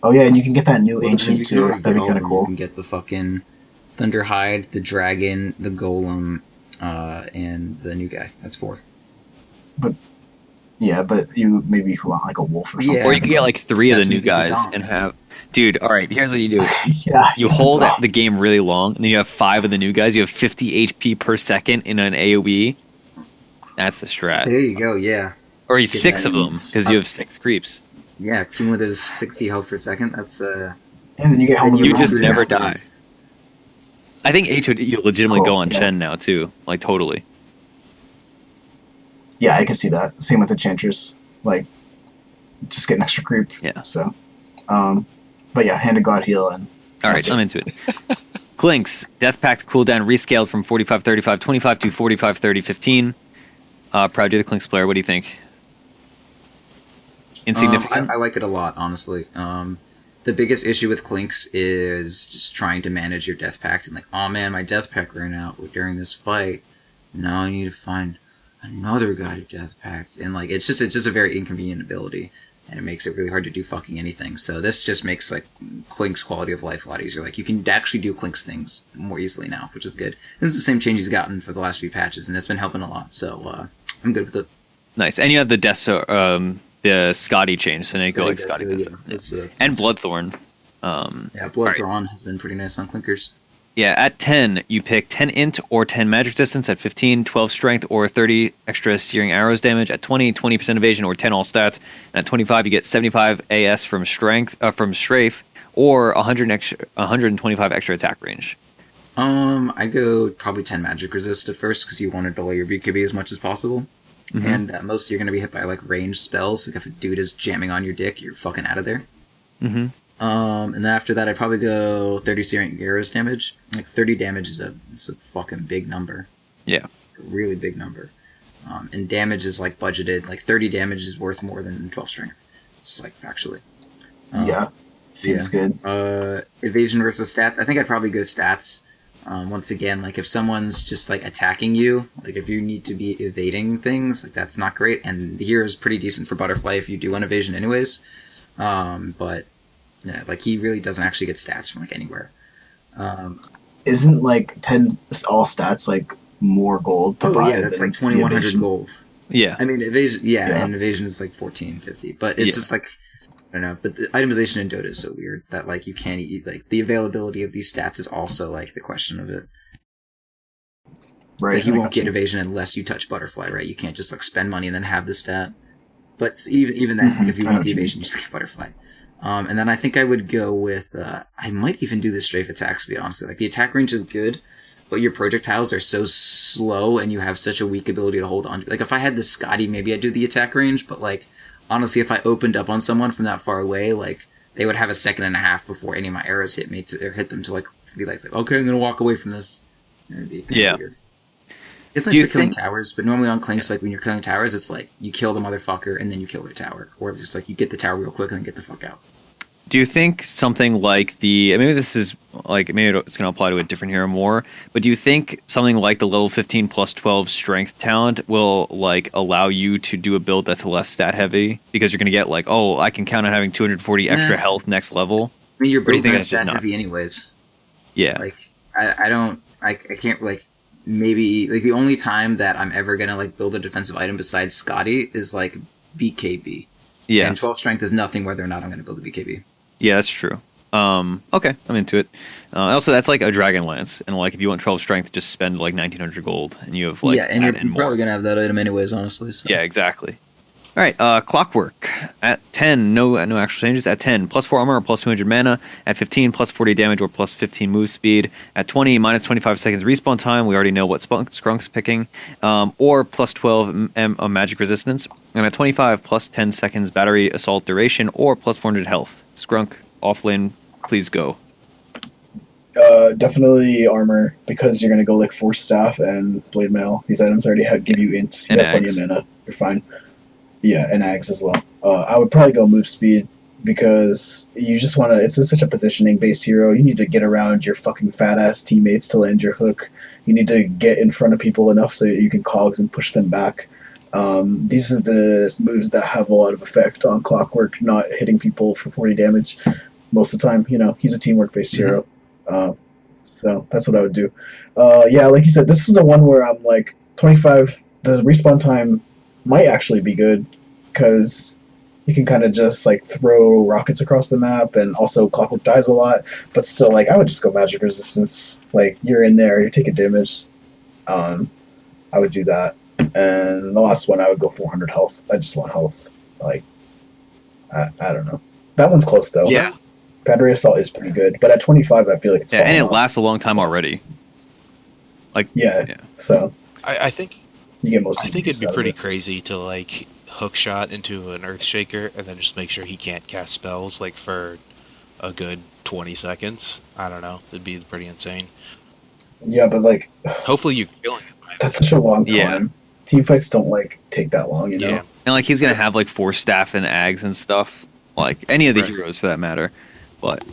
oh yeah, and you can get that new Well, then ancient you can too. already That'd get be all kind of of them. You cool. can get the fucking Thunderhide, the Dragon, the Golem, and the new guy. That's 4. Yeah, but you maybe want like a wolf or something. Yeah. Or you could get like 3 of the That's new what you could guys do. and have. Dude, all right. Here's what you do. yeah, You hold the game really long, and then you have 5 of the new guys. You have 50 HP per second in an AOE. That's the strat. There you go. Yeah, Or you Get 6 that of them means- because you have 6 creeps. yeah. Cumulative 60 health per second. That's and then you get and home. You roll just through never the die. numbers. I think H would you legitimately Cool, go on yeah. Chen now too. Like totally. Yeah, I can see that. Same with Enchanters. Like, just get an extra creep. Yeah. So, but yeah, Hand of God heal and All right, That's I'm into it. Clinks, Death Pact cooldown rescaled from 45-35-25 to 45-30-15. Proud you're the Clinks player. What do you think? Insignificant? I like it a lot, honestly. The biggest issue with Clinks is just trying to manage your Death Pact and like, oh man, my Death Pact ran out during this fight. Now I need to find another guy to Death Pact, and like it's just a very inconvenient ability, and it makes it really hard to do fucking anything. So this just makes like Clink's quality of life a lot easier. Like you can actually do Clink's things more easily now, which is good. This is the same change he's gotten for the last few patches, and it's been helping a lot. So I'm good with it. Nice. And you have the Scotty change, so now you go like Scotty Desto. And Bloodthorn. Yeah, Bloodthorn has been pretty nice on Clinkers. Yeah, at 10, you pick 10 int or 10 magic distance. At 15, 12 strength or 30 extra searing arrows damage. At 20, 20% evasion or 10 all stats. And at 25, you get 75 AS from strength from strafe or 125 extra attack range. I go probably 10 magic resist at first because you want to delay your BKB as much as possible. Mm-hmm. And most you're going to be hit by like ranged spells. Like if a dude is jamming on your dick, you're fucking out of there. Mm-hmm. And then after that, I'd probably go 30 searing arrows damage. Like 30 damage is a fucking big number. Yeah. A really big number. And damage is like budgeted. Like 30 damage is worth more than 12 strength. Just like factually. yeah, seems good. Evasion versus stats. I think I'd probably go stats. Once again, like if someone's just like attacking you, like if you need to be evading things, like that's not great. And the hero is pretty decent for Butterfly if you do an evasion anyways. But yeah, like he really doesn't actually get stats from like anywhere. Isn't like 10 all stats like more gold to buy? That's than like 2100 the evasion? gold. Yeah. I mean evasion, Yeah. and evasion is like 1450. But it's Yeah. just like I don't know. But the itemization in Dota is so weird that like you can't eat like the availability of these stats is also like the question of it. Right. Like you I won't got get you. evasion unless you touch Butterfly, right? You can't just like spend money and then have the stat. But even that, like, if you I want know the what you evasion, you just get Butterfly. And then I think I would go with I might even do the strafe attacks, to be honest. Like the attack range is good, but your projectiles are so slow and you have such a weak ability to hold on. Like, if I had the Scotty, maybe I'd do the attack range, but, like, honestly, if I opened up on someone from that far away, like, they would have a second and a half before any of my arrows hit me or hit them to, like, be like, okay, I'm going to walk away from this. It'd be kinda weird. It's nice for killing towers, but normally on Clinks, like, when you're killing towers, it's like, you kill the motherfucker and then you kill their tower. Or just, like, you get the tower real quick and then get the fuck out. Do you think something like maybe this is like, maybe it's going to apply to a different hero more, but do you think something like the level 15 plus 12 strength talent will like allow you to do a build that's less stat heavy because you're going to get like, oh, I can count on having 240 extra health next level? I mean, your builds are stat heavy anyways. Yeah. Like, I can't, like, maybe, like, the only time that I'm ever going to, like, build a defensive item besides Scotty is, like, BKB. Yeah. And 12 strength is nothing whether or not I'm going to build a BKB. Yeah, that's true. Okay, I'm into it. Also, that's like a Dragon Lance, and like if you want 12 strength, just spend like 1900 gold, and you have like and you're probably gonna have that item anyways, honestly. So. Yeah, exactly. All right, Clockwork at 10, no actual changes. At 10, plus 4 armor or plus 200 mana. At 15, plus 40 damage or plus 15 move speed. At 20, minus 25 seconds respawn time. We already know what Skrunk's picking. Or plus 12 magic resistance. And at 25, plus 10 seconds battery assault duration or plus 400 health. Skrunk, offlane, please go. Definitely armor, because you're going to go like Force Staff and Blade Mail. These items already give you int. You have plenty of mana. You're fine. Yeah, and Ags as well. I would probably go move speed, because you just want to... It's such a positioning-based hero. You need to get around your fucking fat-ass teammates to land your hook. You need to get in front of people enough so you can cogs and push them back. These are the moves that have a lot of effect on Clockwork, not hitting people for 40 damage most of the time. You know, he's a teamwork-based hero. So that's what I would do. Yeah, like you said, this is the one where I'm like, 25, the respawn time might actually be good, because you can kind of just like throw rockets across the map, and also Clockwork dies a lot, but still, like, I would just go magic resistance. Like, you're in there, you're taking damage. I would do that. And the last one, I would go 400 health. I just want health. Like, I don't know. That one's close though. Yeah. Battery assault is pretty good, but at 25, I feel like it's and it lasts a long time already. Like, so I think you get most. I think it'd be pretty crazy to like hook shot into an Earthshaker and then just make sure he can't cast spells like for a good 20 seconds. I don't know. It'd be pretty insane. Yeah, but like, hopefully you're killing him. That's such a long time. Yeah. Team fights don't like take that long, you know. Yeah. And like he's gonna have like Force Staff and Ags and stuff, like any of the heroes for that matter. But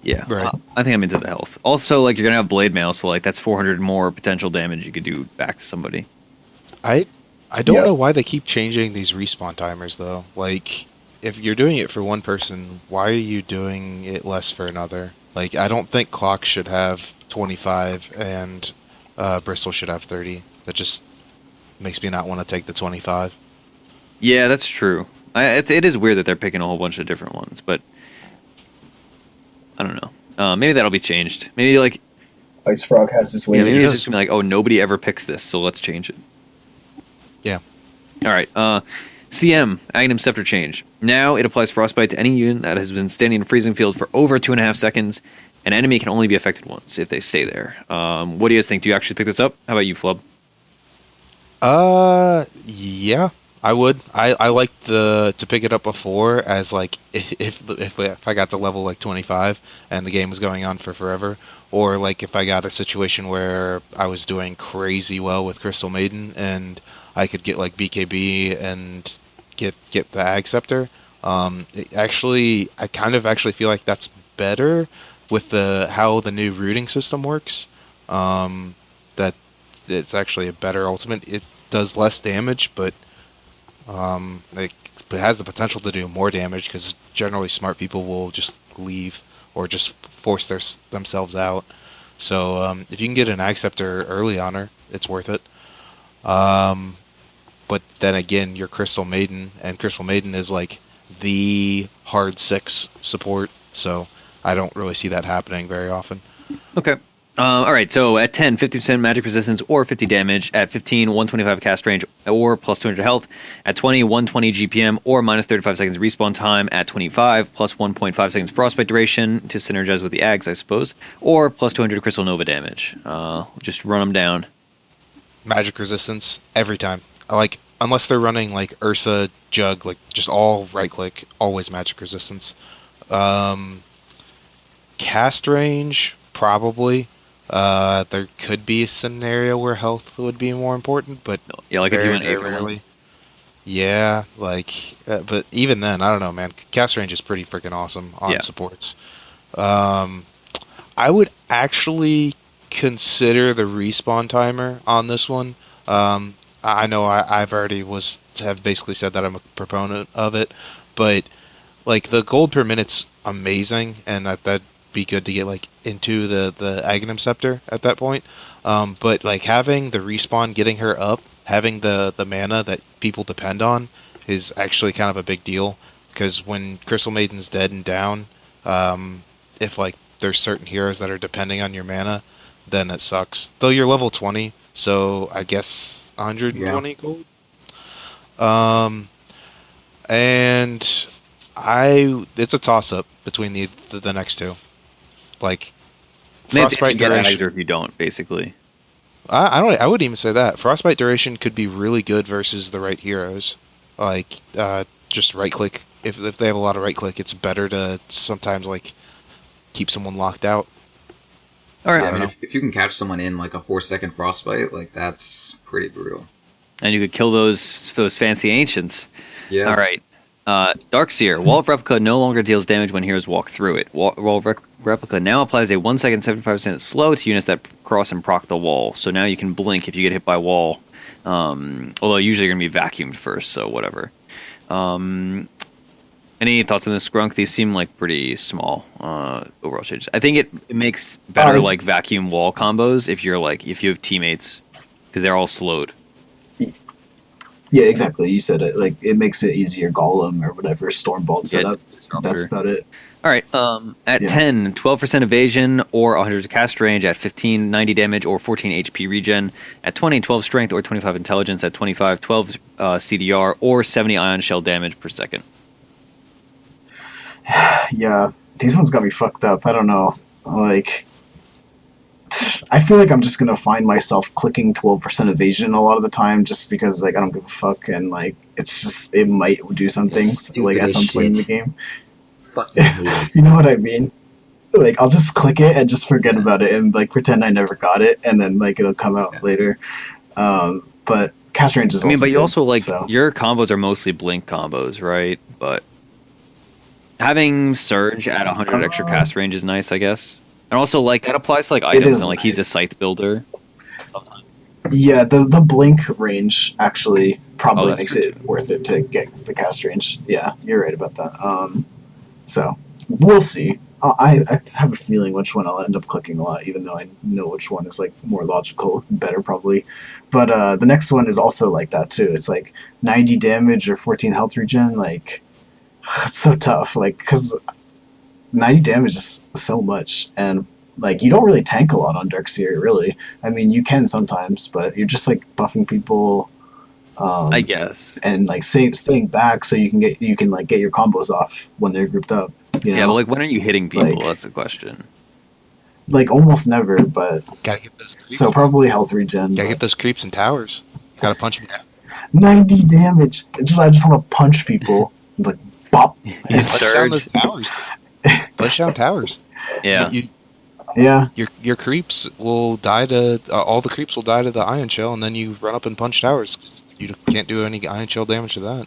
yeah, right. I think I'm into the health. Also, like you're gonna have Blade Mail, so like that's 400 more potential damage you could do back to somebody. I don't know why they keep changing these respawn timers though. Like, if you're doing it for one person, why are you doing it less for another? Like, I don't think Clock should have 25 and Bristol should have 30. That just makes me not want to take the 25. Yeah, that's true. It is weird that they're picking a whole bunch of different ones, but I don't know. Maybe that'll be changed. Maybe like Ice Frog has his way. Yeah, maybe it's just gonna be like, oh, nobody ever picks this, so let's change it. Yeah. All right. CM, Aghanim Scepter change. Now it applies Frostbite to any unit that has been standing in a freezing field for over 2.5 seconds. An enemy can only be affected once if they stay there. What do you guys think? Do you actually pick this up? How about you, Flubb? Yeah, I would. I like to pick it up before, as like if I got to level like 25 and the game was going on for forever, or like if I got a situation where I was doing crazy well with Crystal Maiden and I could get like BKB and get the Ag Scepter. I kind of actually feel like that's better with how the new rooting system works. That it's actually a better ultimate. It does less damage, but it has the potential to do more damage, because generally smart people will just leave or just force themselves out. So if you can get an Ag Scepter early on her, it's worth it. But then again, you're Crystal Maiden, and Crystal Maiden is like the hard 6 support, so I don't really see that happening very often. Okay. All right, so at 10, 50% magic resistance or 50 damage. At 15, 125 cast range or plus 200 health. At 20, 120 GPM or minus 35 seconds respawn time. At 25, plus 1.5 seconds frostbite duration to synergize with the Ags, I suppose. Or plus 200 crystal nova damage. Just run them down. Magic resistance every time. Like, unless they're running like Ursa, Jug, like just all right click, always magic resistance. Cast range, probably. There could be a scenario where health would be more important, but yeah, like if you went very Aether rarely. ones. Yeah, like, but even then, I don't know, man. Cast range is pretty freaking awesome on supports. I would actually consider the respawn timer on this one. I know I've already have basically said that I'm a proponent of it, but like the gold per minute's amazing, and that'd be good to get like into the Aghanim Scepter at that point. But like having the respawn, getting her up, having the mana that people depend on is actually kind of a big deal, because when Crystal Maiden's dead and down, if like there's certain heroes that are depending on your mana, then that sucks. Though you're level 20, so I guess 120 gold. And it's a toss up between the next two. Like, Frostbite if you duration. get either if you don't, basically. I wouldn't even say that. Frostbite duration could be really good versus the right heroes. Like, just right click. If they have a lot of right click, it's better to sometimes like keep someone locked out. All right. Yeah, I mean, if you can catch someone in like a 4-second frostbite, like that's pretty brutal. And you could kill those fancy ancients. Yeah. All right. Darkseer. Wall of Replica no longer deals damage when heroes walk through it. Wall of Replica now applies a 1 second 75% slow to units that cross and proc the wall. So now you can blink if you get hit by wall. Although usually you're going to be vacuumed first, so whatever. Any thoughts on this, Skrunk? These seem like pretty small overall changes. I think it makes better like vacuum wall combos if you have teammates, because they're all slowed. Yeah, exactly. You said it. Like, it makes it easier. Golem or whatever Stormbolt setup. That's about it. All right. At 10, 12% evasion or 100 cast range. At 15, 90 damage or 14 HP regen. At 20, 12 strength or 25 intelligence. At 25, 12 CDR or 70 ion shell damage per second. Yeah, these ones got me fucked up. I don't know. Like, I feel like I'm just gonna find myself clicking 12% evasion a lot of the time, just because like I don't give a fuck, and like it might do something like at some point in the game. You know what I mean? Like, I'll just click it and just forget about it and like pretend I never got it, and then like it'll come out later. But cast range is. I mean, but you good, also like so. Your combos are mostly blink combos, right? But having Surge at 100 extra cast range is nice, I guess. And also, like, that applies to like items, and like he's a scythe builder. Sometimes. Yeah, the blink range actually probably makes it true. worth it to get the cast range. Yeah, you're right about that. So we'll see. I have a feeling which one I'll end up clicking a lot, even though I know which one is like more logical, better probably. But the next one is also like that too. It's like 90 damage or 14 health regen. Like, it's so tough. Like, because 90 damage is so much, and like you don't really tank a lot on Darkseer, really. I mean, you can sometimes, but you're just like buffing people. I guess. And like staying back so you can get your combos off when they're grouped up. You know? Yeah, but like when are you hitting people? Like, that's the question. Like almost never, but Gotta get those creeps. So probably health regen. Gotta get those creeps and towers. Gotta punch them down. 90 damage. I just want to punch people. Like bop. You Push down surge. those towers. Push down towers. Yeah. Yeah. Your creeps will die to all the creeps will die to the ion shell, and then you run up and punch towers. You can't do any ion shell damage to that.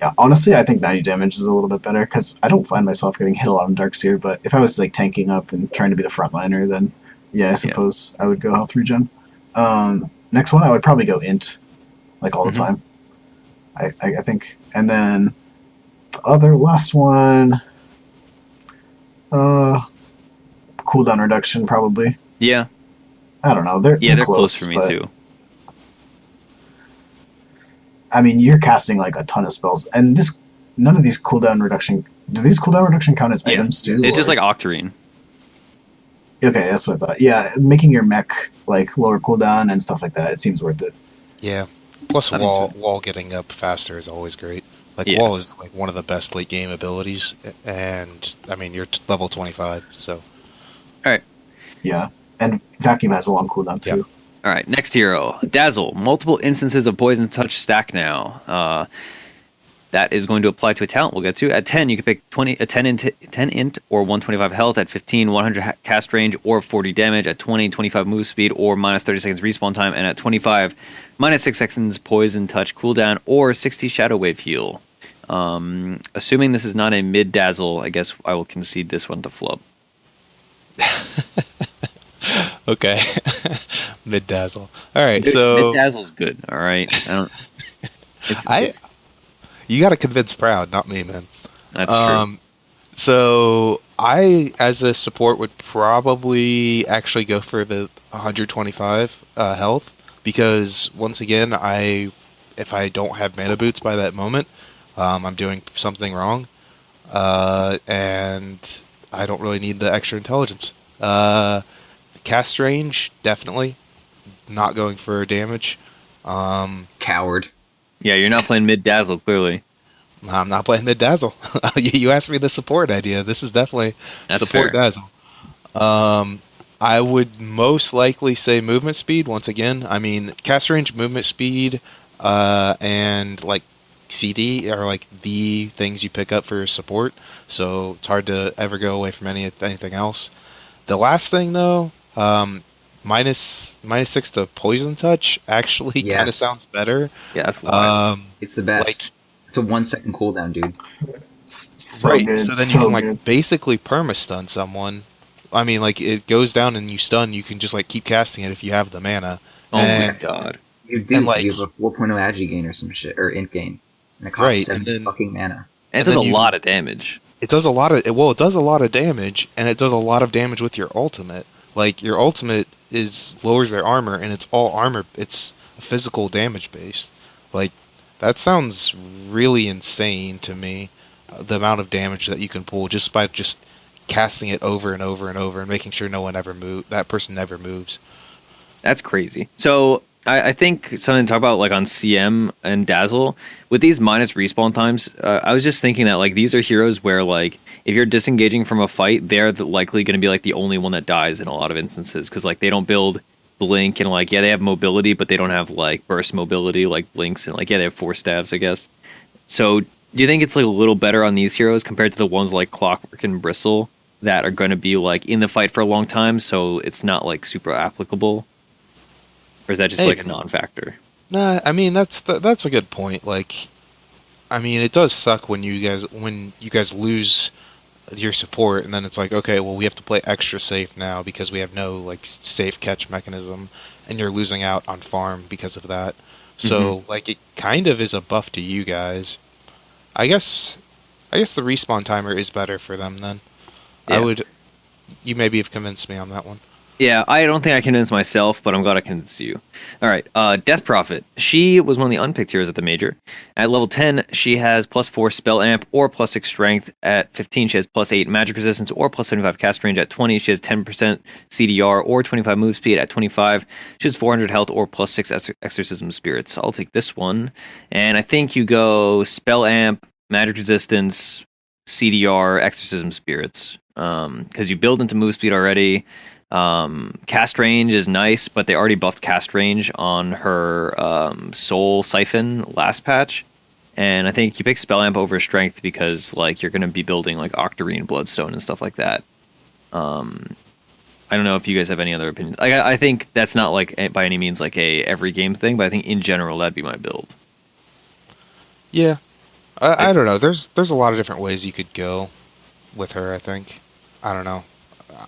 Yeah, honestly, I think 90 damage is a little bit better, because I don't find myself getting hit a lot on Darkseer, but if I was like tanking up and trying to be the frontliner, then yeah, I suppose I would go health regen. Next one, I would probably go int, like all the time. I think. And then the other last one, cooldown reduction probably. Yeah. I don't know. They're close for me too. I mean, you're casting like a ton of spells, and none of these cooldown reduction. Do these cooldown reduction count as items too? It's just like Octarine. Okay, that's what I thought. Yeah, making your mech like lower cooldown and stuff like that, it seems worth it. Yeah. Plus, That makes sense. wall getting up faster is always great. Like Yeah. wall is like one of the best late game abilities, and I mean you're level 25, so Yeah, and vacuum has a long cooldown too. Yep. All right, next hero, Dazzle. Multiple instances of Poison Touch stack now. That is going to apply to a talent we'll get to. At 10, you can pick 10 int or 125 health. At 15, 100 cast range or 40 damage. At 20, 25 move speed or minus 30 seconds respawn time. And at 25, minus 6 seconds Poison Touch cooldown or 60 Shadow Wave heal. Assuming this is not a mid Dazzle, I guess I will concede this one to Flubb. okay. Mid dazzle. All right, so Mid Dazzle's good. All right, I don't. It's, you got to convince Proud, not me, man. that's true. So I, as a support, would probably actually go for the 125 health because once again, if I don't have mana boots by that moment, I'm doing something wrong, and I don't really need the extra intelligence. Cast range, definitely not going for damage. Coward. Yeah, you're not playing mid Dazzle clearly. I'm not playing mid dazzle. You asked me the support idea. This is definitely That's support fair. dazzle. I would most likely say movement speed. Once again, I mean cast range, movement speed, and like CD are like the things you pick up for support. So it's hard to ever go away from anything else. The last thing though, minus 6 to poison touch actually kind of Yes. sounds better. Yeah, that's wild. It's the best. Like, It's a 1 second cooldown, dude. So right, good. so then so you can good. like basically perma-stun someone. I mean, like it goes down and you stun. You can just like keep casting it if you have the mana. Oh my and- god. You do. And, like- You have a 4.0 agi gain or some shit, or int gain. And it costs Right, 7 and then- fucking mana. And it And does then a you- lot of damage. It does a lot of it does a lot of damage, and it does a lot of damage with your ultimate. Like your ultimate lowers their armor, and it's all armor. It's physical damage based. Like that sounds really insane to me. The amount of damage that you can pull just by just casting it over and over and over, and making sure that person never moves. That's crazy. So I think something to talk about like on CM and Dazzle with these minus respawn times. I was just thinking that like these are heroes where like if you're disengaging from a fight, they're likely going to be like the only one that dies in a lot of instances because like they don't build blink and like they have mobility, but they don't have like burst mobility like blinks and like they have 4 stabs, I guess. So do you think it's like a little better on these heroes compared to the ones like Clockwork and Bristle that are going to be like in the fight for a long time, so it's not like super applicable? Or is that just like a non-factor? Nah, I mean that's a good point. Like, I mean it does suck when you guys lose your support, and then it's like, okay, well we have to play extra safe now because we have no like safe catch mechanism, and you're losing out on farm because of that. So like it kind of is a buff to you guys. I guess the respawn timer is better for them then. Yeah. You maybe have convinced me on that one. Yeah, I don't think I convinced myself, but I'm glad I convinced you. All right, Death Prophet. She was one of the unpicked heroes at the major. At level 10, she has +4 spell amp or +6 strength. At 15, she has +8 magic resistance or +75 cast range. At 20, she has 10% CDR or 25 move speed. At 25, she has 400 health or +6 exorcism spirits. I'll take this one. And I think you go spell amp, magic resistance, CDR, exorcism spirits. Because you build into move speed already. Cast range is nice, but they already buffed cast range on her Soul Siphon last patch. And I think you pick Spell Amp over Strength because like you're going to be building like Octarine, Bloodstone, and stuff like that. I don't know if you guys have any other opinions. I think that's not like by any means like a every game thing, but I think in general that'd be my build. Yeah, I don't know. There's a lot of different ways you could go with her. I think. I don't know.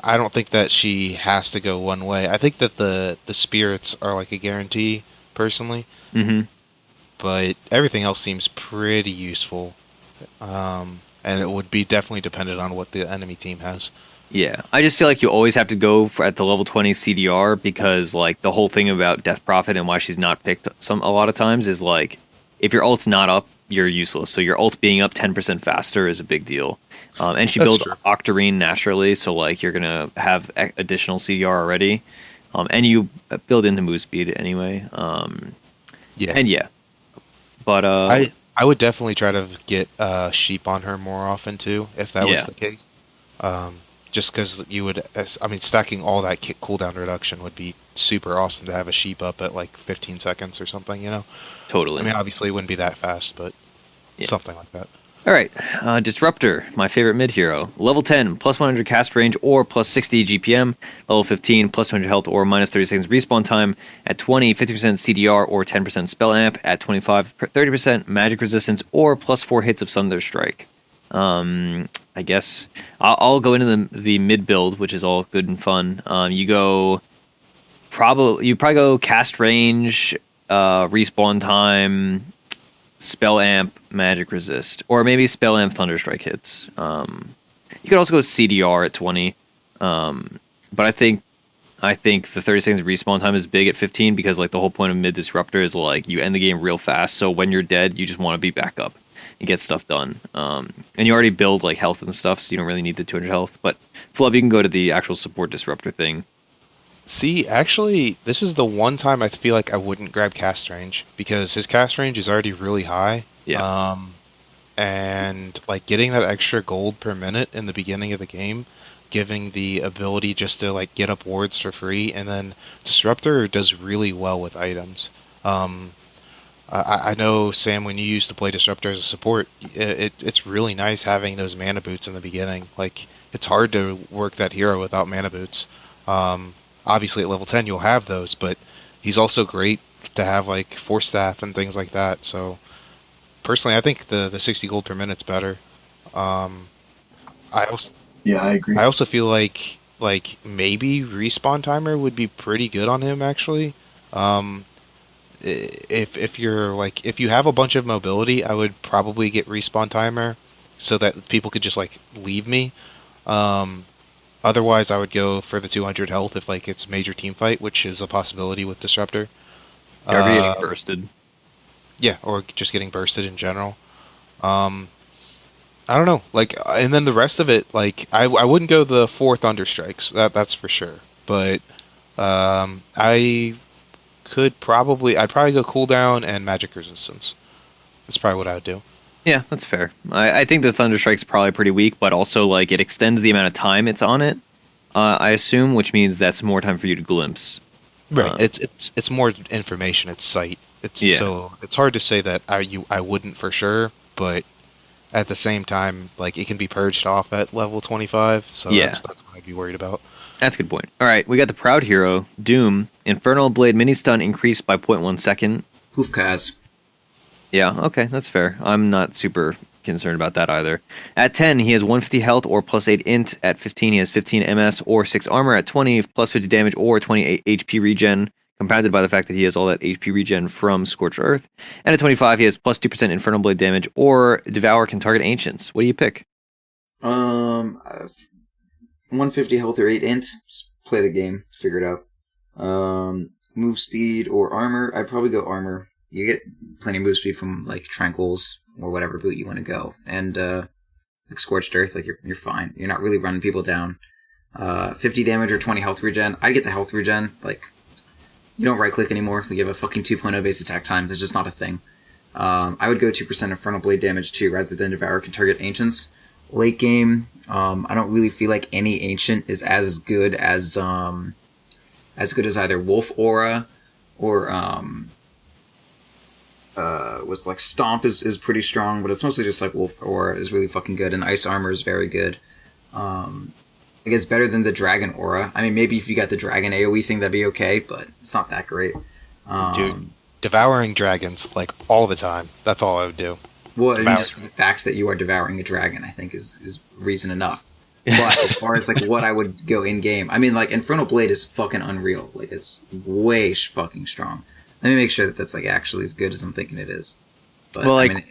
I don't think that she has to go one way. I think that the spirits are like a guarantee, personally. Mm-hmm. But everything else seems pretty useful, and it would be definitely dependent on what the enemy team has. Yeah, I just feel like you always have to go at the level 20 CDR because like the whole thing about Death Prophet and why she's not picked a lot of times is like if your ult's not up, you're useless. So your ult being up 10% faster is a big deal. And she That's builds true. Octarine naturally, so like you're gonna have additional CDR already, and you build into move speed anyway. Yeah. And yeah, but I would definitely try to get sheep on her more often too, if that was Yeah. the case. Just because you would, I mean, stacking all that cooldown reduction would be super awesome to have a sheep up at like 15 seconds or something, you know? totally. I mean, obviously it wouldn't be that fast, but Yeah. something like that. All right, Disruptor, my favorite mid hero. Level 10, plus 100 cast range or plus 60 GPM. Level 15, plus 100 health or minus 30 seconds respawn time. At 20, 50% CDR or 10% spell amp. At 25, 30% magic resistance or plus 4 hits of Thunder Strike. I guess I'll go into the mid build, which is all good and fun. You probably go cast range, respawn time, spell amp, magic resist, or maybe spell amp thunder strike hits. You could also go CDR at 20, but I think the 30 seconds respawn time is big at 15 because like the whole point of mid disruptor is like you end the game real fast. So when you're dead, you just want to be back up and get stuff done. And you already build like health and stuff, so you don't really need the 200 health. But Flubb, you can go to the actual support disruptor thing. See, actually, this is the one time I feel like I wouldn't grab cast range because his cast range is already really high. Yeah. And like getting that extra gold per minute in the beginning of the game, giving the ability just to like get up wards for free, and then Disruptor does really well with items. I know, Sam, when you used to play Disruptor as a support, it's really nice having those mana boots in the beginning. Like, it's hard to work that hero without mana boots. Obviously, at level 10, you'll have those, but he's also great to have, like, Force Staff and things like that. So, personally, I think the 60 gold per minute's better. I also, Yeah, I agree. I also feel like maybe Respawn Timer would be pretty good on him, actually. If you have a bunch of mobility, I would probably get Respawn Timer so that people could just like leave me. Otherwise, I would go for the 200 health if like it's major team fight, which is a possibility with Disruptor. You're already getting bursted. Yeah, or just getting bursted in general. I don't know, like, and then the rest of it, like, I wouldn't go the 4 Thunder Strikes, that's for sure. But I'd probably go cooldown and magic resistance. That's probably what I would do. Yeah, that's fair. I think the Thunder Strike's probably pretty weak, but also like it extends the amount of time it's on it. I assume, which means that's more time for you to glimpse. Right. It's more information. It's sight. So it's hard to say that I wouldn't for sure, but at the same time, like it can be purged off at level 25. So Yeah. that's what I'd be worried about. That's a good point. All right, we got the Proud Hero, Doom. Infernal Blade mini stun increased by 0.1 second. Hoof Kaz. Yeah, okay, that's fair. I'm not super concerned about that either. At 10, he has 150 health or plus 8 int. At 15, he has 15 MS or 6 armor. At 20, plus 50 damage or 28 HP regen, compounded by the fact that he has all that HP regen from Scorched Earth. And at 25, he has plus 2% Infernal Blade damage or Devour can target Ancients. What do you pick? 150 health or 8 int. Just play the game. Figure it out. Move speed or armor. I'd probably go armor. You get plenty of move speed from like Tranquils or whatever boot you want to go. And like Scorched Earth, like you're fine. You're not really running people down. 50 damage or 20 health regen. I'd get the health regen. Like, you don't right click anymore. Like, you have a fucking 2.0 base attack time. That's just not a thing. I would go 2% Infernal Blade damage too, rather than Devour can target Ancients. Late game, I don't really feel like any Ancient is as good as either Wolf Aura or was like Stomp is pretty strong, but it's mostly just like Wolf Aura is really fucking good, and Ice Armor is very good. I guess better than the Dragon Aura. I mean, maybe if you got the Dragon AoE thing, that'd be okay, but it's not that great. Dude, devouring dragons like all the time. That's all I would do. Well, I mean, just for the fact that you are devouring a dragon, I think is reason enough. But as far as like what I would go in game, I mean, like Infernal Blade is fucking unreal. Like it's way fucking strong. Let me make sure that that's like actually as good as I'm thinking it is. But, Well, like, I mean,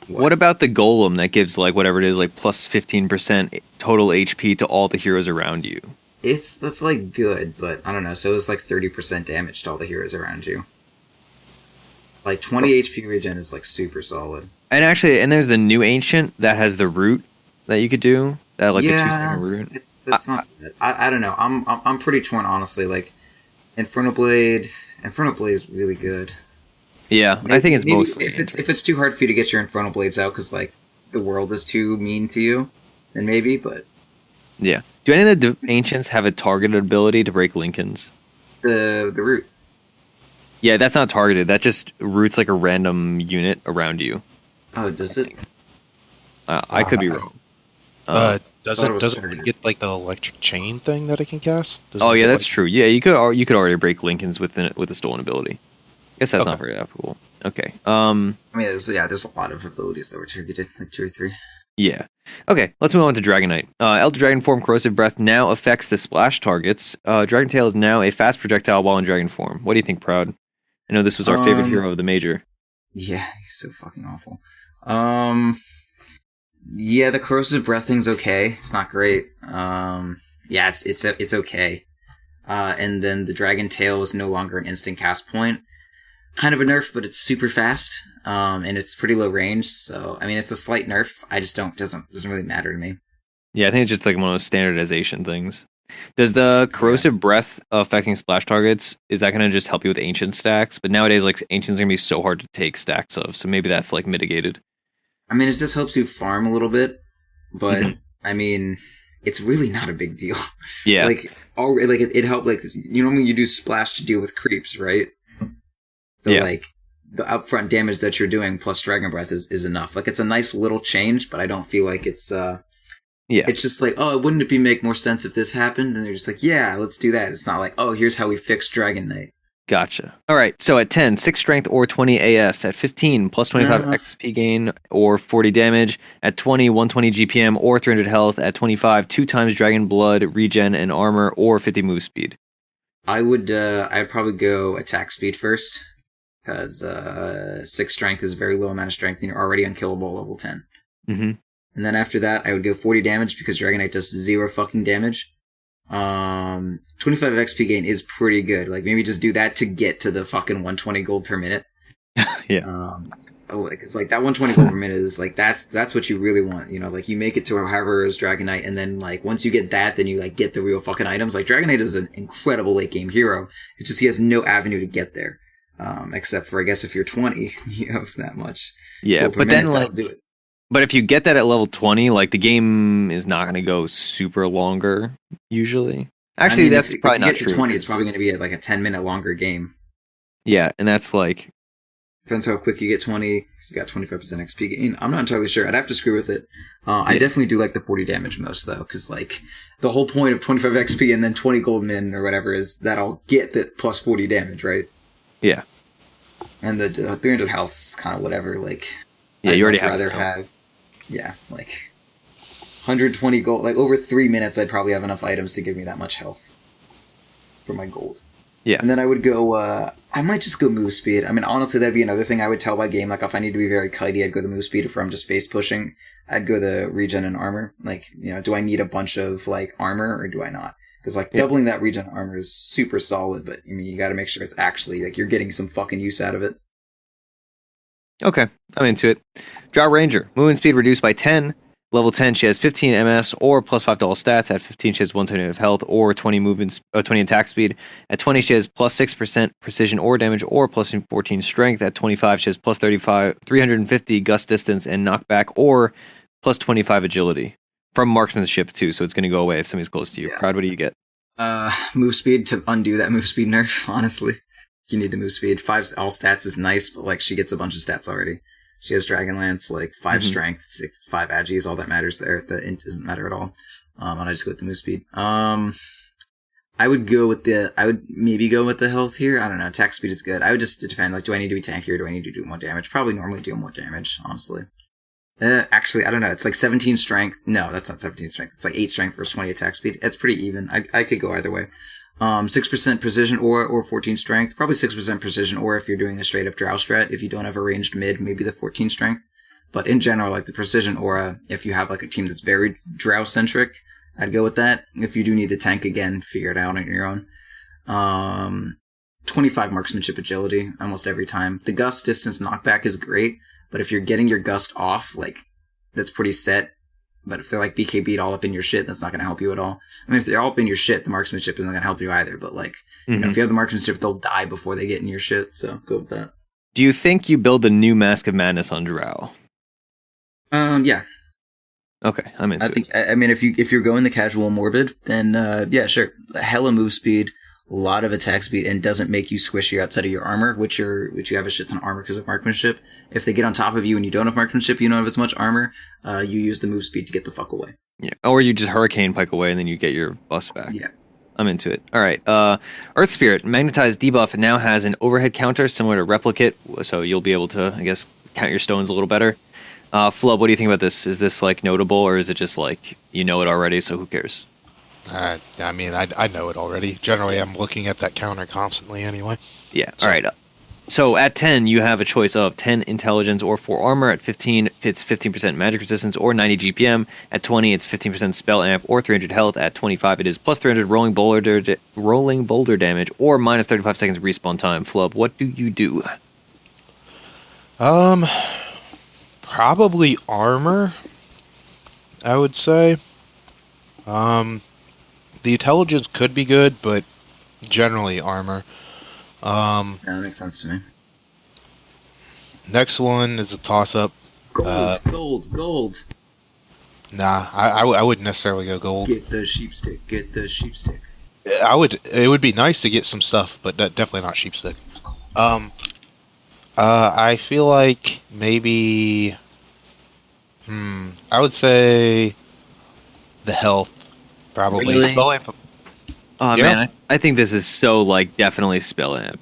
what about the Golem that gives like whatever it is, like plus 15% total HP to all the heroes around you? that's like good, but I don't know. So it's like 30% damage to all the heroes around you. Like 20 HP regen is like super solid. And actually, and there's the new ancient that has the root that you could do. That like the 2-second root. That's not bad. I don't know. I'm pretty torn, honestly. Like Infernal Blade is really good. Yeah, Maybe, I think it's maybe mostly if it's too hard for you to get your Infernal Blades out because like the world is too mean to you, then maybe. But yeah. Do any of the ancients have a targeted ability to break Lincolns? the root. Yeah, that's not targeted. That just roots like a random unit around you. Oh, does it? I could be wrong. Doesn't it get like the electric chain thing that I can cast? Oh yeah, that's true. Yeah, you could already break Lincolns with a stolen ability. I guess that's not very applicable. Okay. I mean, there's a lot of abilities that were targeted, like 2 or 3. Yeah. Okay, let's move on to Dragon Knight. Elder Dragon form Corrosive Breath now affects the splash targets. Dragon Tail is now a fast projectile while in dragon form. What do you think, Proud? I know this was our favorite hero of the major. Yeah, he's so fucking awful. Yeah, the Corrosive Breath thing's okay. It's not great. Yeah, it's okay. And then the Dragon Tail is no longer an instant cast point. Kind of a nerf, but it's super fast. And it's pretty low range. So I mean, it's a slight nerf. I just doesn't really matter to me. Yeah, I think it's just like one of those standardization things. Does the Corrosive Breath affecting splash targets, is that going to just help you with ancient stacks? But nowadays, like ancients are going to be so hard to take stacks of, so maybe that's like mitigated. I mean, it just helps you farm a little bit, but I mean, it's really not a big deal. Yeah, it helped. Like when you do splash to deal with creeps, right? So like the upfront damage that you're doing plus Dragon Breath is enough. Like it's a nice little change, but I don't feel like it's it's just like, oh, wouldn't it make more sense if this happened? And they're just like, yeah, let's do that. It's not like, oh, here's how we fix Dragon Knight. Gotcha. All right, so at 10, 6 strength or 20 AS. At 15, plus 25 XP gain or 40 damage. At 20, 120 GPM or 300 health. At 25, 2 times Dragon Blood, regen, and armor, or 50 move speed. I'd probably go attack speed first, because 6 strength is a very low amount of strength, and you're already unkillable level 10. Mm-hmm. And then after that, I would go 40 damage, because Dragon Knight does 0 fucking damage. 25 XP gain is pretty good. Like, maybe just do that to get to the fucking 120 gold per minute. Yeah. It's like that 120 gold per minute is like, that's what you really want. You know, like you make it to however is Dragon Knight, and then like once you get that, then you like get the real fucking items. Like Dragon Knight is an incredible late game hero. It's just he has no avenue to get there. Except for, I guess, if you're 20, you have that much. Yeah, but then like, do it. But if you get that at level 20, like the game is not going to go super longer usually. Actually, that's probably not true. If you get to 20, it's probably going to be like a 10-minute longer game. Yeah, and that's like, depends how quick you get 20. Because you got 25% XP gain. I'm not entirely sure. I'd have to screw with it. I definitely do like the 40 damage most though, because like the whole point of 25 XP and then 20 gold min or whatever is that I'll get the plus 40 damage, right? Yeah. And the 300 health is kind of whatever. Like, yeah, you already have. Yeah, like 120 gold. Like over 3 minutes, I'd probably have enough items to give me that much health for my gold. Yeah. And then I would go, I might just go move speed. I mean, honestly, that'd be another thing I would tell by game. Like, if I need to be very kitey, I'd go the move speed. If I'm just face pushing, I'd go the regen and armor. Like, you know, do I need a bunch of, like, armor or do I not? Because, like, doubling that regen armor is super solid, but, I mean, you gotta make sure it's actually, like, you're getting some fucking use out of it. Okay, I'm into it. Drow Ranger. Movement speed reduced by 10. Level 10, she has 15 MS or plus 5 to all stats. At 15, she has 170 of health or 20 20 attack speed. At 20, she has plus 6% precision or damage or plus 14 strength. At 25, she has plus 350 gust distance and knockback or plus 25 agility. From marksmanship too, so it's going to go away if somebody's close to you. Yeah. Proud, what do you get? Move speed to undo that move speed nerf, honestly. You need the move speed. 5 all stats is nice, but like she gets a bunch of stats already. She has Dragonlance, like 5 strength, 5 agi is all that matters there. The int doesn't matter at all. And I just go with the move speed. I would maybe go with the health here. I don't know. Attack speed is good. I would just depend. Like, do I need to be tanky or do I need to do more damage? Probably normally do more damage, honestly. Actually, I don't know. It's like 17 strength. No, that's not 17 strength. It's like 8 strength versus 20 attack speed. It's pretty even. I could go either way. 6% precision or 14 strength. Probably 6% precision or if you're doing a straight up drow strat. If you don't have a ranged mid, maybe the 14 strength. But in general, like the precision aura, if you have like a team that's very drow centric, I'd go with that. If you do need the tank again, figure it out on your own. 25 marksmanship agility almost every time. The gust distance knockback is great, but if you're getting your gust off, like, that's pretty set. But if they're like BKB'd all up in your shit, that's not going to help you at all. I mean, if they're all up in your shit, the marksmanship isn't going to help you either. But like, you know, if you have the marksmanship, they'll die before they get in your shit. So go with that. Do you think you build the new Mask of Madness on Drow? Yeah. Okay, I'm into it. I mean, if you're going the casual morbid, then yeah, sure. Hella move speed, a lot of attack speed, and doesn't make you squishy outside of your armor, which you have a shit ton of armor because of marksmanship. If they get on top of you and you don't have marksmanship, you don't have as much armor. You use the move speed to get the fuck away. Yeah, or you just hurricane pike away and then you get your bust back. Yeah. I'm into it. All right. Earth Spirit, magnetized debuff, now has an overhead counter similar to Replicate, so you'll be able to, I guess, count your stones a little better. Flubb, what do you think about this? Is this like notable, or is it just like you know it already, so who cares? I mean, I know it already. Generally, I'm looking at that counter constantly anyway. Yeah. So. All right. So at 10, you have a choice of 10 intelligence or 4 armor. At 15, it's 15% magic resistance or 90 GPM. At 20, it's 15% spell amp or 300 health. At 25, it is plus 300 rolling boulder damage or minus 35 seconds respawn time. Flubb, what do you do? Probably armor, I would say. The intelligence could be good, but generally armor. Yeah, that makes sense to me. Next one is a toss-up. Gold. Nah, I wouldn't necessarily go gold. Get the sheepstick. It would be nice to get some stuff, but definitely not sheepstick. I feel like maybe... I would say the health, probably. Really? Spell amp. Oh, Yeah. man, I think this is so, like, definitely spell amp.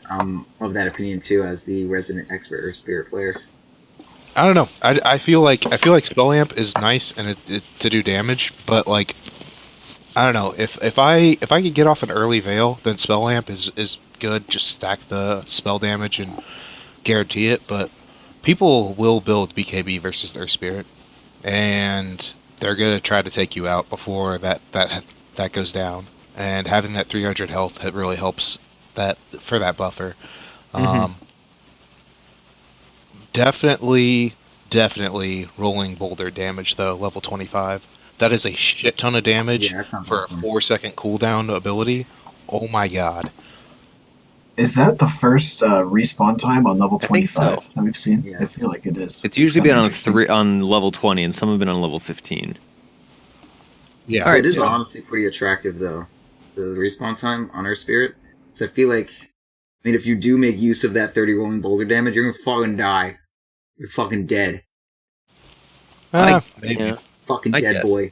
I'm of that opinion, too, as the resident expert or spirit player. I don't know. I feel like spell amp is nice and it to do damage, but like I don't know if I could get off an early veil, then spell amp is good. Just stack the spell damage and guarantee it. But people will build BKB versus their spirit, and they're gonna try to take you out before that goes down. And having that 300 health, it really helps that for that buffer. Definitely rolling boulder damage though, level 25. That is a shit ton of damage for awesome. a 4-second cooldown ability. Oh my god. Is that the first respawn time on level 25 so. that we've seen? Yeah. I feel like it is. It's usually been Interesting. on level 20, and some have been on level 15. Yeah. All right, It is yeah. honestly pretty attractive, though, the respawn time on our spirit. So I feel like, I mean, if you do make use of that 30 rolling boulder damage, you're gonna fucking die. You're fucking dead. Maybe. Yeah. Fucking I dead, guess. boy.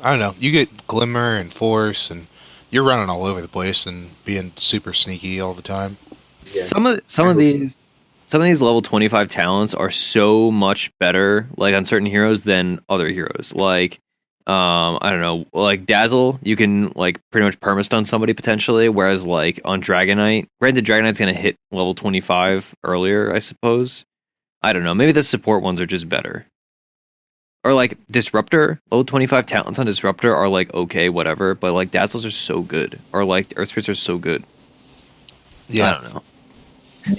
I don't know. You get glimmer and force, and you're running all over the place and being super sneaky all the time. Yeah. Some of these level 25 talents are so much better, like on certain heroes, than other heroes. Like, I don't know, like Dazzle, you can like pretty much permastun somebody potentially, whereas like on Dragonite, granted Dragonite's gonna hit level 25 earlier, I suppose. I don't know. Maybe the support ones are just better. Or like Disruptor, level 25 talents on Disruptor are like okay, whatever, but like Dazzles are so good. Or like Earth Spirits are so good. I don't know.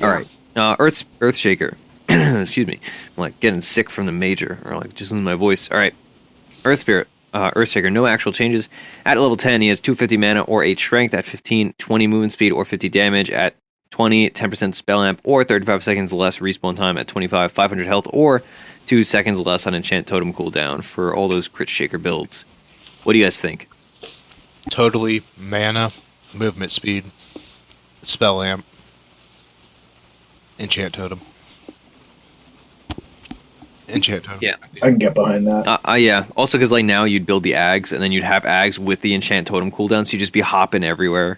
All right. Earthshaker. Excuse me. I'm like getting sick from the major, or like just losing my voice. All right. Earth Spirit. Earthshaker, no actual changes. At level 10, he has 250 mana or 8 strength. At 15, 20 movement speed or 50 damage. At 20, 10% spell amp or 35 seconds less respawn time. At 25, 500 health or 2 seconds less on enchant totem cooldown for all those crit shaker builds. What do you guys think? Totally mana, movement speed, spell amp, enchant totem. Yeah. I can get behind that. Yeah. Also, because like now you'd build the Ags, and then you'd have Ags with the enchant totem cooldown, so you'd just be hopping everywhere.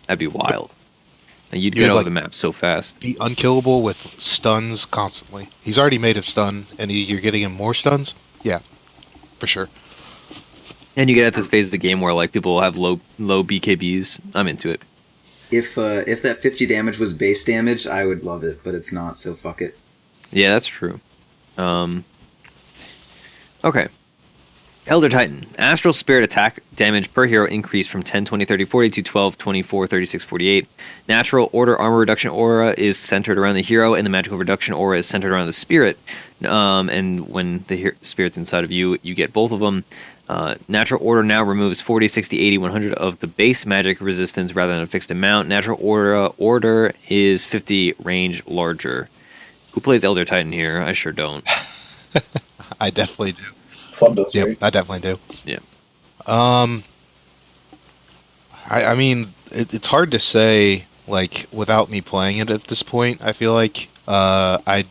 That'd be wild. And you'd get over the map so fast. Be unkillable with stuns constantly. He's already made of stun, and you're getting him more stuns? Yeah, for sure. And you get at this phase of the game where like people will have low BKBs. I'm into it. If that 50 damage was base damage, I would love it, but it's not, so fuck it. Yeah, that's true. Okay. Elder Titan. Astral Spirit attack damage per hero increased from 10, 20, 30, 40 to 12, 24, 36, 48. Natural Order armor reduction aura is centered around the hero, and the magical reduction aura is centered around the spirit. And when the spirit's inside of you, you get both of them. Natural Order now removes 40, 60, 80, 100 of the base magic resistance rather than a fixed amount. Natural Order is 50 range larger. Who plays Elder Titan here? I sure don't. I definitely do. Flubb does, Yep, right? I definitely do. Yeah. I mean, it's hard to say, like, without me playing it at this point. I feel like I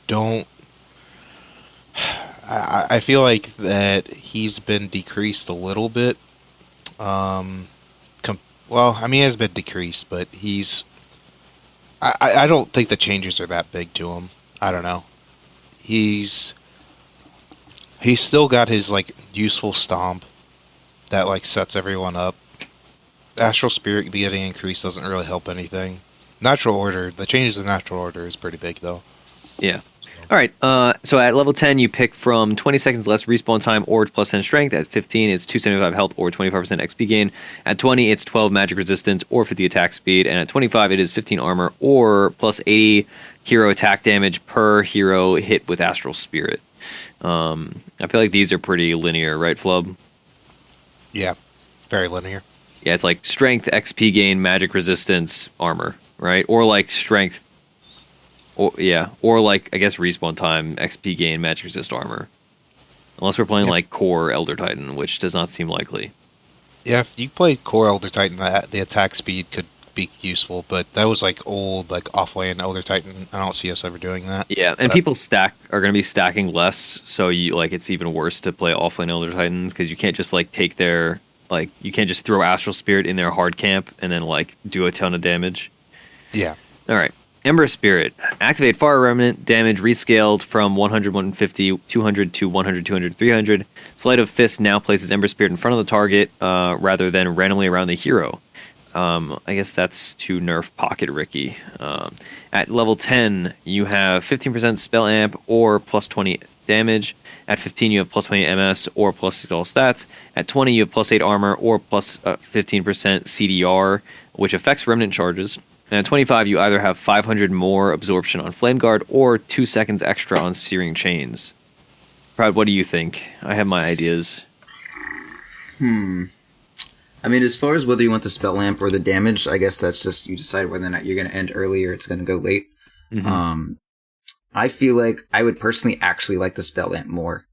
don't. I feel like that he's been decreased a little bit. Well, I mean, he has been decreased, but he's. I don't think the changes are that big to him. I don't know. He's still got his, like, useful stomp that, like, sets everyone up. Astral Spirit getting increased doesn't really help anything. Natural Order, the changes in Natural Order is pretty big, though. Yeah. All right. So at level 10, you pick from 20 seconds less respawn time or plus 10 strength. At 15, it's 275 health or 25% XP gain. At 20, it's 12 magic resistance or 50 attack speed. And at 25, it is 15 armor or plus 80 hero attack damage per hero hit with Astral Spirit. I feel like these are pretty linear, right, Flubb? Yeah, very linear. Yeah, it's like strength, XP gain, magic resistance, armor, right? Or like strength, or like, I guess, respawn time, XP gain, magic resist, armor. Unless we're playing like core Elder Titan, which does not seem likely. Yeah, if you play core Elder Titan, the attack speed could be useful, but that was like old, like offlane Elder Titan. I don't see us ever doing that. Yeah, and people are going to be stacking less, so you like it's even worse to play offlane Elder Titans because you can't just like take their you can't just throw Astral Spirit in their hard camp and then like do a ton of damage. Yeah. All right. Ember Spirit. Activate Fire Remnant damage rescaled from 100, 150, 200 to 100, 200, 300. Sleight of Fist now places Ember Spirit in front of the target rather than randomly around the hero. I guess that's to nerf Pocket Ricky. At level 10, you have 15% spell amp or plus 20 damage. At 15, you have plus 20 MS or plus 6 all stats. At 20, you have plus 8 armor or plus 15% CDR, which affects remnant charges. And at 25, you either have 500 more absorption on Flame Guard or 2 seconds extra on Searing Chains. Proud, what do you think? I have my ideas. I mean, as far as whether you want the spell lamp or the damage, I guess that's just you decide whether or not you're going to end early or it's going to go late. Mm-hmm. I feel like I would personally actually like the spell lamp more.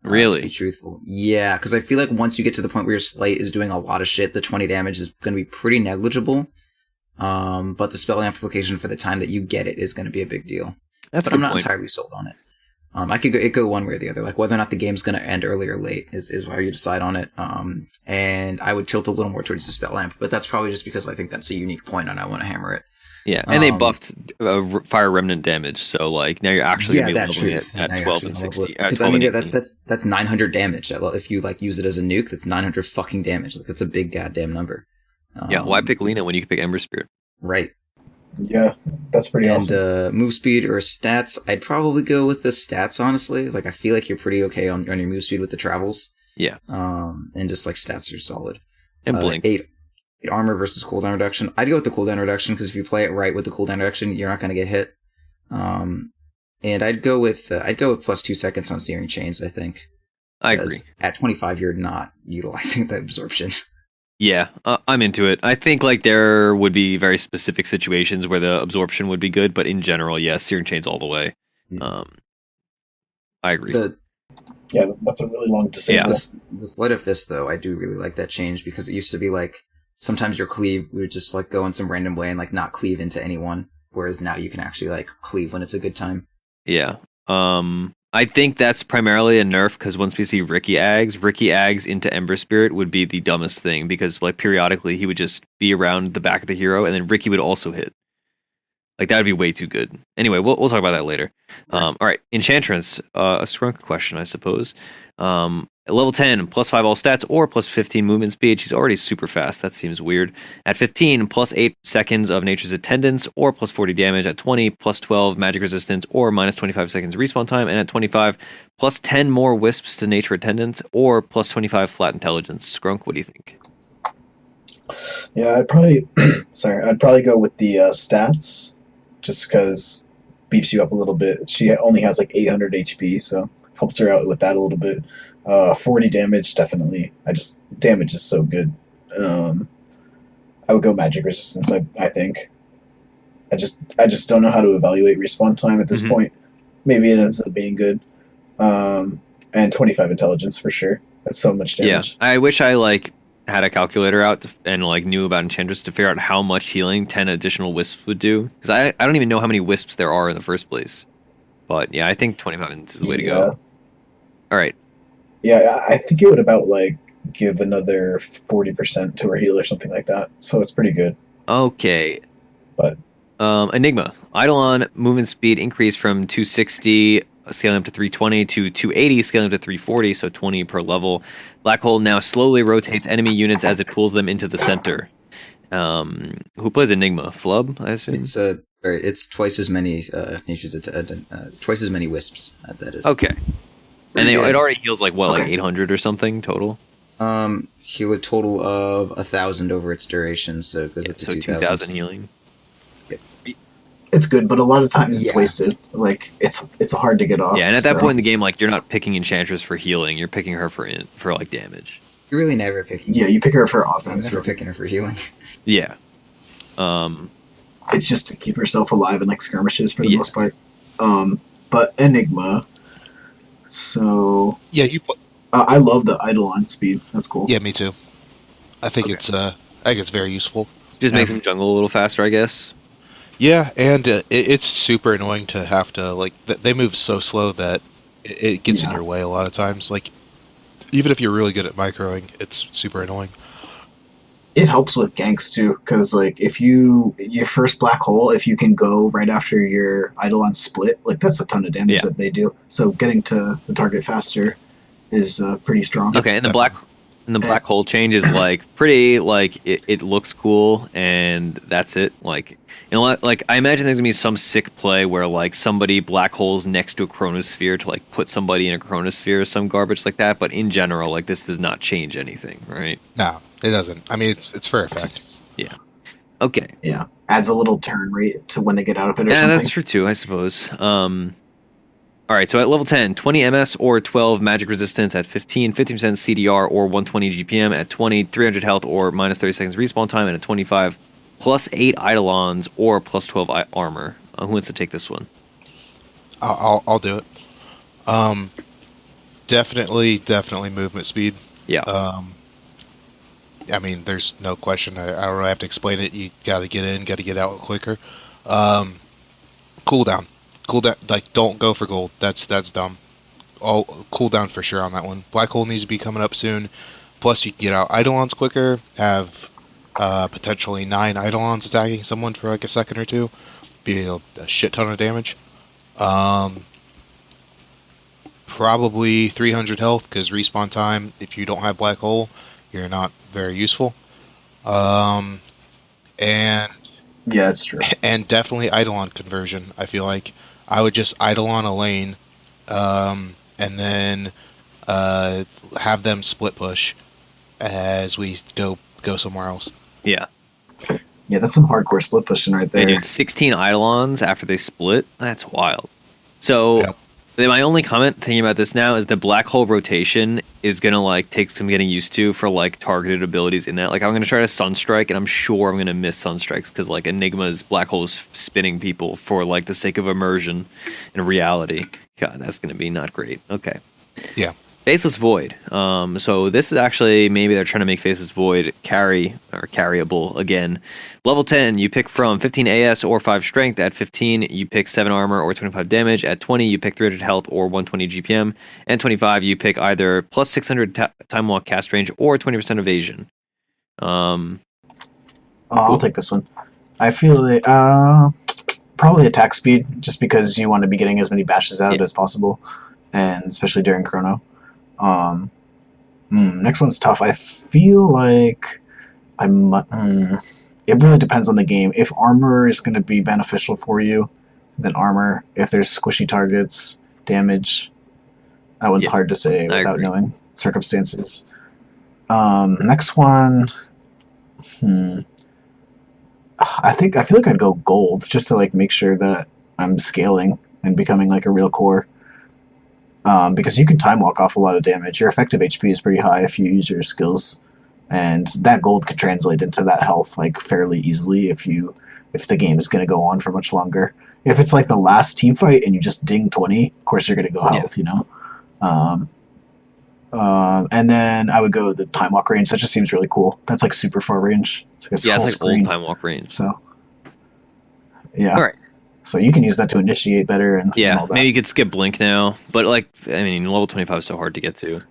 Really? To be truthful. Yeah, because I feel like once you get to the point where your Slight is doing a lot of shit, the 20 damage is going to be pretty negligible. But the spell amplification for the time that you get it is going to be a big deal. That's but I'm not entirely sold on it. I could go one way or the other. Like whether or not the game's going to end early or late is how you decide on it. And I would tilt a little more towards the spell lamp, but that's probably just because I think that's a unique point and I want to hammer it. Yeah, and they buffed Fire Remnant damage, so like now you're actually going to be leveling it at 12 and 60. Because I mean, that's 900 damage. If you like use it as a nuke, that's 900 fucking damage. Like that's a big goddamn number. Yeah, why pick Lena when you can pick Ember Spirit? Right. Yeah, that's pretty awesome. And move speed or stats, I'd probably go with the stats, honestly. Like, I feel like you're pretty okay on your move speed with the travels. Yeah. And just, like, stats are solid. And Blink. 8 armor versus cooldown reduction. I'd go with the cooldown reduction, because if you play it right with the cooldown reduction, you're not going to get hit. And I'd go with plus 2 seconds on Searing Chains, I think. I agree. At 25, you're not utilizing the absorption. Yeah, I'm into it. I think like there would be very specific situations where the absorption would be good, but in general, yes, Searing Chains all the way. I agree. Yeah, that's a really long disable. Yeah. The Sleight of Fist, though, I do really like that change because it used to be like sometimes your cleave would just like go in some random way and like not cleave into anyone, whereas now you can actually like cleave when it's a good time. Yeah. I think that's primarily a nerf because once we see Ricky Ags into Ember Spirit would be the dumbest thing because like periodically he would just be around the back of the hero and then Ricky would also hit. Like that would be way too good. Anyway, we'll talk about that later. All right, Enchantress, a Skrunk question, I suppose. At level 10, plus 5 all stats or plus 15 movement speed. She's already super fast. That seems weird. At 15, plus 8 seconds of nature's attendance or plus 40 damage. At 20, plus 12 magic resistance or minus 25 seconds respawn time. And at 25, plus 10 more wisps to nature attendance or plus 25 flat intelligence. Skrunk, what do you think? Yeah, I'd probably I'd probably go with the stats, just because beefs you up a little bit. She only has like 800 HP, so helps her out with that a little bit. 40 damage, definitely. Damage is so good. I would go magic resistance. I think. I just don't know how to evaluate respawn time at this point. Maybe it ends up being good. And 25 intelligence for sure. That's so much damage. Yeah, I wish I had a calculator out and knew about enchantress to figure out how much healing 10 additional wisps would do. Because I don't even know how many wisps there are in the first place. But yeah, I think 25 is the way to go. All right. Yeah, I think it would about give another 40% to her heal or something like that. So it's pretty good. Okay. But Enigma. Eidolon movement speed increased from 260 scaling up to 320 to 280 scaling up to 340, so 20 per level. Black hole now slowly rotates enemy units as it pulls them into the center. Who plays Enigma? Flubb, I assume? It's twice as many twice as many wisps. That is okay. And it already heals like 800 or something total. Heal a total of 1,000 over its duration, so it goes up to 2,000 healing. Yep. It's good, but a lot of times it's wasted. It's hard to get off. Yeah, and at that point in the game, you're not picking Enchantress for healing. You're picking her for damage. You're really never picking. Yeah, you pick her for offense. Never picking her for healing. Yeah. It's just to keep herself alive in skirmishes for the most part. But Enigma. So yeah, I love the Eidolon speed. That's cool. Yeah, me too. I think it's very useful. Just makes them jungle a little faster, I guess. Yeah, and it's super annoying to have to they move so slow that it gets in your way a lot of times. Even if you're really good at microing, it's super annoying. It helps with ganks too, because if your first black hole, if you can go right after your Eidolon split, that's a ton of damage that they do. So getting to the target faster is pretty strong. Okay, and the black hole change is pretty it looks cool, and that's it. I imagine there's gonna be some sick play where somebody black holes next to a chronosphere to put somebody in a chronosphere or some garbage like that. But in general, this does not change anything, right? No, it doesn't. I mean, it's for effect. Yeah. Okay. Yeah, adds a little turn rate to when they get out of it. Or something. That's true too, I suppose. All right, so at level 10, 20 MS or 12 magic resistance. At 15, 15% CDR or 120 GPM. At 20, 300 health or minus 30 seconds respawn time. And at 25, plus 8 Eidolons or plus 12 armor. Who wants to take this one? I'll do it. Definitely movement speed. Yeah. I mean, there's no question. I don't really have to explain it. You got to get in, got to get out quicker. Cooldown. Don't go for gold. That's dumb. Cooldown for sure on that one. Black hole needs to be coming up soon. Plus, you can get out Eidolons quicker. Have potentially 9 Eidolons attacking someone for a second or two. Be a shit ton of damage. Probably 300 health, because respawn time, if you don't have black hole, you're not very useful. And yeah, it's true. And definitely Eidolon conversion. I feel like I would just Eidolon a lane, and then have them split push as we go somewhere else. Yeah. Yeah, that's some hardcore split pushing right there. They did 16 Eidolons after they split. That's wild. So, my only comment thinking about this now is the black hole rotation is going to take some getting used to for targeted abilities in that. I'm going to try to Sunstrike, and I'm sure I'm going to miss Sunstrikes because Enigma's black hole is spinning people for the sake of immersion and reality. God, that's going to be not great. Okay. Yeah. Faceless Void. So this is actually, maybe they're trying to make Faceless Void carryable again. Level 10, you pick from 15 AS or 5 strength. At 15, you pick 7 armor or 25 damage. At 20, you pick 300 health or 120 GPM. And 25, you pick either plus 600 time walk cast range or 20% evasion. I'll take this one. I feel probably attack speed, just because you want to be getting as many bashes out as possible, and especially during chrono. Next one's tough. I feel like it really depends on the game. If armor is going to be beneficial for you, then armor. If there's squishy targets, damage. That one's hard to say without knowing circumstances. Next one. I feel like I'd go gold just to like make sure that I'm scaling and becoming like a real core. Because you can time walk off a lot of damage. Your effective HP is pretty high if you use your skills, and that gold could translate into that health like fairly easily if the game is going to go on for much longer. If it's like the last team fight and you just ding 20, of course you're going to go health, you know. And then I would go the time walk range. That just seems really cool. That's like super far range. It's like it's like old time walk range. So yeah. All right. So you can use that to initiate better and all that. Maybe you could skip blink now, but like I mean, level 25 is so hard to get to.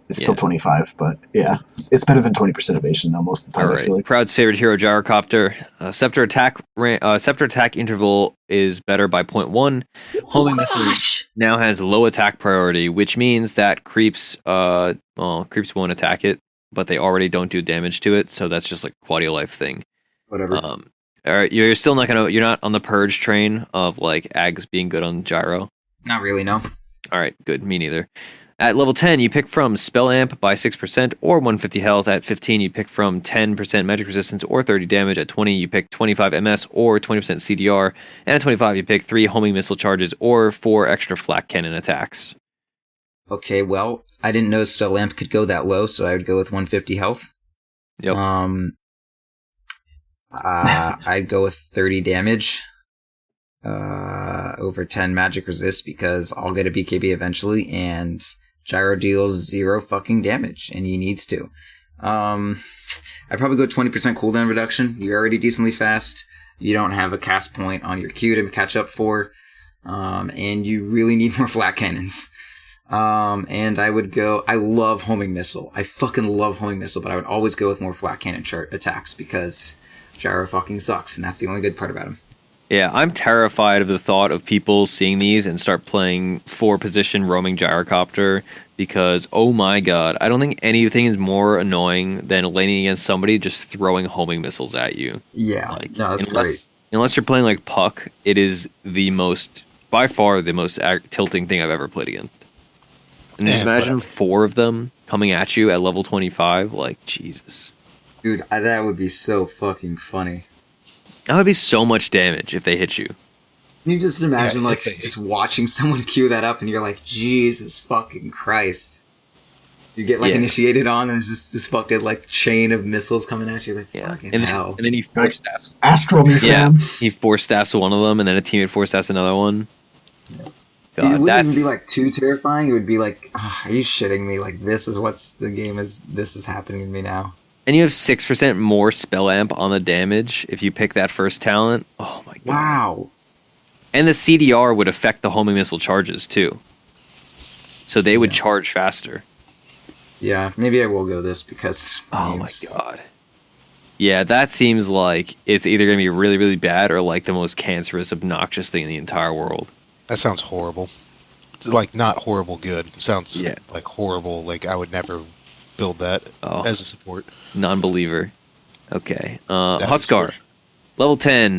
It's still 25, but yeah, it's better than 20% evasion though most of the time. All right. I feel like. Proud's favorite hero, Gyrocopter. Scepter attack interval is better by 0.1. Homing missile now has low attack priority, which means that creeps won't attack it, but they already don't do damage to it, so that's just like a quality of life thing. Whatever. All right, you're still you're not on the purge train of like Ags being good on Gyro. Not really, no. All right, good. Me neither. At level 10, you pick from Spell Amp by 6% or 150 health. At 15, you pick from 10% magic resistance or 30 damage. At 20, you pick 25 MS or 20% CDR. And at 25, you pick 3 homing missile charges or 4 extra flak cannon attacks. Okay, well, I didn't know Spell Amp could go that low, so I would go with 150 health. Yep. I'd go with 30 damage. Over 10 magic resist because I'll get a BKB eventually, and Gyro deals 0 fucking damage, and he needs to. I'd probably go 20% cooldown reduction. You're already decently fast. You don't have a cast point on your Q to catch up for. And you really need more flat cannons. And I would go, I love homing missile. I fucking love homing missile, but I would always go with more flat cannon attacks because Gyro fucking sucks, and that's the only good part about him. Yeah, I'm terrified of the thought of people seeing these and start playing 4-position roaming Gyrocopter because, oh my god, I don't think anything is more annoying than laning against somebody just throwing homing missiles at you. Yeah, no, that's great. Unless you're playing like Puck, it is by far the most tilting thing I've ever played against. And just imagine 4 of them coming at you at level 25, like, Jesus. Dude, that would be so fucking funny. That would be so much damage if they hit you. You just imagine, just watching someone queue that up, and you're like, Jesus fucking Christ. You get, initiated on, and it's just this fucking, chain of missiles coming at you, fucking hell. And then he force staffs. Astral me, fam. He force staffs one of them, and then a teammate force staffs another one. God, it wouldn't even be, too terrifying. It would be like, are you shitting me? This is happening to me now. And you have 6% more spell amp on the damage if you pick that first talent. Oh my god. Wow. And the CDR would affect the homing missile charges too. So they would charge faster. Yeah, maybe I will go this because oh my god. Yeah, that seems like it's either going to be really, really bad or the most cancerous, obnoxious thing in the entire world. That sounds horrible. It's not horrible good. It sounds horrible. I would never build that as a support. Non-believer. Okay. Huskar. Level 10,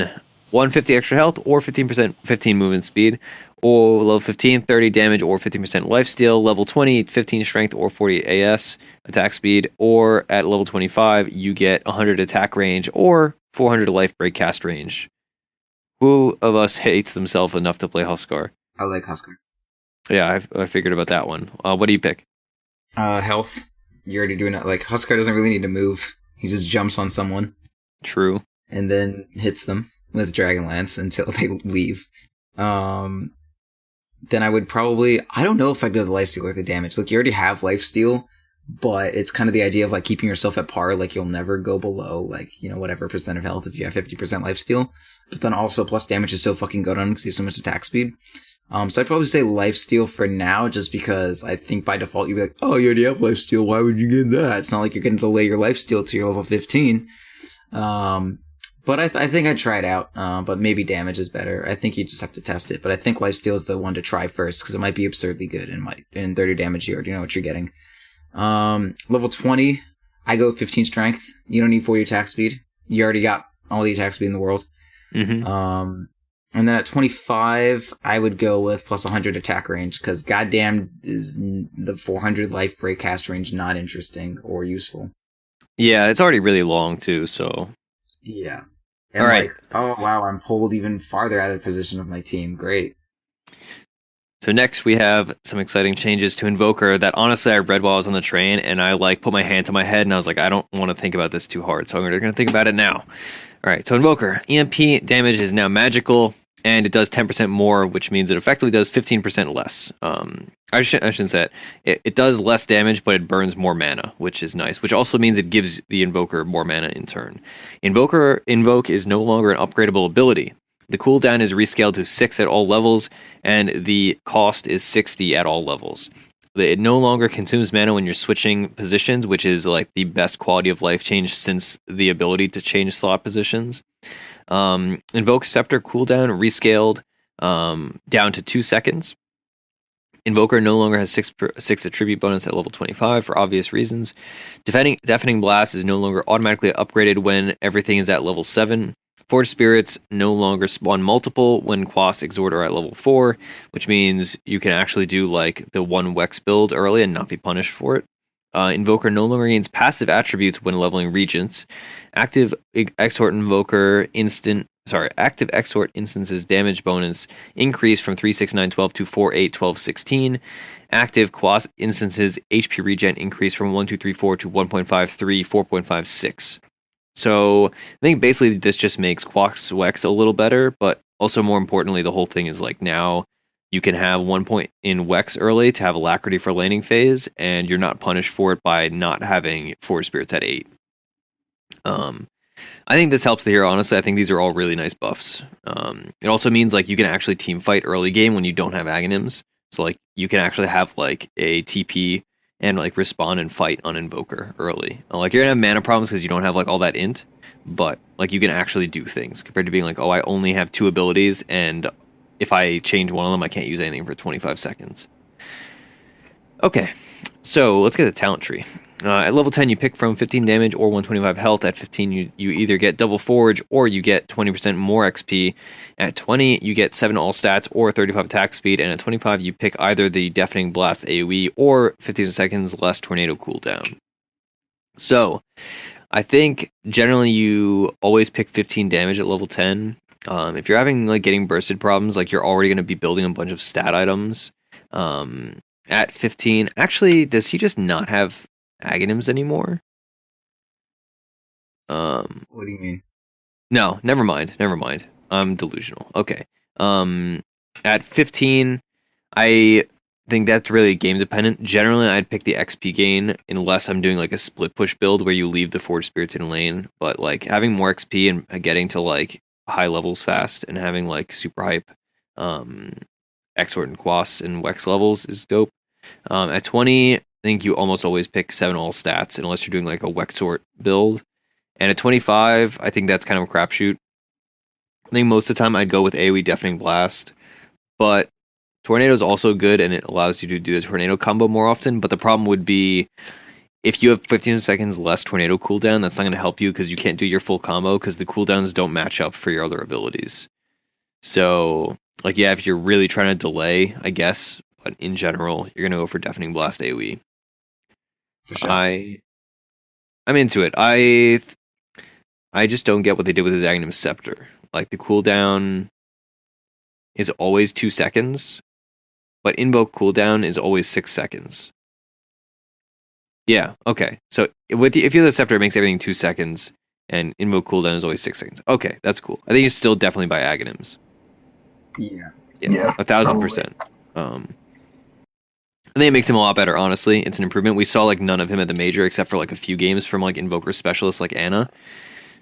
150 extra health or 15 movement speed. Or level 15, 30 damage or 15% lifesteal. Level 20, 15 strength or 40 AS attack speed. Or at level 25, you get 100 attack range or 400 life break cast range. Who of us hates themselves enough to play Huskar? I like Huskar. Yeah, I figured about that one. What do you pick? Health. You're already doing it. Huskar doesn't really need to move. He just jumps on someone. True. And then hits them with Dragonlance until they leave. Then I would probably... I don't know if I'd go the lifesteal or the damage. You already have lifesteal, but it's kind of the idea of keeping yourself at par. You'll never go below, whatever percent of health if you have 50% lifesteal. But then also plus damage is so fucking good on him because he has so much attack speed. So I'd probably say lifesteal for now, just because I think by default you'd be like, oh, you already have lifesteal, why would you get that? It's not like you're going to delay your lifesteal to your level 15. But I think I'd try it out, but maybe damage is better. I think you just have to test it, but I think lifesteal is the one to try first, because it might be absurdly good, and in 30 damage you already know what you're getting. Level 20, I go 15 strength. You don't need 40 attack speed. You already got all the attack speed in the world. Mm-hmm. And then at 25, I would go with plus 100 attack range, because goddamn is the 400 life break cast range not interesting or useful. Yeah, it's already really long too, so... Yeah. And all right. oh wow, I'm pulled even farther out of the position of my team. Great. So next we have some exciting changes to Invoker that honestly I read while I was on the train, and I put my hand to my head and I was like, I don't want to think about this too hard, so I'm going to think about it now. All right, so Invoker, EMP damage is now magical, and it does 10% more, which means it effectively does 15% less. I shouldn't say it. It does less damage, but it burns more mana, which is nice, which also means it gives the Invoker more mana in turn. Invoke is no longer an upgradable ability. The cooldown is rescaled to 6 at all levels, and the cost is 60 at all levels. It no longer consumes mana when you're switching positions, which is like the best quality of life change since the ability to change slot positions. Invoke Scepter cooldown rescaled down to 2 seconds. Invoker no longer has 6 attribute bonus at level 25 for obvious reasons. Deafening Blast is no longer automatically upgraded when everything is at level 7. Forge Spirits no longer spawn multiple when Quas Exhort are at level 4, which means you can actually do like the 1 Wex build early and not be punished for it. Invoker no longer gains passive attributes when leveling Regents. Active Exhort instances damage bonus increase from 3, 6, 9, 12 to 4, 8, 12, 16. Active Quas instances HP regen increase from 1, 2, 3, 4 to 1.53, 4.56. So I think basically this just makes Quas Wex a little better, but also more importantly, the whole thing is like now you can have 1 point in Wex early to have Alacrity for laning phase, and you're not punished for it by not having Forge Spirits at 8. I think this helps the hero, honestly. I think these are all really nice buffs. It also means like you can actually team fight early game when you don't have Aghanims. So like you can actually have like a TP and like respond and fight on Invoker early. Like you're gonna have mana problems because you don't have like all that int, but like you can actually do things compared to being like, oh, I only have 2 abilities, and if I change one of them, I can't use anything for 25 seconds. Okay, so let's get the talent tree. At level 10, you pick from 15 damage or 125 health. At 15, you either get double forge or you get 20% more XP. At 20, you get 7 all stats or 35 attack speed. And at 25, you pick either the Deafening Blast AoE or 15 seconds less tornado cooldown. So, I think generally you always pick 15 damage at level 10. If you're having like getting bursted problems, like you're already going to be building a bunch of stat items. At 15, actually, does he just not have Aghanims anymore? What do you mean? No, never mind. I'm delusional. Okay. At 15, I think that's really game dependent. Generally, I'd pick the XP gain unless I'm doing like a split push build where you leave the Forge Spirits in lane. But like having more XP and getting to like high levels fast and having like super hype Exort and Quas and Wex levels is dope. At 20, I think you almost always pick 7 all stats unless you're doing like a Wexort build. And at 25, I think that's kind of a crapshoot. I think most of the time I'd go with AoE Deafening Blast, but Tornado is also good and it allows you to do the Tornado combo more often. But the problem would be if you have 15 seconds less Tornado cooldown, that's not going to help you because you can't do your full combo because the cooldowns don't match up for your other abilities. So, like, yeah, if you're really trying to delay, I guess, but in general, you're going to go for Deafening Blast AoE. For sure. I'm into it. I just don't get what they did with his Aghanim Scepter. Like, the cooldown is always 2 seconds, but Invoke cooldown is always 6 seconds. Yeah, okay. So, if you have the Scepter, it makes everything 2 seconds, and Invoke cooldown is always 6 seconds. Okay, that's cool. I think it's still definitely by Aghanims. Yeah. 1,000%. I think it makes him a lot better, honestly. It's an improvement. We saw like none of him at the major except for like a few games from like Invoker specialists like Anna.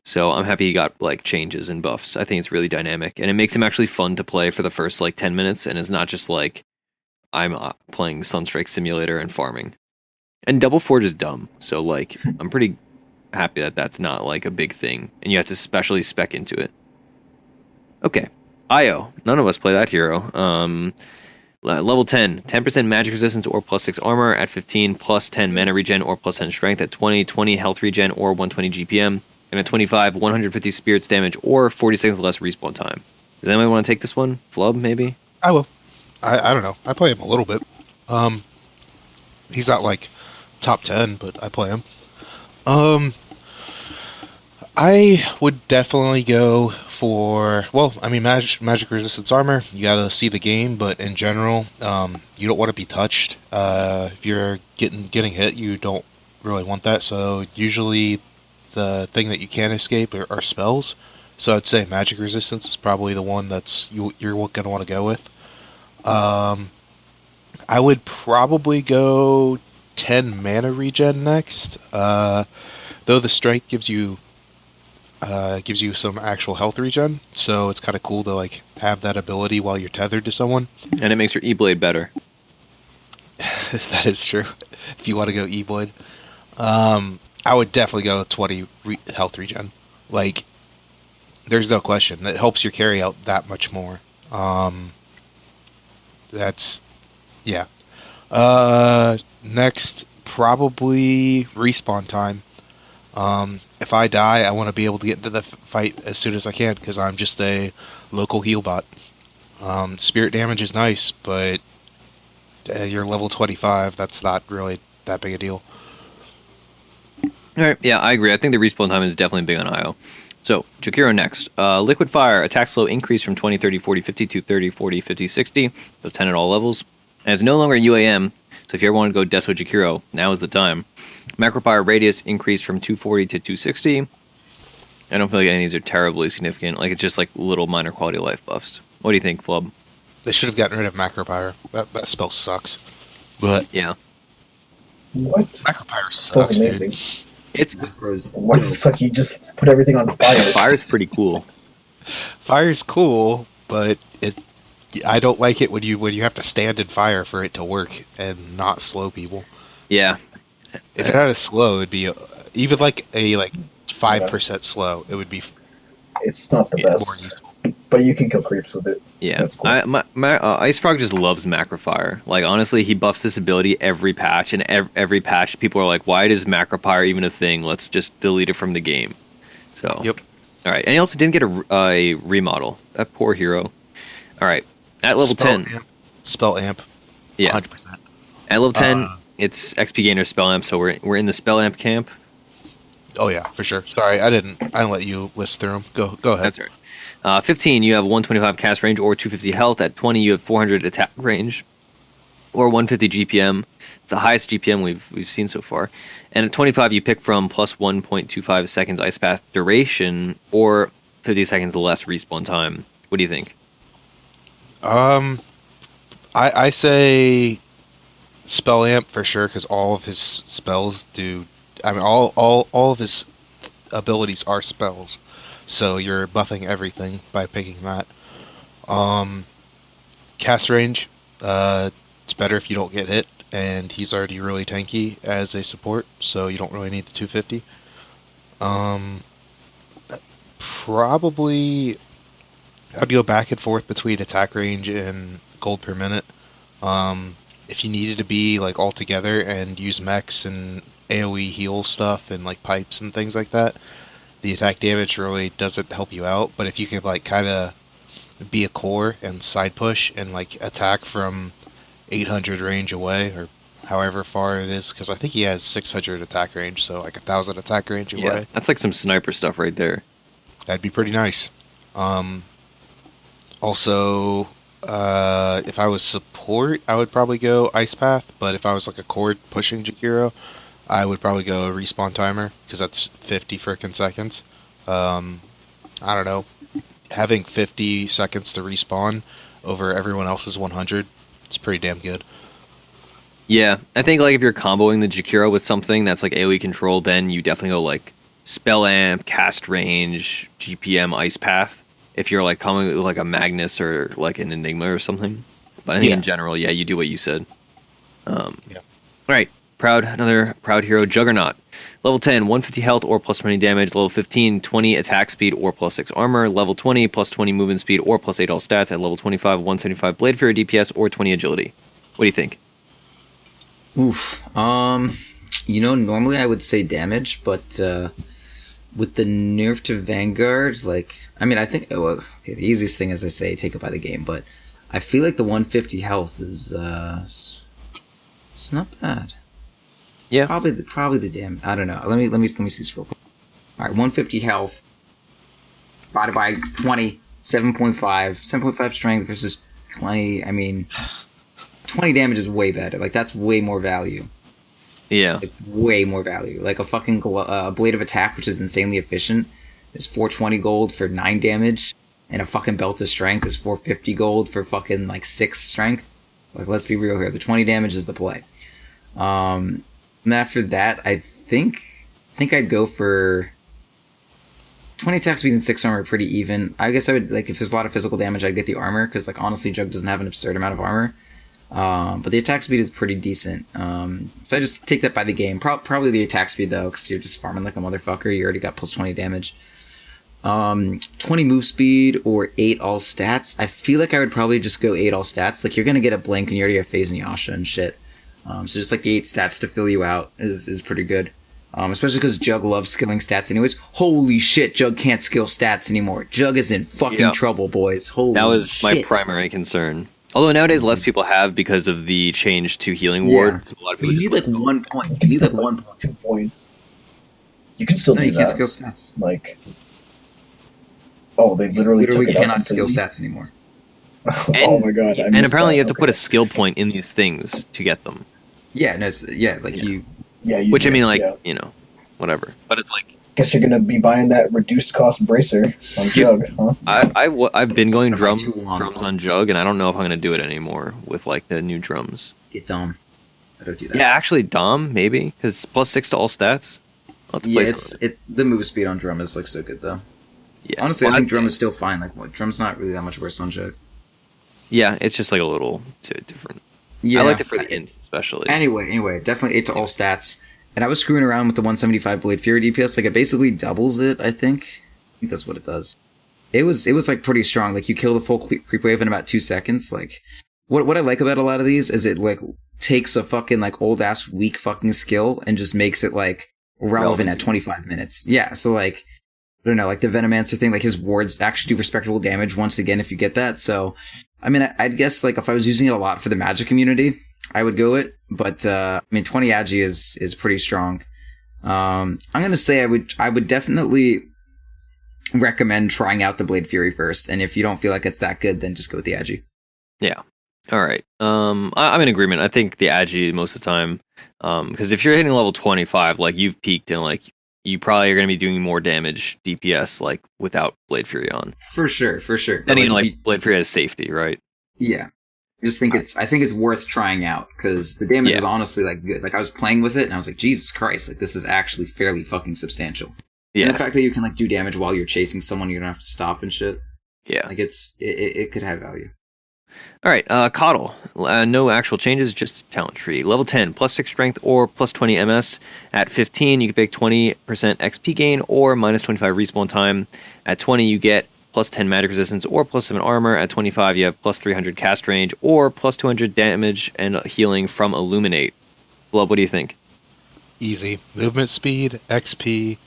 So I'm happy he got like changes and buffs. I think it's really dynamic. And it makes him actually fun to play for the first like 10 minutes. And it's not just like I'm playing Sunstrike Simulator and farming. And Double Forge is dumb. So like I'm pretty happy that that's not like a big thing. And you have to specially spec into it. Okay. Io. None of us play that hero. Level 10, 10% magic resistance or plus 6 armor. At 15, plus 10 mana regen or plus 10 strength. At 20, 20 health regen or 120 GPM. And at 25, 150 spirits damage or 40 seconds less respawn time. Does anyone want to take this one? Flubb, maybe? I will. I don't know. I play him a little bit. He's not like top 10, but I play him. I would definitely go for, well, I mean, magic resistance armor. You gotta see the game, but in general, you don't want to be touched. If you're getting hit, you don't really want that. So usually, the thing that you can't escape are spells. So I'd say magic resistance is probably the one that's you're gonna want to go with. I would probably go 10 mana regen next. Though the strength gives you some actual health regen, so it's kind of cool to like have that ability while you're tethered to someone. And it makes your E-Blade better. That is true. If you want to go E-Blade, I would definitely go 20 health regen. Like, there's no question. That helps your carry out that much more. That's, yeah. Next, probably respawn time. If I die, I want to be able to get into the fight as soon as I can, because I'm just a local heal bot. Spirit damage is nice, but you're level 25, that's not really that big a deal. Alright, yeah, I agree. I think the respawn time is definitely big on IO. So, Jakiro next. Liquid Fire, attack slow increase from 20, 30, 40, 50 to 30, 40, 50, 60. So 10 at all levels. And it's no longer UAM, so if you ever want to go Deso Jakiro, now is the time. Macropire radius increased from 240 to 260. I don't feel like any of these are terribly significant. Like, it's just like little minor quality of life buffs. What do you think, Flubb? They should have gotten rid of Macropire. That spell sucks. But yeah. What? Macropire sucks, That's amazing. dude. It's Why does it suck? You just put everything on fire. Fire's pretty cool. Fire's cool, but I don't like it when you have to stand in fire for it to work and not slow people. Yeah. If it had a slow, it'd be even like a 5% slow. It would be. It's not the best, but you can kill creeps with it. Yeah, that's cool. Ice Frog just loves Macrofire. Like, honestly, he buffs this ability every patch, and every patch, people are like, "Why is Macropire even a thing? Let's just delete it from the game." So, yep. All right, and he also didn't get a remodel. That poor hero. All right, at level 10, Spell amp. Yeah, 100%. At level 10, it's XP gainer spell amp. So we're in the spell amp camp. Oh yeah, for sure. Sorry, I didn't let you list through them. Go ahead. That's all right. 15, you have 125 cast range or 250 health. At 20, you have 400 attack range or 150 GPM. It's the highest GPM we've seen so far. And at 25, you pick from plus 1.25 seconds ice path duration or 50 seconds less respawn time. What do you think? I say spell amp for sure, because all of his spells do. I mean, all of his abilities are spells. So you're buffing everything by picking that. Cast range, it's better if you don't get hit, and he's already really tanky as a support, so you don't really need the 250. Probably, I'd go back and forth between attack range and gold per minute. If you needed to be like all together and use mechs and AoE heal stuff and like pipes and things like that, the attack damage really doesn't help you out. But if you can like kind of be a core and side push and like attack from 800 range away or however far it is, because I think he has 600 attack range, so like 1,000 attack range away. Yeah, that's like some sniper stuff right there. That'd be pretty nice. Also, if I was support, I would probably go Ice Path, but if I was like a core pushing Jakiro, I would probably go respawn timer, because that's 50 frickin' seconds. I don't know. Having 50 seconds to respawn over everyone else's 100, it's pretty damn good. Yeah, I think like if you're comboing the Jakiro with something that's like AoE control, then you definitely go like spell amp, cast range, GPM, ice path. If you're like coming with like a Magnus or like an Enigma or something. But I think in general, yeah, you do what you said. Yeah. All right. another proud hero, Juggernaut. Level 10, 150 health or plus 20 damage. Level 15, 20 attack speed or plus 6 armor. Level 20, plus 20 movement speed or plus 8 all stats. At level 25, 175 Blade Fury DPS or 20 agility. What do you think? Oof. Normally I would say damage, but with the nerf to Vanguard, I think the easiest thing is I say take it by the game, but I feel like the 150 health is it's not bad. Yeah, probably the damage. I don't know. Let me see this real quick. All right, 150 health divided by 20, 7.5 strength versus 20. I mean, 20 damage is way better. Like that's way more value. Yeah, way more value. Like a fucking blade of attack, which is insanely efficient, is 420 gold for 9 damage, and a fucking belt of strength is 450 gold for fucking 6 strength. Like, let's be real here. The 20 damage is the play. And after that, I think I'd go for 20 attack speed and 6 armor, pretty even. I guess I would if there's a lot of physical damage, I'd get the armor because honestly, Jug doesn't have an absurd amount of armor. But the attack speed is pretty decent. So I just take that by the game. Probably the attack speed though, because you're just farming like a motherfucker. You already got plus 20 damage. 20 move speed or 8 all stats. I feel like I would probably just go 8 all stats. Like you're gonna get a blink and you already have phase and Yasha and shit. So just the 8 stats to fill you out is pretty good. Especially because Jug loves skilling stats anyways. Holy shit, Jug can't skill stats anymore. Jug is in fucking trouble, boys. Holy that was shit. My primary concern. Although nowadays less people have because of the change to healing ward. So a lot of people you need 1 point. You need 1 point. 2 points. You can still do you that. can't skill stats. They literally took it cannot out skill stats anymore. Oh my god! And apparently you have to put a skill point in these things to get them. Yeah, no, you. Yeah, you Which do, I mean, whatever. But it's guess you're gonna be buying that reduced cost bracer on Jug, huh? I've been going drums 2 wands. on Jug, and I don't know if I'm gonna do it anymore with the new drums. Get Dom. I don't do that. Yeah, actually, Dom maybe because plus 6 to all stats. I'll have to play the move speed on drum is so good though. Yeah, honestly, I think drum is still fine. Drum's not really that much worse on Jug. Yeah, it's just a little different. Yeah, I liked it for the int especially. Anyway, definitely 8 to all stats. And I was screwing around with the 175 Blade Fury DPS. It basically doubles it, I think. I think that's what it does. It was pretty strong. You kill the full creep wave in about 2 seconds. What I like about a lot of these is it takes a fucking old ass weak fucking skill and just makes it relevant at 25 minutes. Yeah, so I don't know, the Venomancer thing, his wards actually do respectable damage once again if you get that. So I mean, I'd guess if I was using it a lot for the Magic community, I would go it. But 20 Agi is pretty strong. I'm gonna say I would definitely recommend trying out the Blade Fury first, and if you don't feel like it's that good, then just go with the Agi. Yeah. All right. I'm in agreement. I think the Agi most of the time, because if you're hitting level 25, you've peaked and you probably are going to be doing more damage DPS without Blade Fury on. For sure. And Blade Fury has safety, right? Yeah. I think it's worth trying out because the damage is honestly good. I was playing with it and I was like, Jesus Christ, this is actually fairly fucking substantial. Yeah. And the fact that you can do damage while you're chasing someone, you don't have to stop and shit. Yeah. It could have value. All right, Coddle. No actual changes, just talent tree. Level 10, plus 6 strength or plus 20 MS. At 15, you can pick 20% XP gain or minus 25 respawn time. At 20, you get plus 10 magic resistance or plus 7 armor. At 25, you have plus 300 cast range or plus 200 damage and healing from Illuminate. Flubb, what do you think? Easy. Movement speed, XP,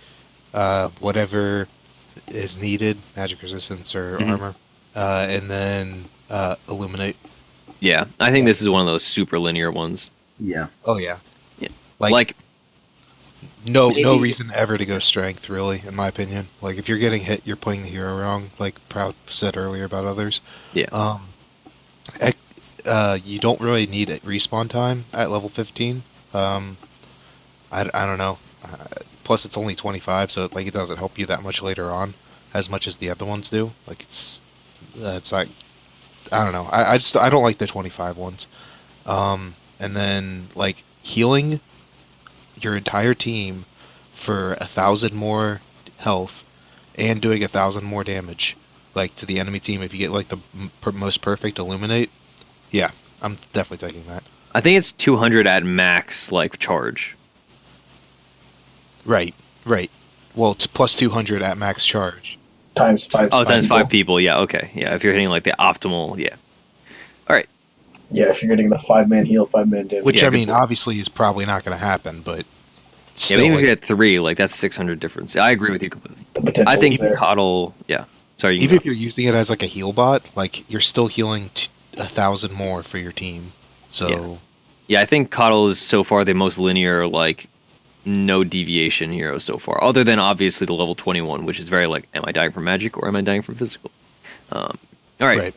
whatever is needed, magic resistance or armor. And then Illuminate. Yeah, I think this is one of those super linear ones. Yeah. Oh yeah. Yeah. No reason ever to go strength, really, in my opinion. If you're getting hit, you're playing the hero wrong. Proud said earlier about others. Yeah. You don't really need respawn time at level 15. I don't know. Plus, it's only 25, so it doesn't help you that much later on, as much as the other ones do. It's I don't know. I don't like the 25 ones. And then healing your entire team for 1,000 more health and doing 1,000 more damage to the enemy team if you get the most perfect Illuminate. Yeah, I'm definitely taking that. I think it's 200 at max, like, charge. Right. Well, it's plus 200 at max charge. Times 5. Oh, times 5 people. Yeah, okay. Yeah, if you're hitting, like, the optimal, yeah. All right. Yeah, if you're getting the 5-man heal, 5-man damage. Which, Yeah, I mean, good point. obviously is probably not going to happen, but still, Yeah, maybe if like, you get 3, like, that's 600 difference. I agree with you completely. The potential I think is there. Coddle, yeah. Sorry, you can even go. if you're using it as like a heal bot, like you're still healing 1,000 more for your team. So Yeah, I think Coddle is so far the most linear, like, no deviation hero so far, other than obviously the level 21, which is very like, am I dying from magic or am I dying from physical? All right.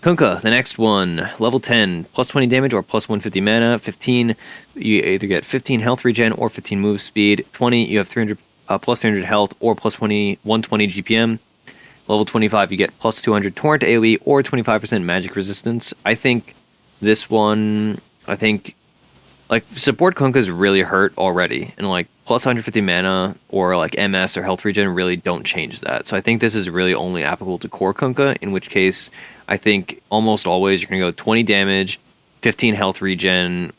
Kunkka, the next one, level 10, plus 20 damage or plus 150 mana. 15, you either get 15 health regen or 15 move speed. 20, you have 300 plus 300 health or plus 120 GPM. Level 25, you get plus 200 torrent AoE or 25% magic resistance. I think this one, like, support Kunkka is really hurt already, and like plus 150 mana or like MS or health regen really don't change that. So I think this is really only applicable to core Kunkka, in which case I think almost always you're going to go 20 damage, 15 health regen.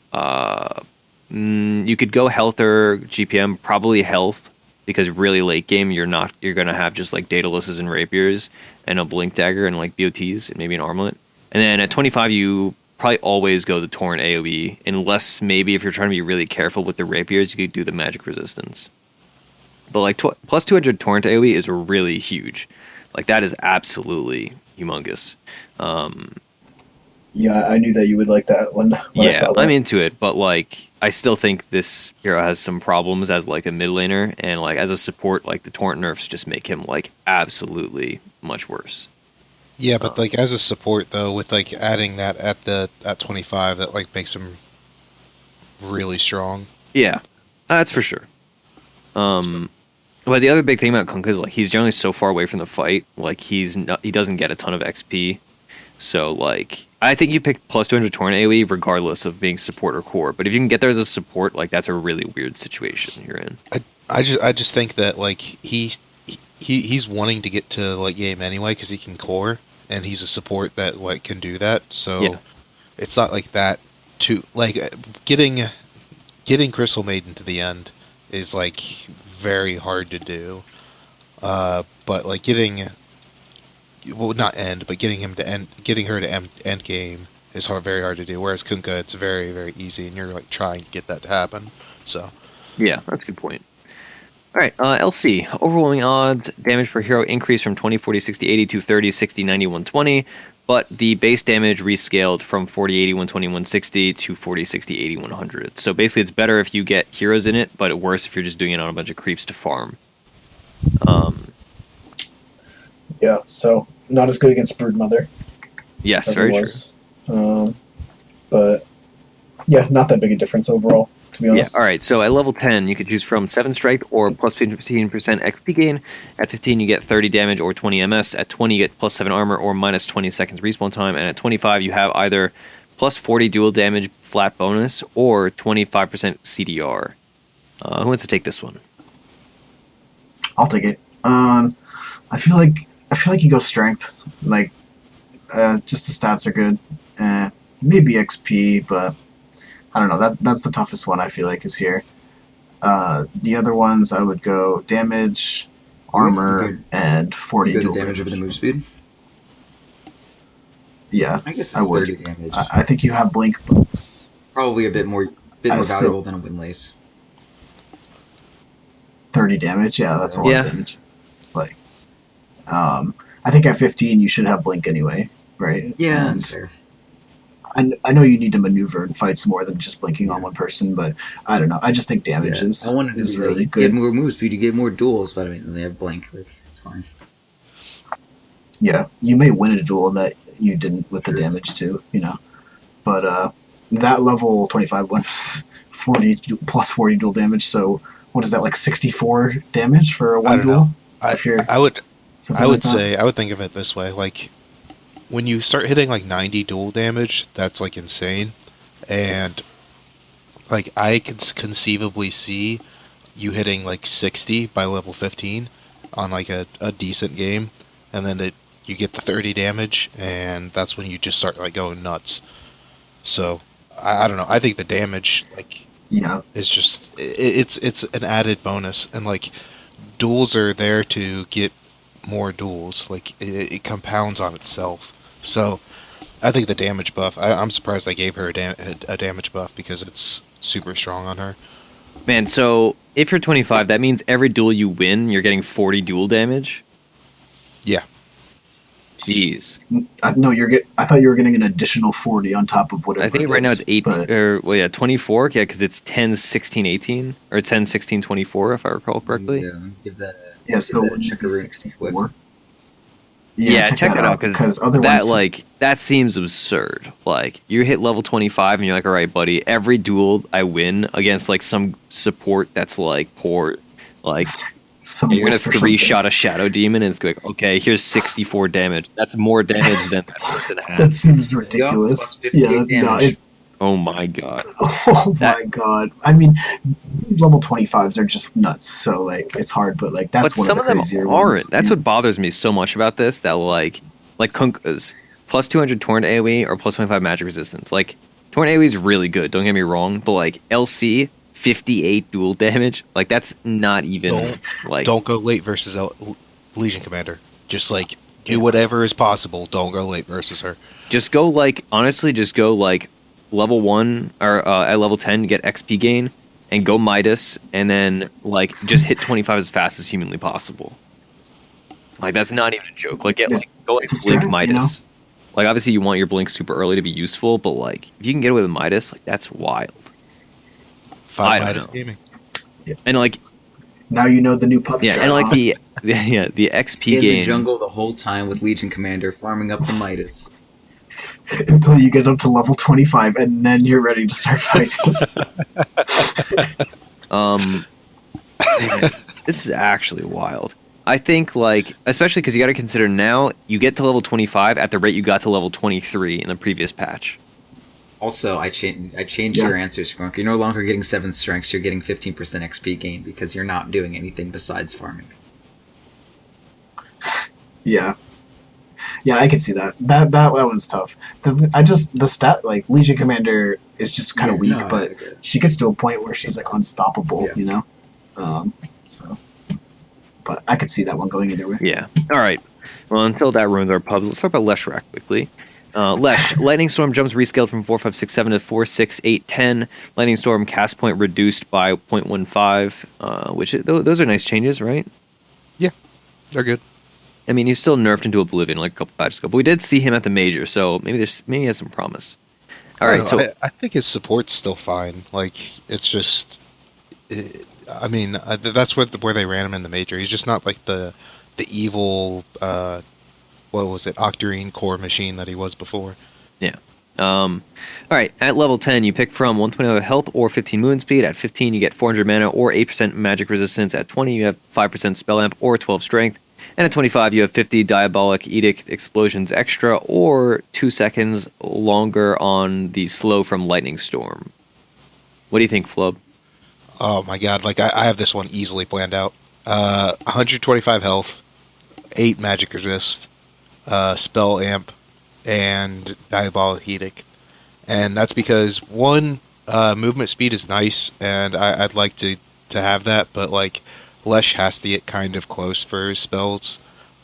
You could go health or GPM, probably health, because really late game you're going to have just like Daedaluses and Rapiers and a Blink Dagger and like BOTs and maybe an Armlet. And then at 25 you probably always go the Torrent AoE, unless maybe if you're trying to be really careful with the Rapiers, you could do the magic resistance. But like plus 200 Torrent AoE is really huge. Like, that is absolutely humongous. Yeah, I knew that you would like that when I Yeah, saw that. I'm into it, but like I still think this hero has some problems as like a mid laner, and like as a support, like the Torrent nerfs just make him like absolutely much worse. yeah, but like as a support though, with like adding that at 25, that like makes him really strong. Yeah, that's for sure. But the other big thing about Kunkka is like he's generally so far away from the fight, like he doesn't get a ton of XP. So like I think you pick plus 200 Torrent AoE regardless of being support or core. But if you can get there as a support, like that's a really weird situation you're in. I just think that like he's wanting to get to late game anyway because he can core and he's a support that like can do that. So Yeah. it's not like that. To like getting Crystal Maiden to the end is like very hard to do. But like not end, but getting her to end game is very hard to do. Whereas Kunkka, it's very, very easy, and you're like trying to get that to happen. So Yeah, that's a good point. All right, LC, overwhelming odds, damage per hero increased from 20, 40, 60, 80 to 30, 60, 90, 120, but the base damage rescaled from 40, 80, 120, 160 to 40, 60, 80, 100. So basically it's better if you get heroes in it, but worse if you're just doing it on a bunch of creeps to farm. Yeah, so not as good against Broodmother Yes, as very it true. was. But yeah, not that big a difference overall, to be Yeah, honest. all right. So at level 10, you could choose from 7 strength or plus 15% XP gain. At 15, you get 30 damage or 20 MS. At 20, you get plus 7 armor or minus 20 seconds respawn time. And at 25, you have either plus 40 dual damage flat bonus or 25% CDR. Who wants to take this one? I'll take it. I feel like you go strength. Like, just the stats are good. Maybe XP, but I don't know. That's the toughest one I feel like is here. The other ones I would go damage, armor, and 40 You go dual the damage over the move speed? Yeah, I guess I it's would. 30 damage. I think you have blink. But Probably a bit more still- valuable than a windlace. 30 damage. Yeah, that's a lot Yeah. of damage. Like, I think at 15 you should have blink anyway, right? Yeah, And that's fair. I know you need to maneuver and fights more than just blinking on one person, but I don't know. I just think damage is I wanted to is be really like, get good. more move speed, you get more duels, but I mean, they have blank. Like, it's fine. Yeah, you may win a duel that you didn't with the Sure. damage too, you know. But that level 25 was 40 plus 40 dual damage. So what is that, like 64 damage for a I one don't duel? know. If you're I would something I would like that? say I would think of it this way: like when you start hitting like 90 dual damage, that's like insane, and like I can conceivably see you hitting like 60 by level 15 on like a decent game, and then you get the 30 damage, and that's when you just start like going nuts. So I don't know. I think the damage Yeah. is just it's an added bonus, and like duels are there to get more duels. Like it compounds on itself. So I think the damage buff. I'm surprised they gave her a damage buff because it's super strong on her. Man, so if you're 25, that means every duel you win, you're getting 40 duel damage. Yeah. Jeez. No, I thought you were getting an additional 40 on top of whatever. I think it right now is, it's 8 but- or 24. Yeah, because it's 10, 16, 18 or 10, 16, 24 if I recall correctly. Yeah, give that. Yeah, so give that a checkaroo 64. Yeah, check that out because otherwise that seems absurd. Like you hit level 25 and you're like, all right, buddy, every duel I win against like some support that's like poor, like you're gonna 3-shot a shadow demon and it's like, okay, here's 64 damage. That's more damage than that person That has. seems ridiculous. Plus 58 Yeah, no, damage. Oh my god. oh my god. I mean, these level 25s are just nuts. So like, it's hard, but like that's But one some of of the them crazier aren't. ones. That's what bothers me so much about this. That like Kunkka's plus 200 torrent AoE or plus 25 magic resistance. Like torrent AoE is really good. Don't get me wrong, but like LC 58 dual damage. Like that's not even Don't go late versus Legion Commander. Just like do whatever is possible. Don't go late versus her. Just go like honestly, just go like level 1 or at level 10 to get XP gain and go Midas and then like just hit 25 as fast as humanly possible. Like that's not even a joke. Like go like It's blink true, Midas. you know? Like obviously you want your blink super early to be useful, but like if you can get away with Midas, like that's wild. I don't Midas know. gaming. And like Now you know the new pub. yeah, and like the XP In gain. the jungle the whole time with Legion Commander farming up the Midas. until you get up to level 25, and then you're ready to start fighting. This is actually wild. I think like especially because you got to consider now you get to level 25 at the rate you got to level 23 in the previous patch. Also, I changed your answer, Skrunk. You're no longer getting 7 strengths, you're getting 15% XP gain because you're not doing anything besides farming. Yeah, I can see that. That one's tough. The stat like Legion Commander is just kind of weak, no, but she gets to a point where she's like unstoppable, you know. So, but I could see that one going either way. Yeah. All right. Well, until that ruins our pubs, let's talk about Leshrac quickly. Lesh, Lightning Storm jumps rescaled from 4, 5, 6, 7 to 4, 6, 8, 10. Lightning Storm cast point reduced by 0.15, which those are nice changes, right? Yeah, they're good. I mean, he's still nerfed into Oblivion like a couple patches ago, but we did see him at the Major, so maybe he has some promise. All right, so I think his support's still fine. Like it's just, that's where they ran him in the Major. He's just not like the evil, what was it, Octarine core machine that he was before. Yeah. All right, at level 10, you pick from 125 health or 15 movement speed. At 15, you get 400 mana or 8% magic resistance. At 20, you have 5% spell amp or 12 strength. And at 25, you have 50 Diabolic Edict explosions extra or 2 seconds longer on the slow from Lightning Storm. What do you think, Flubb? Oh my god, like I have this one easily planned out. 125 health, 8 magic resist, spell amp, and Diabolic Edict. And that's because one, movement speed is nice, and I'd like to have that, but like Lesh has to get kind of close for his spells.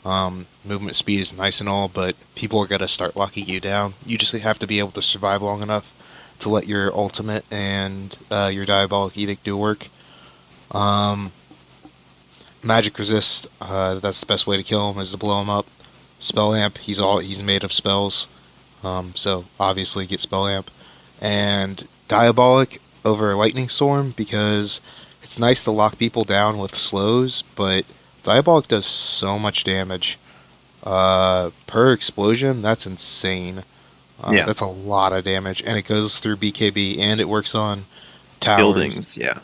Movement speed is nice and all, but people are gonna start locking you down. You just have to be able to survive long enough to let your ultimate and your Diabolic Edict do work. Magic resist, that's the best way to kill him, is to blow him up. Spell amp, he's made of spells, so obviously get spell amp. And Diabolic over Lightning Storm, because it's nice to lock people down with slows, but Diabolic does so much damage per explosion. That's insane. Yeah. That's a lot of damage, and it goes through BKB, and it works on towers. Buildings, yeah.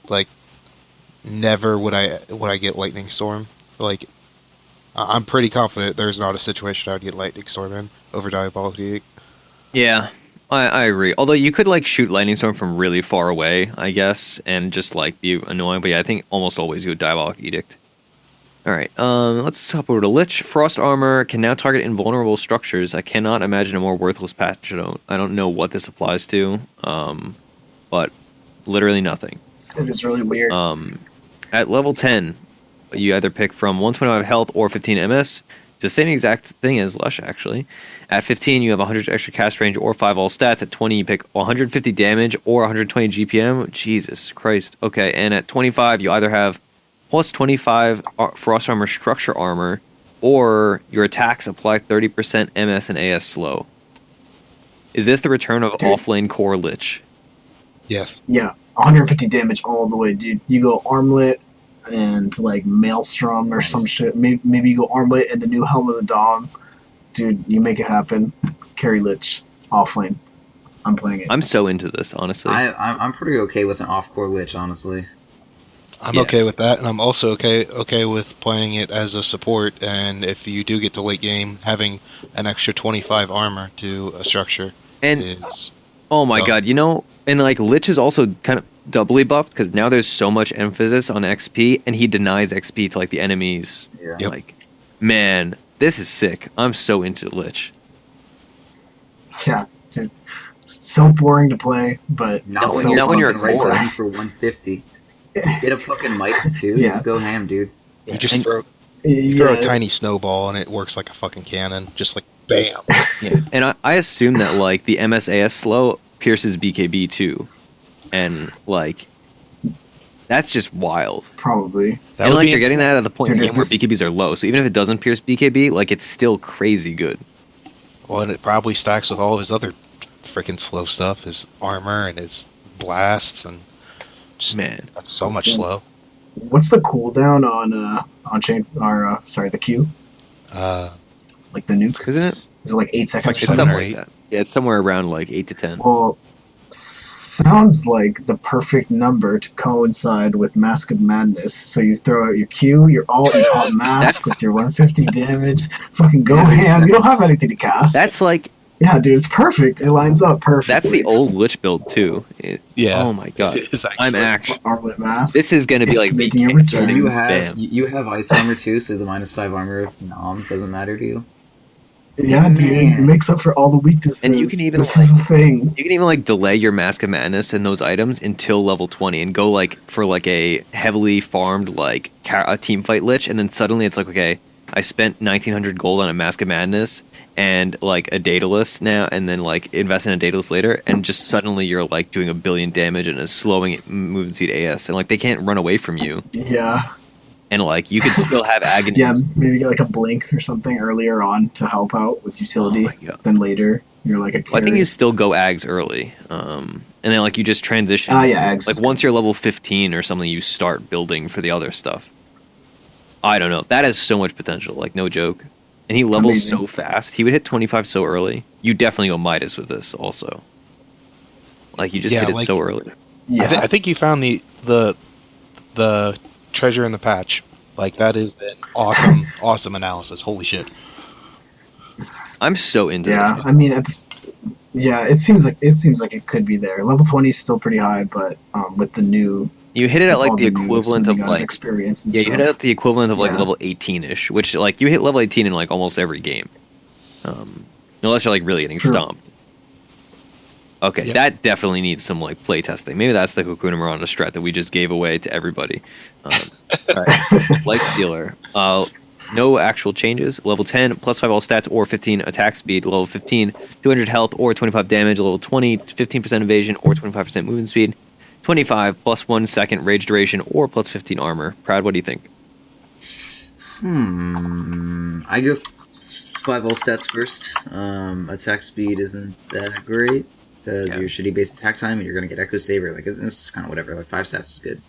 Like, never would I get Lightning Storm. Like, I'm pretty confident there's not a situation I would get Lightning Storm in over Diabolic Edict. Yeah, I agree. Although you could like shoot Lightning Storm from really far away, I guess, and just like be annoying. But yeah, I think almost always you would Diabolic Edict. All right, let's hop over to Lich. Frost armor can now target invulnerable structures. I cannot imagine a more worthless patch. I don't know what this applies to, but literally nothing. It is really weird. At level 10, you either pick from 125 health or 15 MS. It's the same exact thing as Lush, actually. At 15, you have 100 extra cast range or 5 all stats. At 20, you pick 150 damage or 120 GPM. Jesus Christ. Okay, and at 25, you either have plus 25 Frost Armor Structure Armor, or your attacks apply 30% MS and AS slow. Is this the return of offlane core Lich? Yes. Yeah, 150 damage all the way, dude. You go Armlet and like Maelstrom or some shit. Maybe you go Armlet and the new Helm of the Dawn. Dude, you make it happen. Carry Lich, offlane. I'm playing it. I'm so into this, honestly. I'm pretty okay with an off-core Lich, honestly. I'm okay with that, and I'm also okay with playing it as a support, and if you do get to late game, having an extra 25 armor to a structure is... Oh my god, and like Lich is also kind of doubly buffed, because now there's so much emphasis on XP, and he denies XP to like the enemies. Yeah. Yep. Like, man, this is sick. I'm so into Lich. Yeah, dude. So boring to play, but... Not when you're right time for 150. Get a fucking Midas too. Yeah. Just go ham, dude. You just throw a tiny snowball and it works like a fucking cannon. Just like bam. Yeah. And I assume that like the MSAS slow pierces BKB too, and like that's just wild. Probably. And like you're getting that at the point in the game where this- BKBs are low, so even if it doesn't pierce BKB, like it's still crazy good. Well, and it probably stacks with all of his other freaking slow stuff, his armor and his blasts, and just, man, that's so much slow. What's the cooldown on chain or the Q? Like the nuke? Isn't it? Is it like 8 seconds? It's something like that. Yeah, it's somewhere around like 8 to 10. Well, sounds like the perfect number to coincide with Mask of Madness. So you throw out your Q, your ult, your hot mask with your 150 damage. Fucking go ham. You don't have anything to cast. That's like... Yeah, dude, it's perfect. It lines up perfectly. That's the old Lich build, too. Yeah. Oh my god. I'm actually... Armlet mask. This is going to be like... making a return. You have Ice Armor too, so the -5 armor of Nom doesn't matter to you. Yeah, dude, it makes up for all the weaknesses. And you can even this is the thing. You can even like delay your Mask of Madness and those items until level 20 and go like for like a heavily farmed like a team fight Lich, and then suddenly it's like, okay, I spent 1900 gold on a Mask of Madness and like a Daedalus now, and then like invest in a Daedalus later, and just suddenly you're like doing 1 billion damage and is slowing movement speed AS, and like they can't run away from you. Yeah. And like you could still have agony. Yeah, maybe get like a blink or something earlier on to help out with utility. Then later you're like a carry. Well, I think you still go Ags early, and then like you just transition. Yeah, Ags. Like once you're level 15 or something, you start building for the other stuff. I don't know. That has so much potential. Like no joke. And he levels so fast. He would hit 25 so early. You definitely go Midas with this also. Like you just hit it so early. Yeah. I think you found the treasure in the patch. Like that is an awesome analysis. Holy shit. I'm so into this. Yeah, I mean it seems like it could be there. Level 20 is still pretty high, but with the new you hit it at like the equivalent of like experience. And you hit it at the equivalent of like level 18ish, which like you hit level 18 in like almost every game. Unless you're like really getting stomped. Okay, that definitely needs some like play testing. Maybe that's the Cocoon Miranda strat that we just gave away to everybody. All right. Life Stealer. No actual changes. Level 10, +5 all stats or 15 attack speed. Level 15, 200 health or 25 damage. Level 20, 15% evasion or 25% movement speed. 25, +1 second rage duration or +15 armor. Proud, what do you think? I go 5 all stats first. Attack speed isn't that great because you're shitty base attack time and you're gonna get Echo Saber. Like it's kind of whatever. Like 5 stats is good.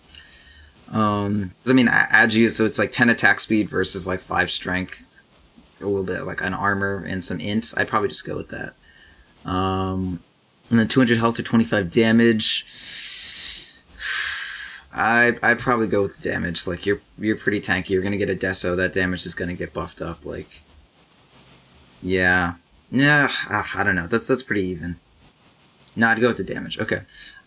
I mean, Agi, so it's like 10 attack speed versus like 5 strength, a little bit like an armor and some int. I'd probably just go with that. And then 200 health or 25 damage. I'd probably go with damage. Like you're pretty tanky. You're gonna get a Deso. That damage is gonna get buffed up. Like, yeah. I don't know. That's pretty even. No, I'd go with the damage. Okay.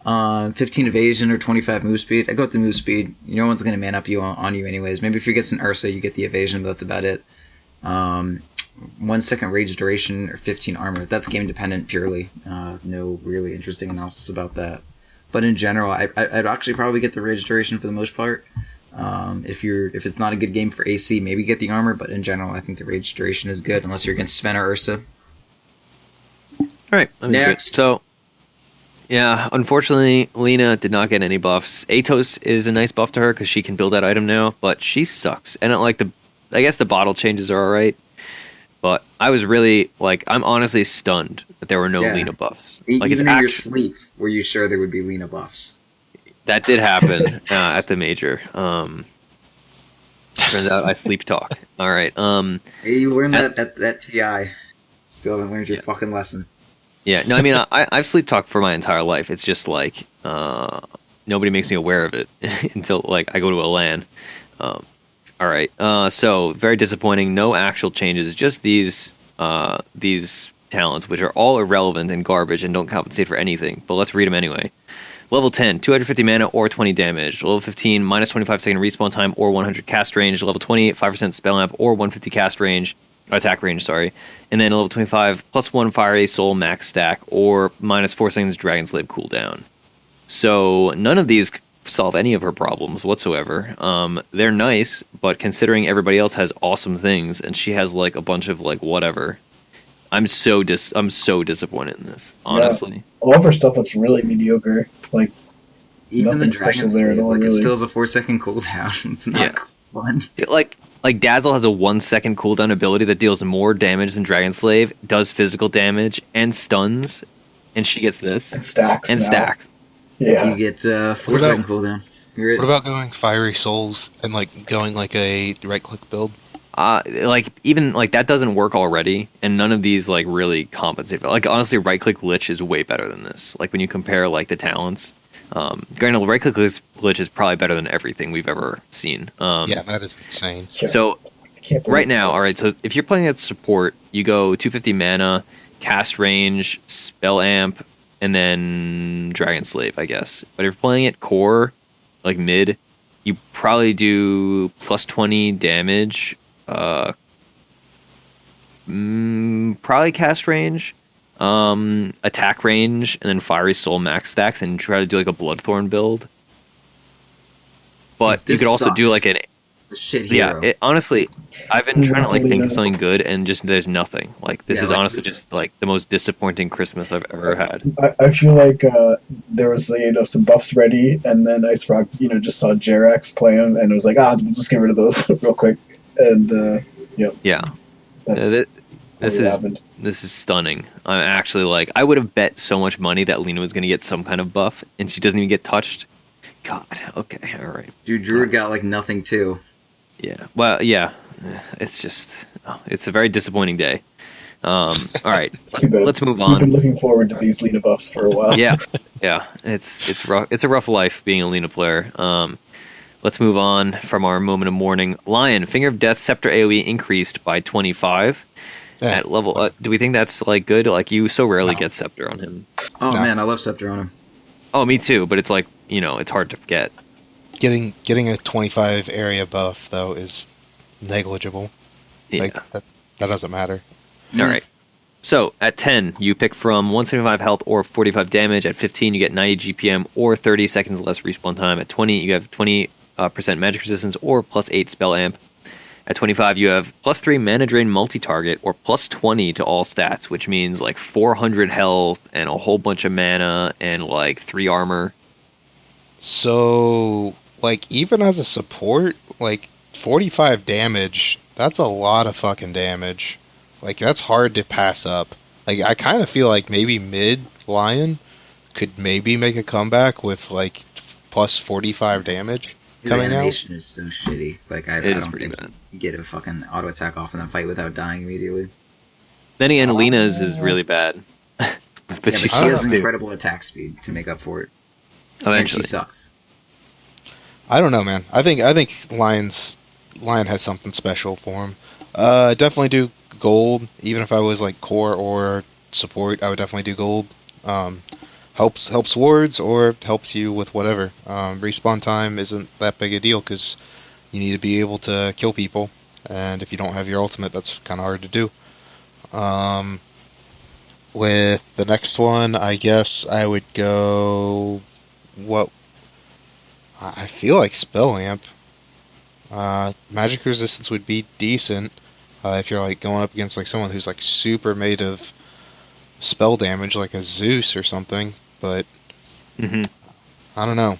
15 evasion or 25 move speed. I go with the move speed. No one's going to man up you on you anyways. Maybe if you get an Ursa, you get the evasion, but that's about it. 1 second rage duration or 15 armor. That's game dependent purely. No really interesting analysis about that. But in general, I'd actually probably get the rage duration for the most part. If it's not a good game for AC, maybe get the armor. But in general, I think the rage duration is good unless you're against Sven or Ursa. All right, Next. So, yeah, unfortunately, Lena did not get any buffs. Atos is a nice buff to her because she can build that item now, but she sucks. And I guess the bottle changes are alright, but I was really, I'm honestly stunned that there were no Lena buffs. Even in your sleep, were you sure there would be Lena buffs? That did happen at the major. Turns out I sleep talk. Alright. Hey, you learned that at TI. Still haven't learned your fucking lesson. Yeah, no, I mean, I've sleep talked for my entire life. It's just nobody makes me aware of it until I go to a LAN. All right, so very disappointing. No actual changes, just these talents, which are all irrelevant and garbage and don't compensate for anything. But let's read them anyway. Level 10, 250 mana or 20 damage. Level 15, minus 25 second respawn time or 100 cast range. Level 20, 5% spell amp or 150 cast range. Attack range, sorry. And then level 25, plus 1 Fiery Soul max stack, or minus 4 seconds Dragon Slave cooldown. So none of these solve any of her problems whatsoever. They're nice, but considering everybody else has awesome things, and she has a bunch of whatever, I'm so disappointed in this, honestly. Yeah, all of her stuff looks really mediocre. Even the nothing Dragon special there Slave, at all, it really. still has a 4 second cooldown. It's not fun. Dazzle has a 1 second cooldown ability that deals more damage than Dragon Slave, does physical damage, and stuns, and she gets this. And stacks. And now. stacks. Yeah. You get 4 second cooldown. What about going Fiery Souls and going a right click build? Even that doesn't work already, and none of these really compensate. Honestly, right click Lich is way better than this. When you compare the talents. Granted, right click Lich is probably better than everything we've ever seen. Yeah, that is insane. So right now, all right. So if you're playing at support, you go 250 mana, cast range, spell amp, and then Dragon Slave, I guess. But if you're playing at core, mid, you probably do plus 20 damage. Probably cast range. Attack range, and then Fiery Soul max stacks, and try to do a Bloodthorn build. But you could also do an shit hero. Yeah. Honestly, I've been trying to think of something good, and just there's nothing. This is honestly just the most disappointing Christmas I've ever had. I feel like there was some buffs ready, and then Ice Rock just saw Jerax play him, and it was we'll just get rid of those real quick. And yeah, this is stunning. I'm actually I would have bet so much money that Lena was going to get some kind of buff, and she doesn't even get touched. God, okay, all right. Dude, Druid got nothing too. Yeah, well, yeah, it's just it's a very disappointing day. All right, let's move on. We've been looking forward to these Lena buffs for a while. Yeah, it's rough. It's a rough life being a Lena player. Let's move on from our moment of mourning. Lion, Finger of Death, Scepter AoE increased by 25. At level, do we think that's good? You so rarely get Scepter on him. Oh man, I love Scepter on him. Oh, me too. But it's it's hard to get. Getting a 25 area buff though is negligible. Yeah, that doesn't matter. All right. So at 10, you pick from 175 health or 45 damage. At 15, you get 90 GPM or 30 seconds less respawn time. At 20, you have 20% magic resistance or plus 8 spell amp. At 25, you have plus 3 mana drain multi-target or plus 20 to all stats, which means 400 health and a whole bunch of mana and 3 armor. So, even as a support, 45 damage, that's a lot of fucking damage. That's hard to pass up. I kind of feel maybe mid Lion could maybe make a comeback with plus 45 damage coming out. The animation is so shitty. I don't think you get a fucking auto attack off in that fight without dying immediately. Then again, Lena's is really bad. but she has incredible attack speed to make up for it. Eventually. And she sucks. I don't know, man. I think Lion has something special for him. Definitely do gold. Even if I was core or support, I would definitely do gold. helps wards or helps you with whatever. Respawn time isn't that big a deal because you need to be able to kill people, and if you don't have your ultimate, that's kind of hard to do. With the next one, I guess I would go. What I feel like spell amp. Magic resistance would be decent if you're like going up against like someone who's like super made of spell damage, like a Zeus or something. But I don't know.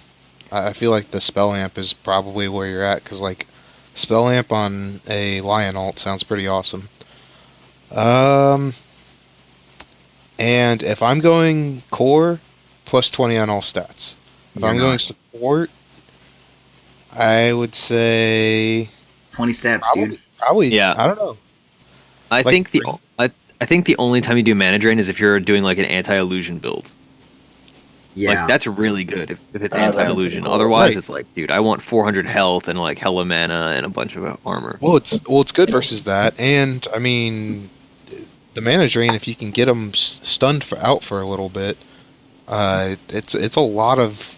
I feel like the spell amp is probably where you're at because like spell amp on a Lion ult sounds pretty awesome. And if I'm going core, plus 20 on all stats. If I'm going support, I would say 20 stats, dude. Probably. Yeah. I don't know. I think the only time you do mana drain is if you're doing like an anti-illusion build. Yeah. Like that's really good if it's anti-illusion. Otherwise, it's like, dude, I want 400 health and like hella mana and a bunch of armor. Well, it's good versus that, and I mean, the mana drain, if you can get them stunned out for a little bit, it's a lot of.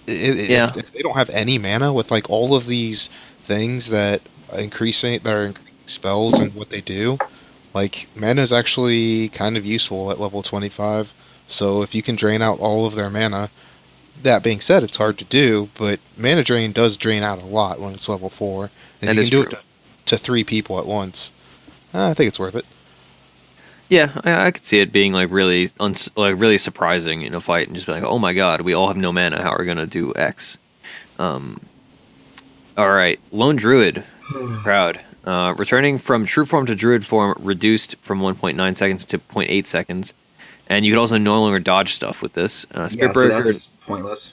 If they don't have any mana with like all of these things that are increasing spells and what they do, like mana is actually kind of useful at level 25. So if you can drain out all of their mana, that being said, it's hard to do, but mana drain does drain out a lot when it's level 4. And you can do it to 3 people at once. I think it's worth it. Yeah, I could see it being like really really surprising in a fight and just be like, oh my god, we all have no mana. How are we gonna do X? All right, Lone Druid, proud. Returning from true form to druid form, reduced from 1.9 seconds to 0.8 seconds, and you could also no longer dodge stuff with this. Spirit Bearer, so that's pointless.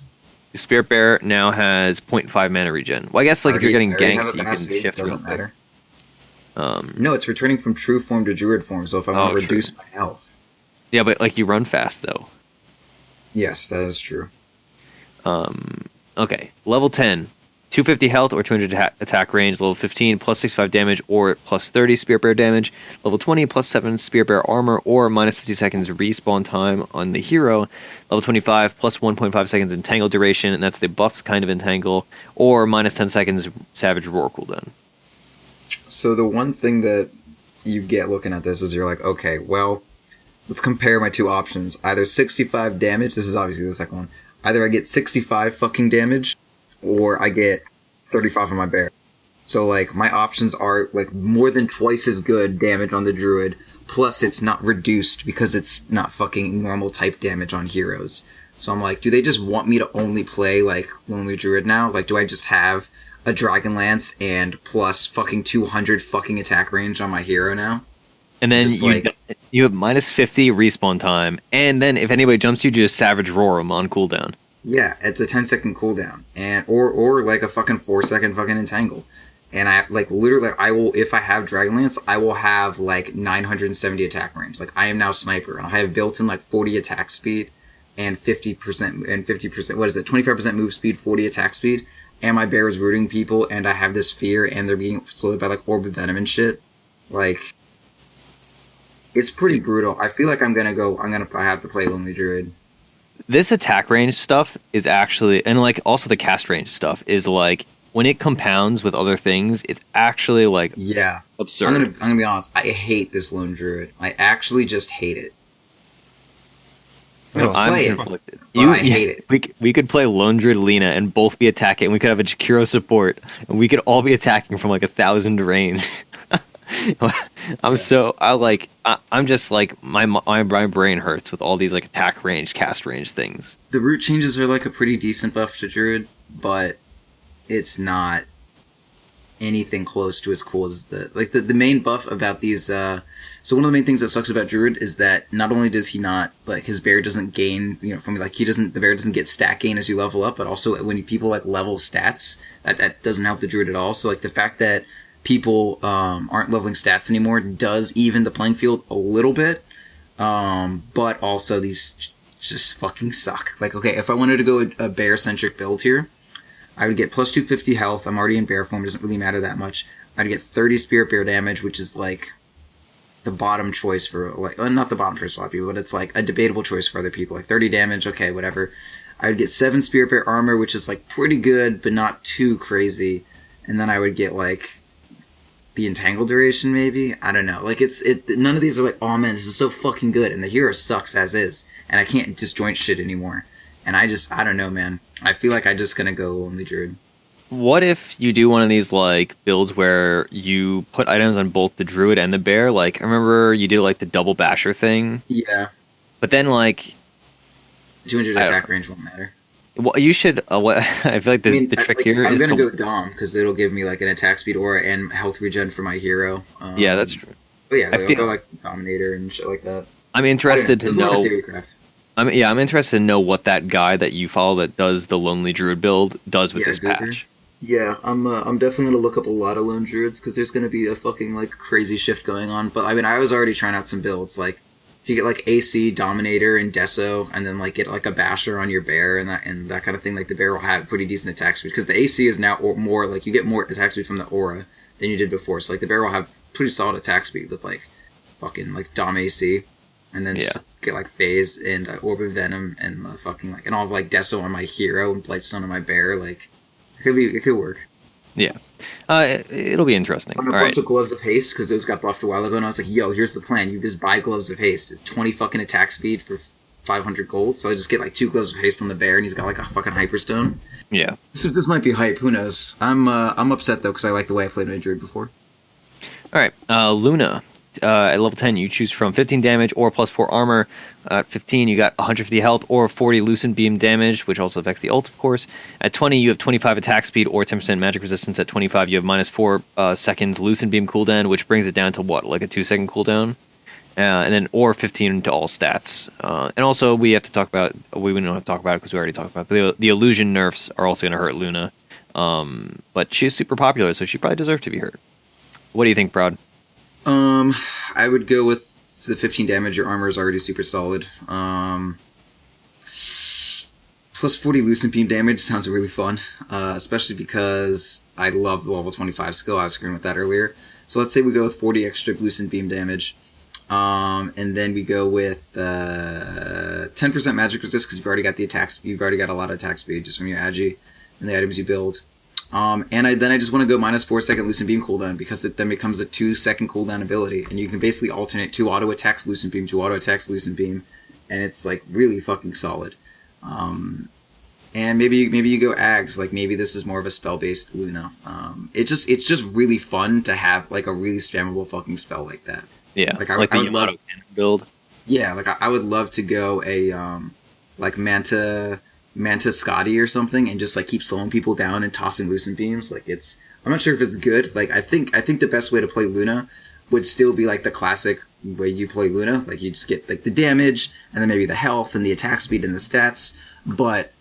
Spirit Bearer now has 0.5 mana regen. Well, I guess like if you're getting ganked, you can shift. Doesn't matter. No, it's returning from true form to druid form, so if I want to reduce my health. Yeah, but like you run fast though. Yes, that is true. Okay, level 10, 250 health or 200 attack range. Level 15, plus 65 damage or plus 30 Spirit Bearer damage. Level 20, plus 7 Spirit Bearer armor or minus 50 seconds respawn time on the hero. Level 25, plus 1.5 seconds entangle duration, and that's the buffs kind of entangle, or minus 10 seconds Savage Roar cooldown. So the one thing that you get looking at this is you're like, okay, well, let's compare my two options. Either 65 damage, this is obviously the second one. Either I get 65 fucking damage, or I get 35 on my bear. So, like, my options are, like, more than twice as good damage on the druid, plus it's not reduced because it's not fucking normal type damage on heroes. So I'm like, do they just want me to only play, like, Lonely Druid now? Like, do I just have a Dragonlance and plus fucking 200 fucking attack range on my hero now? And then you have minus 50 respawn time, and then if anybody jumps you, just Savage Roar them on cooldown. Yeah, it's a 10-second cooldown, and or like a fucking 4-second fucking entangle. And I like literally, I will, if I have Dragonlance, I will have like 970 attack range. Like I am now sniper, and I have built in like 40 attack speed and 50%. What is it? 25% move speed, 40 attack speed. And my bear is rooting people, and I have this fear, and they're being slowed by like orb of venom and shit. Like, it's pretty brutal. I feel like I have to play Lonely Druid. This attack range stuff is actually, and like also the cast range stuff is like, when it compounds with other things, it's actually like absurd. I'm gonna be honest. I hate this Lone Druid. I actually just hate it. I'm conflicted. I hate it. We could play Lone Druid Lina and both be attacking, and we could have a Jakiro support, and we could all be attacking from like 1,000 range. I'm just like my brain hurts with all these like attack range, cast range things. The root changes are like a pretty decent buff to Druid, but it's not anything close to as cool as the main buff about these. So one of the main things that sucks about Druid is that not only does he not, like, his bear doesn't gain, the bear doesn't get stat gain as you level up, but also when people like level stats, that doesn't help the Druid at all. So like the fact that people aren't leveling stats anymore does even the playing field a little bit, but also these just fucking suck. Like, okay, if I wanted to go a bear centric build here, I would get plus 250 health. I'm already in bear form. It doesn't really matter that much. I'd get 30 Spirit Bear damage, which is like the bottom choice for like, well, not the bottom choice for a lot of people, but it's like a debatable choice for other people. Like 30 damage, okay, whatever. I would get 7 Spirit Bear armor, which is like pretty good, but not too crazy. And then I would get like the entangle duration, maybe. I don't know. Like none of these are like, oh man, this is so fucking good, and the hero sucks as is, and I can't disjoint shit anymore. And I don't know, man. I feel like I'm just gonna go Lonely Druid. What if you do one of these like builds where you put items on both the druid and the bear? Like I remember you did like the double basher thing. Yeah. But then like 200 attack range won't matter. Well, you should. I feel like the trick here I'm is gonna go Dom because it'll give me like an attack speed aura and health regen for my hero. Yeah, that's true. But yeah, I'll go like Dominator and shit like that. I'm interested to know. I'm interested to know what that guy that you follow that does the Lonely Druid build does with this patch. Yeah, I'm definitely gonna look up a lot of lone druids because there's gonna be a fucking like crazy shift going on. But I mean, I was already trying out some builds. Like if you get like AC, Dominator, and Deso, and then like get like a Basher on your bear and that kind of thing. Like the bear will have pretty decent attack speed because the AC is now more like you get more attack speed from the aura than you did before. So like the bear will have pretty solid attack speed with like fucking like Dom AC, and then just get like Phase and Orb of Venom and fucking like and I'll have like Deso on my hero and Blightstone on my bear like. It could work. Yeah. It'll be interesting. I'm a bunch of Gloves of Haste because those got buffed a while ago, and I was like, yo, here's the plan. You just buy Gloves of Haste. 20 fucking attack speed for 500 gold. So I just get like 2 Gloves of Haste on the bear, and he's got like a fucking Hyperstone. Yeah. So this might be hype. Who knows? I'm upset, though, because I like the way I played Druid before. All right. Luna. At level 10, you choose from 15 damage or plus 4 armor. At 15, you got 150 health or 40 Lucent Beam damage, which also affects the ult, of course. At 20, you have 25 attack speed or 10% magic resistance. At 25, you have minus 4 seconds Lucent Beam cooldown, which brings it down to what, like a 2-second cooldown? And then, or 15 to all stats. And also, we have to talk about, we don't have to talk about it because we already talked about it, but the illusion nerfs are also going to hurt Luna. But she's super popular, so she probably deserves to be hurt. What do you think, Proud? I would go with the 15 damage. Your armor is already super solid. Plus 40 Lucent Beam damage sounds really fun, especially because I love the level 25 skill. I was screwing with that earlier. So let's say we go with 40 extra Lucent Beam damage. And then we go with 10% magic resist because you've already got the attack speed. You've already got a lot of attack speed just from your Agi and the items you build. And I just want to go minus 4 second Lucent Beam cooldown because it then becomes a 2-second cooldown ability, and you can basically alternate 2 auto attacks Lucent Beam, 2 auto attacks Lucent Beam, and it's like really fucking solid. And maybe you go Ags, like maybe this is more of a spell based Luna. It's just really fun to have like a really spammable fucking spell like that. Yeah, like I would love cannon build. Yeah, like I would love to go a like Manta Scotty or something and just like keep slowing people down and tossing Lucent Beams. Like I'm not sure if it's good. Like I think the best way to play Luna would still be like the classic way you play Luna. Like you just get like the damage and then maybe the health and the attack speed and the stats. But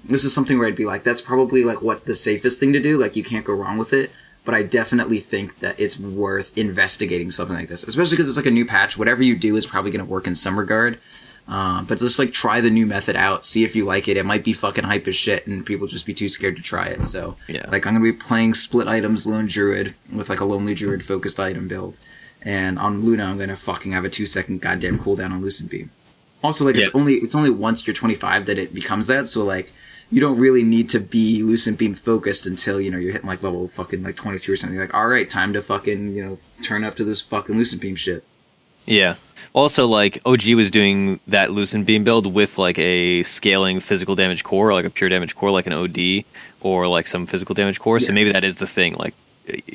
this is something where I'd be like, that's probably like what the safest thing to do. Like you can't go wrong with it. But I definitely think that it's worth investigating something like this, especially because it's like a new patch. Whatever you do is probably going to work in some regard. But just like try the new method out, see if you like it. It might be fucking hype as shit and people just be too scared to try it. So yeah, like I'm gonna be playing split items Lone Druid with like a Lonely Druid focused item build, and on Luna I'm gonna fucking have a 2-second goddamn cooldown on Lucent Beam. Also like it's only once you're 25 that it becomes that, so like you don't really need to be Lucent Beam focused until you're hitting like level fucking like 22 or something. Like all right, time to fucking turn up to this fucking Lucent Beam shit. Yeah. Also, like, OG was doing that Lucent Beam build with, like, a scaling physical damage core, like a pure damage core, like an OD, or, like, some physical damage core. Yeah. So maybe that is the thing. Like,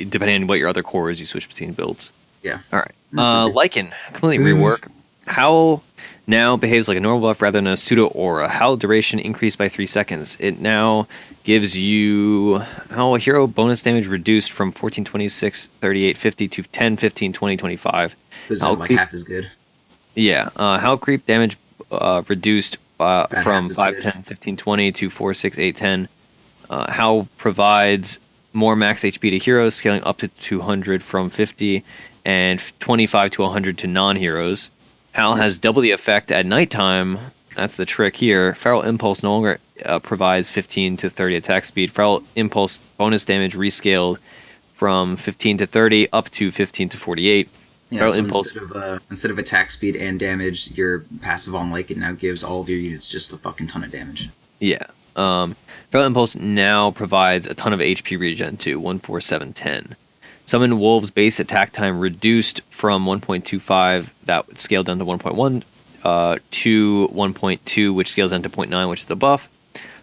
depending on what your other core is, you switch between builds. Yeah. All right. Lycan, completely rework. How now behaves like a normal buff rather than a pseudo aura. How duration increased by 3 seconds. It now gives you how a hero bonus damage reduced from 14, 26, 38, 50 to 10, 15, 20, 25. This is like half as good. Yeah. How creep damage reduced from 5, 10, 15, 20 to 4, 6, 8, 10. How provides more max HP to heroes, scaling up to 200 from 50, and 25 to 100 to non-heroes. Hal has double the effect at nighttime. That's the trick here. Feral Impulse no longer provides 15 to 30 attack speed. Feral Impulse bonus damage rescaled from 15 to 30 up to 15 to 48. Yeah, Feral so Impulse. instead of attack speed and damage, your passive on Lycan now gives all of your units just a fucking ton of damage. Yeah. Feral Impulse now provides a ton of HP regen too, 14710. Summon Wolves base attack time reduced from 1.25, that would scale down to 1.1, to 1.2, which scales down to 0.9, which is the buff.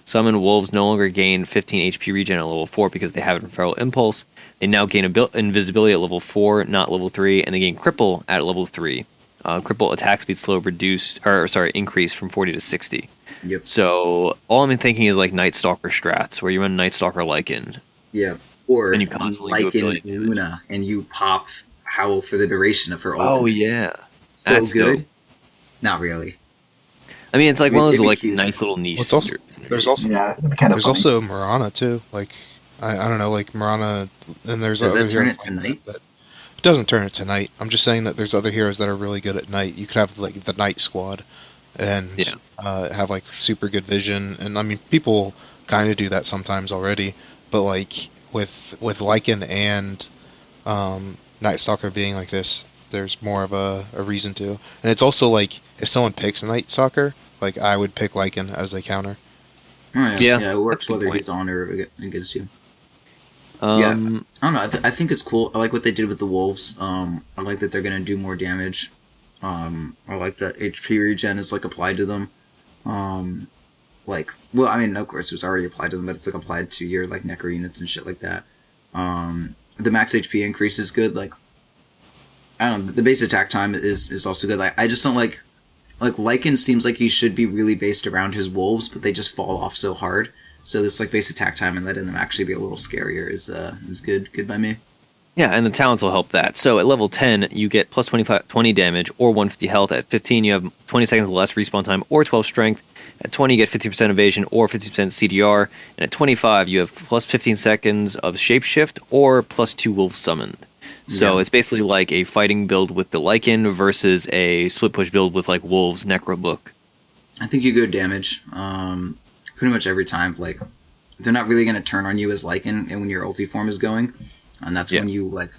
Summon Wolves no longer gain 15 HP regen at level 4 because they have it in Feral Impulse. They now gain invisibility at level 4, not level 3, and they gain Cripple at level 3. Cripple attack speed slow increased from 40 to 60. Yep. So all I'm thinking is like Night Stalker strats, where you run Night Stalker Lycan. Yeah. Or And you constantly do Lycan ability damage. Luna, and you pop Howl for the duration of her Oh ultimate. yeah, So that's good. dope. Not really. I mean, it's like one of It'd those be like cute. nice little niche. Well, it's also, features. there's also Yeah, it'd be kind of there's funny. also Marana too. Like I don't know, like Marana, and there's Does other that turn heroes it to like night? that it doesn't turn it to night. I'm just saying that there's other heroes that are really good at night. You could have like the Night Squad, and Yeah. have like super good vision. And I mean, people kind of do that sometimes already. But like with Lycan and Night Stalker being like this, there's more of a reason to. And it's also like if someone picks Night Stalker, like I would pick Lycan as a counter. Oh, Yeah, it works that's a good whether point. he's on or against you. Um, Yeah. I don't know. I think it's cool. I like what they did with the wolves. I like that they're gonna do more damage. I like that HP regen is like applied to them. Well, I mean, of course, it was already applied to them, but it's like applied to your like necro units and shit like that. The max HP increase is good. Like, I don't know. The base attack time is also good. Like, I just don't like Lycan seems like he should be really based around his wolves, but they just fall off so hard. So this like base attack time and letting them actually be a little scarier is good by me. Yeah, and the talents will help that. So at level 10, you get plus 20 damage or 150 health. At 15, you have 20 seconds less respawn time or 12 strength. At 20, you get 50% evasion or 50% CDR. And at 25, you have plus 15 seconds of shapeshift or plus 2 wolves summoned. So Yeah. it's basically like a fighting build with the Lycan versus a split push build with like wolves necrobook. I think you go damage pretty much every time. Like, they're not really going to turn on you as Lycan and when your ulti form is going. And that's when you, like,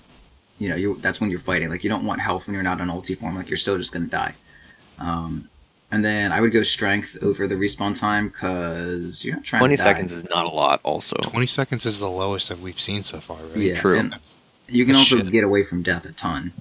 that's when you're fighting. Like, you don't want health when you're not on ulti form. Like, you're still just going to die. And then I would go strength over the respawn time because you're not trying 20 to die. seconds is not a lot also. 20 seconds is the lowest that we've seen so far, right? Yeah, True. and you can also Shit. get away from death a ton.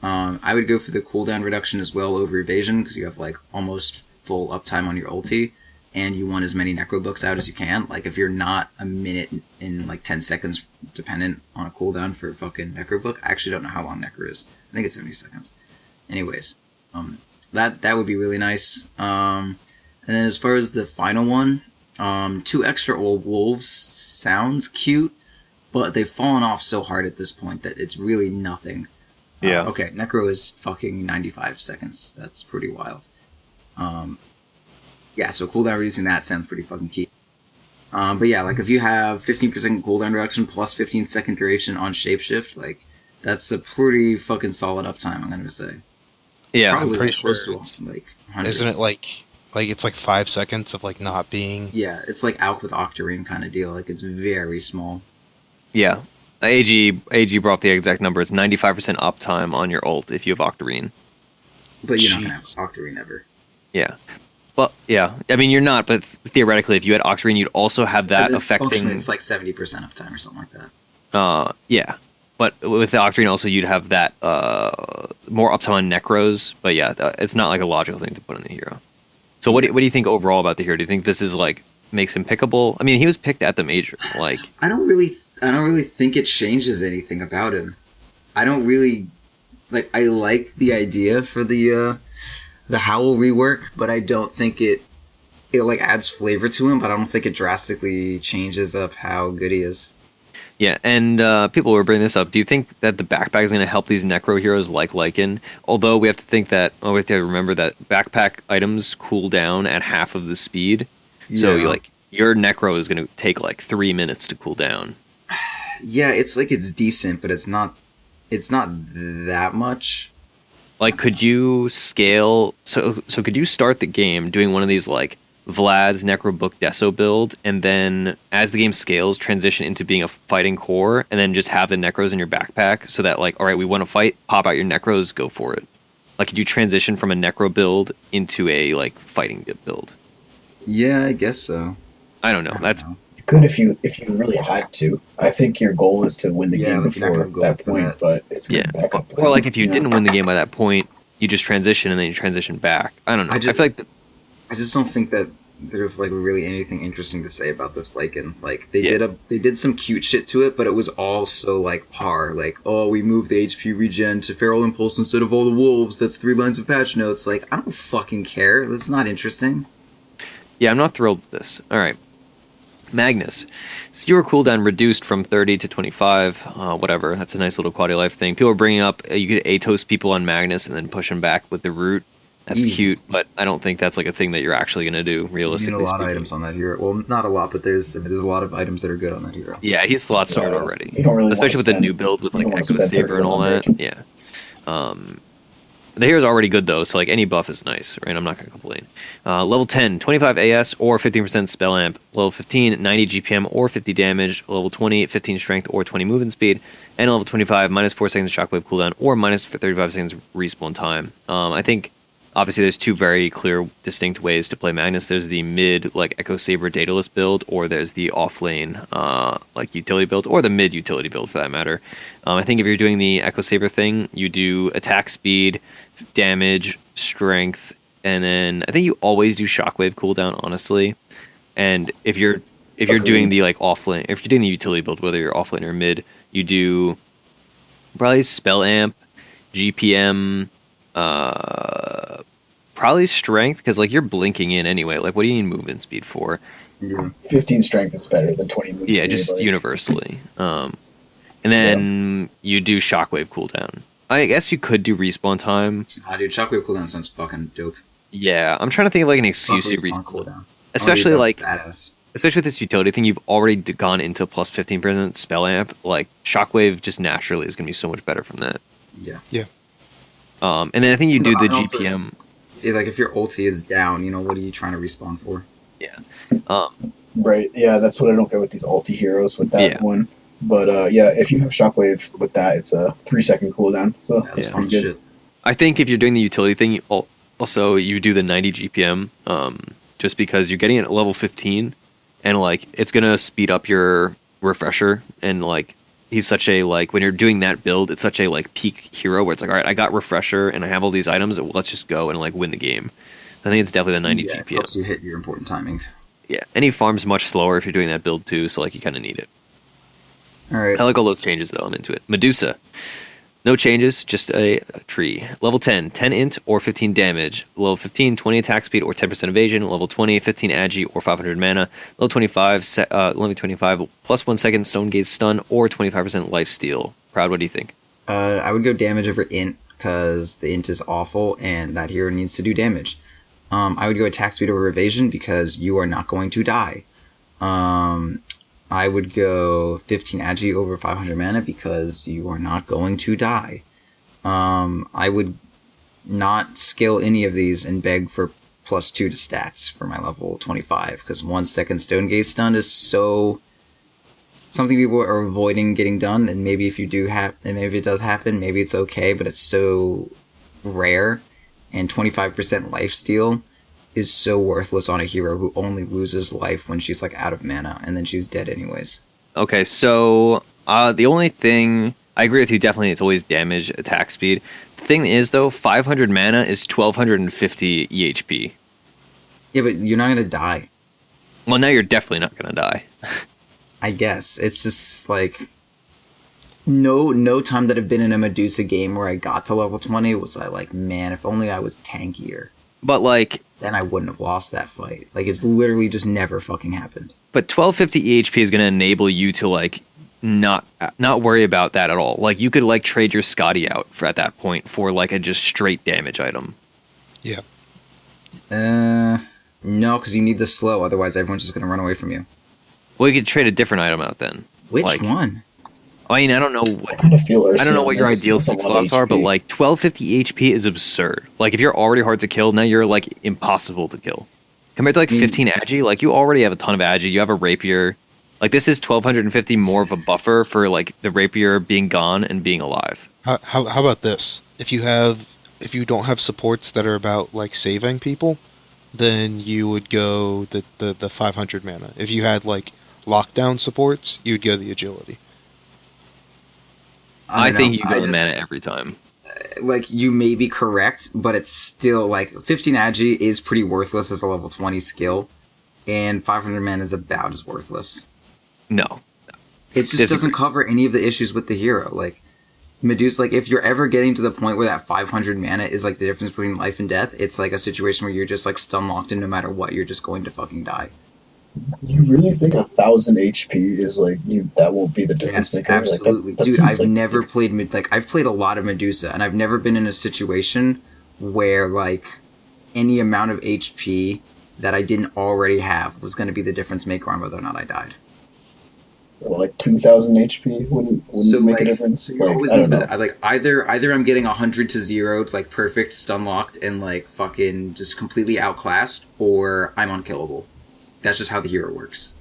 I would go for the cooldown reduction as well over evasion because you have, like, almost full uptime on your ulti. And you want as many necro books out as you can. Like, if you're not a minute in like 10 seconds dependent on a cooldown for a fucking necro book, I actually don't know how long necro is. I think it's 70 seconds. Anyways, that would be really nice. And then as far as the final one, 2 extra old wolves sounds cute, but they've fallen off so hard at this point that it's really nothing. Yeah. Okay, necro is fucking 95 seconds. That's pretty wild. Yeah, so cooldown reducing that sounds pretty fucking key. But yeah, like if you have 15% cooldown reduction plus 15 second duration on shapeshift, like that's a pretty fucking solid uptime, I'm gonna say. Yeah. Probably pretty like close sure. to like 100. Isn't it like it's like 5 seconds of like not being? Yeah, it's like Alk with Octarine kind of deal. Like it's very small. Yeah. AG brought up the exact number. It's 95% uptime on your ult if you have Octarine. But you're not gonna have Octarine ever. Yeah. Well, yeah. I mean, you're not, but theoretically, if you had Octarine, you'd also have that But affecting... functionally, it's like 70% uptime or something like that. Yeah. But with the Octarine, also, you'd have that more uptime on Necros. But yeah, it's not like a logical thing to put in the hero. So what do you think overall about the hero? Do you think this is like makes him pickable? I mean, he was picked at the major. Like, I don't really think it changes anything about him. I don't really like. I like the idea for the Howl rework, but I don't think it like adds flavor to him. But I don't think it drastically changes up how good he is. yeah, and people were bringing this up. Do you think that the backpack is going to help these Necro heroes like Lycan? Although we have to think that, we have to remember that backpack items cool down at half of the speed. So Yeah. your Necro is going to take like 3 minutes to cool down. Yeah, it's decent, but it's not that much. Like, could you scale? So could you start the game doing one of these like Vlad's Necrobook Deso build, and then as the game scales, transition into being a fighting core, and then just have the Necros in your backpack, so that like, all right, we want to fight, pop out your Necros, go for it. Like, could you transition from a Necro build into a like fighting build? Yeah, I guess so. I don't know. That's You could if you really had to. I think your goal is to win the game like, you're not before gonna go that for point, that. but it's yeah. gonna back up. Or like if you didn't win the game by that point, you just transition and then you transition back. I don't know. I feel like I just don't think that there's like really anything interesting to say about this Lycan. Like they did some cute shit to it, but it was all so like par. Like, oh, we moved the HP regen to Feral Impulse instead of all the wolves. That's 3 lines of patch notes. Like, I don't fucking care. That's not interesting. Yeah, I'm not thrilled with this. All right. Magnus. Your cooldown reduced from 30 to 25. Whatever. That's a nice little quality of life thing. People are bringing up you could Atos people on Magnus and then push them back with the root. That's cute, but I don't think that's like a thing that you're actually going to do, realistically. You need a lot of items on that hero. Well, not a lot, but there's a lot of items that are good on that hero. Yeah, he's slot starred already. You don't really especially with the spend- new build with like you don't Echo wanna spend Saber and all that. 30 Yeah. The hero's already good though, so like any buff is nice, right? I'm not going to complain. Level 10, 25 AS or 15% spell amp. Level 15, 90 GPM or 50 damage. Level 20, 15 strength or 20 movement speed. And level 25, minus 4 seconds shockwave cooldown or minus 35 seconds respawn time. I think obviously there's two very clear, distinct ways to play Magnus. There's the mid like Echo Saber Daedalus build, or there's the off lane like utility build, or the mid utility build for that matter. I think if you're doing the Echo Saber thing, you do attack speed, damage, strength, and then I think you always do shockwave cooldown, honestly. And if you're doing the like off lane, if you're doing the utility build, whether you're off lane or mid, you do probably spell amp, GPM, probably strength, because like you're blinking in anyway. Like, what do you need movement speed for? Yeah. 15 strength is better than 20 movement. Yeah, just universally. And then you do shockwave cooldown. I guess you could do respawn time. Dude, shockwave cooldown sounds fucking dope. Yeah, I'm trying to think of like an excuse to Respawn respawn. Especially like, badass. especially with this utility thing, you've already gone into plus 15% spell amp. Like shockwave just naturally is going to be so much better from that. Yeah. Yeah. And then I think you do the and also, GPM. like if your ulti is down, what are you trying to respawn for? Yeah. Right. Yeah, that's what I don't get with these ulti heroes with that one. But yeah, if you have shockwave with that, it's a 3-second cooldown. So That's yeah, fun good. shit. I think if you're doing the utility thing, also you do the 90 GPM, just because you're getting it at level 15, and like it's gonna speed up your refresher, and like he's such a like when you're doing that build, it's such a like peak hero where it's like, all right, I got refresher and I have all these items, let's just go and like win the game. I think it's definitely the 90 It GPM. helps you hit your important timing. Yeah, and he farms much slower if you're doing that build too, so like you kind of need it. All right. I like all those changes though. I'm into it. Medusa. No changes, just a tree. Level 10, 10 int or 15 damage. Level 15, 20 attack speed or 10% evasion. Level 20, 15 agi or 500 mana. Level 25, plus 1 second stone gaze stun or 25% life steal. Proud, what do you think? I would go damage over int because the int is awful and that hero needs to do damage. I would go attack speed over evasion because you are not going to die. I would go 15 agi over 500 mana because you are not going to die. I would not scale any of these and beg for +2 to stats for my level 25 because 1 second stone gaze stun is so something people are avoiding getting done, and maybe if you do have, and maybe it does happen, maybe it's okay, but it's so rare, and 25% life steal is so worthless on a hero who only loses life when she's like out of mana, and then she's dead anyways. Okay, so the only thing I agree with you, definitely it's always damage, attack speed. The thing is though, 500 mana is 1250 EHP. Yeah, but you're not gonna die. Well, now you're definitely not gonna die. I guess it's just like no time that I've been in a Medusa game where I got to level 20 was I like, man, if only I was tankier. But like, then I wouldn't have lost that fight. Like, it's literally just never fucking happened. but 1250 EHP is gonna enable you to like not worry about that at all. Like you could like trade your Scotty out for at that point for like a just straight damage item. Yeah. No, because you need the slow. Otherwise, everyone's just gonna run away from you. Well, you could trade a different item out then. Which Like, one? I mean, I don't know. I kind of feel I don't know what your Ursinity ideal with a 6 lot of slots are, but HP. like 1250 HP is absurd. Like if you're already hard to kill, now you're like impossible to kill. Compared to like I mean- 15 agi, like you already have a ton of agi. You have a rapier. Like this is 1250 more of a buffer for like the rapier being gone and being alive. How about this? If you don't have supports that are about like saving people, then you would go the 500 mana. If you had like lockdown supports, you'd go the agility. I don't think know. you go the just- mana every time. Like, you may be correct, but it's still, like, 15 agi is pretty worthless as a level 20 skill, and 500 mana is about as worthless. No. It just Disagree. doesn't cover any of the issues with the hero. Like, Medusa, like, if you're ever getting to the point where that 500 mana is, like, the difference between life and death, it's, like, a situation where you're just, like, stun locked, and no matter what, you're just going to fucking die. You really think 1,000 HP is like that won't be the difference Yes, maker? absolutely. Like, that Dude, seems I've like- never played, like, I've played a lot of Medusa, and I've never been in a situation where, like, any amount of HP that I didn't already have was going to be the difference maker on whether or not I died. well, like 2,000 HP wouldn't make a difference. So you're Like, always I in don't know. position. Like, either I'm getting 100 to 0, like, perfect, stun locked, and, like, fucking just completely outclassed, or I'm unkillable. That's just how the hero works.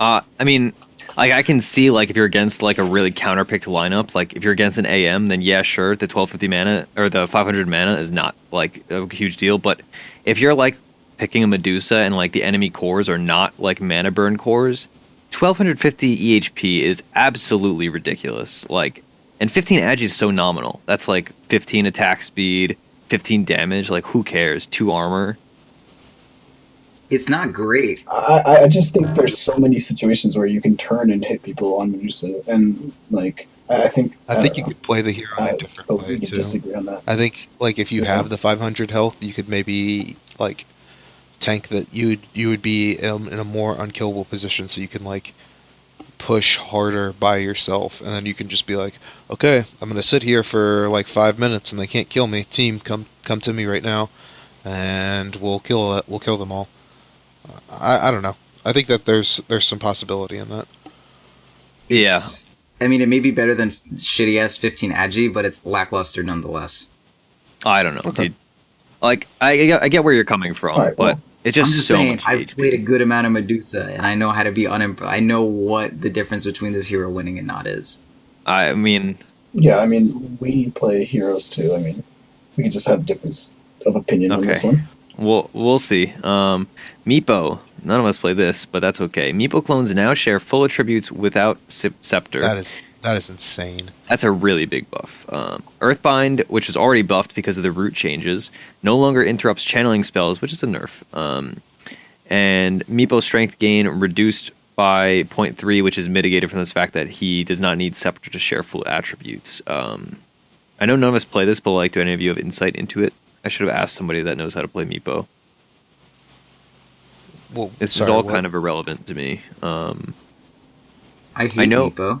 I mean, like I can see like if you're against like a really counterpicked lineup, like if you're against an AM, then yeah, sure, the 1250 mana or the 500 mana is not like a huge deal. But if you're like picking a Medusa and like the enemy cores are not like mana burn cores, 1250 EHP is absolutely ridiculous. Like, and 15 agi is so nominal. That's like 15 attack speed, 15 damage. Like, who cares? 2 armor. It's not great. I just think there's so many situations where you can turn and hit people on Medusa, and like I think you could play the hero in a different but way we could too. disagree on that. I think like if you Yeah. have the 500 health, you could maybe like tank that you would be in a more unkillable position, so you can like push harder by yourself, and then you can just be like, okay, I'm gonna sit here for like 5 minutes, and they can't kill me. Team, come to me right now, and we'll kill them all. I don't know. I think that there's some possibility in that. It's- I mean, it may be better than shitty ass 15 agi, but it's lackluster nonetheless. I don't know, Okay. dude. Like, I get where you're coming from, Alright, but well, it's I'm just just so saying, much I've HP. played a good amount of Medusa, and I know how to be I know what the difference between this hero winning and not is. I mean, Yeah, I mean we play heroes too. I mean we could just have difference of opinion on this Okay. one. we'll see. Meepo, none of us play this, but that's okay. Meepo clones now share full attributes without Scepter. That is insane. That's a really big buff. Earthbind, which is already buffed because of the root changes, no longer interrupts channeling spells, which is a nerf. And Meepo's strength gain reduced by 0.3, which is mitigated from this fact that he does not need Scepter to share full attributes. I know none of us play this, but like, do any of you have insight into it? I should have asked somebody that knows how to play Meepo. Well, This is all kind of irrelevant to me. I hate I know- Meepo.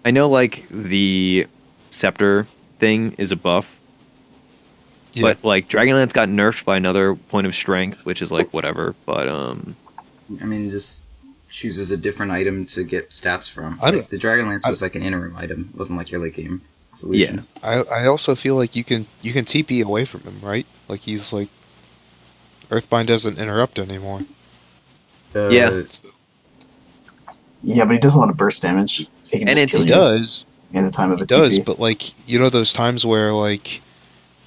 I know, like, the Scepter thing is a buff, Yeah. but, like, Dragonlance got nerfed by another point of strength, which is, like, whatever, but, I mean, just chooses a different item to get stats from. I don't- Like, the Dragonlance I- was like an interim item. It wasn't like your late game solution. I also feel like you can TP away from him, right? Like he's like Earthbind doesn't interrupt anymore. Yeah. Yeah, but he does a lot of burst damage. He can And just it's- kill He you does. in the time of a It does, TP. but like you know those times where like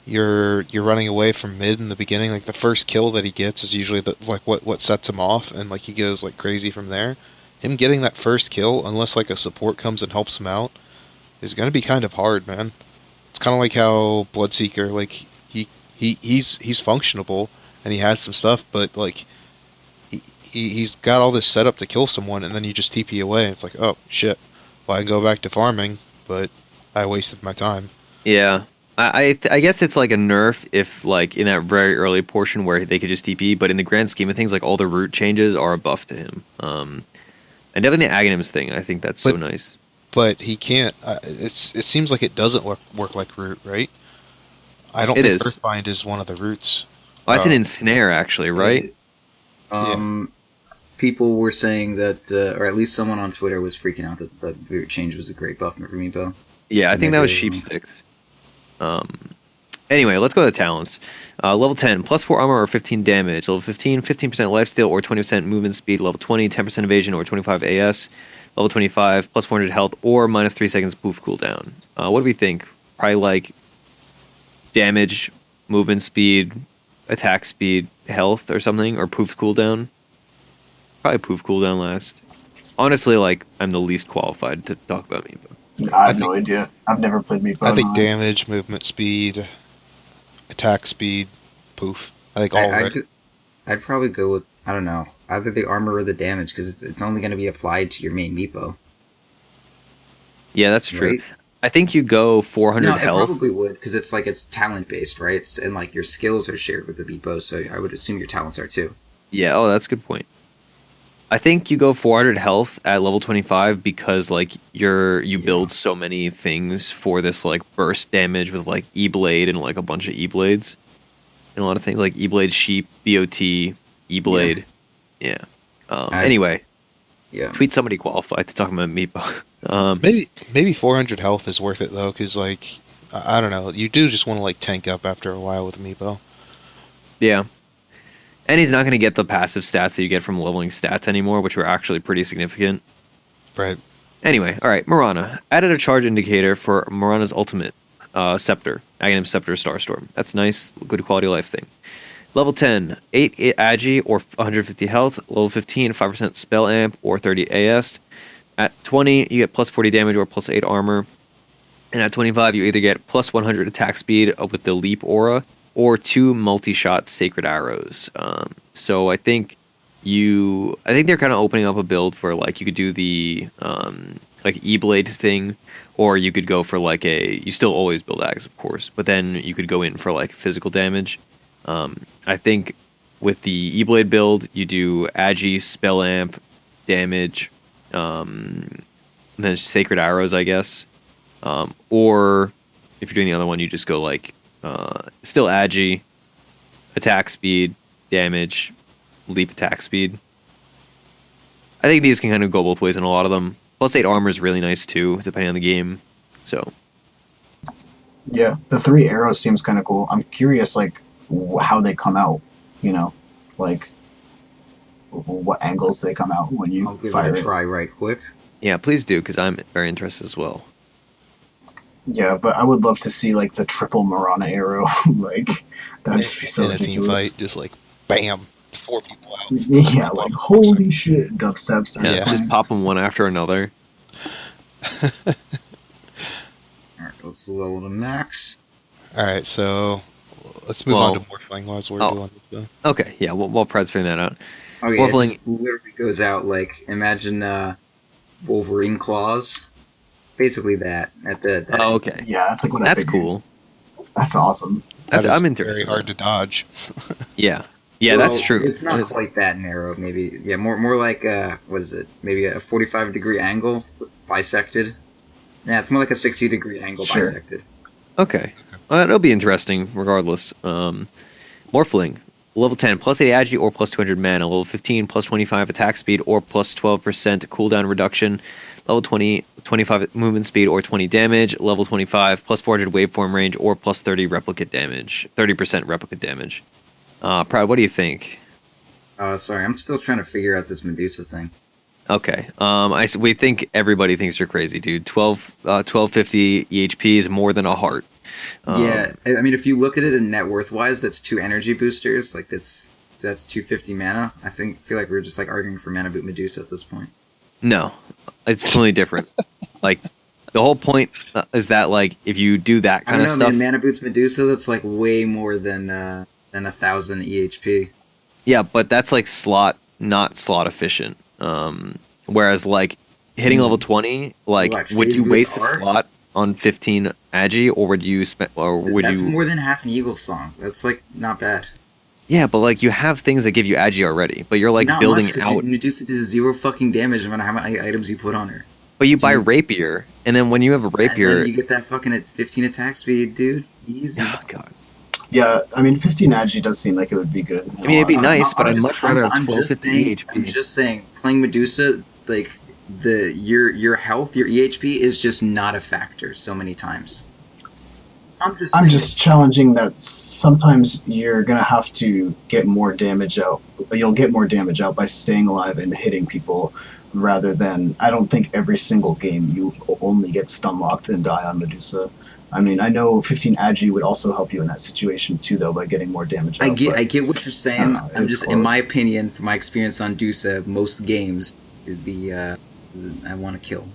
you're running away from mid in the beginning, like the first kill that he gets is usually like what sets him off, and like he goes like crazy from there. Him getting that first kill, unless like a support comes and helps him out, is gonna be kind of hard, man. It's kind of like how Bloodseeker, like he's functionable and he has some stuff, but like he's got all this set up to kill someone, and then you just TP away. And it's like, oh shit, well I can go back to farming, but I wasted my time. yeah. I guess it's like a nerf if, like, in that very early portion where they could just TP, but in the grand scheme of things, like, all the root changes are a buff to him. And definitely the Aghanims thing, I think that's so But- nice. But he can't. It seems like it doesn't work like root, right? I don't It think is. Earthbind is one of the roots. Oh, that's an ensnare, actually, right? People were saying that, or at least someone on Twitter was freaking out that the root change was a great buff for Meepo. Yeah, I think that was Maybe- Sheepstick. Anyway, let's go to the talents. Level 10, plus 4 armor or 15 damage. Level 15, 15% lifesteal or 20% movement speed. Level 20, 10% evasion or 25 AS. Level 25, plus 400 health or minus 3 seconds poof cooldown. What do we think? Probably like damage, movement speed, attack speed, health or something, or poof cooldown. Probably poof cooldown last. Honestly, like, I'm the least qualified to talk about Meepo. I have no idea. I've never played Meepo. I think damage, movement speed, attack speed, poof. I think all right. I'd probably go with, I don't know, either the armor or the damage, because it's only going to be applied to your main Meepo. Yeah, that's true. Right? I think you go 400 health. I probably would, because it's talent based, right? And like your skills are shared with the Meepo, so I would assume your talents are too. Yeah, oh, that's a good point. I think you go 400 health at level 25 because like you build so many things for this like burst damage with like E-Blade and like a bunch of E-Blades. And a lot of things like E-Blade Sheep, BOT, E-Blade. Yeah. Anyway. Yeah. Tweet somebody qualified to talk about Meepo. Maybe 400 health is worth it though, because like I don't know, you do just want to like tank up after a while with Meepo. Yeah. And he's not going to get the passive stats that you get from leveling stats anymore, which were actually pretty significant. Right. Anyway, all right, Mirana. Added a charge indicator for Mirana's ultimate, Scepter. Aghanim Scepter Starstorm. That's nice, good quality of life thing. Level 10, 8 Agi or 150 health. Level 15, 5% spell amp or 30 AS. At 20, you get plus 40 damage or plus 8 armor. And at 25, you either get plus 100 attack speed with the leap aura, or 2 multi-shot sacred arrows. So I think they're kind of opening up a build for like you could do the like E-Blade thing, or you could go for like you still always build Ags, of course, but then you could go in for like physical damage. I think with the E-Blade build, you do Agi, Spell Amp, damage, and then sacred arrows, I guess. Or if you're doing the other one, you just go like still Agi, attack speed, damage, leap attack speed. I think these can kind of go both ways in a lot of them. Plus 8 armor is really nice too, depending on the game. So yeah, the 3 arrows seems kind of cool. I'm curious, like how they come out. You know, like what angles they come out when you I'll give fire it a try right quick. yeah, please do, because I'm very interested as well. Yeah, but I would love to see like the triple Mirana arrow. Like that'd just be so in a team ridiculous. fight, just like bam, 4 people out. Yeah, like holy shit, dubstep starts Yeah, playing. just pop them one after another. Alright, let's level to max. All right, so let's move on to Morphling while we're doing this though. Okay, yeah, while Prad's figuring that out. Okay, Morphling- it just literally goes out like, imagine Wolverine claws. Basically that. Oh, okay. Yeah, that's like what I That's figured. cool. That's awesome. That is I'm interested. very hard to dodge. Yeah. Yeah, Well, that's true. It's not That is- quite that narrow, maybe. Yeah, more like, what is it? Maybe a 45-degree angle bisected. Yeah, it's more like a 60-degree angle Sure. bisected. Okay. That'll be interesting, regardless. Morphling. Level 10, plus 8 Agi or plus 200 mana. Level 15, plus 25 attack speed or plus 12% cooldown reduction. Level 20, 25 movement speed or 20 damage. Level 25, plus 400 waveform range or plus 30 replicate damage. 30% replicate damage. Proud, what do you think? Sorry, I'm still trying to figure out this Medusa thing. Okay. We think everybody thinks you're crazy, dude. 1250 EHP is more than a heart. Yeah, I mean, if you look at it in net worth wise, that's 2 energy boosters. Like that's 250 mana. I feel like we're just like arguing for Mana Boot Medusa at this point. No, it's totally different. Like, the whole point is that, like, if you do that kind of stuff... Man, Mana Boots Medusa, that's, like, way more than 1,000 EHP. Yeah, but that's, like, not slot efficient. Whereas, like, hitting level 20, like, What, would you phase waste a boots are? slot on 15 Agi, or would you spend... That's more than half an Eagle song. That's, like, not bad. Yeah, but, like, you have things that give you Agi already, but you're, like, Not building much, 'cause out... Medusa does 0 fucking damage no matter how many items you put on her. But you buy Rapier, and then when you have a Rapier... And then you get that fucking at 15 attack speed, dude. Easy. Oh, God. Yeah, I mean, 15 Agi does seem like it would be good. I mean, it'd be nice, but I'd much rather have I'm 1250 just saying, EHP. I'm just saying, playing Medusa, like, your health, your EHP is just not a factor so many times. I'm just challenging that sometimes you're gonna have to get more damage out. You'll get more damage out by staying alive and hitting people, rather than I don't think every single game you only get stun locked and die on Medusa. I mean, I know 15 Agi would also help you in that situation too, though, by getting more damage out. I get what you're saying. I'm just, close. in my opinion, from my experience on Dusa, most games, I want to kill.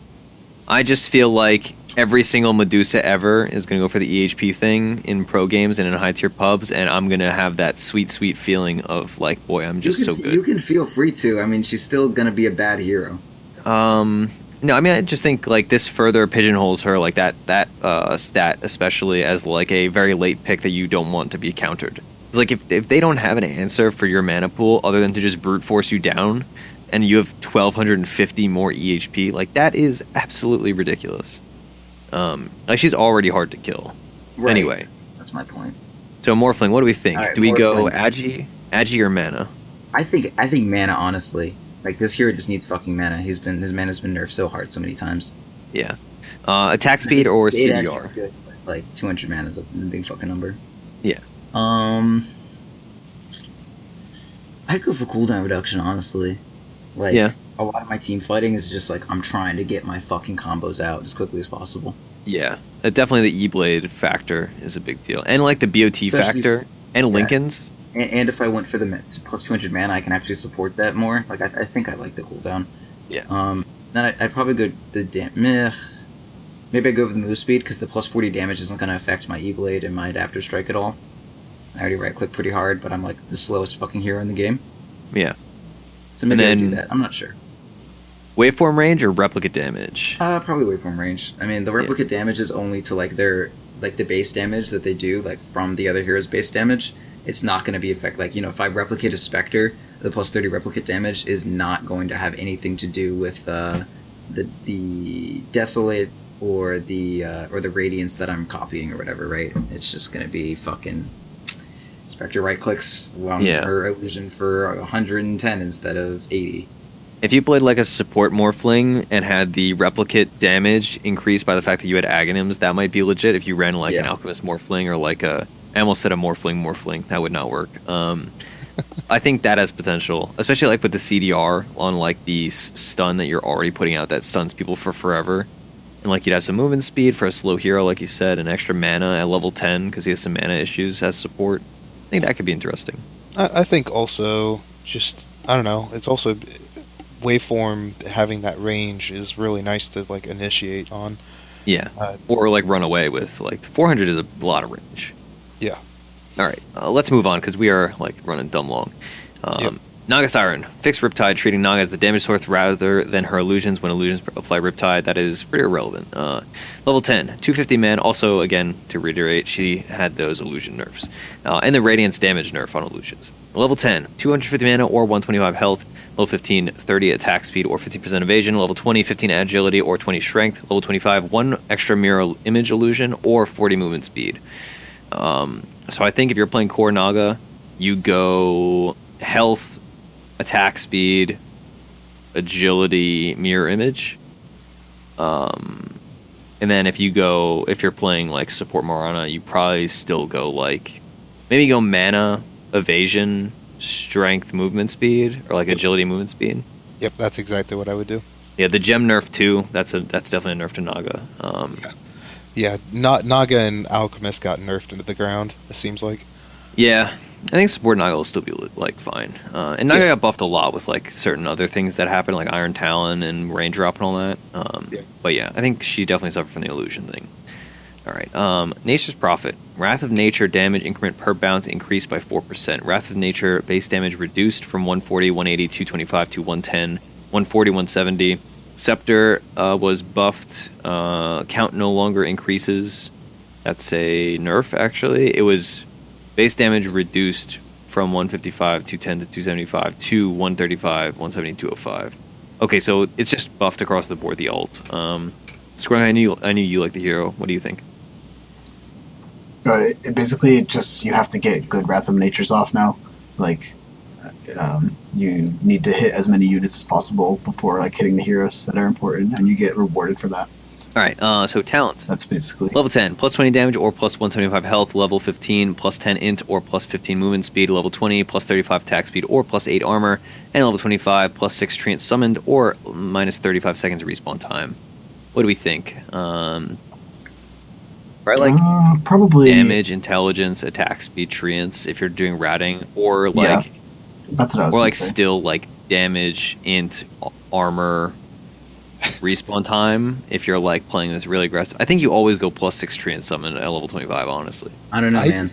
I just feel like every single Medusa ever is going to go for the EHP thing in pro games and in high tier pubs, and I'm going to have that sweet, sweet feeling of like, boy, I'm just so good. You can feel free to. I mean, she's still going to be a bad hero. No, I mean, I just think like this further pigeonholes her, like that stat, especially as like a very late pick that you don't want to be countered. It's like if they don't have an answer for your mana pool other than to just brute force you down, and you have 1,250 more EHP, like that is absolutely ridiculous. Like she's already hard to kill. Right. Anyway, that's my point. So Morphling, what do we think? Right, do we go Morphling. Agi or mana? I think mana, honestly. Like, this hero just needs fucking mana. His mana's been nerfed so hard so many times. Yeah. Attack speed or It CDR? good, like, 200 mana is a big fucking number. Yeah. I'd go for cooldown reduction, honestly. Like, Yeah. a lot of my team fighting is just like, I'm trying to get my fucking combos out as quickly as possible. Yeah. Definitely the E-Blade factor is a big deal. And, like, the BOT Especially factor. And Lincoln's. And if I went for the plus 200 mana, I can actually support that more. Like, I think I like the cooldown. Yeah. Then I'd probably go maybe I'd go with the move speed, because the plus 40 damage isn't going to affect my E-Blade and my Adaptive Strike at all. I already right-click pretty hard, but I'm, like, the slowest fucking hero in the game. Yeah. So maybe I'd do then- that. I'm not sure. Waveform range or replicate damage? Probably waveform range. I mean, the replicate damage is only to, like, their, like, the base damage that they do, like, from the other hero's base damage. It's not going to be like, if I replicate a Spectre, the plus 30 replicate damage is not going to have anything to do with the Desolate or the Radiance that I'm copying or whatever, right? It's just going to be fucking Spectre right clicks her illusion for 110 instead of 80. If you played like a support Morphling and had the replicate damage increased by the fact that you had Aghanims, that might be legit. If you ran like an Alchemist Morphling or like I almost said a Morphling, that would not work. I think that has potential, especially like with the CDR on like the stun that you're already putting out that stuns people for forever. And like you'd have some movement speed for a slow hero, like you said, and extra mana at level 10 because he has some mana issues as support. I think that could be interesting. I think also just, I don't know, it's also waveform having that range is really nice to like initiate on. Yeah, or like run away with. Like 400 is a lot of range. Yeah. All right, let's move on because we are like running dumb long. Yep. Naga Siren, fixed Riptide, treating Naga as the damage source rather than her illusions. When illusions apply Riptide, that is pretty irrelevant. Level 10, 250 man. Also, again, to reiterate, she had those illusion nerfs. And the Radiance damage nerf on illusions. Level 10, 250 mana or 125 health. Level 15, 30 attack speed or 15% evasion. Level 20, 15 agility or 20 strength. Level 25, 1 extra mirror image illusion or 40 movement speed. So I think if you're playing core Naga, you go health, attack speed, agility, mirror image. And then if you're playing like support Morana, you probably still go like, maybe go mana, evasion, strength, movement speed, or like agility, movement speed. Yep, that's exactly what I would do. Yeah, the gem nerf too. That's definitely a nerf to Naga. Yeah, Naga and Alchemist got nerfed into the ground, it seems like. Yeah, I think support Naga will still be like fine. And Naga got buffed a lot with like certain other things that happened, like Iron Talon and Rain Drop and all that. But yeah, I think she definitely suffered from the illusion thing. All right, Nature's Prophet. Wrath of Nature damage increment per bounce increased by 4%. Wrath of Nature base damage reduced from 140, 180, 225 to 110, 140, 170. Scepter was buffed. Count no longer increases. That's a nerf, actually. It was base damage reduced from 155, 210 to 275 to 135, 170, 205. Okay, so it's just buffed across the board, the ult. Skrunk, I knew you like the hero. What do you think? It basically just you have to get good Wrath of Natures off now. Like, you need to hit as many units as possible before like hitting the heroes that are important, and you get rewarded for that. All right, so talent. That's basically Level 10, plus 20 damage or plus 175 health. Level 15, plus 10 int or plus 15 movement speed. Level 20, plus 35 attack speed or plus 8 armor. And level 25, plus 6 treant summoned or minus 35 seconds respawn time. What do we think? Right, like probably damage, intelligence, attack speed, treants if you're doing routing, or like that's what I was or gonna like say. still like damage, int, armor, respawn time if you're like playing this really aggressive. I think you always go plus 6 treant summon at level 25, honestly. I don't know, man.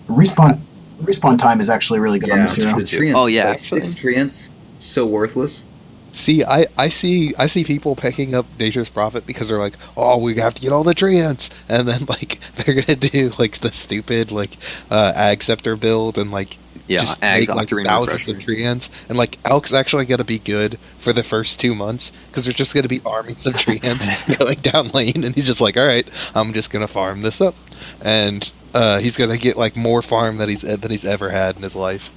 Respawn time is actually really good on Yeah, this hero. the treants, Oh, yeah, like, actually. 6 treants, so worthless. See, I see people picking up Nature's Prophet because they're like, oh, we have to get all the treants, and then like they're gonna do like the stupid like Ag Scepter build and like just Ags, make like Octarine thousands Refresher. of treants, and like Elk's actually gonna be good for the first 2 months because there's just gonna be armies of treants going down lane, and he's just like, all right, I'm just gonna farm this up, and he's gonna get like more farm than he's ever had in his life.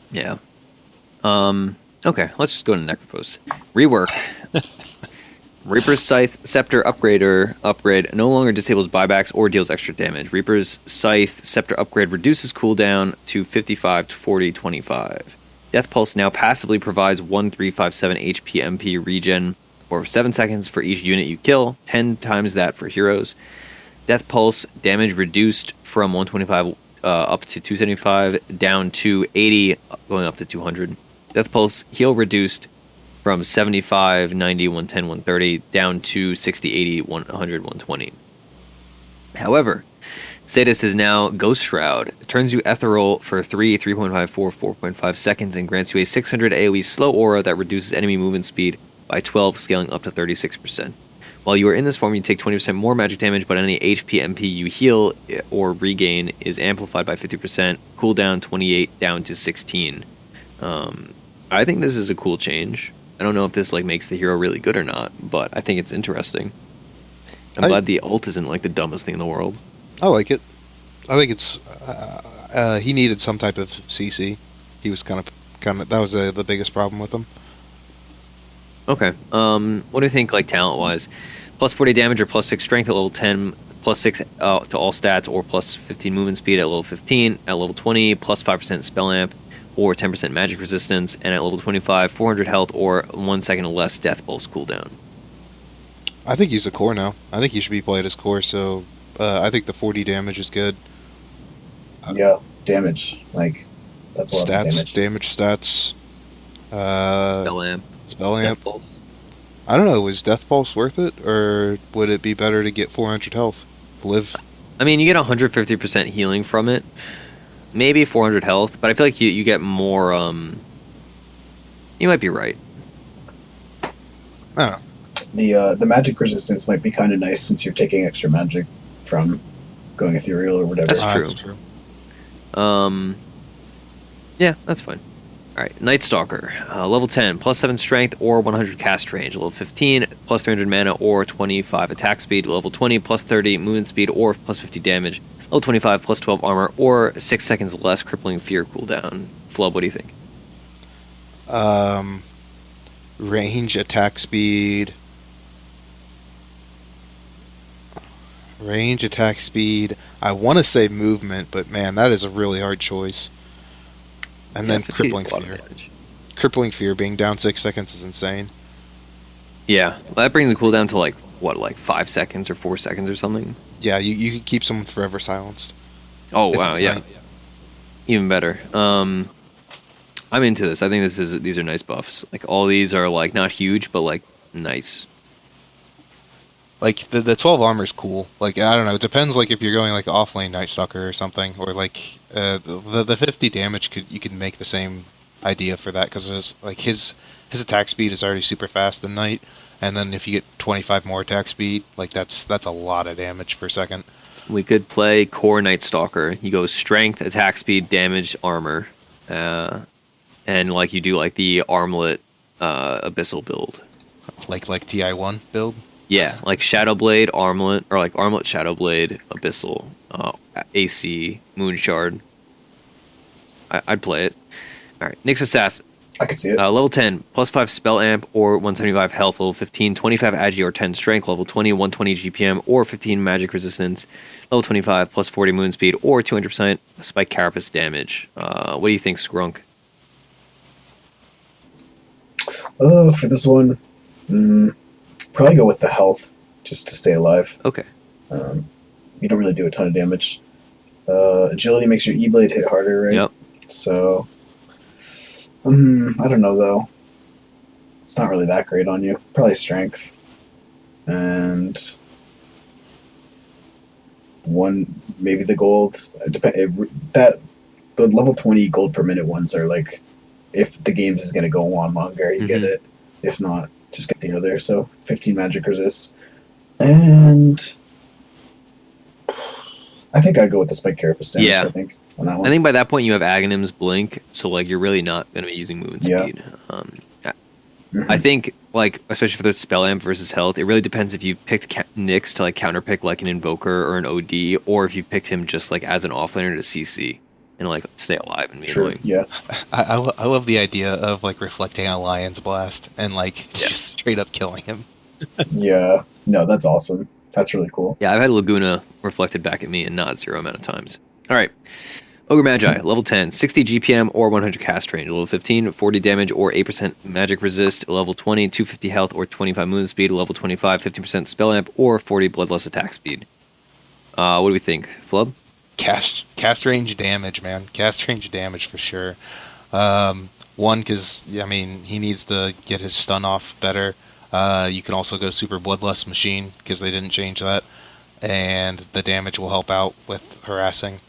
Yeah. Okay, let's just go to the next post. Rework. Reaper's Scythe Scepter upgrade no longer disables buybacks or deals extra damage. Reaper's Scythe Scepter upgrade reduces cooldown to 55 to 40, 25. Death Pulse now passively provides 1357 HP MP regen for 7 seconds for each unit you kill, 10 times that for heroes. Death Pulse damage reduced from 125 up to 275, down to 80, going up to 200. Death Pulse heal reduced from 75, 90, 110, 130, down to 60, 80, 100, 120. However, status is now Ghost Shroud. It turns you ethereal for 3, 3.5, 4, 4.5 seconds and grants you a 600 AoE slow aura that reduces enemy movement speed by 12, scaling up to 36%. While you are in this form, you take 20% more magic damage, but any HP MP you heal or regain is amplified by 50%, cooldown 28 down to 16. I think this is a cool change. I don't know if this like makes the hero really good or not, but I think it's interesting. I'm glad the ult isn't like the dumbest thing in the world. I like it. I think it's he needed some type of CC. He was kind of that was the biggest problem with him. Okay. What do you think like talent wise? Plus 40 damage or plus 6 strength at level 10, plus 6 to all stats or plus 15 movement speed at level 15, at level 20 plus 5% spell amp or 10% magic resistance, and at level 25, 400 health or 1 second less death pulse cooldown. I think he's a core now. I think he should be played as core, so I think the 40 damage is good. Yeah, damage. Like, that's a lot of Stats, damage. stats. Spell amp, Spell death amp. pulse. I don't know, was Death Pulse worth it, or would it be better to get 400 health? Live. I mean, you get 150% healing from it. Maybe 400 health, but I feel like you get more, you might be right. I don't know. The magic resistance might be kind of nice since you're taking extra magic from going ethereal or whatever. That's true. That's true. Yeah, that's fine. Alright, Night Stalker. Level 10, plus 7 strength or 100 cast range. Level 15, plus 300 mana or 25 attack speed. Level 20, plus 30 movement speed or plus 50 damage. Level 25, plus 12 armor or 6 seconds less crippling fear cooldown. Flubb, what do you think? Range, attack speed. Range, attack speed. I want to say movement, but man, that is a really hard choice. And then 50 is crippling a lot of fear. damage. Crippling fear being down 6 seconds is insane. Yeah, that brings the cooldown to like, what, like 5 seconds or 4 seconds or something? Yeah, you can keep someone forever silenced. Oh, If wow, it's yeah. night. Even better. I'm into this. I think these are nice buffs. Like, all these are, like, not huge, but, like, nice. Like the 12 armor is cool. Like I don't know, it depends. Like if you're going like off lane Night Stalker or something, or like the 50 damage you could make the same idea for that because like his attack speed is already super fast in Night, and then if you get 25 more attack speed, like that's a lot of damage per second. We could play core Night Stalker. You go strength, attack speed, damage, armor, and like you do like the armlet abyssal build. Like TI1 build. Yeah, like Shadowblade, Armlet, or like Armlet, Shadowblade, Abyssal, AC, Moonshard. I'd play it. All right, Nyx Assassin. I could see it. Level 10, plus 5 spell amp or 175 health. Level 15, 25 agi or 10 strength. Level 20, 120 GPM or 15 magic resistance. Level 25, plus 40 moon speed or 200% spike carapace damage. What do you think, Skrunk? For this one, probably go with the health, just to stay alive. Okay. You don't really do a ton of damage. Agility makes your E-blade hit harder, right? Yep. So, I don't know, though. It's not really that great on you. Probably strength. And maybe the gold. The level 20 gold per minute ones are like, if the game is going to go on longer, you get it. If not, just get the other. So 15 magic resist. And I think I'd go with the spike carapace damage, Yeah. I think, on that one. I think by that point you have Aghanim's Blink, so like you're really not going to be using movement speed. I think, like, especially for the spell amp versus health, it really depends if you picked Nyx to like counterpick like an Invoker or an OD, or if you picked him just like as an offlaner to CC and like stay alive and be annoying. Yeah. I love the idea of like reflecting a Lion's Blast and like just straight up killing him. Yeah. No, that's awesome. That's really cool. Yeah, I've had Laguna reflected back at me and not zero amount of times. All right. Ogre Magi, level 10, 60 GPM or 100 cast range. Level 15, 40 damage or 8% magic resist. Level 20, 250 health or 25 movement speed. Level 25, 15% spell amp or 40 bloodlust attack speed. What do we think? Flub? Cast range damage, man. Cast range damage for sure. One, because, I mean, he needs to get his stun off better. You can also go super bloodlust machine, because they didn't change that. And the damage will help out with harassing.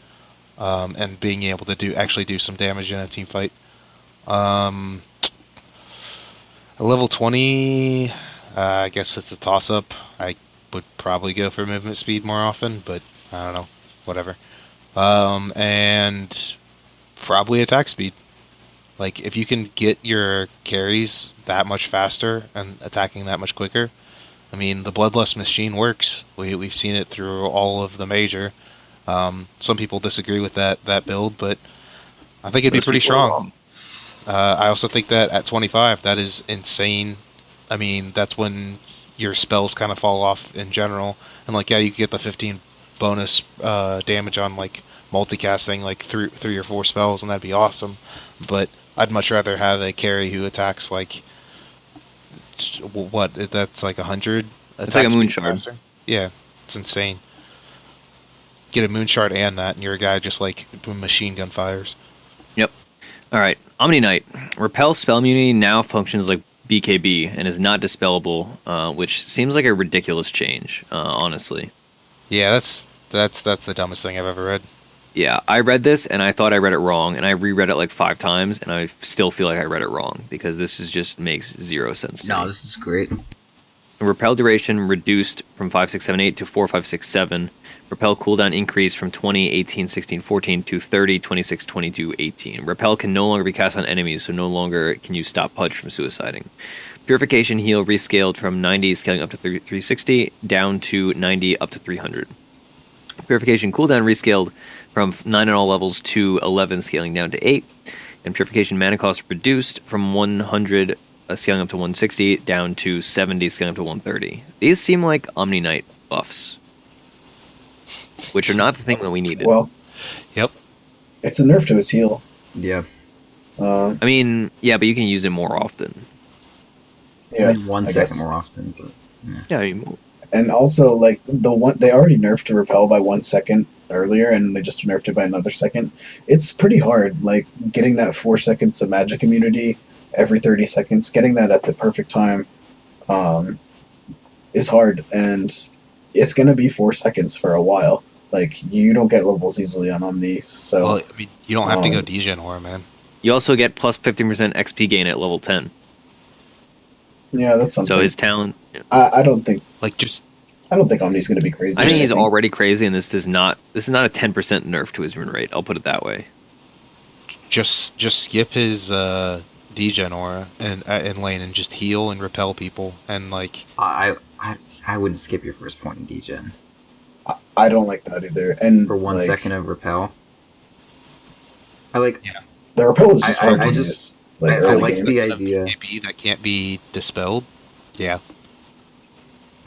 And being able to actually do some damage in a team fight. Level 20, I guess it's a toss-up. I would probably go for movement speed more often, but I don't know. Whatever. And probably attack speed. Like, if you can get your carries that much faster and attacking that much quicker, I mean, the Bloodlust machine works. We've seen it through all of the major. Some people disagree with that build, but I think it'd be pretty strong. I also think that at 25, that is insane. I mean, that's when your spells kind of fall off in general. And, like, yeah, you could get the 15 bonus damage on, like, multicasting, like, 3 or 4 spells, and that'd be awesome. But I'd much rather have a carry who attacks, like, what? That's like 100? It's like a moon shard. Faster? Yeah, it's insane. Get a moon shard and that, and you're a guy just like doing machine gun fires. Yep. All right. Omni Knight. Repel spell immunity now functions like BKB and is not dispellable, which seems like a ridiculous change, honestly. Yeah, that's the dumbest thing I've ever read. Yeah, I read this and I thought I read it wrong, and I reread it like 5 times, and I still feel like I read it wrong because this just makes zero sense to me. No, this is great. Repel duration reduced from 5, 6, 7, 8 to 4, 5, 6, 7. Repel cooldown increased from 20, 18, 16, 14 to 30, 26, 22, 18. Repel can no longer be cast on enemies, so no longer can you stop Pudge from suiciding. Purification heal rescaled from 90, scaling up to 360, down to 90, up to 300. Purification cooldown rescaled from 9 on all levels to 11, scaling down to 8. And Purification mana cost reduced from 100, scaling up to 160, down to 70, scaling up to 130. These seem like Omni Knight buffs, which are not the thing that we needed. Well, Yep. it's a nerf to his heal. Yeah. I mean, yeah, but you can use it more often. Yeah, Maybe 1 I second guess. more often. But, Yeah, I mean, And also, like, they already nerfed to repel by 1 second earlier, and they just nerfed it by another second. It's pretty hard, like, getting that 4 seconds of magic immunity every 30 seconds, getting that at the perfect time is hard, and it's going to be 4 seconds for a while. Like, you don't get levels easily on Omni, so... Well, I mean, you don't have to go Degen Aura, man. you also get plus 15% XP gain at level 10. Yeah, that's something. So his talent... I don't think Omni's going to be crazy. I think he's already crazy, and this is not a 10% nerf to his rune rate. I'll put it that way. Just skip his Degen Aura in lane and just heal and repel people and like. I wouldn't skip your first point in degen. I don't like that either. And For 1 second of repel. I like... the repel is just I hard to just... Like I early like game. the idea. PvP that can't be dispelled. Yeah.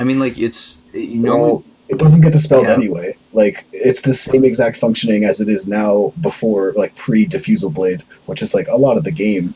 I mean, like it's Well, it doesn't get dispelled Yeah. anyway. Like it's the same exact functioning as it is now before, like pre-diffusal blade, which is like a lot of the game.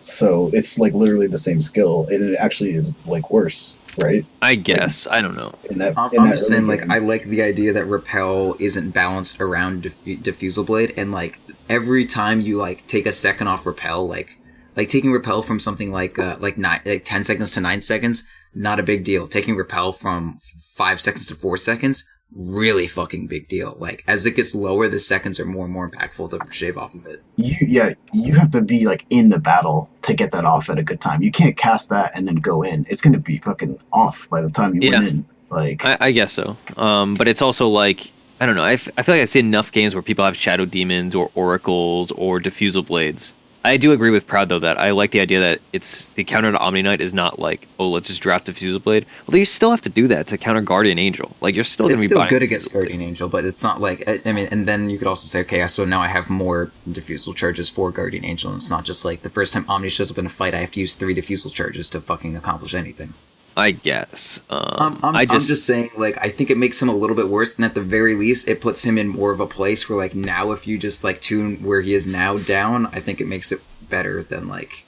So it's like literally the same skill, and it actually is like worse, right? I guess. I don't know. In that, I'm, in I'm that just early saying, like, game. I like the idea that repel isn't balanced around diffusal blade, and like every time you like take a second off repel, like taking repel from something like 10 seconds to 9 seconds, not a big deal. Taking repel from 5 seconds to 4 seconds, really fucking big deal. Like as it gets lower, the seconds are more and more impactful to shave off of it. You have to be like in the battle to get that off at a good time. You can't cast that and then go in. It's gonna be fucking off by the time you Yeah. went in. Like I guess so. But it's also like, I don't know. I feel like I see enough games where people have Shadow Demons or Oracles or Diffusal Blades. I do agree with Proud, though, that I like the idea that it's the counter to Omni Knight is not like, oh, let's just draft Diffusal Blade. Well, you still have to do that to counter Guardian Angel. Like, you're still going It's to be still buying good against Diffusal Blade. Guardian Angel, but it's not like I mean. And then you could also say, okay, so now I have more diffusal charges for Guardian Angel, and it's not just like the first time Omni shows up in a fight, I have to use 3 diffusal charges to fucking accomplish anything. I guess. I'm just saying, like, I think it makes him a little bit worse, and at the very least, it puts him in more of a place where, like, now if you just like tune where he is now down, I think it makes it better than like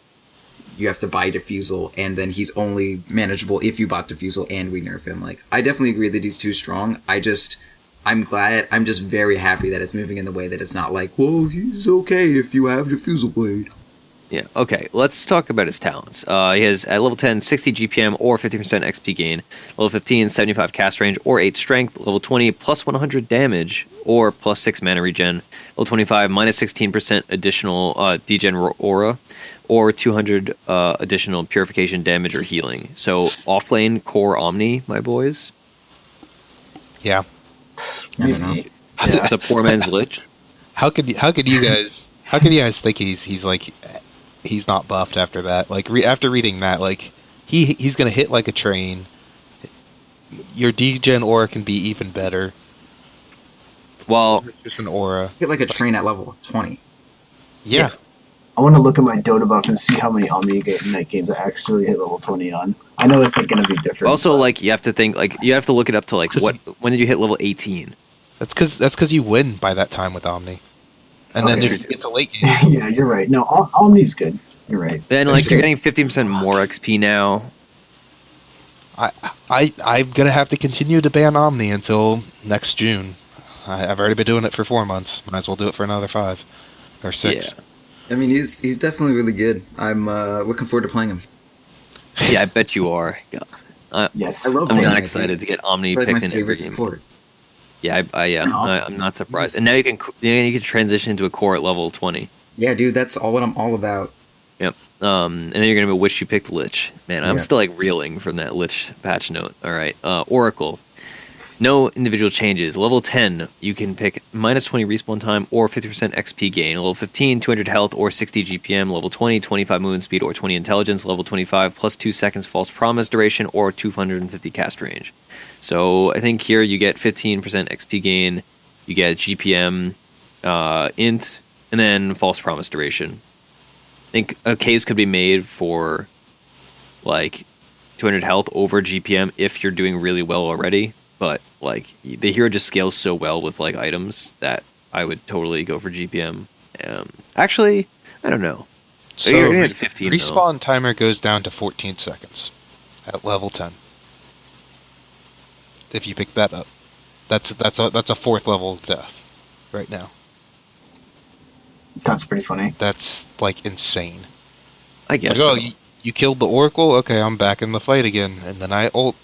you have to buy diffusal and then he's only manageable if you bought diffusal and we nerf him. Like, I definitely agree that he's too strong. I'm just very happy that it's moving in the way that it's not like, whoa, he's okay if you have diffusal blade. Yeah, okay. Let's talk about his talents. He has, at level 10, 60 GPM or 50% XP gain. Level 15, 75 cast range or 8 strength. Level 20, plus 100 damage or plus 6 mana regen. Level 25, minus 16% additional degen aura or 200 additional purification damage or healing. So, offlane core Omni, my boys. Yeah. I don't know. It's a poor man's Lich. How could you guys think he's like he's not buffed after that? Like after reading that, like he's gonna hit like a train. Your degen aura can be even better. Well, It's just an aura. Hit like a train at level 20. Yeah. I want to look at my Dota buff and see how many Omni Night games I actually hit level 20 on. I know it's like gonna be different. also, but- like, you have to think, like, you have to look it up to, like, when did you hit level 18? That's because you win by that time with Omni. And then Okay. if it's a late game. yeah, you're right. No, Omni's good. You're right. Then, like, It's you're good. getting 15% more XP now. I'm gonna have to continue to ban Omni until next June. I've already been doing it for 4 months. Might as well do it for another 5 or 6. Yeah. I mean, he's definitely really good. I'm looking forward to playing him. Yeah, I bet you are. God. Yes. I love I'm saying not that. excited to get Omni Probably my picked in every favorite game. support. Yeah, I'm not surprised. And now you can transition into a core at level 20. Yeah, dude, that's all what I'm all about. Yep. And then you're gonna wish you picked Lich. Man, I'm Yeah. still like reeling from that Lich patch note. All right. Oracle. No individual changes. Level 10, you can pick minus 20 respawn time or 50% XP gain. Level 15, 200 health or 60 GPM. Level 20, 25 movement speed or 20 intelligence. Level 25, plus 2 seconds false promise duration or 250 cast range. So I think here you get 15% XP gain, you get GPM, int, and then false promise duration. I think a case could be made for like 200 health over GPM if you're doing really well already. But like the hero just scales so well with like items that I would totally go for GPM. Actually, I don't know. So You're at 15 though. respawn timer goes down to 14 seconds at level 10. If you pick that up, that's a 4th level death right now. That's pretty funny. That's like insane. I guess. Like, oh, So. you killed the Oracle? Okay, I'm back in the fight again. And then I ult,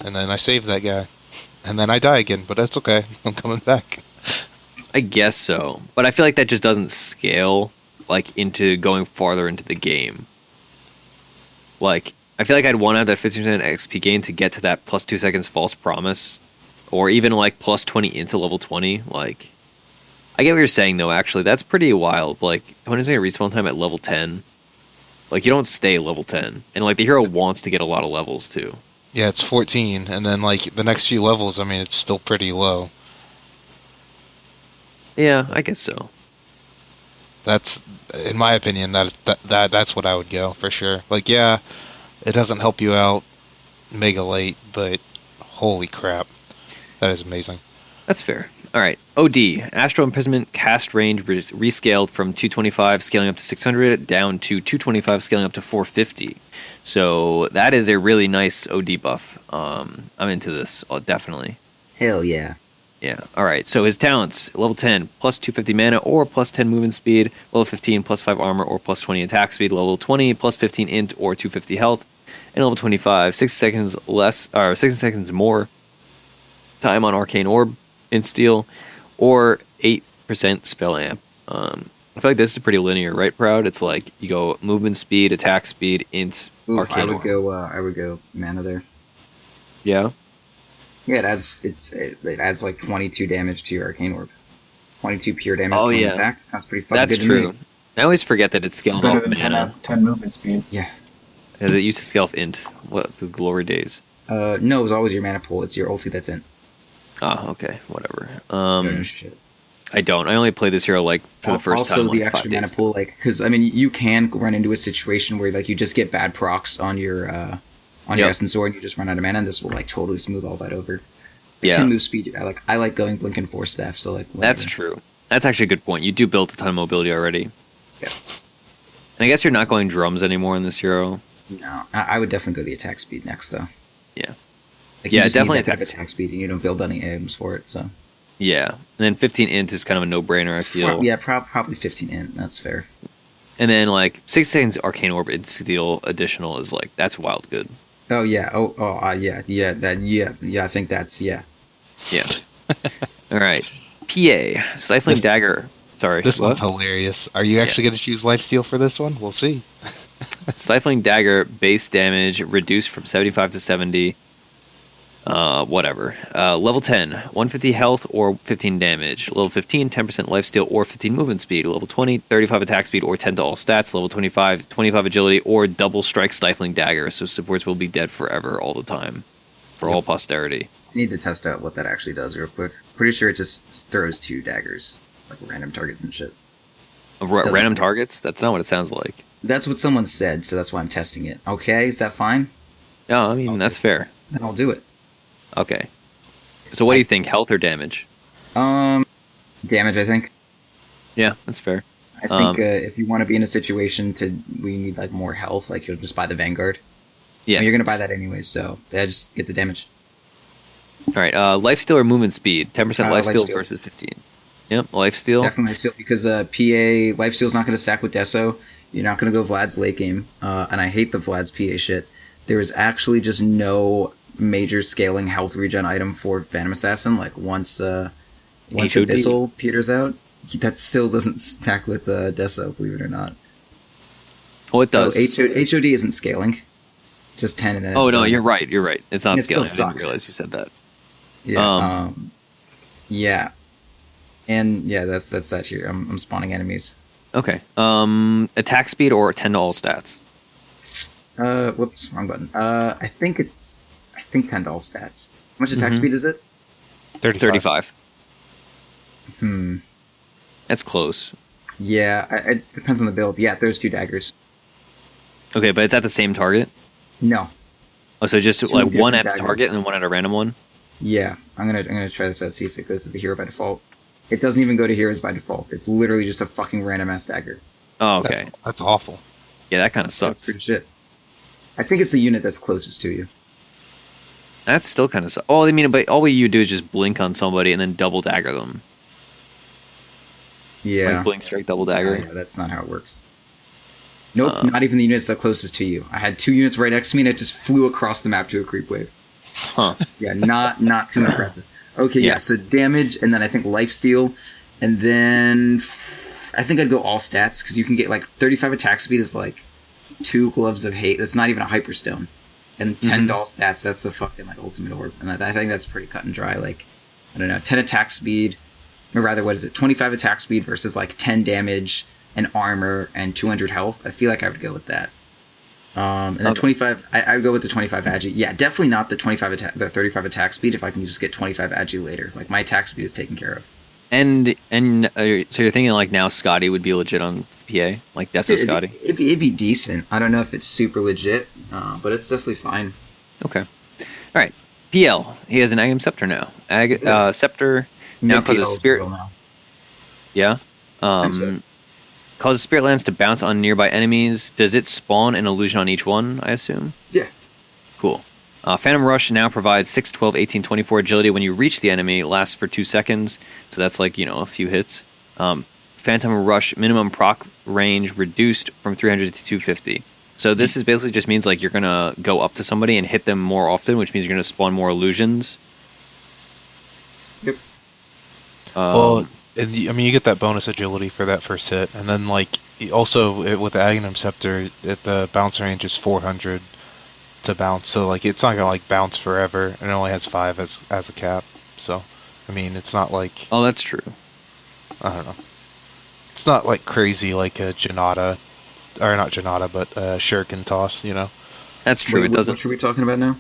and then I save that guy. And then I die again, but that's okay. I'm coming back. I guess so, but I feel like that just doesn't scale like into going farther into the game. Like I feel like I'd want to have that 15% XP gain to get to that plus 2 seconds false promise, or even like plus 20 into level 20. Like I get what you're saying though. Actually, that's pretty wild. Like 20-second respawn time at level 10. Like you don't stay level 10, and like the hero wants to get a lot of levels too. Yeah, it's 14, and then like the next few levels, I mean, it's still pretty low. Yeah, I guess so. That's, in my opinion, that's what I would go for sure. Like, yeah, it doesn't help you out mega late, but holy crap, that is amazing. That's fair. All right. OD, Astral Imprisonment cast range rescaled from 225 scaling up to 600 down to 225 scaling up to 450. So that is a really nice OD buff. I'm into this, definitely. Hell yeah. Yeah. All right. So his talents: level 10, plus 250 mana or plus 10 movement speed. Level 15, plus 5 armor or plus 20 attack speed. Level 20, plus 15 int or 250 health. And level 25, 60 seconds less, or 60 seconds more time on Arcane Orb in Steel, or 8% spell amp. I feel like this is pretty linear, right, Proud? It's like you go movement speed, attack speed, int, Arcane Orb. I would go mana there. Yeah. Yeah, it adds like 22 damage to your Arcane Orb. 22 pure damage to yeah. attack. Sounds pretty fucking That's good to true. me. I always forget that it scales Better off than mana. 10 movement speed. Yeah. Because it used to scale off int. What, the glory days? No, it was always your mana pool. It's your ulti that's in. Ah, okay, whatever. No shit. I don't. I only play this hero like for the first time. Also, the like, extra 5 mana days. pool, like, because I mean, you can run into a situation where like you just get bad procs on your your Essence Sword, and you just run out of mana, and this will like totally smooth all that over. Like, 10 move speed. I like going Blink and Force Staff. So like whatever. That's true. That's actually a good point. You do build a ton of mobility already. Yeah. And I guess you're not going drums anymore in this hero. No, I would definitely go the attack speed next though. Yeah. Like, Yeah, you just definitely need that bit of attack speed, and you don't build any items for it. So Yeah. And then 15 int is kind of a no-brainer, I feel. yeah, probably 15 int. That's fair. And then like 6 seconds Arcane Orb in Steel additional is like, that's wild good. Oh yeah. Yeah. I think that's yeah. Yeah. All right. PA, Stifling Dagger. Sorry. This what? one's hilarious. Are you actually going to choose Lifesteal for this one? We'll see. Stifling Dagger, base damage reduced from 75 to 70. Whatever. Level 10, 150 health or 15 damage. Level 15, 10% lifesteal or 15 movement speed. Level 20, 35 attack speed or 10 to all stats. Level 25, 25 agility or double strike Stifling Dagger. So supports will be dead forever all the time. For all posterity. I need to test out what that actually does real quick. Pretty sure it just throws 2 daggers, like random targets and shit. Random targets? That's not what it sounds like. That's what someone said, so that's why I'm testing it. Okay, is that fine? No, I mean, that's fair. Then I'll do it. Okay. So what do you think, health or damage? Damage, I think. Yeah, that's fair. I think if you want to be in a situation we need like more health, like you'll just buy the Vanguard. Yeah. And you're gonna buy that anyways, so yeah, just get the damage. All right, lifesteal or movement speed? 10% lifesteal lifesteal. versus 15. Yep, lifesteal. Definitely lifesteal, because PA lifesteal's not gonna stack with Deso. You're not gonna go Vlad's late game, and I hate the Vlad's PA shit. There is actually just no major scaling health regen item for Phantom Assassin. Like once HOD. Abyssal peters out, that still doesn't stack with Deso, believe it or not. Oh, it does. HOD isn't scaling. It's just 10 and then. Oh no, you're right. You're right. It's not It still scaling. I didn't sucks. realize you said that. Yeah. Yeah. And yeah, that's that here. I'm spawning enemies. Okay. Attack speed or 10 to all stats. Whoops, wrong button. I think 10 to all stats. How much attack speed is it? 35. Hmm. That's close. Yeah, it depends on the build. Yeah, there's 2 daggers. Okay, but it's at the same target. No. Oh, so just 2 like one different at the daggers. target and then one at a random one. Yeah, I'm gonna try this out. See if it goes to the hero by default. It doesn't even go to heroes by default. It's literally just a fucking random ass dagger. Oh, okay. That's awful. Yeah, that kind of That's sucks. pretty shit. I think it's the unit that's closest to you. That's still kind of. Oh, I mean, but all you do is just blink on somebody and then double dagger them. Yeah. Like blink, strike, double dagger. Yeah, that's not how it works. Nope, not even the units that closest to you. I had 2 units right next to me, and it just flew across the map to a creep wave. Huh. Yeah, not too impressive. Okay, yeah. So damage, and then I think lifesteal, and then I think I'd go all stats, because you can get like 35 attack speed is like 2 gloves of hate. That's not even a hyperstone. And 10 all stats, that's the fucking like ultimate orb. And I think that's pretty cut and dry. Like, I don't know, 10 attack speed, or rather, what is it? 25 attack speed versus like 10 damage and armor and 200 health. I feel like I would go with that. And then 25, I would go with the 25 agi. Yeah, definitely not the 35 attack, the 35 attack speed. If I can just get 25 agi later, like my attack speed is taken care of. And so you're thinking like now Scotty would be legit on PA, like Deso Scotty. It'd be decent. I don't know if it's super legit, but it's definitely fine. Okay. All right. PL. He has an Aghanim Scepter now. Scepter now causes spirit. Yeah. Causes spirit lands to bounce on nearby enemies. Does it spawn an illusion on each one? I assume. Yeah. Cool. Phantom Rush now provides 6, 12, 18, 24 agility when you reach the enemy. Lasts for 2 seconds, so that's like, a few hits. Phantom Rush minimum proc range reduced from 300 to 250. So this is basically just means like you're going to go up to somebody and hit them more often, which means you're going to spawn more illusions. Yep. Well, and you get that bonus agility for that first hit, and then like also with the Aghanim Scepter, the bounce range is 400 to bounce, so like it's not gonna like bounce forever, and it only has 5 as a cap. So, I mean, it's not like that's true. I don't know. It's not like crazy like a Janata, or not Janata, but Shuriken Toss. That's true. Wait, it doesn't. What are we talking about now?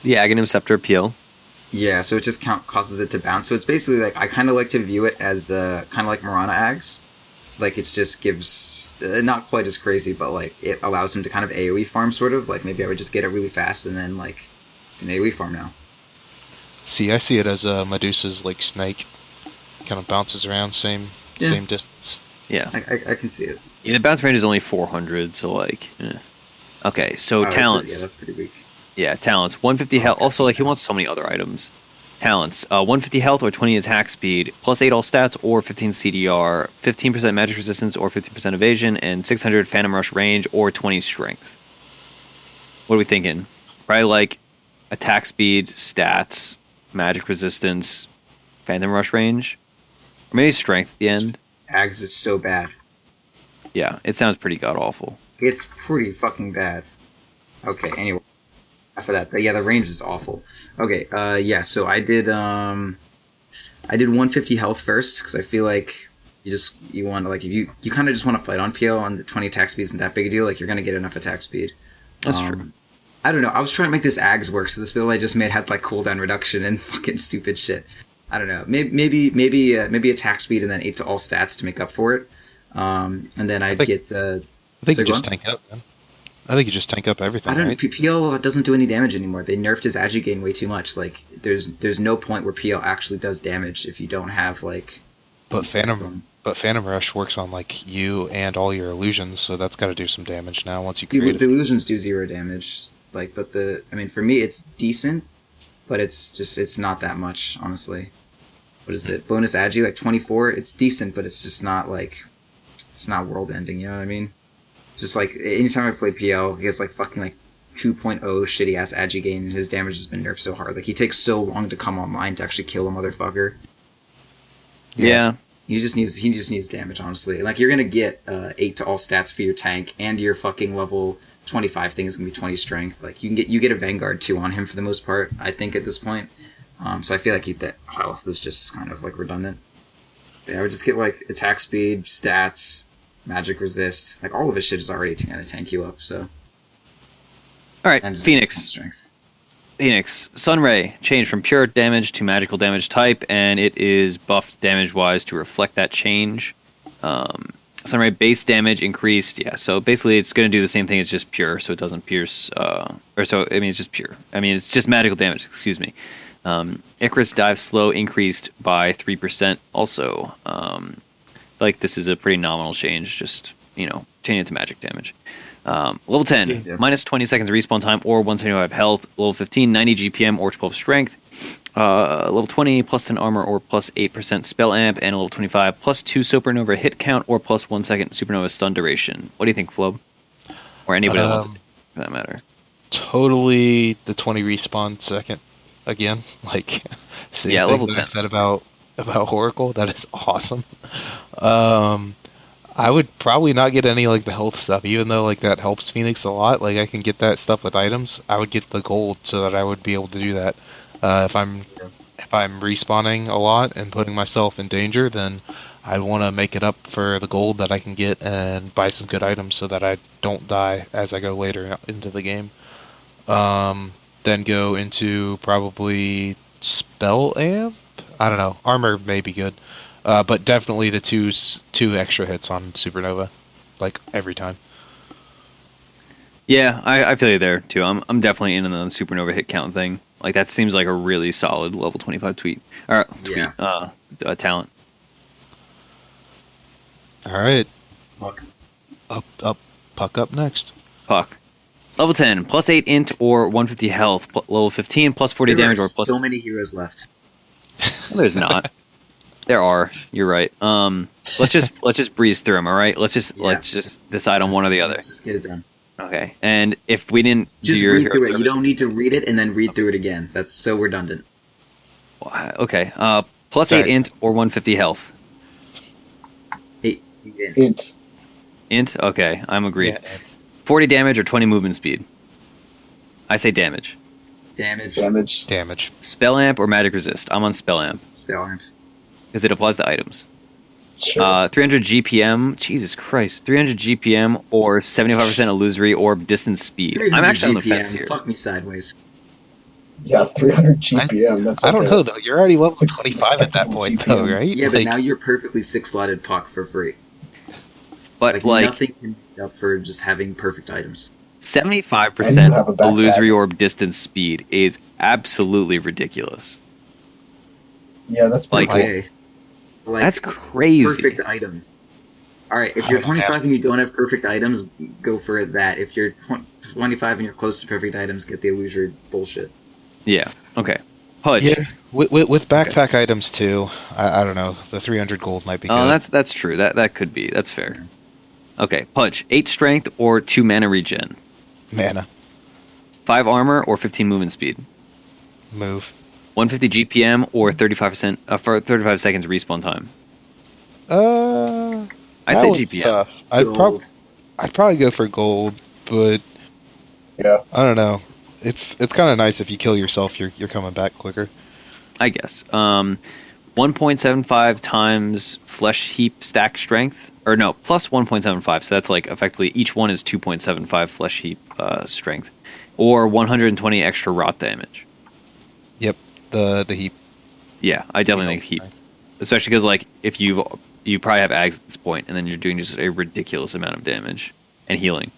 The Aghanim Scepter PL. Yeah, so it just causes it to bounce. So it's basically like I kind of like to view it as kind of like Marana Ags. Like it just gives not quite as crazy, but like it allows him to kind of AoE farm sort of. Like maybe I would just get it really fast and then like an AoE farm now. See, I see it as Medusa's like snake, kind of bounces around same distance. Yeah, I can see it. Yeah, the bounce range is only 400, so like, okay. So talents. That's pretty weak. Yeah, talents. 150 health. Also, like he wants so many other items. Talents. 150 health or 20 attack speed, plus 8 all stats or 15 CDR, 15% magic resistance or 15% evasion, and 600 Phantom Rush range or 20 strength. What are we thinking? Probably like attack speed, stats, magic resistance, Phantom Rush range, or maybe strength at the end. Ags is so bad. Yeah, it sounds pretty god awful. It's pretty fucking bad. Okay, anyway. After that, but yeah, the range is awful. Okay, so I did 150 health first because I feel like you want to like if you kind of just want to fight on PO on the 20 attack speed isn't that big a deal. Like you're gonna get enough attack speed. That's true. I don't know. I was trying to make this Ags work, so this build I just made had like cooldown reduction and fucking stupid shit. I don't know. Maybe attack speed and then 8 to all stats to make up for it. And then I think you just tank up, man. I think you just tank up everything. I don't know. Right? PL doesn't do any damage anymore. They nerfed his agi gain way too much. Like, there's no point where PL actually does damage if you don't have like. But Phantom Rush works on like you and all your illusions, so that's got to do some damage now once you create it. The illusions do 0 damage. Like, but for me, it's decent, but it's not that much, honestly. What is it? Bonus agi like 24. It's decent, but it's just not like, it's not world ending. You know what I mean? Just like anytime I play PL, he gets like fucking like 2.0 shitty ass agi gain, and his damage has been nerfed so hard. Like he takes so long to come online to actually kill a motherfucker. Yeah. He just needs damage, honestly. Like you're gonna get 8 to all stats for your tank, and your fucking level 25 thing is gonna be 20 strength. Like you get a Vanguard 2 on him for the most part, I think at this point. So I feel like that health is just kind of like redundant. Yeah, I would just get like attack speed, stats, magic resist, like all of his shit is already gonna tank you up. So, all right, and Phoenix. Strength. Phoenix Sunray changed from pure damage to magical damage type, and it is buffed damage wise to reflect that change. Sunray base damage increased, yeah. So basically, it's going to do the same thing. It's just pure, so it doesn't pierce. It's just pure. It's just magical damage. Excuse me. Icarus dive slow increased by 3%. Also, like this is a pretty nominal change. Just changing it to magic damage. Level 10, minus 20 seconds respawn time or 175 health. Level 15, 90 GPM or 12 strength. Level 20, plus 10 armor or plus 8% spell amp. And level 25, plus 2 supernova hit count or plus 1 second supernova stun duration. What do you think, Flubb? Or anybody else, for that matter? Totally the 20 respawn second again. Like, yeah, level 10. I said about Oracle. That is awesome. I would probably not get any like the health stuff, even though like that helps Phoenix a lot. Like I can get that stuff with items. I would get the gold so that I would be able to do that. If I'm respawning a lot and putting myself in danger, then I want to make it up for the gold that I can get and buy some good items so that I don't die as I go later into the game. Then go into probably spell amp. I don't know. Armor may be good, but definitely the two extra hits on Supernova, like every time. Yeah, I feel you there too. I'm definitely in on the Supernova hit count thing. Like that seems like a really solid level 25 talent. All right, Puck. Puck up next. Puck. Level 10, plus 8 int or 150 health. Level 15, plus 40 damage or plus... so many heroes left. Well, there's not. There are. You're right. Let's just breeze through them. All right. Let's just decide on one or the other. Let's just get it done. Okay. And if we didn't Just do your read through hero it. You service- don't need to read it and then read through it again. That's so redundant. Okay. Plus Sorry. 8 int or 150 health. Hey, Int. Int. Okay. I'm agreed. Yeah, 40 damage or 20 movement speed. I say damage. damage. damage. Spell amp or magic resist. I'm on spell amp Spell amp. because it applies to items. Sure. 300 GPM. Jesus Christ. 300 GPM or 75% illusory orb distance speed. I'm actually on the fence here. Fuck me sideways. Yeah, 300 GPM. That's I like don't a- know though. You're already level It's a 25 at that point, though, GPM. right? Yeah, but Like, now you're perfectly 6-slotted puck for free. But nothing can make up for just having perfect items. And you 75% have a backpack. illusory orb distance speed is absolutely ridiculous. Yeah, that's pretty Like- cool. Okay. Like, That's crazy. perfect items. Alright, if you're 25 and you don't have perfect items, go for that. If you're 25 and you're close to perfect items, get the illusory bullshit. Yeah. Okay. Pudge. yeah, with backpack items too. I don't know. The 300 gold might be good. Oh, that's true. That could be. That's fair. Okay. Pudge. 8 strength or 2 mana regen. mana 5 armor or 15 movement speed. move. 150 GPM or 35% for 35 seconds respawn time. I That say one's GPM. tough. Gold. I'd probably go for gold, but Yeah. I don't know. It's kind of nice if you kill yourself, you're coming back quicker. I guess. 1.75 times flesh heap stack strength. Or no, plus 1.75. So that's like effectively each one is 2.75 flesh heap strength. Or 120 extra rot damage. Yep, the heap. Yeah, I definitely think heap. Especially because like if you probably have ags at this point, and then you're doing just a ridiculous amount of damage and healing.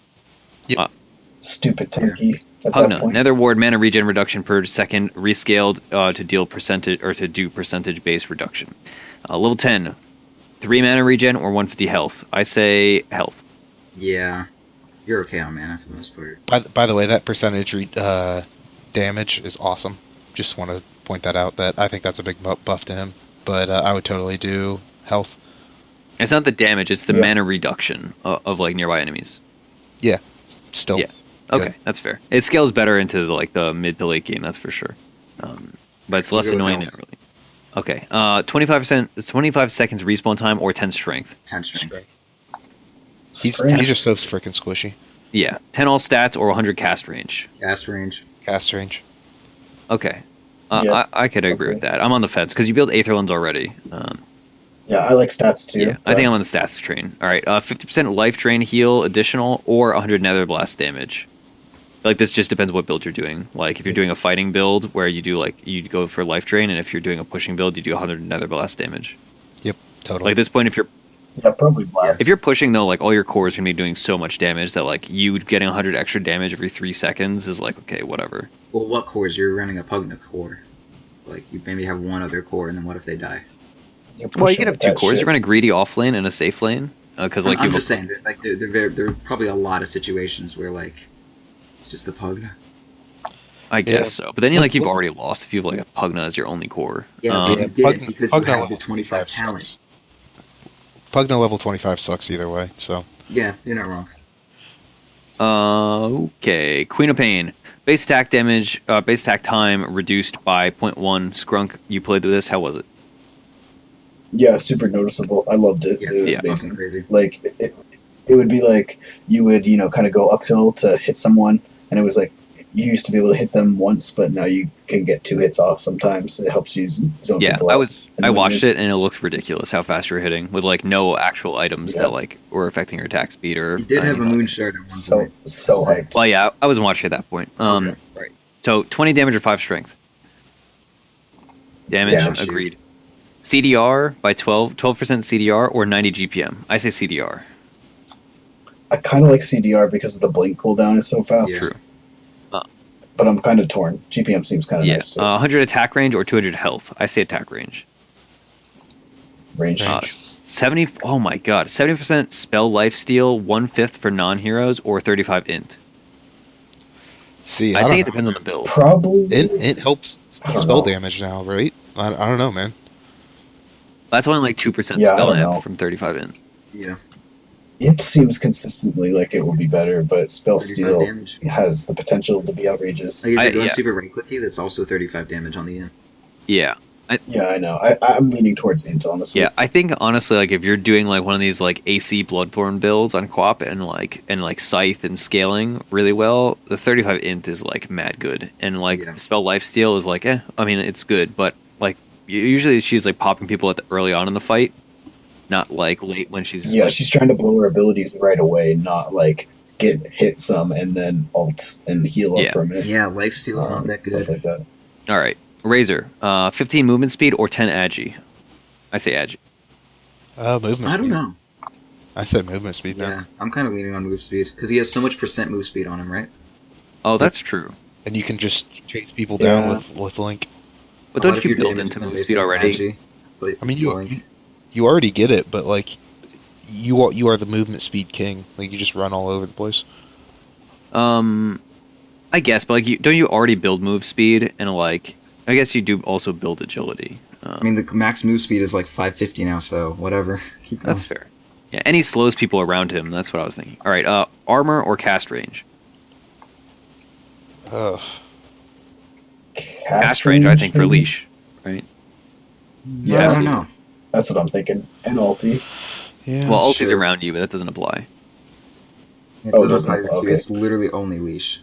Stupid tanky. At that Pugna, point. Nether Ward mana regen reduction per second, rescaled to deal percentage or to do percentage base reduction. Level 10, 3 mana regen or 150 health. I say health. Yeah. You're okay on mana for the most part. By the way, that percentage damage is awesome. Just want to point that out. That I think that's a big buff to him. But I would totally do health. It's not the damage; it's the Yeah. mana reduction of like nearby enemies. Yeah, still. Yeah. Okay, Good. that's fair. It scales better into the mid to late game, that's for sure. But it's less We'll go with annoying health. early. Okay, 25%, 25 seconds respawn time or 10 strength. 10 strength. He's Strength. just so freaking squishy. Yeah, 10 all stats or 100 cast range. Cast range. Cast range. Okay, Yeah, I could agree with okay. that. I'm on the fence because you build Aetherlands already. Yeah, I like stats too. Yeah, I think I'm on the stats train. All right, 50% life drain heal additional or 100 nether blast damage. Like this just depends what build you're doing. Like if you're doing a fighting build where you do like you go for life drain, and if you're doing a pushing build, you do 100 nether blast damage. Yep, totally. Like at this point, if probably blast. you're pushing though, like all your cores are gonna be doing so much damage that like you getting 100 extra damage every 3 seconds is like okay, whatever. Well, what cores? You're running a Pugna core. Like, you maybe have one other core, and then what if they die? You're Well, you pushing can have with 2 that cores. shit. You run a greedy off lane and a safe lane because like I'm you. just saying, there are probably a lot of situations where, like, it's just the Pugna. I guess Yeah. so, but then you've already lost if you have like a Pugna as your only core. Yeah, Um, but you did it Pugna- because Pugna you have level the 25 talent. sucks. Pugna level 25 sucks either way, so. Yeah, you're not wrong. Okay, Queen of Pain. Base attack damage, base attack time reduced by 0.1. Skrunk, you played with this. How was it? Yeah, super noticeable. I loved it. Yeah, It was it's amazing. fucking crazy. Like it would be like you would kind of go uphill to hit someone, and it was like you used to be able to hit them once, but now you can get 2 hits off sometimes. It helps you zone Yeah, people out. And I when watched you're- it and it looked ridiculous how fast you're hitting with like no actual items Yeah. that like were affecting your attack speed or. You did have a anything. moon shard at one So point. hyped. Well, yeah, I wasn't watching at that point. Okay, right. So 20 damage or 5 strength. Damage, Damage. agreed. CDR by 12% CDR or 90 GPM. I say CDR. I kind of like CDR because of the blink cooldown is so fast. Yeah. True. But I'm kind of torn. GPM seems kind of Yeah. nice too. 100 attack range or 200 health. I say attack range. Range. 70. Oh my god. 70% spell lifesteal, 1/5 for non-heroes, or 35 int. See, I don't think it know. depends on the build. Probably. It helps I don't spell know. damage now, right? I don't know, man. That's only like 2% Yeah, I spell don't know. amp from 35 int. Yeah. It seems consistently like it will be better, but spell 35 steal damage. has the potential to be outrageous. Like if you're going yeah. super right clicky, that's also 35 damage on the end. Yeah. Yeah, I know. I'm leaning towards int, honestly. Yeah, I think honestly, like if you're doing like one of these like AC Bloodthorn builds on Quap and like Scythe and scaling really well, the 35 int is like mad good, and like Yeah. the spell lifesteal is like I mean it's good, but like usually she's like popping people at the early on in the fight, not like late when she's Yeah, like, she's trying to blow her abilities right away, not like get hit some and then alt and heal up Yeah. for a minute. Yeah, lifesteal's not that Stuff good. like that. all right, Razor, 15 movement speed or 10 agi. I say agi. Movement I don't speed. know. I said movement speed, man. Yeah, I'm kind of leaning on move speed because he has so much % move speed on him, right? Oh, that's true. And you can just chase people Yeah. down with Link. But A lot don't of you your build damage into is move based speed on already? agi, but I mean, healing. you already get it, but like, you are the movement speed king. Like, you just run all over the place. I guess, but like, don't you already build move speed and like? I guess you do also build agility. I mean, the max move speed is like 550 now, so whatever. Keep going. That's fair. Yeah, and he slows people around him. That's what I was thinking. All right, armor or cast range? Ugh. Cast range, I think, for maybe? leash, right? Yeah, I don't know. that's what I'm thinking. And ulti. Yeah. Well, ulti's sure. around you, but that doesn't apply. It Oh, doesn't doesn't- apply to okay. It's literally only leash.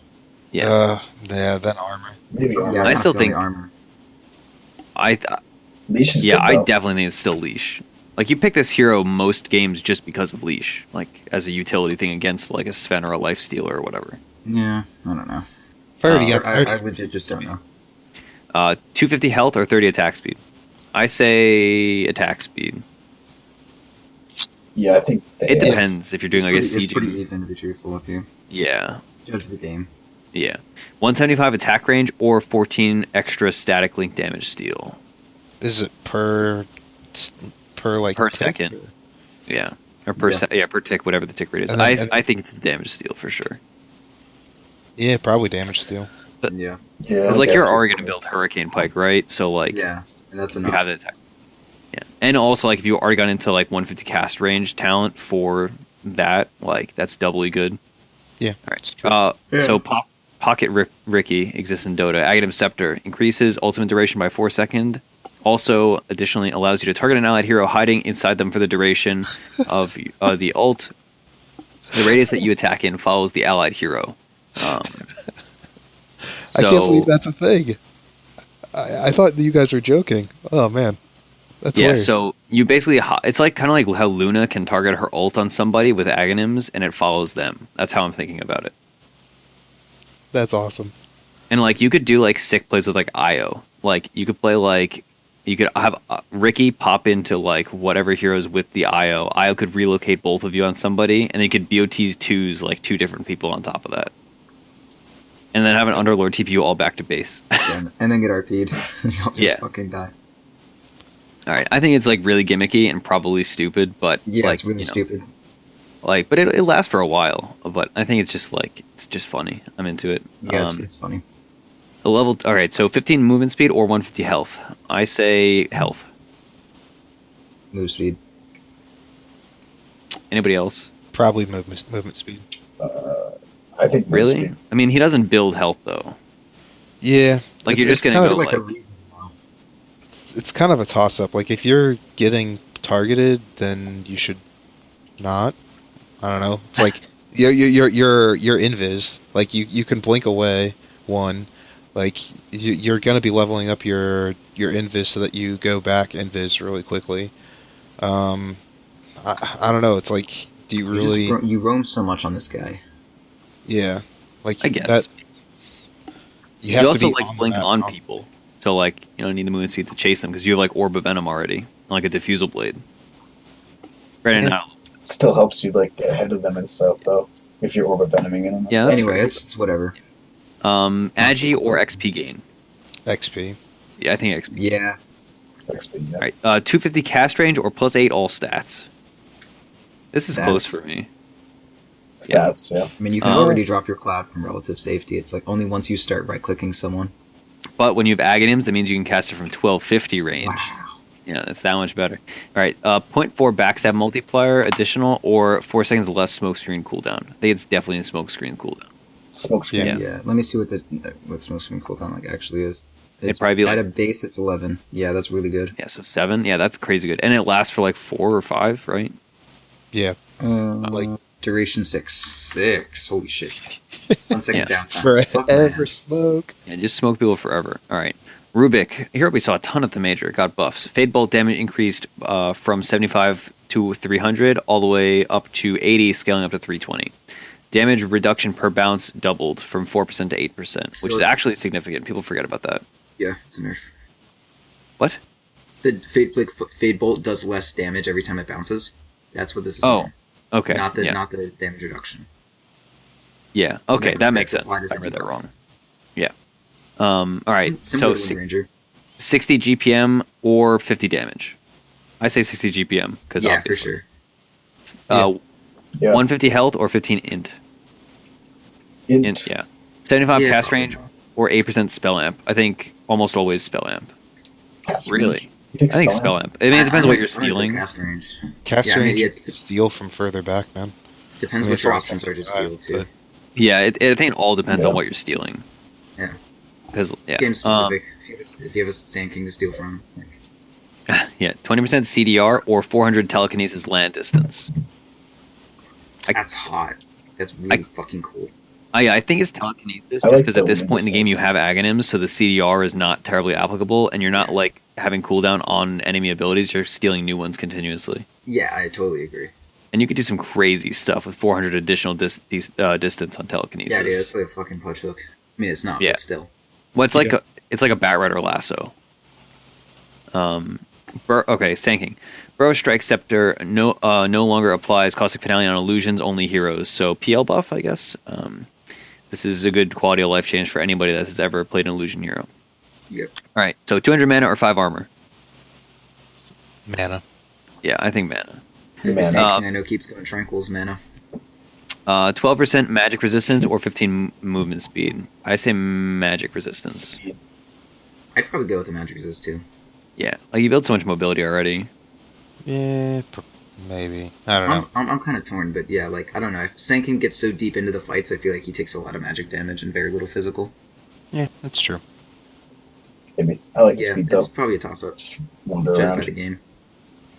Yeah, Yeah, then armor. Maybe armor. Yeah, I still only think- armor. Leash is yeah, good, I though. definitely think it's still leash. Like you pick this hero most games just because of leash, like as a utility thing against like a Sven or a lifestealer or whatever. Yeah, I don't know. If I already Uh, got, I legit just don't know. 250 health or 30 attack speed. I say attack speed. Yeah, I think It depends if you're doing like a It's siege. pretty even to be truthful with you. Yeah, Judge the game. yeah. 175 attack range or 14 extra static link damage steal is it per like per tick? second. Yeah, or per per tick, whatever the tick rate is. And then- I think it's the damage steal for sure. Yeah, probably damage steal. Yeah. Yeah, Because I like guess you're it's- already gonna build Hurricane Pike, right? So like Yeah. And that's you enough. have the attack. Yeah, and also like if you already got into like 150 cast range talent for that, like that's doubly good. Yeah. All right. So Pocket Ricky exists in Dota. Aghanim Scepter increases ultimate duration by 4 seconds. Also, additionally, allows you to target an allied hero hiding inside them for the duration of the ult. The radius that you attack in follows the allied hero. I can't believe that's a thing. I thought you guys were joking. Oh man, that's Yeah, hilarious. so you basically it's like kind of like how Luna can target her ult on somebody with Aghanims, and it follows them. That's how I'm thinking about it. That's awesome. And like you could do like sick plays with like Io. Like you could play like you could have Ricky pop into like whatever heroes with the Io. Io could relocate both of you on somebody, and then you could BOT's twos like two different people on top of that. And then have an Underlord TP you all back to base. And then get RP'd. You'll just Yeah. fucking die. All right, I think it's like really gimmicky and probably stupid, but Yeah, like, it's really you know, stupid. Like, but it lasts for a while. But I think it's just funny. I'm into it. Yeah, it's funny. A level. All right, so 15 movement speed or 150 health. I say health. Move speed. Anybody else? Probably movement speed. I think Really? mostly. I mean, he doesn't build health though. Yeah, Like, it's- you're just it's gonna kind go, of- Like a like- reason now. it's kind of a toss up. Like if you're getting targeted, then you should not. I don't know. It's like you're invis. Like you can blink away one. Like you're gonna be leveling up your invis so that you go back invis really quickly. I don't know. It's like, do you really? You roam so much on this guy. Yeah. Like I guess. that. You have to also be like on blink that on constantly. people, So like you don't need the movement speed to chase them because you have like Orb of Venom already, and, like a Diffusal Blade. Right now. Still helps you like get ahead of them and stuff though if you're Orb of Venoming in them. Yeah, that's Anyway, it's whatever. Agi or XP gain? XP. Yeah, I think XP. Yeah. XP, yeah. All right, 250 cast range or +8 all stats. This is Stats. close for me. Stats, yeah. I mean, you can already drop your cloud from relative safety. It's like only once you start right-clicking someone. But when you have Aghanims, that means you can cast it from 1250 range. Wow. Yeah, that's that much better. All right, 0.4 backstab multiplier additional or 4 seconds less smokescreen cooldown. I think it's definitely a smokescreen cooldown. Smoke screen. Yeah. Let me see what smokescreen cooldown like actually is. It'd probably be at like, a base, it's 11. Yeah, that's really good. yeah, so 7. Yeah, that's crazy good. And it lasts for like 4 or 5, right? Yeah. Like duration 6. Holy shit. 1 second downtime. Fuck, Forever man. smoke. Yeah, just smoke people forever. All right. Rubik. Here we saw a ton at the major. Got buffs. Fade Bolt damage increased from 75 to 300 all the way up to 80, scaling up to 320. Damage reduction per bounce doubled from 4% to 8%, So which is it's- actually significant. People forget about that. Yeah, it's a nerf. What? The Fade Bolt does less damage every time it bounces. That's what this is. Oh, for. okay. Not the yeah. not the damage reduction. Yeah. Okay, That- that makes that's sense. applied as I a read that debuff. wrong. Yeah. All right. Similar So to Wind Ranger. 60 GPM or 50 damage. I say 60 GPM because Yeah, obviously. for sure. Yeah. 150 health or 15 int. Int, yeah. 75 Yeah. cast range or 8% spell amp. I think almost always spell amp. Really? You I think spell amp. I mean, it depends what you're stealing. Cast range. Cast Yeah, I mean, range it's- is steal from further back, man. Depends I mean, what it's your all options are to steal but- too. Yeah, I think it all depends Yeah. on what you're stealing. Yeah. Because yeah, Game specific. If you have a Sand King to steal from. Like, yeah, 20% CDR or 400 telekinesis land distance. that's hot. That's really fucking cool. I think it's telekinesis I just like because at this building point in the game you distance. have Aghanims, so the CDR is not terribly applicable, and you're not like having cooldown on enemy abilities. You're stealing new ones continuously, Yeah, I totally agree. and you could do some crazy stuff with 400 additional distance on telekinesis. Yeah, dude, it's like a fucking punch hook. I mean, it's not, Yeah. but still. Well, it's like a Bat Rider lasso. Okay, Sanking. Burrow Strike Scepter no longer applies Caustic Finale on illusions, only heroes. So PL buff, I guess. This is a good quality of life change for anybody that has ever played an illusion hero. Yep. All right, so 200 mana or 5 armor. Mana. Yeah, I think mana. Mana. Sand King, I know keeps going Tranquil's mana. 12% magic resistance or 15 movement speed. I say magic resistance. I'd probably go with the Magic Resist too. Yeah, like you build so much mobility already. Yeah, maybe. I don't know. I'm kind of torn, but yeah, like I don't know. If Sand King gets so deep into the fights, I feel like he takes a lot of magic damage and very little physical. Yeah, that's true. Maybe. I like the Yeah, speed though. it's probably a toss-up. Just wander Judged by the around. game.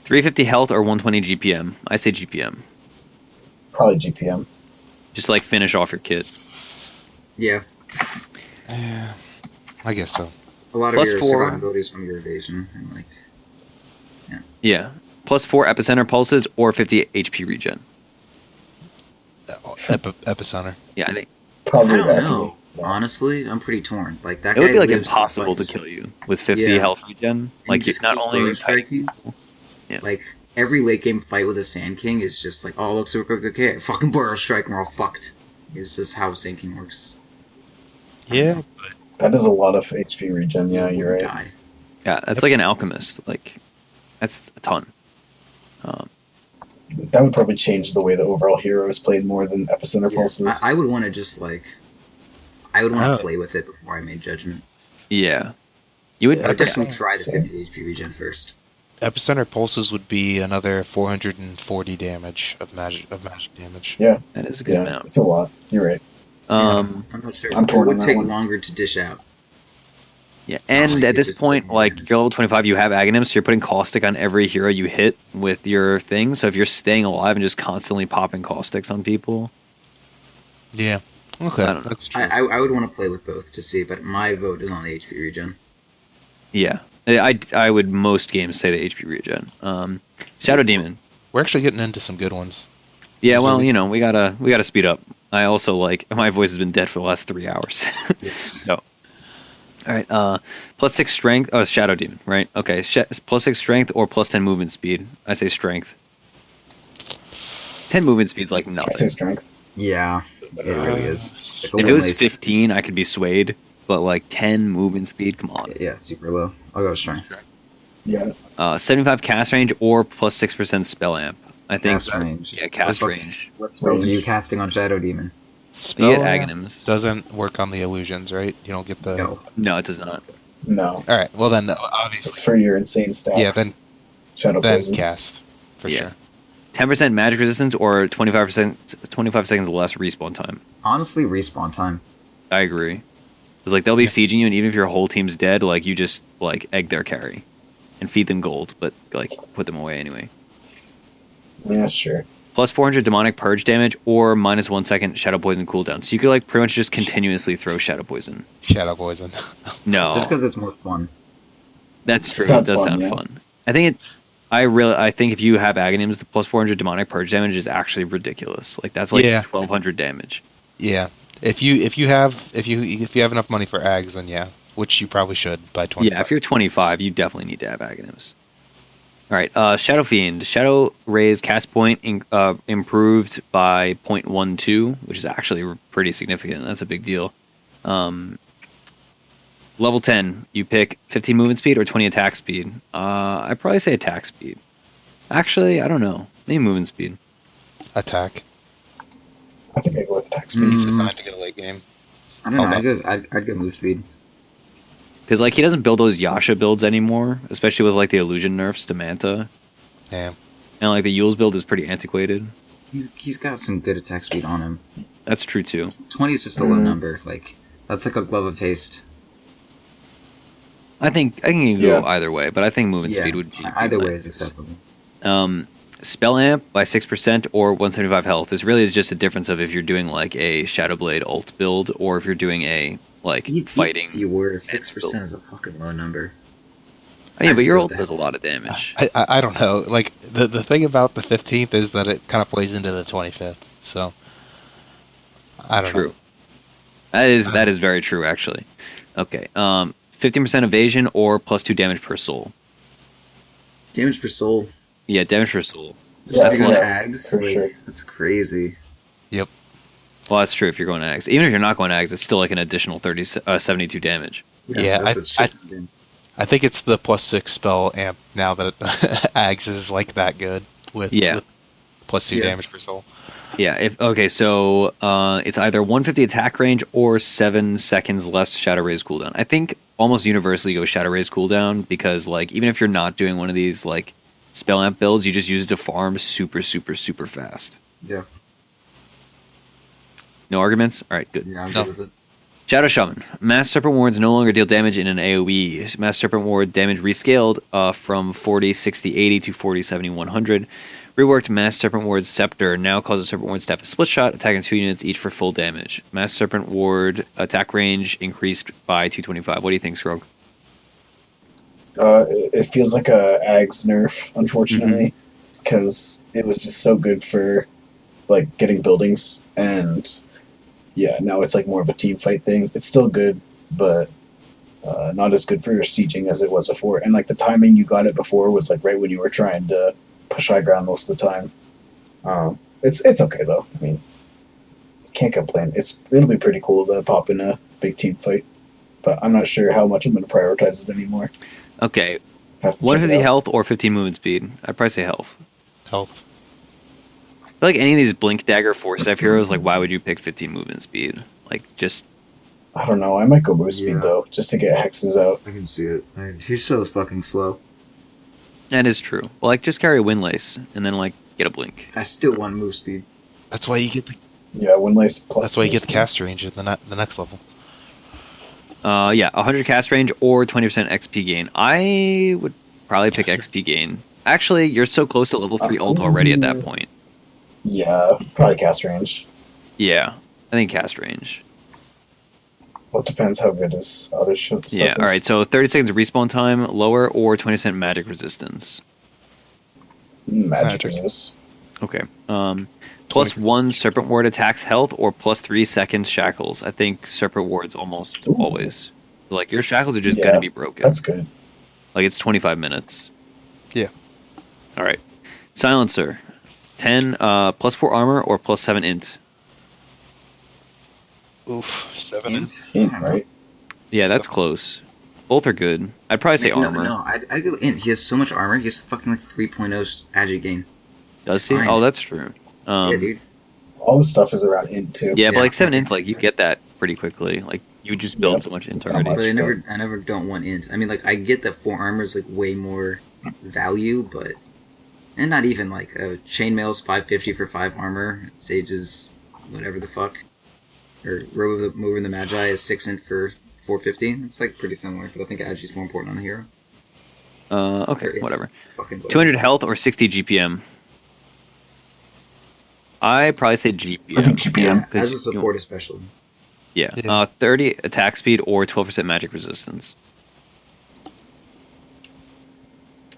350 health or 120 GPM. I say GPM. Probably GPM. Just like finish off your kit. Yeah, Yeah, I guess so. a lot Plus of your 4. survivability is from your evasion and like. Yeah. Plus 4 epicenter pulses or 50 HP regen. Epicenter. Yeah, I think Probably I don't that. know. Honestly, I'm pretty torn. Like that it guy would be like lives through impossible to fights. kill you with 50 Yeah. health regen. And Like you you're just not keep only burrow striking. Yeah. Like every late game fight with a Sand King is just like, oh, looks okay, fucking burrow strike, and we're all fucked. It's just how Sand King works. Yeah, but That is a lot of HP regen. Yeah, You you're right. Die. Yeah, that's like an alchemist. Like that's a ton. That would probably change the way the overall hero is played more than epicenter Yeah. pulses. I would want to just like, I would want Oh. to play with it before I made judgment. Yeah. You would I would Yeah. definitely try the Same. 50 HP regen first. epicenter pulses would be another 440 damage of magic damage. Yeah, that is a good yeah, amount. it's a lot. You're right. Um I'm not sure. I'm torn it on would that take one. longer to dish out. yeah, and Like, at it this just point, doesn't like matter. you're level 25, you have Aghanims, so you're putting caustic on every hero you hit with your thing. So if you're staying alive and just constantly popping caustics on people, Yeah. Okay. I don't know. That's true. I would want to play with both to see, but my vote is on the HP regen. yeah. I would most games say the HP regen. Shadow Demon. We're actually getting into some good ones. Yeah, well, Really? you know, we gotta speed up. I also like my voice has been dead for the last 3 hours. Yes. So All right. Plus 6 strength. Oh, it's Shadow Demon, right? Okay. Plus 6 strength or plus 10 movement speed. I say strength. 10 movement speed's like I say nothing. strength. Yeah, it really is. Like, If it was nice- 15, I could be swayed. But like 10 movement speed, come on. Yeah, it's super low. I'll go with strength. Yeah. 75 cast range or plus 6% spell amp. I think. Cast range. Yeah, cast What- range. What spells are you casting on Shadow Demon? You get Spell Aghanims. doesn't work on the illusions, right? You don't get the. No. No, it does not. No. All right. Well, then It's obviously, for your insane stats. yeah. Then Shadow Poison. cast for Yeah. sure. 10% magic resistance or 25 seconds less respawn time. Honestly, respawn time. I agree. Because like they'll be sieging you, and even if your whole team's dead, like you just like egg their carry and feed them gold, but like put them away anyway. Yeah, sure. Plus 400 demonic purge damage or minus 1 second shadow poison cooldown. So you could like pretty much just continuously throw shadow poison. Shadow poison. No, Just because it's more fun. that's true. It Sounds does fun, sound yeah. fun. I think if you have Aghanims, the plus 400 demonic purge damage is actually ridiculous. Like that's like Yeah. 1200 damage. Yeah. If you have enough money for Ags, then yeah, which you probably should by 20. Yeah, if you're 25, you definitely need to have Aghanims. All right, Shadow Fiend. Shadow Rays cast point improved by 0.12, which is actually pretty significant. That's a big deal. Level 10, you pick 15 movement speed or 20 attack speed. I'd probably say attack speed. Actually, I don't know. Maybe movement speed. Attack. I think I go with attack speed. He's designed to get a late game. I don't know. Okay. I'd go move speed. Because like he doesn't build those Yasha builds anymore, especially with like the illusion nerfs to Manta. Yeah. And like the Yule's build is pretty antiquated. He's got some good attack speed on him. That's true too. 20 is just a low number. Like that's like a glove of haste. I think I can Yeah. go either way, but I think movement Yeah, speed would be either like way is this. acceptable. Spell amp by 6% or 175 health. This really is just a difference of if you're doing like a Shadow Blade ult build or if you're doing a like fighting. You were 6% is a fucking low number. Oh, yeah, but your Absolute ult that. does a lot of damage. I don't know. Like the thing about the 15th is that it kind of plays into the 25th. So I don't True. know. That is very true actually. Okay. 15% evasion or plus 2 damage per soul. Damage per soul. Yeah, damage per soul. Yeah, That's If you're like, going Ags, for like, sure. that's crazy. Yep. well, that's true if you're going to Ags. Even if you're not going to Ags, it's still like an additional 72 damage. Yeah, that's a shit I- ton. I think it's the +6 spell amp now that Ags is like that good with with +2 Yeah. damage per soul. Yeah. So it's either 150 attack range or 7 seconds less Shadow Rays cooldown. I think almost universally go Shadow Rays cooldown because like even if you're not doing one of these like spell amp builds, you just use it to farm super fast. Yeah. No arguments? All right, good. Yeah, I'm No. good with it. Shadow Shaman. Mass Serpent Wards no longer deal damage in an AoE. Mass Serpent Ward damage rescaled from 40, 60, 80 to 40, 70, 100. Reworked Mass Serpent Ward's Scepter now causes Serpent Ward staff a split shot, attacking 2 units each for full damage. Mass Serpent Ward attack range increased by 225. What do you think, Skrunk? It feels like a Ags nerf, unfortunately, because it was just so good for like getting buildings, and yeah, now it's like more of a team fight thing. It's still good, but not as good for your sieging as it was before. And like the timing you got it before was like right when you were trying to push high ground most of the time. It's okay though. I mean, can't complain. It'll be pretty cool to pop in a big team fight, but I'm not sure how much I'm going to prioritize it anymore. Okay, Have to check 150 it out. health or 15 movement speed? I'd probably say health. Health. I feel like any of these Blink Dagger 4-step heroes, like why would you pick 15 movement speed? Like just I don't know. I might go move speed Yeah. though, just to get hexes out. I can see it. He's so fucking slow. that is true. Well, like just carry a Windlace and then like get a blink. I still want move speed. That's why you get the Yeah, Windlace plus. that's why you get the cast range at the next level. Yeah, 100 cast range or 20% XP gain. I would probably pick XP gain. Actually, you're so close to level 3 ult already at that point. Yeah, probably cast range. Yeah, I think cast range. Well, it depends how good his other stuff is. Yeah, alright, so 30 seconds of respawn time, lower or 20% magic resistance. Magic Magic. resist. Okay. Plus 1 Serpent Ward attacks health or plus 3 seconds shackles. I think Serpent Ward's almost Ooh. always Like your shackles are just Yeah, gonna be broken. That's good. Like it's 25 minutes. Yeah. All right. Silencer, 10 +4 armor or +7 int. Oof, 7 Int? Int, right? Yeah, that's close. Both are good. I'd probably say armor. No, I go int. He has so much armor. He has fucking like 3.0 agi gain. Does It's he? fine. Oh, that's true. Yeah, dude. All the stuff is around int too. Yeah, but Yeah. like 7 int, like you get that pretty quickly. Like you just build Yep. so much int It's not already. much. But I never don't want int. I mean, like I get that 4 armor is like way more value, but and not even like chainmail's 550 for 5 armor. Sage's whatever the fuck, or Robe of the Mover and the Magi is 6 int for 450. It's like pretty similar, but I think agi's more important on the hero. Okay, Or whatever. Fucking whatever. 200 health or 60 GPM. I probably say GPM. I think GPM. Yeah, as a support especially. Yeah. Yeah. 30 attack speed or 12% magic resistance.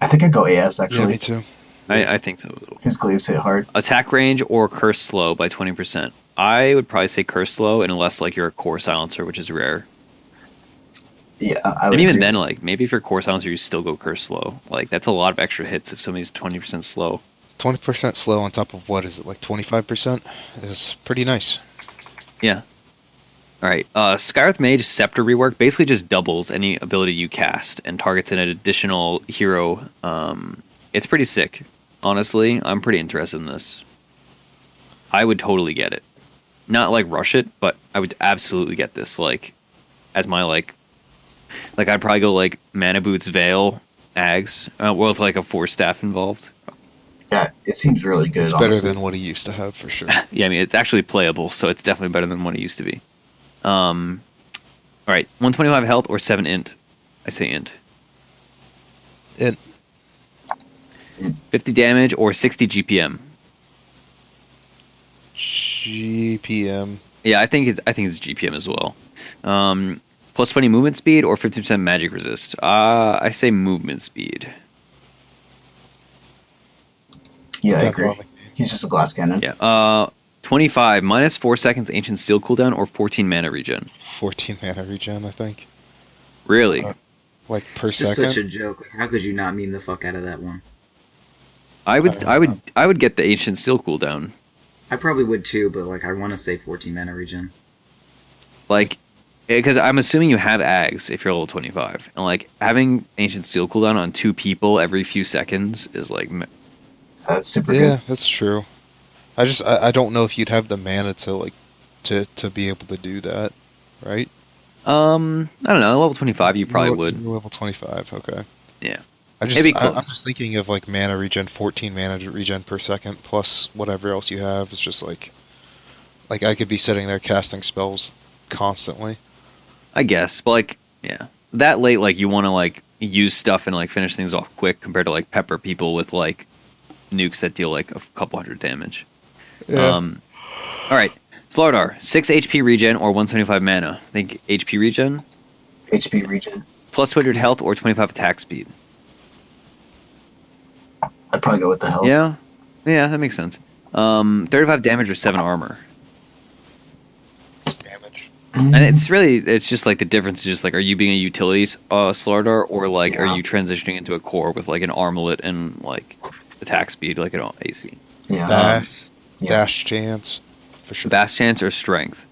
I think I'd go AS Yeah, actually. me too. I think so. His glaives hit hard. Attack range or curse slow by 20%. I would probably say curse slow, and unless like you're a core silencer, which is rare. Yeah, I would And even assume. then, like maybe if you're core silencer, you still go curse slow. Like that's a lot of extra hits if somebody's 20% slow. 20% slow on top of what is it, like 25%? Is pretty nice. Yeah. All right. Skywrath Mage Scepter rework basically just doubles any ability you cast and targets an additional hero. It's pretty sick. Honestly, I'm pretty interested in this. I would totally get it. Not like rush it, but I would absolutely get this. Like, as my like I'd probably go like Mana Boots, Veil, Ags, with like a 4 staff involved. Yeah, it seems really good. It's better honestly. than what he used to have for sure. Yeah, I mean, it's actually playable, so it's definitely better than what it used to be. All right, 125 health or 7 int. I say int. And 50 damage or 60 GPM. GPM. Yeah, I think it's GPM as well. Plus 20 movement speed or 50% magic resist. I say movement speed. Yeah, I Depends agree. on the game. He's just a glass cannon. Yeah. 25 minus 4 seconds ancient steel cooldown or 14 mana regen. 14 mana regen, I think. Really? Like per It's just second. such a joke. Like, how could you not meme the fuck out of that one? I would get the ancient steel cooldown. I probably would too, but like I want to say 14 mana regen. Like, because I'm assuming you have Ags if you're level 25, and like having ancient steel cooldown on 2 people every few seconds is like, That's super Yeah, good. that's true. I don't know if you'd have the mana to like to be able to do that, right? I don't know. Level 25, you probably would. You're level 25, okay. Yeah. I'm Maybe close. just thinking of like mana regen, 14 mana regen per second plus whatever else you have. It's just like I could be sitting there casting spells constantly. I guess, but like, yeah, that late, like you want to like use stuff and like finish things off quick compared to like pepper people with like nukes that deal like a couple hundred damage. Yeah. All right, Slardar, 6 HP regen or 175 mana. I think HP regen HP regen. plus 200 health or 25 attack speed. I'd probably go with the health. Yeah, that makes sense. 35 damage or 7 armor. Damage. And it's just like the difference is just like, are you being a utility Slardar or like are you transitioning into a core with like an armlet and like attack speed like an AC? Yeah. Dash chance for sure. Bass chance or strength?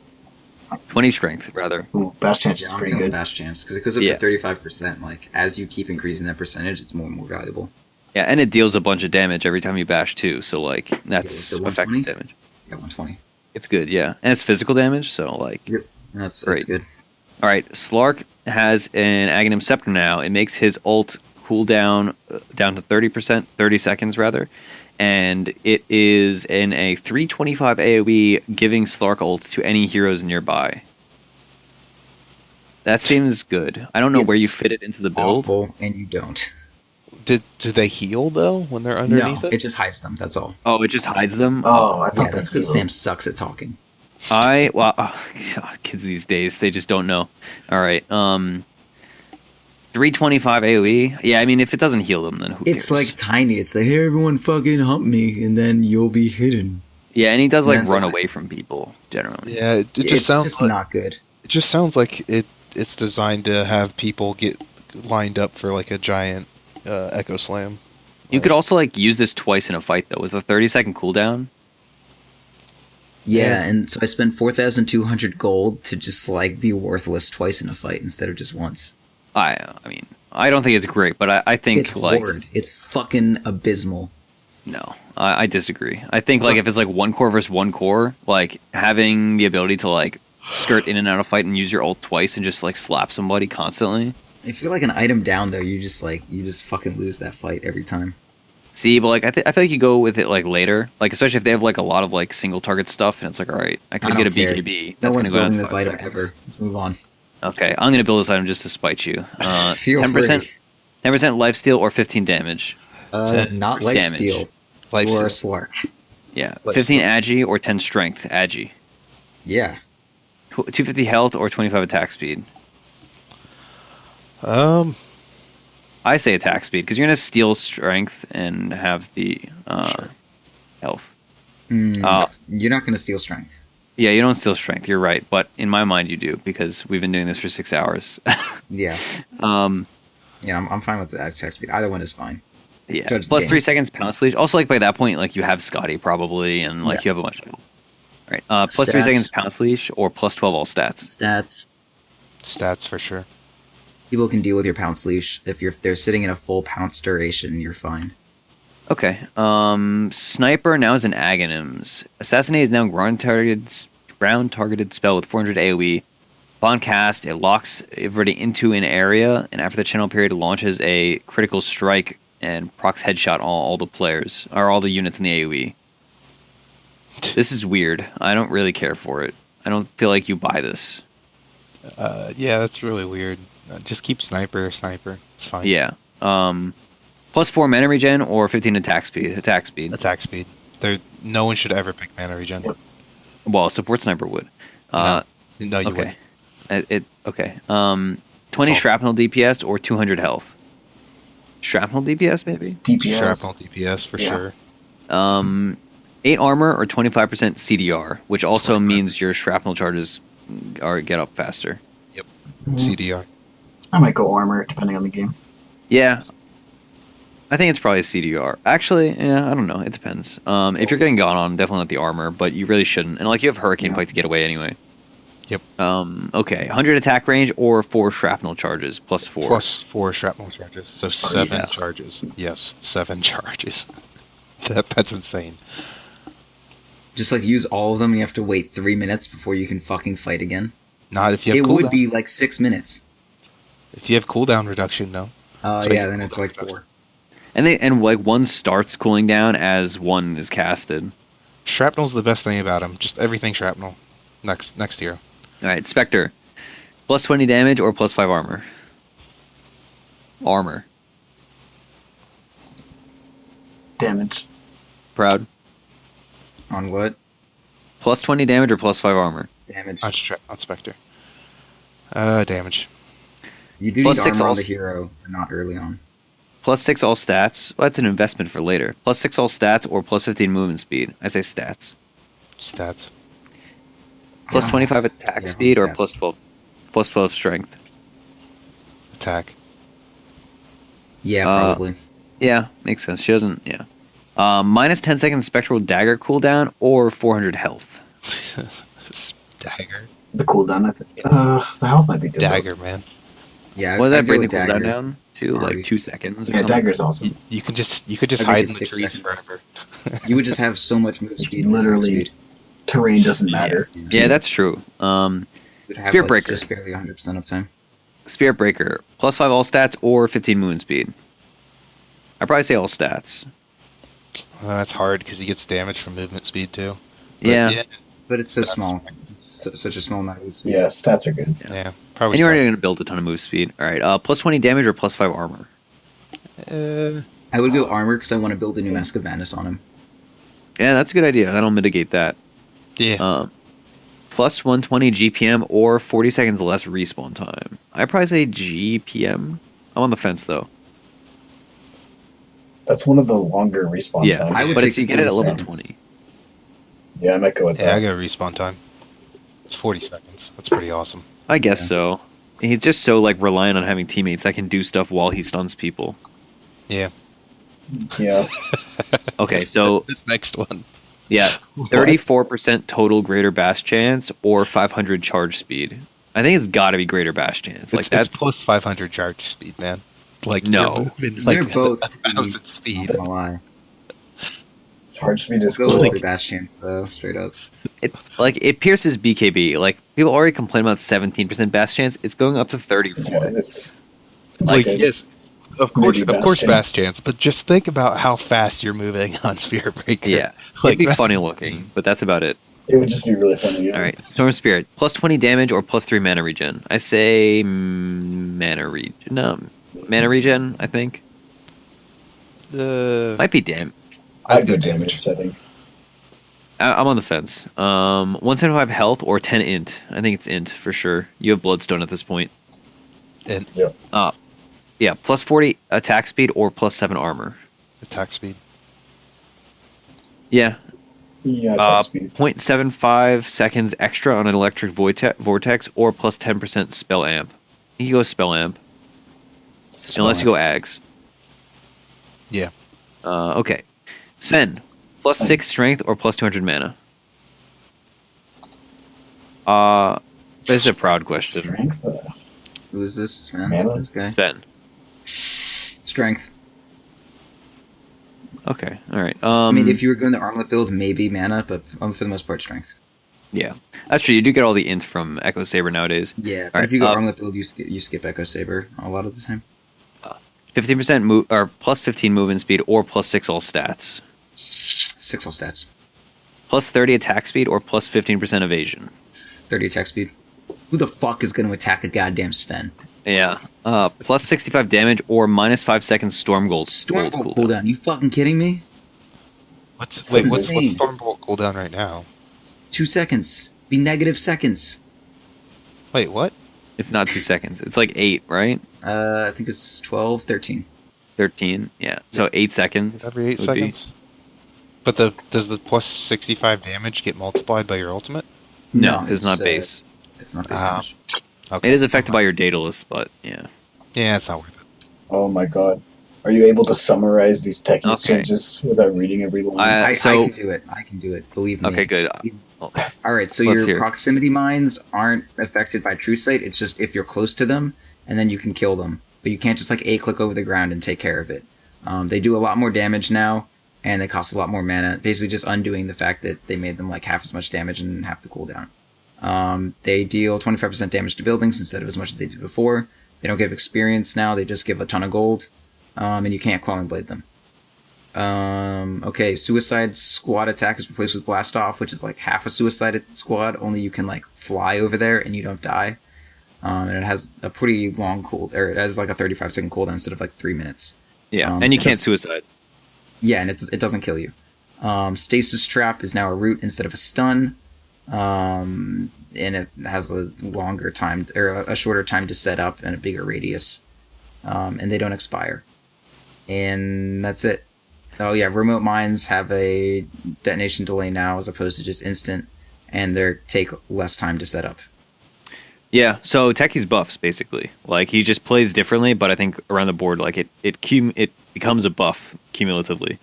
20 strength rather. Ooh, bash chance Yeah, is I'm pretty feeling good. bash chance because it goes up Yeah. to 35%. Like as you keep increasing that percentage, it's more and more valuable. Yeah, and it deals a bunch of damage every time you bash too. So like that's so 120? effective damage. Yeah, 120. It's good, yeah, and it's physical damage. So like, Yep, that's Great. good. all right, Slark has an Aghanim Scepter now. It makes his ult cooldown down to 30%, 30 seconds rather, and it is in a 325 AOE, giving Slark ult to any heroes nearby. That seems good. I don't know where you It's fit it into the build. Awful, and you don't. Do they heal though when they're underneath No, it? it just hides them. That's all. Oh, it just hides them. Oh, I Yeah, thought that's that because healed. Sam sucks at talking. Kids these days, they just don't know. All right, 325 AOE. Yeah, I mean, if it doesn't heal them, then who It's cares? like tiny. It's like, hey, everyone fucking hump me, and then you'll be hidden. Yeah, and he does like Man, run like- away from people generally. Yeah, it It's just sounds just like, not good. it just sounds like it it's designed to have people get lined up for like a giant Echo Slam. You could also like use this twice in a fight though. With a 30-second cooldown. Yeah, and so I spent 4,200 gold to just like be worthless twice in a fight instead of just once. I mean, I don't think it's great, but I think It's like horrid. It's fucking abysmal. no, I disagree. I think like if it's like one core versus one core, like having the ability to like skirt in and out of fight and use your ult twice and just like slap somebody constantly. If you're like an item down though, you just fucking lose that fight every time. See, but like I feel like you go with it like later, like especially if they have like a lot of like single target stuff, and it's like, all right, I could get a care. BKB. No one's gonna go down building to this 5 item seconds. ever. Let's move on. Okay, I'm gonna build this item just to spite you. Feel 10%, free. 10% lifesteal or 15 damage. Not Damage. lifesteal. Life Or a steal. Slark. Yeah, Lifesteal. 15 agi or 10 strength agi. Yeah. 250 health or 25 attack speed. I say attack speed because you're gonna steal strength and have the health. You're not gonna steal strength. Yeah, you don't steal strength. You're right, but in my mind, you do because we've been doing this for 6 hours. Yeah. Yeah, I'm fine with the attack speed. Either one is fine. Yeah, Judge the plus game. 3 seconds pounce leash. Also, like by that point, like you have Scotty probably, and like Yeah. you have a bunch of people. All right, plus 3 Stats. seconds pounce leash or plus 12 all stats. Stats. Stats for sure. People can deal with your pounce leash. If they're sitting in a full pounce duration, you're fine. Okay. Sniper now is an Aghanims. Assassinate is now ground targeted spell with 400 AoE. Upon cast, it locks everybody into an area, and after the channel period, it launches a critical strike and procs headshot all the players or all the units in the AoE. This is weird. I don't really care for it. I don't feel like you buy this. Yeah, that's really weird. Just keep sniper. It's fine. Yeah. Plus 4 mana regen or 15 attack speed. Attack speed. Attack speed. No one should ever pick mana regen. Well, a support sniper would. No, you Okay. wouldn't. Okay. 20 shrapnel DPS or 200 health. Shrapnel DPS maybe. DPS. Shrapnel DPS for Yeah. sure. 8 armor or 25% CDR, which also means your shrapnel charges get up faster. CDR. I might go armor depending on the game. Yeah. I think it's probably CDR. Actually, yeah, I don't know. It depends. If you're getting gone on, definitely not the armor, but you really shouldn't. And like you have Hurricane Pike to get away anyway. Yep. Okay, 100 attack range or 4 shrapnel charges plus 4. Plus 4 shrapnel charges. So 7 yeah. charges. Yes, 7 charges. That's insane. Just like use all of them, and you have to wait 3 minutes before you can fucking fight again. Not if you have It cooldown. would be like 6 minutes. If you have cooldown reduction, no. So Yeah, you- then it's like 4. And like one starts cooling down as one is casted. Shrapnel's the best thing about him. Just everything shrapnel. Next hero. All right, Spectre. Plus 20 damage or plus 5 armor? Armor. Damage. Proud. On what? Plus 20 damage or plus 5 armor? Damage. On Spectre. Damage. You do plus need 6 armor on all- the hero, but not early on. Plus 6 all stats. Well, that's an investment for later. Plus 6 all stats or plus 15 movement speed. I say stats. Stats. Plus 25 attack Yeah, speed or stats. plus 12 strength. Attack. Yeah, Uh, probably. Yeah, makes sense. She doesn't. Yeah. Minus 10 seconds spectral dagger cooldown or 400 health. Dagger. The cooldown, I think. The health might be good. though. Dagger, man. Yeah, What does I'd that go bring the with cooldown dagger. down to? Alright. Like 2 seconds or Yeah, something? dagger's awesome. You could just I'd hide make in it the 6 trees seconds. forever. You would just have so much move speed. and Literally, speed. terrain doesn't matter. Yeah, that's true. You would have, Spirit like, Breaker. Just barely 100% uptime. Spirit Breaker. Plus 5 all stats or 15 movement speed. I'd probably say all stats. That's hard because he gets damage from movement speed too. But Yeah. But it's so small. It's such a small amount of move speed. Yeah, stats are good. Yeah. Probably. And you're already sucks. going to build a ton of move speed. Alright, plus 20 damage or plus 5 armor? I would go armor because I want to build a new Mask of Madness on him. Yeah, that's a good idea. That'll mitigate that. Yeah. Plus 120 GPM or 40 seconds less respawn time. I'd probably say GPM. I'm on the fence though. That's one of the longer respawn Yeah, times. I would but take it's, you get it at 40 level seconds. 20. Yeah, I might go with Yeah, I that. got respawn time. It's 40 seconds. That's pretty awesome. I guess so. he's just so like reliant on having teammates that can do stuff while he stuns people. Yeah. Yeah. Okay, so This next one. yeah, 34% total greater bash chance or 500 charge speed. I think it's got to be greater bash chance. Like It's that's plus 500 charge speed, man. Like No. you're moving, like, They're both 1,000 not speed. gonna lie. Charge speed is Go cool. with Bastion though, straight up. it pierces BKB. Like people already complain about 17% bash chance. It's going up to 34. Yeah, it's Like a- yes, of maybe course, Bash Bash Chance. But just think about how fast you're moving on Spear Breaker. Yeah, like it'd be that's- funny looking, but that's about it. It would just be really funny. Yeah. All right, Storm Spirit plus 20 damage or plus 3 mana regen. I say mana regen. No, mana regen. I think might be I'd go damage, I think. I'm on the fence. 175 health or 10 int. I think it's int for sure. You have Bloodstone at this point. And Yeah, plus 40 attack speed or plus 7 armor. attack speed. Yeah, Yeah, attack speed. 0.75 seconds extra on an electric vortex or plus 10% spell amp. You can go spell amp unless you go ags. Yeah. Okay, Sven plus 6 strength or plus 200 mana. This is a proud question. Strength? Who is this? Man? Mana? This guy? Sven. Strength. Okay, all right. I mean, if you were going the armlet build, maybe mana, but for the most part, strength. Yeah, that's true. You do get all the int from Echo Saber nowadays. Yeah, but All right, if you go armlet build, you skip Echo Saber a lot of the time. 15% move or plus 15 movement speed or plus 6 all stats. 6 all stats. Plus 30 attack speed or plus 15% evasion. 30 attack speed. Who the fuck is going to attack a goddamn Sven? Yeah. Plus 65 damage or minus 5 seconds storm gold. Storm gold Bolt cooldown. You fucking kidding me? What's That's what's insane. Stormbolt cooldown right now? 2 seconds. Be negative seconds. Wait, what? It's not 2 seconds. It's like 8, right? I think it's 12, 13. 13. Yeah. So 8 seconds. Every 8 would be- seconds. But does the plus 65 damage get multiplied by your ultimate? No, it's not base. It's not base Ah. damage. Okay. It is affected by your Daedalus, but yeah. Yeah, it's not worth it. Oh my god. Are you able to summarize these techies Okay. changes without reading every line? I- I so- can do it. I can do it. Believe me. Okay, good. All right, so Let's your hear it. proximity mines aren't affected by True Sight. It's just if you're close to them, and then you can kill them. But you can't just like A-click over the ground and take care of it. They do a lot more damage now, and they cost a lot more mana. Basically just undoing the fact that they made them like half as much damage and half the cooldown. They deal 25% damage to buildings instead of as much as they did before. They don't give experience now, they just give a ton of gold. And you can't Quelling Blade them. Okay, Suicide Squad attack is replaced with Blast Off, which is like half a Suicide Squad, only you can like fly over there and you don't die. And it has a pretty long it has like a 35-second cooldown instead of like 3 minutes. Yeah. And you it can't just- suicide. Yeah, and it doesn't kill you. Stasis Trap is now a root instead of a stun. And it has a longer time, or a shorter time to set up and a bigger radius. And they don't expire. And that's it. Oh yeah, remote mines have a detonation delay now as opposed to just instant, and they take less time to set up. Yeah, so Techie's buffs basically. Like he just plays differently, but I think around the board, like it becomes a buff cumulatively.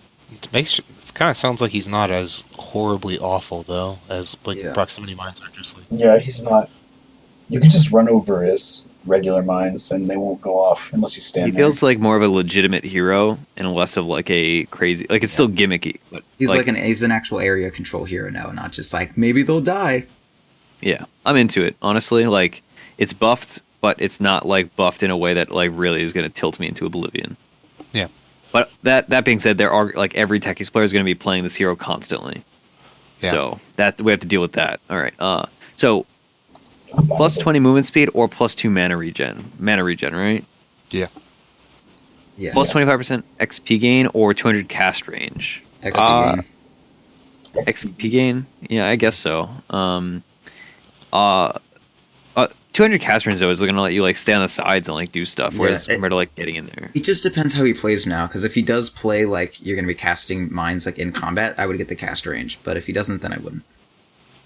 It kind of sounds like he's not as horribly awful though as like Yeah. proximity mines are just like. Yeah, he's not. You can just run over his regular mines and they won't go off unless you stand He there. feels like more of a legitimate hero and less of like a crazy. Like it's still gimmicky, but He's he's an actual area control hero now, not just like maybe they'll die. yeah, I'm into it honestly. Like it's buffed, but it's not like buffed in a way that like really is going to tilt me into oblivion. Yeah. But that being said, there are like every Techies player is going to be playing this hero constantly. Yeah. So that we have to deal with that. All right. So plus 20 movement speed or plus 2 mana regen. Mana regen, right? Yeah. Yes. Plus 25% XP gain or 200 cast range. XP gain. XP gain? Yeah, I guess so. 200 cast range though is going to let you like stay on the sides and like do stuff, whereas Yeah, compared to like getting in there. It just depends how he plays now, because if he does play like you're going to be casting mines like in combat, I would get the cast range, but if he doesn't, then I wouldn't.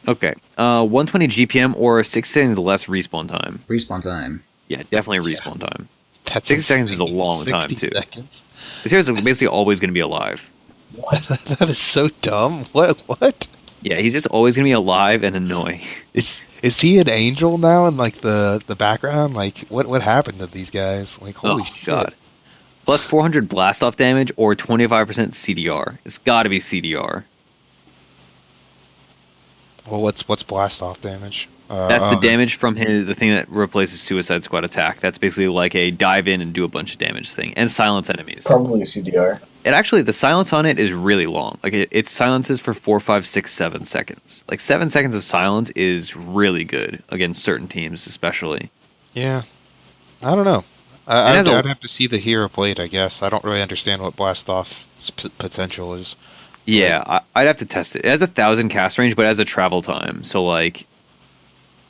Okay. 120 GPM or 6 seconds less respawn time. Respawn time. Yeah, definitely respawn time. That's 60 seconds is a insane. long time, 60 too. Seconds? This hero's basically always going to be alive. What? That is so dumb. What? Yeah, he's just always going to be alive and annoying. Is he an angel now in like the background? Like what happened to these guys? Like holy shit. God. Plus 400 blast off damage or 25% CDR. It's got to be CDR. Well, what's blast off damage? That's the damage from the thing that replaces Suicide Squad attack. That's basically like a dive in and do a bunch of damage thing, and silence enemies. Probably CDR. It actually, the silence on it is really long. Like it silences for 4, 5, 6, 7 seconds. Like 7 seconds of silence is really good against certain teams, especially. Yeah, I don't know. I'd have to see the hero played. I guess I don't really understand what blast off's potential is. Yeah, I'd have to test it. It has 1,000 cast range, but it has a travel time. So like,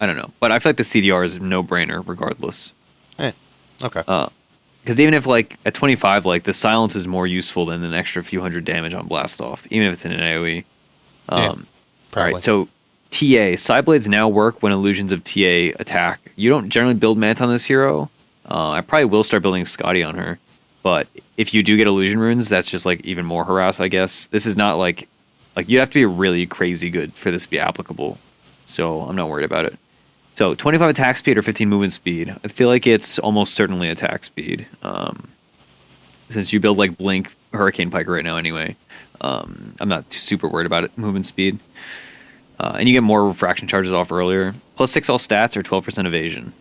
I don't know. But I feel like the CDR is a no-brainer regardless. Okay. Because even if like at 25, like the silence is more useful than an extra few hundred damage on blast off, even if it's in an AoE. Probably. All right, so TA Psyblades now work when illusions of TA attack. You don't generally build Mant on this hero. I probably will start building Scotty on her, but if you do get illusion runes, that's just like even more harass, I guess. This is not like you'd have to be really crazy good for this to be applicable. So I'm not worried about it. So 25 attack speed or 15 movement speed. I feel like it's almost certainly attack speed. Since you build like Blink Hurricane Pike right now anyway. I'm not super worried about it. Movement speed. And you get more refraction charges off earlier. Plus 6 all stats or 12% evasion.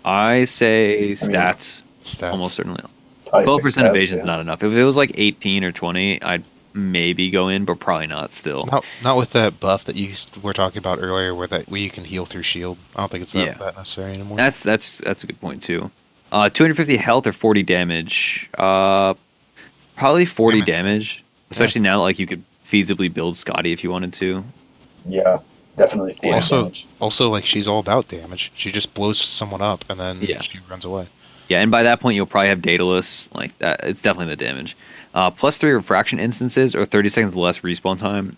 I say stats. Almost certainly. 12% evasion is not enough. If it was like 18 or 20, I'd maybe go in, but probably not still. Not with that buff that you were talking about earlier, where you can heal through shield. I don't think it's that necessary anymore. That's a good point too. 250 health or 40 damage. Probably 40 damage, especially now that like you could feasibly build Scotty if you wanted to. Yeah, definitely. 40 damage. Also, like she's all about damage. She just blows someone up and then she runs away. Yeah, and by that point you'll probably have Daedalus. Like that, it's definitely the damage. Plus 3 refraction instances or 30 seconds less respawn time.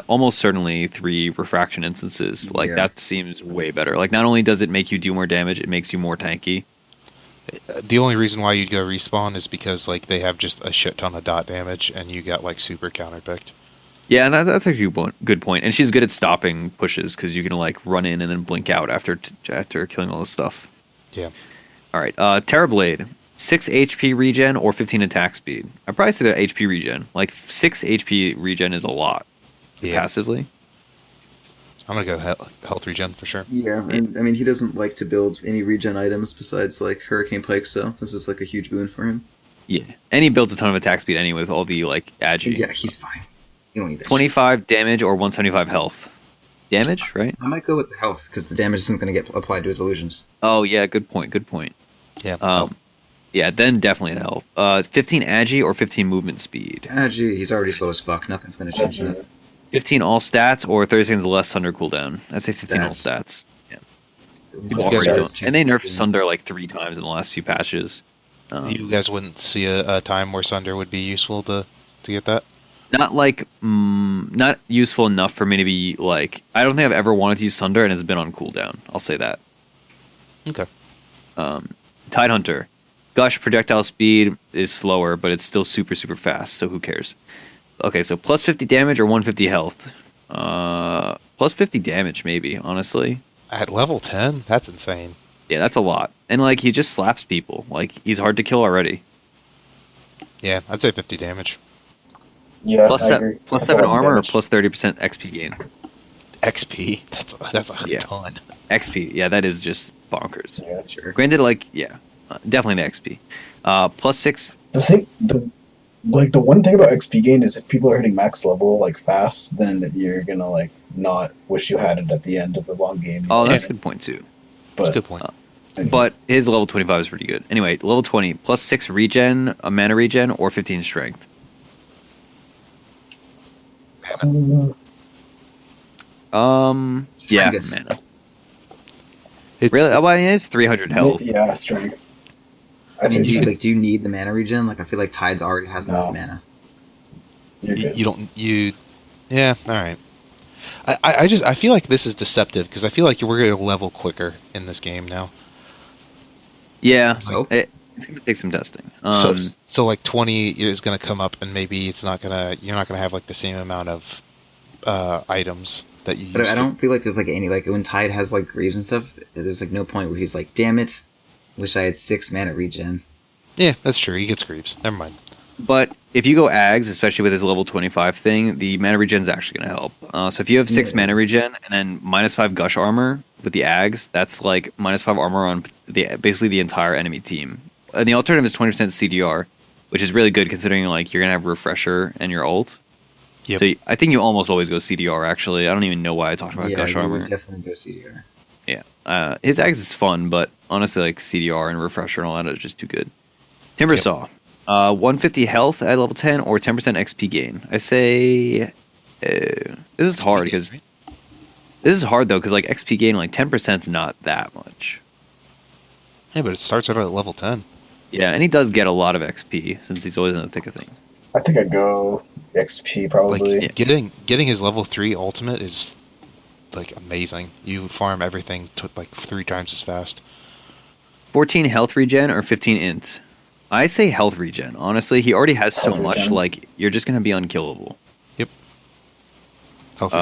Almost certainly 3 refraction instances. Like that seems way better. Like not only does it make you do more damage, it makes you more tanky. The only reason why you'd go respawn is because like they have just a shit ton of dot damage and you got like super counterpicked. Yeah, and that's actually a good point. And she's good at stopping pushes because you can like run in and then blink out after killing all this stuff. Yeah. All right, Terrorblade. 6 HP regen or 15 attack speed. I'd probably say the HP regen. Like 6 HP regen is a lot passively. I'm gonna go health regen for sure. Yeah, and I mean he doesn't like to build any regen items besides like Hurricane Pike, so this is like a huge boon for him. Yeah, and he builds a ton of attack speed anyway with all the like agi. Yeah, he's fine. You don't need that. 25 damage or 175 health. Damage, right? I might go with the health because the damage isn't going to get applied to his illusions. Oh yeah, good point. Yeah. Yeah, then definitely the health. 15 agi or 15 movement speed. Agi, he's already slow as fuck. Nothing's going to change that. 15 all stats or 30 seconds less Sunder cooldown. I'd say 15 all stats. Yeah. And they nerfed Sunder like 3 times in the last few patches. You guys wouldn't see a time where Sunder would be useful to get that? Not like, not useful enough for me to be like, I don't think I've ever wanted to use Sunder and it's been on cooldown. I'll say that. Okay. Tidehunter. Gush projectile speed is slower, but it's still super, super fast, so who cares? Okay, so plus 50 damage or 150 health? Plus 50 damage, maybe, honestly. At level 10? That's insane. Yeah, that's a lot. And, like, he just slaps people. Like, he's hard to kill already. Yeah, I'd say 50 damage. Yeah, plus 7 armor or plus 30% XP gain? XP? That's a ton. XP, yeah, that is just bonkers. Yeah, sure. Granted, like, definitely the XP. Plus 6. The one thing about XP gain is if people are hitting max level like fast, then you're gonna like not wish you had it at the end of the long game. Oh, that's a good point too. That's a good point. But his level 25 is pretty good. Anyway, level 20 plus 6 regen, a mana regen, or 15 strength. Yeah, mana. Really? Oh, well, it's 300 health. Yeah, strength. I mean, do you need the mana regen? Like, I feel like Tides already has enough mana. You don't. Yeah. All right. I feel like this is deceptive because I feel like we're going to level quicker in this game now. Yeah, So? it's gonna take some testing. So like 20 is gonna come up, and maybe you're not gonna have like the same amount of items that you used But I to. don't feel like there's like any like when Tide has like Greaves and stuff. There's like no point where he's like, "Damn it, wish I had 6 mana regen." Yeah, that's true. He gets creeps. Never mind. But if you go Ags, especially with his level 25 thing, the mana regen is actually going to help. So if you have 6 mana regen and then -5 gush armor with the Ags, that's like -5 armor on basically the entire enemy team. And the alternative is 20% CDR, which is really good considering like you're going to have Refresher and your ult. Yep. So I think you almost always go CDR, actually. I don't even know why I talked about gush I armor. would definitely go CDR. Yeah. His Ags is fun, but honestly, like CDR and Refresher and all that is just too good. Timbersaw. 150 health at level 10 or 10% XP gain. I say this is hard because this is hard though because like XP gain like 10% is not that much. Yeah, but it starts out at level 10. Yeah, and he does get a lot of XP since he's always in the thick of things. I think I'd go XP probably. Like getting his level 3 ultimate is like amazing. You farm everything to like 3 times as fast. 14 health regen or 15 int. I say health regen. Honestly, he already has so Health much. regen. Like you're just gonna be unkillable. Yep. Health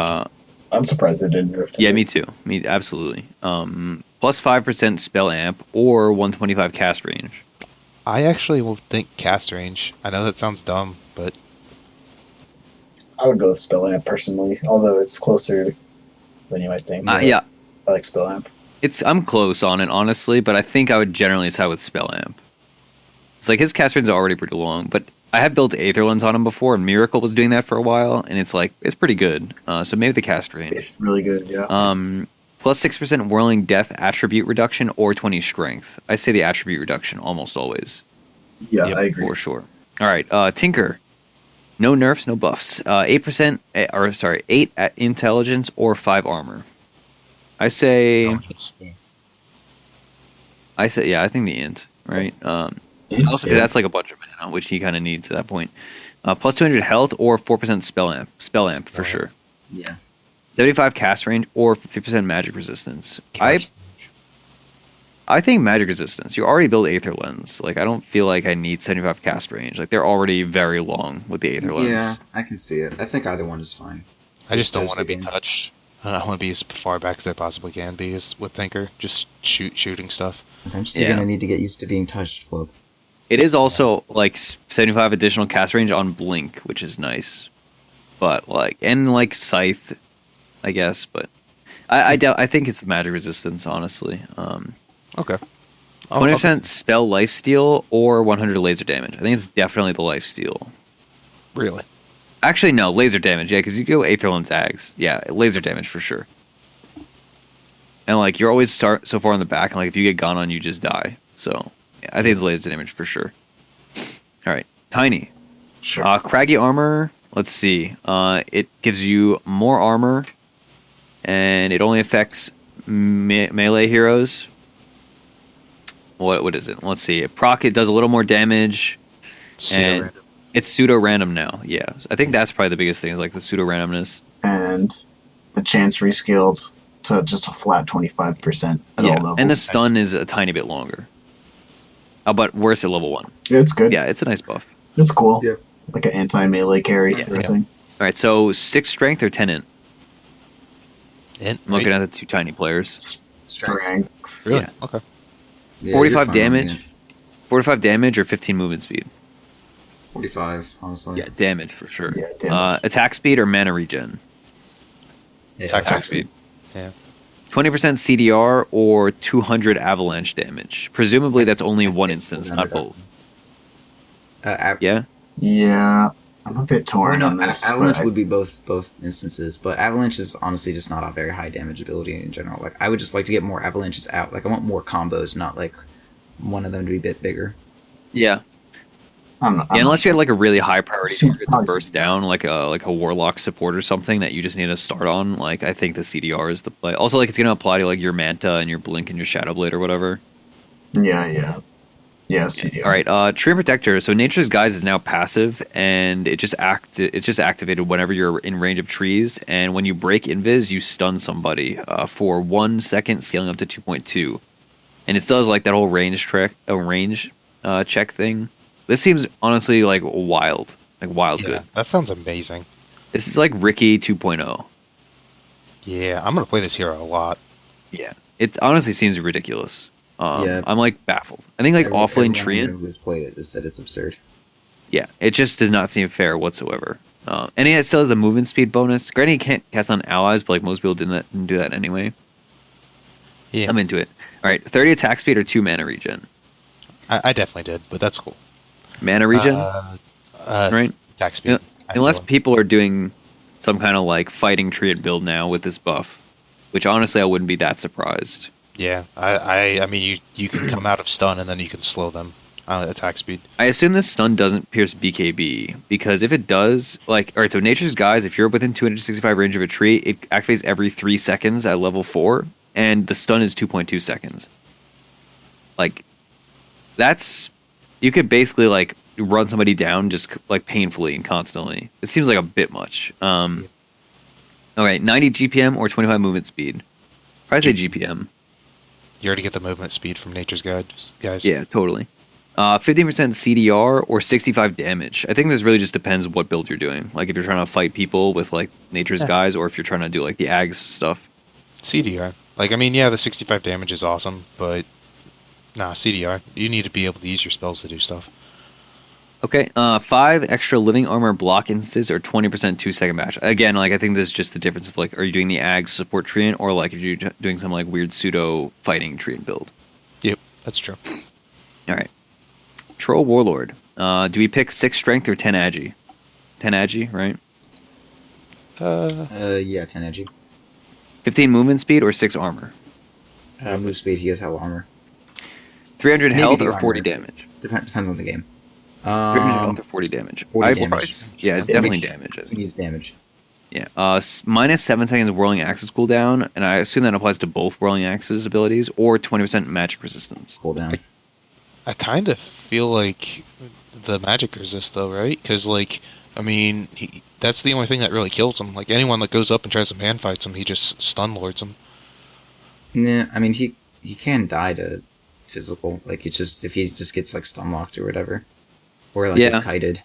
I'm surprised they didn't drift. Yeah, me too. Me absolutely. Plus 5% spell amp or 125 cast range. I actually will think cast range. I know that sounds dumb, but I would go with Spell Amp personally, although it's closer than you might think. Yeah, I like Spell Amp. I'm close on it honestly, but I think I would generally side with spell amp. It's like his cast range is already pretty long, but I have built Aetherlands on him before, and Miracle was doing that for a while, and it's like it's pretty good. So maybe the cast range. It's really good, yeah. Plus 6% Whirling Death attribute reduction or 20 strength. I say the attribute reduction almost always. Yeah, Yep, I agree. For sure. All right, Tinker. No nerfs, no buffs. 8%, 8 at intelligence or 5 armor. I say, yeah, I think the int, right? Also, 'cause that's like a bunch of mana, which he kind of needs at that point. Plus 200 health or 4% spell amp for sure. Yeah. 75 cast range or 50% magic resistance. I think magic resistance. You already build Aether Lens. Like I don't feel like I need 75 cast range. Like they're already very long with the Aether Lens. Yeah, I can see it. I think either one is fine. I just don't Just want to be again. touched. I want to be as far back as I possibly can be with Tinker. Just shooting stuff. Eventually, Yeah. you're gonna need to get used to being touched, Flubb. It is also like 75 additional cast range on Blink, which is nice. But like and like Scythe, I guess. But I doubt. I think it's the magic resistance, honestly. Okay. 20% spell lifesteal or 100 laser damage. I think it's definitely the lifesteal. Really? Actually, no, laser damage. Yeah, because you go Aetherland Tags. Yeah, laser damage for sure. And like you're always so far on the back, and like if you get gone on, you just die. So yeah, I think it's laser damage for sure. All right, Tiny. Sure. Craggy armor. Let's see. It gives you more armor, and it only affects melee heroes. What is it? Let's see. It does a little more damage, and it's pseudo random now. Yeah, I think that's probably the biggest thing is like the pseudo randomness. And the chance rescaled to just a flat 25% at all levels. And the stun is a tiny bit longer. But worse at level 1. Yeah, it's good. Yeah, it's a nice buff. It's cool. Yeah. Like an anti-melee carry sort of thing. All right, so 6 strength or 10 int? Int, I'm looking at the 2 tiny players. Strength. Really? Yeah. Okay. Yeah, 45 you're fine, damage. yeah. 45 damage or 15 movement speed? 45, honestly. Yeah, damage for sure. Yeah, damage. Attack speed or mana regen? Yeah, Attack speed. Yeah. 20% CDR or 200 avalanche damage. Presumably that's only one instance, not both. Yeah? Yeah. I'm a bit Or torn no, on this. Avalanche but would be both instances, but Avalanche is honestly just not a very high damage ability in general. Like I would just like to get more Avalanches out. Like I want more combos, not like one of them to be a bit bigger. Yeah. I'm not, Yeah, unless you had like a really high priority See, target to burst down, like a warlock support or something that you just need to start on. Like I think the CDR is the play. Also, like it's gonna apply to like your Manta and your Blink and your Shadow Blade or whatever. Yeah. CDR. All right, Tree Protector. So Nature's Guise is now passive, and it's just activated whenever you're in range of trees. And when you break invis, you stun somebody for 1 second, scaling up to 2.2. and it still has like that whole range check thing. This seems honestly like wild good. That sounds amazing. This is like Ricky 2.0. Yeah, I'm gonna play this hero a lot. Yeah, it honestly seems ridiculous. Yeah. I'm like baffled. I think like offlane Treant Treant. who's played it has said it's absurd. Yeah, it just does not seem fair whatsoever. And it still has the movement speed bonus. Granted, you can't cast on allies, but like most people didn't do that anyway. Yeah, I'm into it. All right, 30 attack speed or 2 mana regen. I definitely did, but that's cool. Mana regen, right? Attack speed. Unless people are doing some kind of like fighting treant build now with this buff, which honestly I wouldn't be that surprised. Yeah, I mean, you can come out of stun and then you can slow them on attack speed. I assume this stun doesn't pierce BKB, because if it does, like, alright, so Nature's Guise, if you're within 265 range of a tree, it activates every 3 seconds at level 4, and the stun is 2.2 seconds. Like, that's, you could basically, like, run somebody down just, like, painfully and constantly. It seems like a bit much. Alright, 90 GPM or 25 movement speed. Probably say GPM. You already get the movement speed from Nature's Guys. Yeah, totally. 15% CDR or 65 damage. I think this really just depends what build you're doing. Like if you're trying to fight people with like Nature's Guys, or if you're trying to do like the Ags stuff. CDR. Like, I mean, yeah, the 65 damage is awesome, but nah, CDR. You need to be able to use your spells to do stuff. Okay, 5 extra living armor block instances or 20% 2-second bash. Again, like I think this is just the difference of like, are you doing the Ags support treant, or like if you're doing some like weird pseudo fighting treant build. Yep, that's true. All right. Troll Warlord. Do we pick 6 strength or 10 agi? 10 agi, right? Yeah, 10 edgy. 15 movement speed or 6 armor? Move speed, he has hell armor. 300 Maybe health the or 40 armor. damage? Depends on the game. 300 health or 40 damage? 40 I would damage. probably- yeah, definitely damage. I think. He needs damage. Yeah. Minus 7 seconds Whirling Axe's cooldown, and I assume that applies to both Whirling Axe's abilities, or 20% magic resistance. Cooldown. I kind of feel like the magic resist, though, right? Because, like, I mean, that's the only thing that really kills him. Like, anyone that goes up and tries to man fights him, he just stun lords him. Nah, I mean he can die to physical. Like it's just if he just gets like stun locked or whatever, or like Yeah. is kited.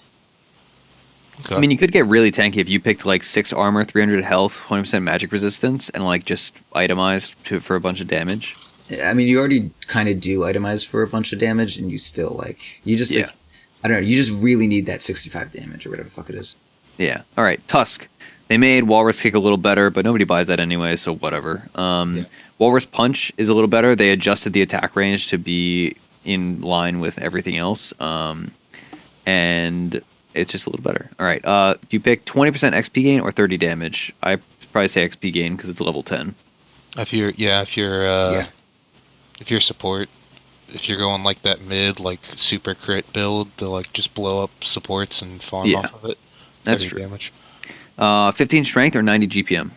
Okay. I mean, you could get really tanky if you picked like 6 armor, 300 health, 20% magic resistance, and like just itemized for a bunch of damage. Yeah, I mean you already kind of do itemize for a bunch of damage, and you still like you just like I don't know. You just really need that 65 damage or whatever the fuck it is. Yeah. All right. Tusk. They made Walrus Kick a little better, but nobody buys that anyway, so whatever. Walrus Punch is a little better. They adjusted the attack range to be in line with everything else, and it's just a little better. All right. Do you pick 20% XP gain or 30 damage? I probably say XP gain because it's level 10. If you're support, if you're going like that mid, like super crit build to like just blow up supports and farm off of it, That's 30 true. damage. 15 strength or 90 GPM.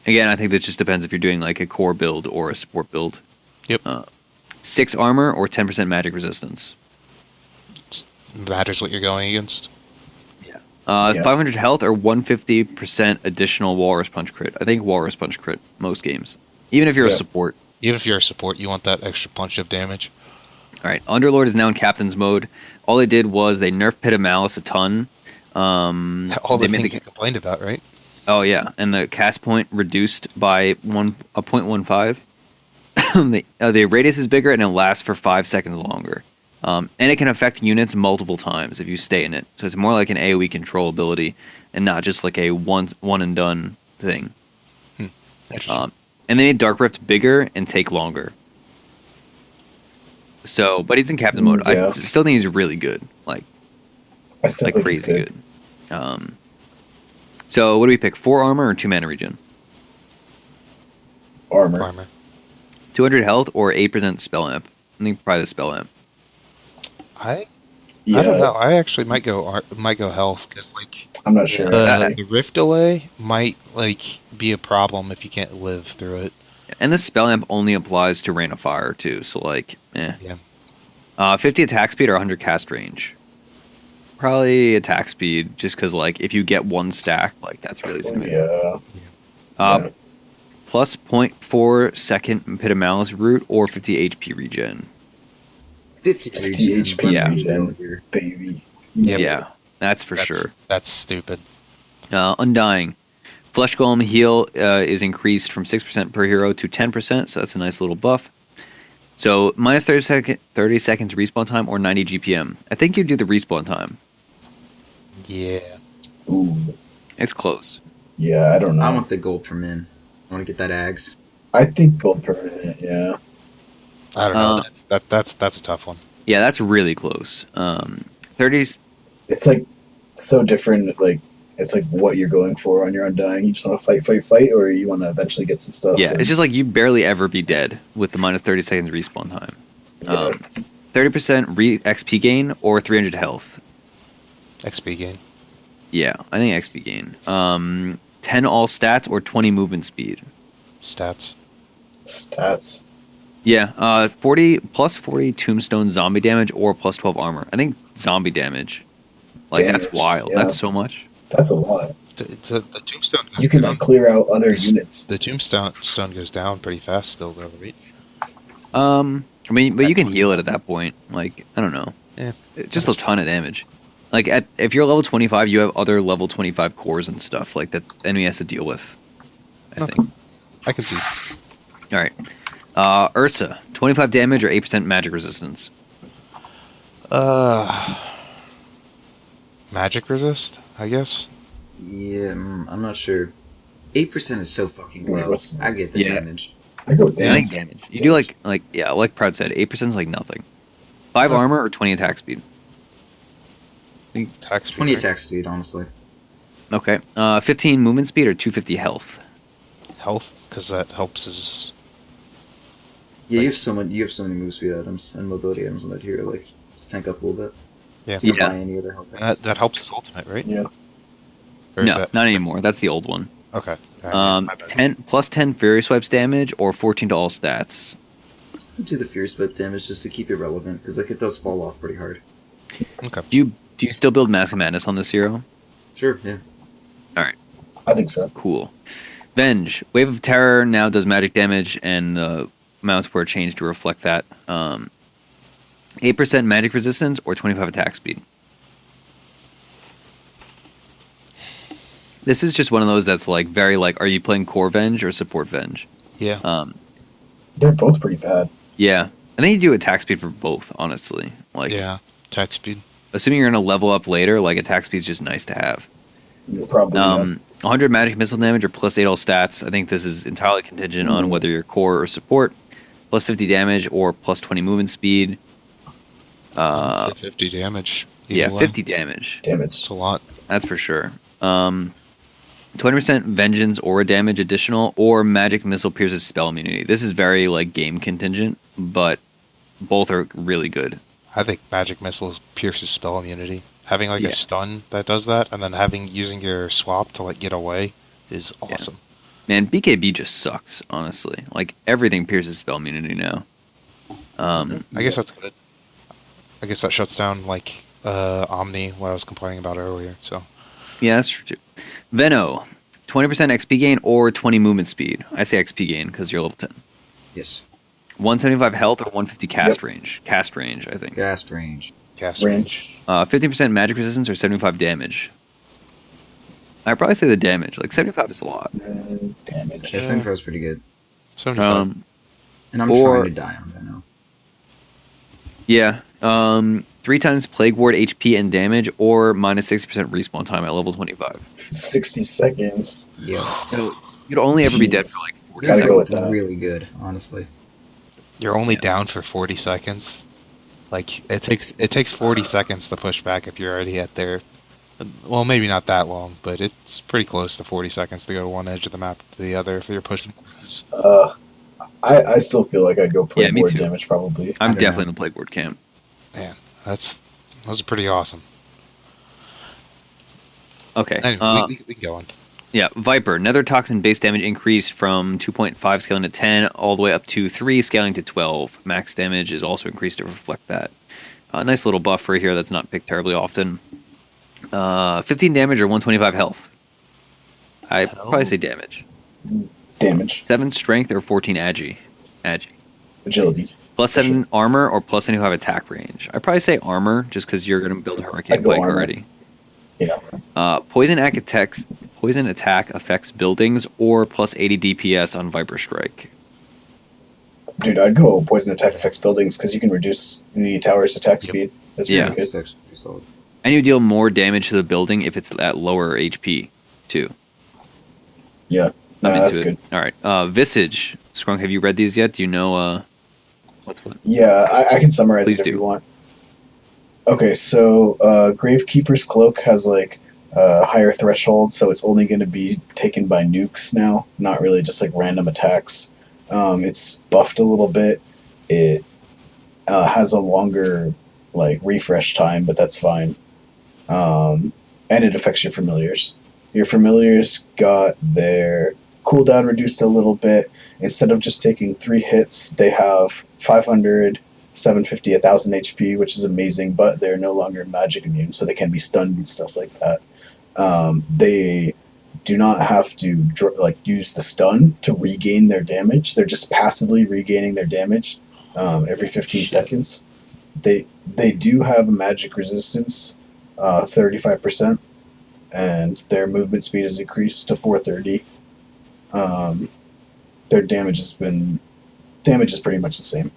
Again, I think that just depends if you're doing like a core build or a support build. Yep. 6 armor or 10% magic resistance. Matters what you're going against. 500 health or 150% additional Walrus Punch crit. I think Walrus Punch crit most games. Even if you're a support. Even if you're a support, you want that extra punch of damage. All right. Underlord is now in Captain's mode. All they did was they nerfed Pit of Malice a ton. All the they made things you complained about, right? Oh, yeah. And the cast point reduced by 0.15. The radius is bigger and it lasts for 5 seconds longer. And it can affect units multiple times if you stay in it. So it's more like an AoE control ability and not just like a one and done thing. Interesting. And they made Dark Rift bigger and take longer. So, but he's in Captain mode. I still think he's really good. Like crazy good. So what do we pick? 4 armor or 2 mana regen? Armor. 200 health or 8% spell amp? I think probably the spell amp. I don't know. I actually might go health because like I'm not sure. the rift delay might like be a problem if you can't live through it. And the spell amp only applies to Rain of Fire too, so like, Yeah. 50 attack speed or 100 cast range? Probably attack speed, just because like if you get one stack, like that's really significant. plus 0.4 second Pit of Malice root or 50 HP regen. 50 HP Yeah. regen, baby. Yeah, that's for sure. That's stupid. Undying. Flesh Golem heal is increased from 6% per hero to 10%, so that's a nice little buff. So minus 30 seconds respawn time or 90 GPM. I think you do the respawn time. Yeah. Ooh. It's close. Yeah, I don't know. I want the gold per min. I want to get that Ags. I think gold permanent, yeah. I don't know. That's a tough one. Yeah, that's really close. 30s. It's like so different, like it's like what you're going for on your Undying. You just want to fight, or you want to eventually get some stuff. Yeah, it's just like you barely ever be dead with the minus 30 seconds respawn time. 30% XP gain or 300 health. XP gain. Yeah, I think XP gain. 10 all stats or 20 movement speed. Stats. Yeah, 40 plus 40 tombstone zombie damage or plus 12 armor. I think zombie damage. Like Damage, that's wild. yeah. That's so much. That's a lot. The tombstone. Goes You can down. like clear out other units. The tombstone goes down pretty fast still, though, right? I mean, but you can heal it at that point. Like, I don't know. Yeah. It's just a ton of damage. Like, if you're level 25, you have other level 25 cores and stuff like that enemy has to deal with. I think. I can see. All right. Ursa, 25 damage or 8% magic resistance. Magic resist, I guess. Yeah, I'm not sure. 8% is so fucking Wait, low. what's- I get the Yeah. damage. I go with I think damage. damage. You do like Proud said, 8% is like nothing. 5 armor or 20 attack speed. Attack speed, 20 right? attack speed, honestly. Okay. 15 movement speed or 250 health. Health, because that helps his. Yeah, you have so many move speed items and mobility items on that hero. Like, just tank up a little bit. Yeah. You don't Yeah. buy any other health. That helps his ultimate, right? Yeah. Or is No, that... not anymore. That's the old one. Okay. My bad. 10 plus 10 Fury Swipes damage or 14 to all stats. Do the Fierce Whip damage just to keep it relevant, because like it does fall off pretty hard. Okay. Do you still build Mask of Madness on this hero? Sure, yeah. I think so. Cool. Venge. Wave of Terror now does magic damage, and the amounts were changed to reflect that. 8% magic resistance or 25 attack speed. This is just one of those that's like very like, are you playing core Venge or support Venge? Yeah. They're both pretty bad. Yeah. I think you do attack speed for both, honestly. Like, Yeah. Attack speed. assuming you're going to level up later, like attack speed is just nice to have. You're probably 100 magic missile damage or plus 8 all stats. I think this is entirely contingent on whether you're core or support. Plus 50 damage or plus 20 movement speed. 50 damage. Yeah, Either way. 50 damage. damage. It's a lot. That's for sure. 20% vengeance aura damage additional or magic missile pierces spell immunity. This is very like game contingent, but both are really good. I think magic missiles pierces spell immunity. Having like Yeah. a stun that does that, and then using your swap to like get away is awesome. Man, BKB just sucks, honestly. Like everything pierces spell immunity now. I guess that's good. I guess that shuts down like Omni, what I was complaining about earlier. So Yeah, that's true too. Veno, 20% XP gain or 20 movement speed. I say XP gain because you're level 10. Yes. 175 health or 150 cast range. Cast range, I think. Gas range. cast Range. 15% magic resistance or 75 damage. I'd probably say the damage. Like 75 is a lot. Damage. Yeah, 75 is pretty good. 75. And I'm Or- trying to die on Veno. Yeah. 3 times Plague Ward HP and damage or minus 60% respawn time at level 25. 60 seconds. Yeah. You'd only ever be dead for like 40 Gotta seconds. go with that. Really good, honestly. You're only down for 40 seconds. Like it takes 40 seconds to push back if you're already at there. Well, maybe not that long, but it's pretty close to 40 seconds to go to one edge of the map to the other if you're pushing. I still feel like I'd go Yeah, me Plague Ward too. damage probably. I'm don't definitely know. in the Plague Ward camp. Man, that was pretty awesome. Okay. Anyway, we can go on. Yeah, Viper. Nether Toxin base damage increased from 2.5 scaling to 10 all the way up to 3 scaling to 12. Max damage is also increased to reflect that. Nice little buff for here that's not picked terribly often. 15 damage or 125 health. I'd probably say damage. Damage. 7 strength or 14 agi. Agility. Plus 7 armor or plus 7 who have attack range. I'd probably say armor just because you're going to build a hurricane I'd go bike armor. already. Yeah. Poison attack affects buildings or plus 80 DPS on Viper Strike. Dude, I'd go poison attack affects buildings because you can reduce the tower's attack speed. That's Yeah. really good. That's pretty solid. And you deal more damage to the building if it's at lower HP, too. Yeah. No, I'm that's into it. good. All right. Visage. Skrunk, have you read these yet? Do you know what's what? Yeah, I can summarize Please it if do. you want. Okay, so Gravekeeper's Cloak has like a higher threshold, so it's only going to be taken by nukes now, not really just like random attacks. It's buffed a little bit. It has a longer like refresh time, but that's fine. And it affects your familiars. Your familiars got their cooldown reduced a little bit. Instead of just taking 3 hits, they have 500, 750, 1000 HP, which is amazing, but they're no longer magic immune, so they can be stunned and stuff like that. They do not have to use the stun to regain their damage. They're just passively regaining their damage every 15 seconds. They do have a magic resistance, 35%, and their movement speed has increased to 430. Their damage is pretty much the same.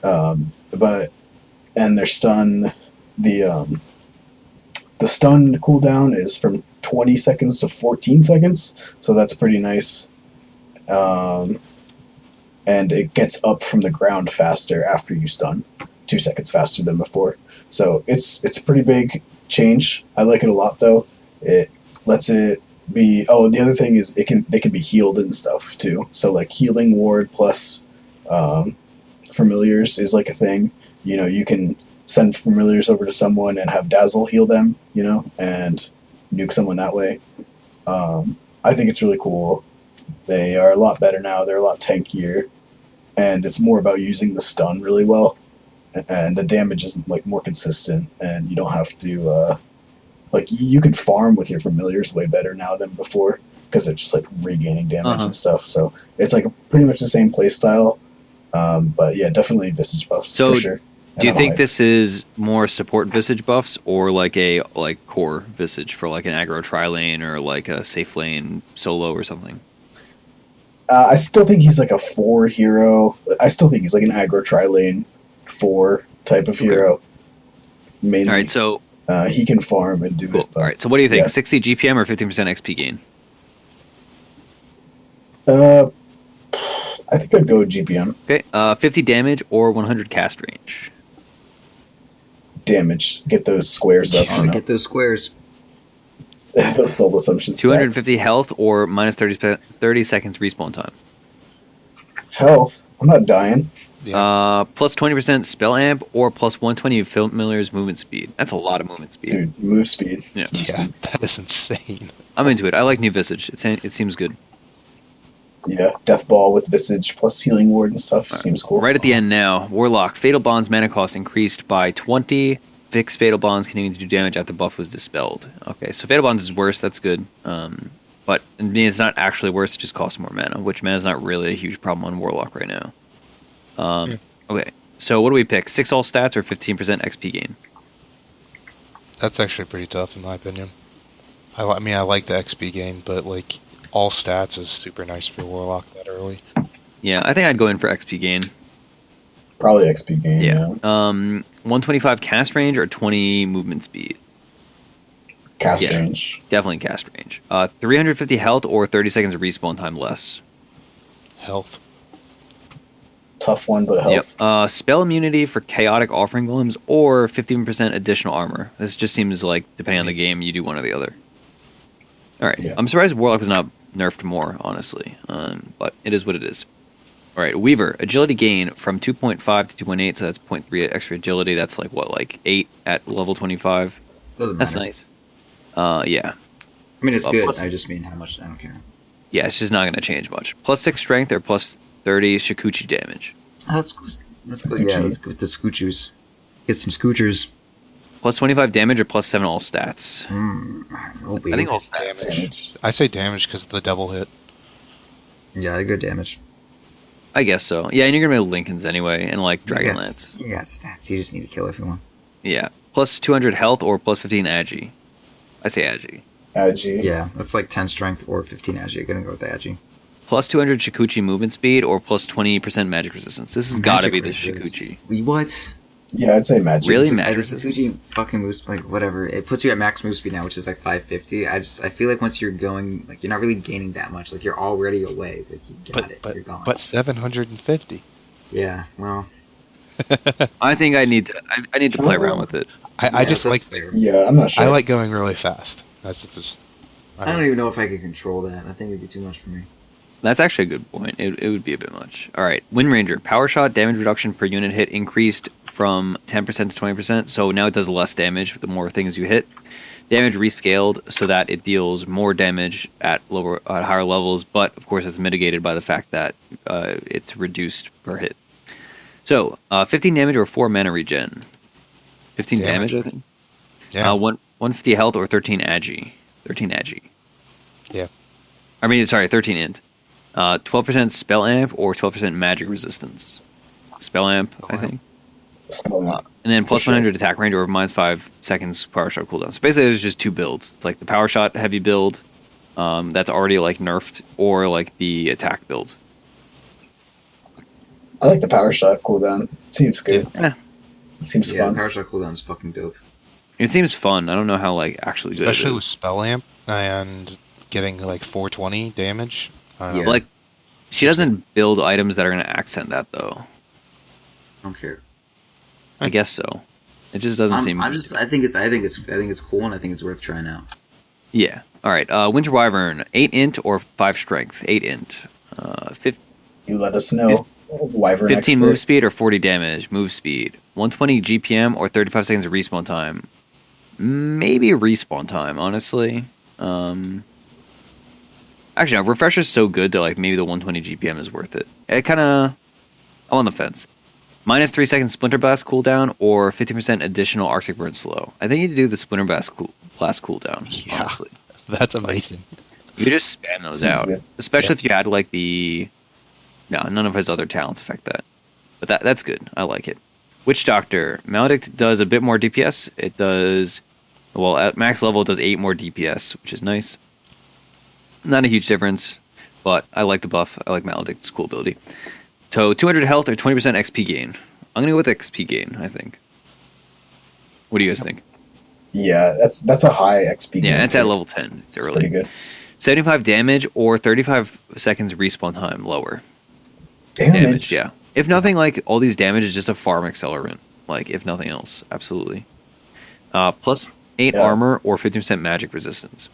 And their stun, the stun cooldown is from 20 seconds to 14 seconds, so that's pretty nice. And it gets up from the ground faster after you stun, 2 seconds faster than before. So it's a pretty big change. I like it a lot though. It lets it be. Oh, the other thing is they can be healed and stuff too. So like healing ward plus familiars is like a thing. You know, you can send familiars over to someone and have Dazzle heal them, you know, and nuke someone that way. I think it's really cool. They are a lot better now. They're a lot tankier, and it's more about using the stun really well, and the damage is like more consistent, and you don't have to you can farm with your familiars way better now than before because they're just like regaining damage and stuff. So it's like pretty much the same play style. But yeah, definitely visage buffs So for sure. do you think this is more support visage buffs or like a core visage for like an aggro tri-lane or like a safe lane solo or something? I still think he's like a 4 hero. I still think he's like an aggro tri-lane 4 type of hero. Mainly. All right, so he can farm and do cool. it. But, All right, so what do you think? yeah. 60 GPM or 15% XP gain? I think I'd go GPM. Okay, 50 damage or 100 cast range. Damage. Get those squares up. Gotta get those squares. Those soul assumptions. 250 health or minus 30 seconds respawn time. Health. I'm not dying. Plus 20% spell amp or plus 120 familiar's movement speed. That's a lot of movement speed. Dude, move speed. Yeah, Yeah, that is insane. I'm into it. I like new visage. It seems good. Yeah, Death Ball with Visage plus Healing Ward and stuff. Seems cool. Right at the end now, Warlock. Fatal Bond's mana cost increased by 20. Fixed Fatal Bonds continuing to do damage after the buff was dispelled. Okay, so Fatal Bonds is worse. That's good. But I mean, it's not actually worse. It just costs more mana, which mana is not really a huge problem on Warlock right now. Okay, so what do we pick? 6 all stats or 15% XP gain? That's actually pretty tough in my opinion. I mean, I like the XP gain, but like all stats is super nice for Warlock that early. Yeah, I think I'd go in for XP gain. Probably XP gain. Yeah. Yeah. 125 cast range or 20 movement speed? Cast Yeah. range. Definitely cast range. 350 health or 30 seconds of respawn time less? Health. Tough one, but health. Yep. Spell immunity for chaotic offering golems or 15% additional armor. This just seems like, depending on the game, you do one or the other. All right. Yeah. I'm surprised Warlock was not nerfed more, honestly. But it is what it is. All right. Weaver. Agility gain from 2.5 to 2.8, so that's 0.3 extra agility. That's like, what, like 8 at level 25? Doesn't That's matter. nice. Yeah. I mean, it's Well, good. plus- I just mean how much. I don't care. Yeah, it's just not going to change much. Plus 6 strength or plus 30 Shikuchi damage. Let's go. Yeah, let's go with the scoochers. Get some scoochers. Plus 25 damage or plus 7 all stats. Oh, I think all stats. Damage. I say damage because of the double hit. Yeah, good damage. I guess so. Yeah, and you're gonna be Lincolns anyway, and like Dragonlance. You got stats. You just need to kill everyone. Yeah, plus 200 health or plus 15 agi. I say agi. Agi. Yeah, that's like 10 strength or 15 agi. You're gonna go with the agi. Plus 200 Shikuchi movement speed or plus 20% magic resistance. This has got to be the Shikuchi. What? Yeah, I'd say magic. Really, The magic? Shikuchi fucking moves like whatever. It puts you at max move speed now, which is like 550. I feel like once you're going, like you're not really gaining that much. Like you're already away. Like you got it. You're gone. But 750. Yeah. Well. I think I need to play around with it. I just like. Fair. Yeah, I'm not sure. I like going really fast. That's just. I don't even know if I could control that. I think it'd be too much for me. That's actually a good point. It would be a bit much. All right, Wind Ranger. Power shot damage reduction per unit hit increased from 10% to 20%, so now it does less damage the more things you hit. Damage rescaled so that it deals more damage at higher levels, but of course it's mitigated by the fact that it's reduced per hit. So 15 damage or 4 mana regen. 15 damage, I think. Yeah. 150 health or 13 agi. 13 agi. Yeah. I mean, sorry, 13 int. 12% spell amp or 12% magic resistance. Spell amp, I think. And then plus 100 attack range or minus 5 seconds power shot cooldown. So basically, there's just two builds. It's like the power shot heavy build that's already like nerfed, or like the attack build. I like the power shot cooldown. It seems good. Yeah. It seems Yeah, fun. power shot cooldown is fucking dope. It seems fun. I don't know how like actually good Especially it with is. spell amp and getting like 420 damage. Yeah. Like, she doesn't build items that are going to accent that though. I don't care. I guess so. It just doesn't seem. I think it's cool, and I think it's worth trying out. Yeah. All right. Winter Wyvern, 8 int or 5 strength. 8 int. You let us know. Wyvern 15 expert. move speed or 40 damage. Move speed. 120 GPM or 35 seconds of respawn time. Maybe respawn time, honestly. Actually, no, Refresher's so good that like maybe the 120 GPM is worth it. I'm on the fence. Minus 3 seconds Splinter Blast cooldown or 50% additional Arctic Burn slow. I think you need to do the Splinter Blast cooldown, Yeah. honestly. That's amazing. You just spam those Seems out. good. Especially if you had like the... No, none of his other talents affect that. But that's good. I like it. Witch Doctor. Maledict does a bit more DPS. It does... Well, at max level, it does 8 more DPS, which is nice. Not a huge difference, but I like the buff. I like Maledict's cool ability. So 200 health or 20% XP gain. I'm gonna go with XP gain, I think. What do you guys think? Yeah, that's a high XP. Yeah, gain, it's at too. level 10. It's early. Pretty good. 75 damage or 35 seconds respawn time lower. Damage. Yeah. If nothing, like all these damage is just a farm accelerant. Like if nothing else, absolutely. Plus 8 Yeah. armor or 50% magic resistance.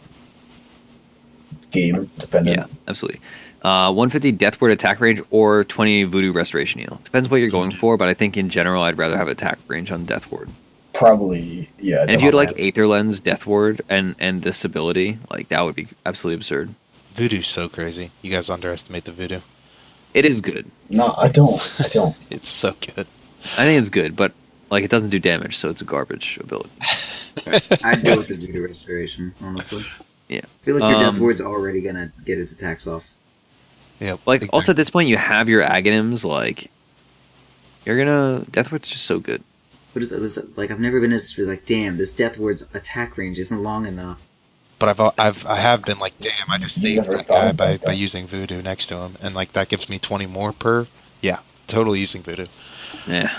Game dependent. Yeah, absolutely. 150 death ward attack range or 20 voodoo restoration heal. Depends what you're going for, but I think in general I'd rather have attack range on death ward. Probably, yeah. And if you had like definitely. Aether Lens, Death Ward, and this ability, like that would be absolutely absurd. Voodoo's so crazy. You guys underestimate the voodoo. It is good. No, I don't. It's so good. I think it's good, but like it doesn't do damage, so it's a garbage ability. I'd go with the Voodoo Restoration, honestly. Yeah. I feel like your Death Ward's already gonna get its attacks off. Yeah. Like also at this point you have your Aghanims, like you're gonna Death Ward's just so good. What is it? Like I've never been as like, damn, this Death Ward's attack range isn't long enough. But I have been like, damn, I just You saved never that thought guy about by that. using voodoo next to him, and like that gives me 20 more per. Yeah, totally using voodoo. Yeah.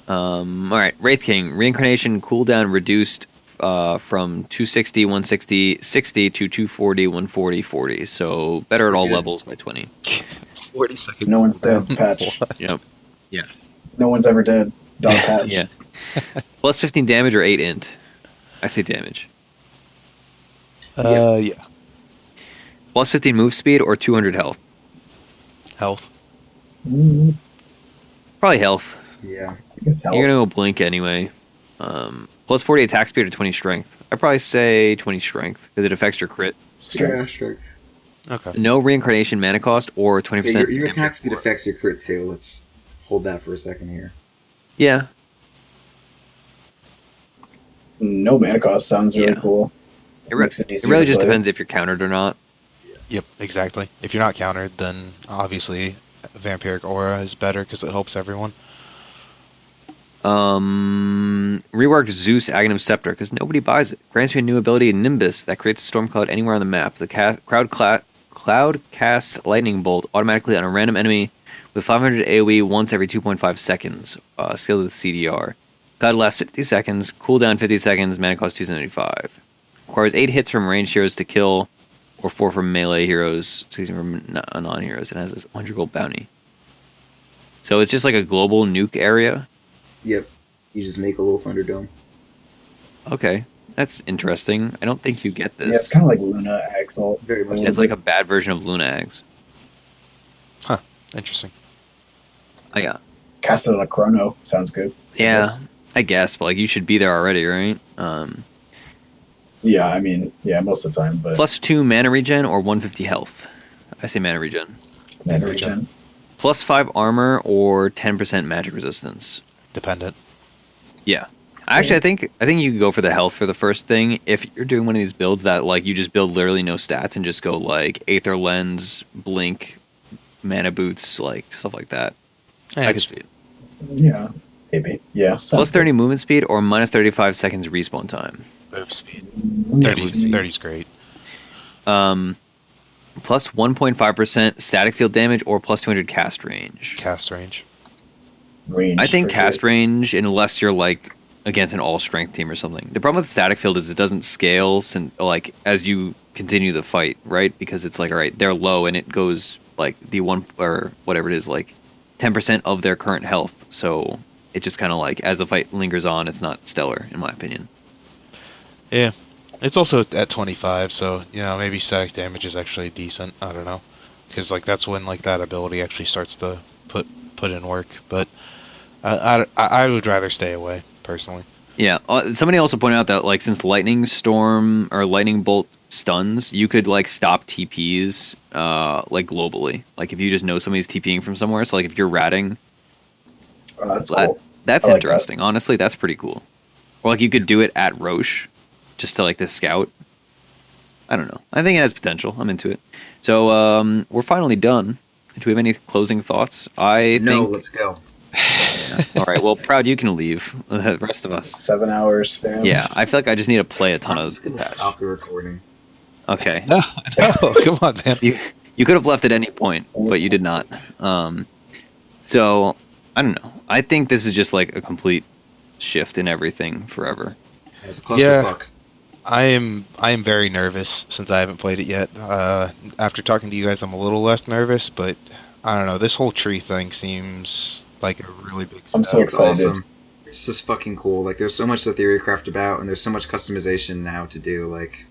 All right, Wraith King reincarnation cooldown reduced from 260, 160, 60 to 240, 140, 40. So better at all Good. levels by 20. 40 seconds. No one's dead. Patch. Yep. No one's ever dead. Dog patch. Yeah. Plus 15 damage or 8 int. I say damage. Yeah. Plus 15 move speed or 200 health. Health. Mm, Probably health. Yeah. I guess health. You're gonna go blink anyway. Plus 40 attack speed or 20 strength. I'd probably say 20 strength because it affects your crit. Strength. Okay. No reincarnation mana cost or 20%. Okay, your attack damage speed for- affects your crit too. Let's hold that for a second here. Yeah. No mana cost sounds really Yeah. cool. It Makes really easier to just play. depends if you're countered or not. Yep, exactly. If you're not countered, then obviously Vampiric Aura is better because it helps everyone. Reworked Zeus Aghanim Scepter because nobody buys it. Grants you a new ability, Nimbus, that creates a storm cloud anywhere on the map. The cloud casts lightning bolt automatically on a random enemy with 500 AoE once every 2.5 seconds. Scale to the CDR. Cloud lasts 50 seconds, cooldown 50 seconds, mana cost 275. Requires 8 hits from ranged heroes to kill, or 4 from melee heroes, 16 from non-heroes, and has a 100 gold bounty. So it's just like a global nuke area. Yep. You just make a little Thunderdome. Okay, that's interesting. I don't think you get this. Yeah, it's kind of like Luna Axel. Very much. It's like a bad version of Luna Eggs. Huh. Interesting. Oh, yeah. Cast it on a Chrono. Sounds good. Yeah, I guess, but like you should be there already, right? Yeah, I mean, yeah, most of the time, but Plus 2 mana regen or 150 health. I say mana regen. mana regen. Plus 5 armor or 10% magic resistance. Dependent. Yeah. Actually, I think you could go for the health for the first thing. If you're doing one of these builds that like you just build literally no stats and just go like Aether Lens, Blink, Mana Boots, like stuff like that. I can see it. Yeah, maybe. Yeah. Plus 30 movement speed or minus 35 seconds respawn time. Move speed. Move 30's great. Plus 1.5% static field damage or plus 200 cast range. Cast range. range. I think for cast sure. range, unless you're like against an all strength team or something. The problem with static field is it doesn't scale like as you continue the fight, right? Because it's like, all right, they're low and it goes like the one or whatever it is, like 10% of their current health. So it just kind of like as the fight lingers on, it's not stellar in my opinion. Yeah. It's also at 25, so, you know, maybe static damage is actually decent. I don't know. Because, like, that's when, like, that ability actually starts to put in work. But I would rather stay away, personally. Yeah. Somebody also pointed out that, like, since lightning storm or lightning bolt stuns, you could, like, stop TPs, like, globally. Like, if you just know somebody's TPing from somewhere. So, like, if you're ratting, That's cool. that's I like interesting. Honestly, that's pretty cool. Or, like, you could do it at Roche. Just to like the scout. I don't know. I think it has potential. I'm into it. So we're finally done. Do we have any closing thoughts? Let's go. All right. Well, Proud, you can leave. The rest of us. 7 hours, fam. Yeah, I feel like I just need to play a ton I'm of just gonna patch. stop the recording. Okay. No, come on, man. You could have left at any point, but you did not. So I don't know. I think this is just like a complete shift in everything forever. It's a clusterfuck. I am very nervous since I haven't played it yet. After talking to you guys, I'm a little less nervous, but I don't know. This whole tree thing seems like a really big step. I'm so It's excited. awesome. It's just fucking cool. Like, there's so much to theorycraft about, and there's so much customization now to do. Like,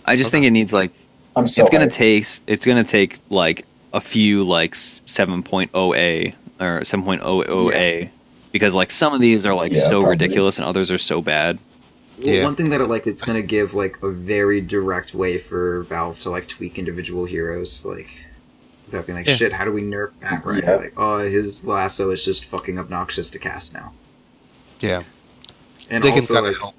I just think it needs like I'm so it's gonna hyped. take like a few like 7.0a or 7.00a because like some of these are like Yeah, so probably. ridiculous and others are so bad. Yeah. one thing that I like, it's gonna give like a very direct way for Valve to like tweak individual heroes, like without being like, Yeah. shit, how do we nerf Matt right? Yeah. Like, oh, his lasso is just fucking obnoxious to cast now. Yeah. And They can also, kind like, of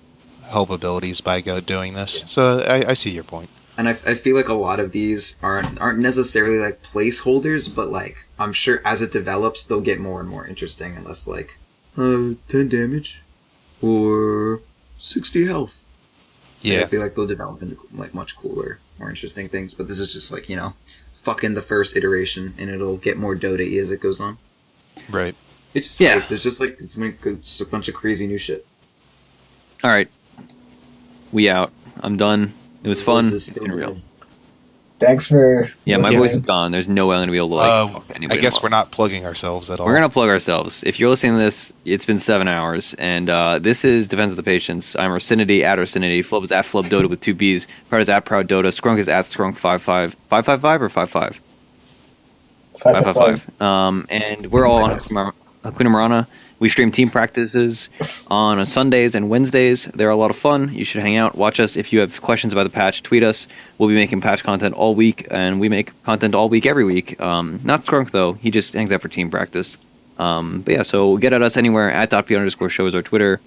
help abilities by doing this. So I see your point. and I feel like a lot of these aren't necessarily like placeholders, but like I'm sure as it develops, they'll get more and more interesting, unless like 10 damage or 60 health. Like, Yeah. I feel like they'll develop into like much cooler, more interesting things. But this is just like, you know, fucking the first iteration, and it'll get more Dota-y as it goes on. Right. It's just Yeah. like, there's just like it's a bunch of crazy new shit. All right, we out. I'm done. It was fun. This is It's been real. Thanks for. Yeah, my listening. voice is gone. There's no way I'm gonna be able to like talk to I anybody guess tomorrow. we're not plugging ourselves at all. We're gonna plug ourselves. If you're listening to this, it's been 7 hours, and this is Defense of the Patience. I'm Ursinity at Ursinity. Flubb is at Flubb Dota with 2 B's. Proud is at Proud Dota. Skrunk is at Skrunk55. 555 or 55? 555. And we're all on Hakuna Marana. We stream team practices on Sundays and Wednesdays. They're a lot of fun. You should hang out, watch us. If you have questions about the patch, tweet us. We'll be making patch content all week, and we make content all week, every week. Not Skrunk, though. He just hangs out for team practice. But yeah, so get at us anywhere. At .p_show is our Twitter.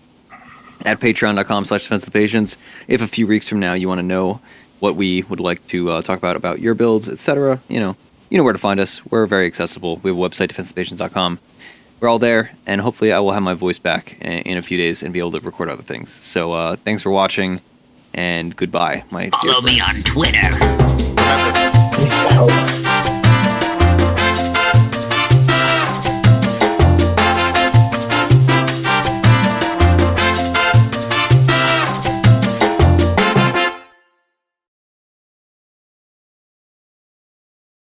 At patreon.com/defenseofthepatience. If a few weeks from now you want to know what we would like to talk about your builds, etc. You know where to find us. We're very accessible. We have a website, defenseofthepatience.com. We're all there, and hopefully I will have my voice back in a few days and be able to record other things. So thanks for watching, and goodbye, my dear Follow me on Twitter. Peace out.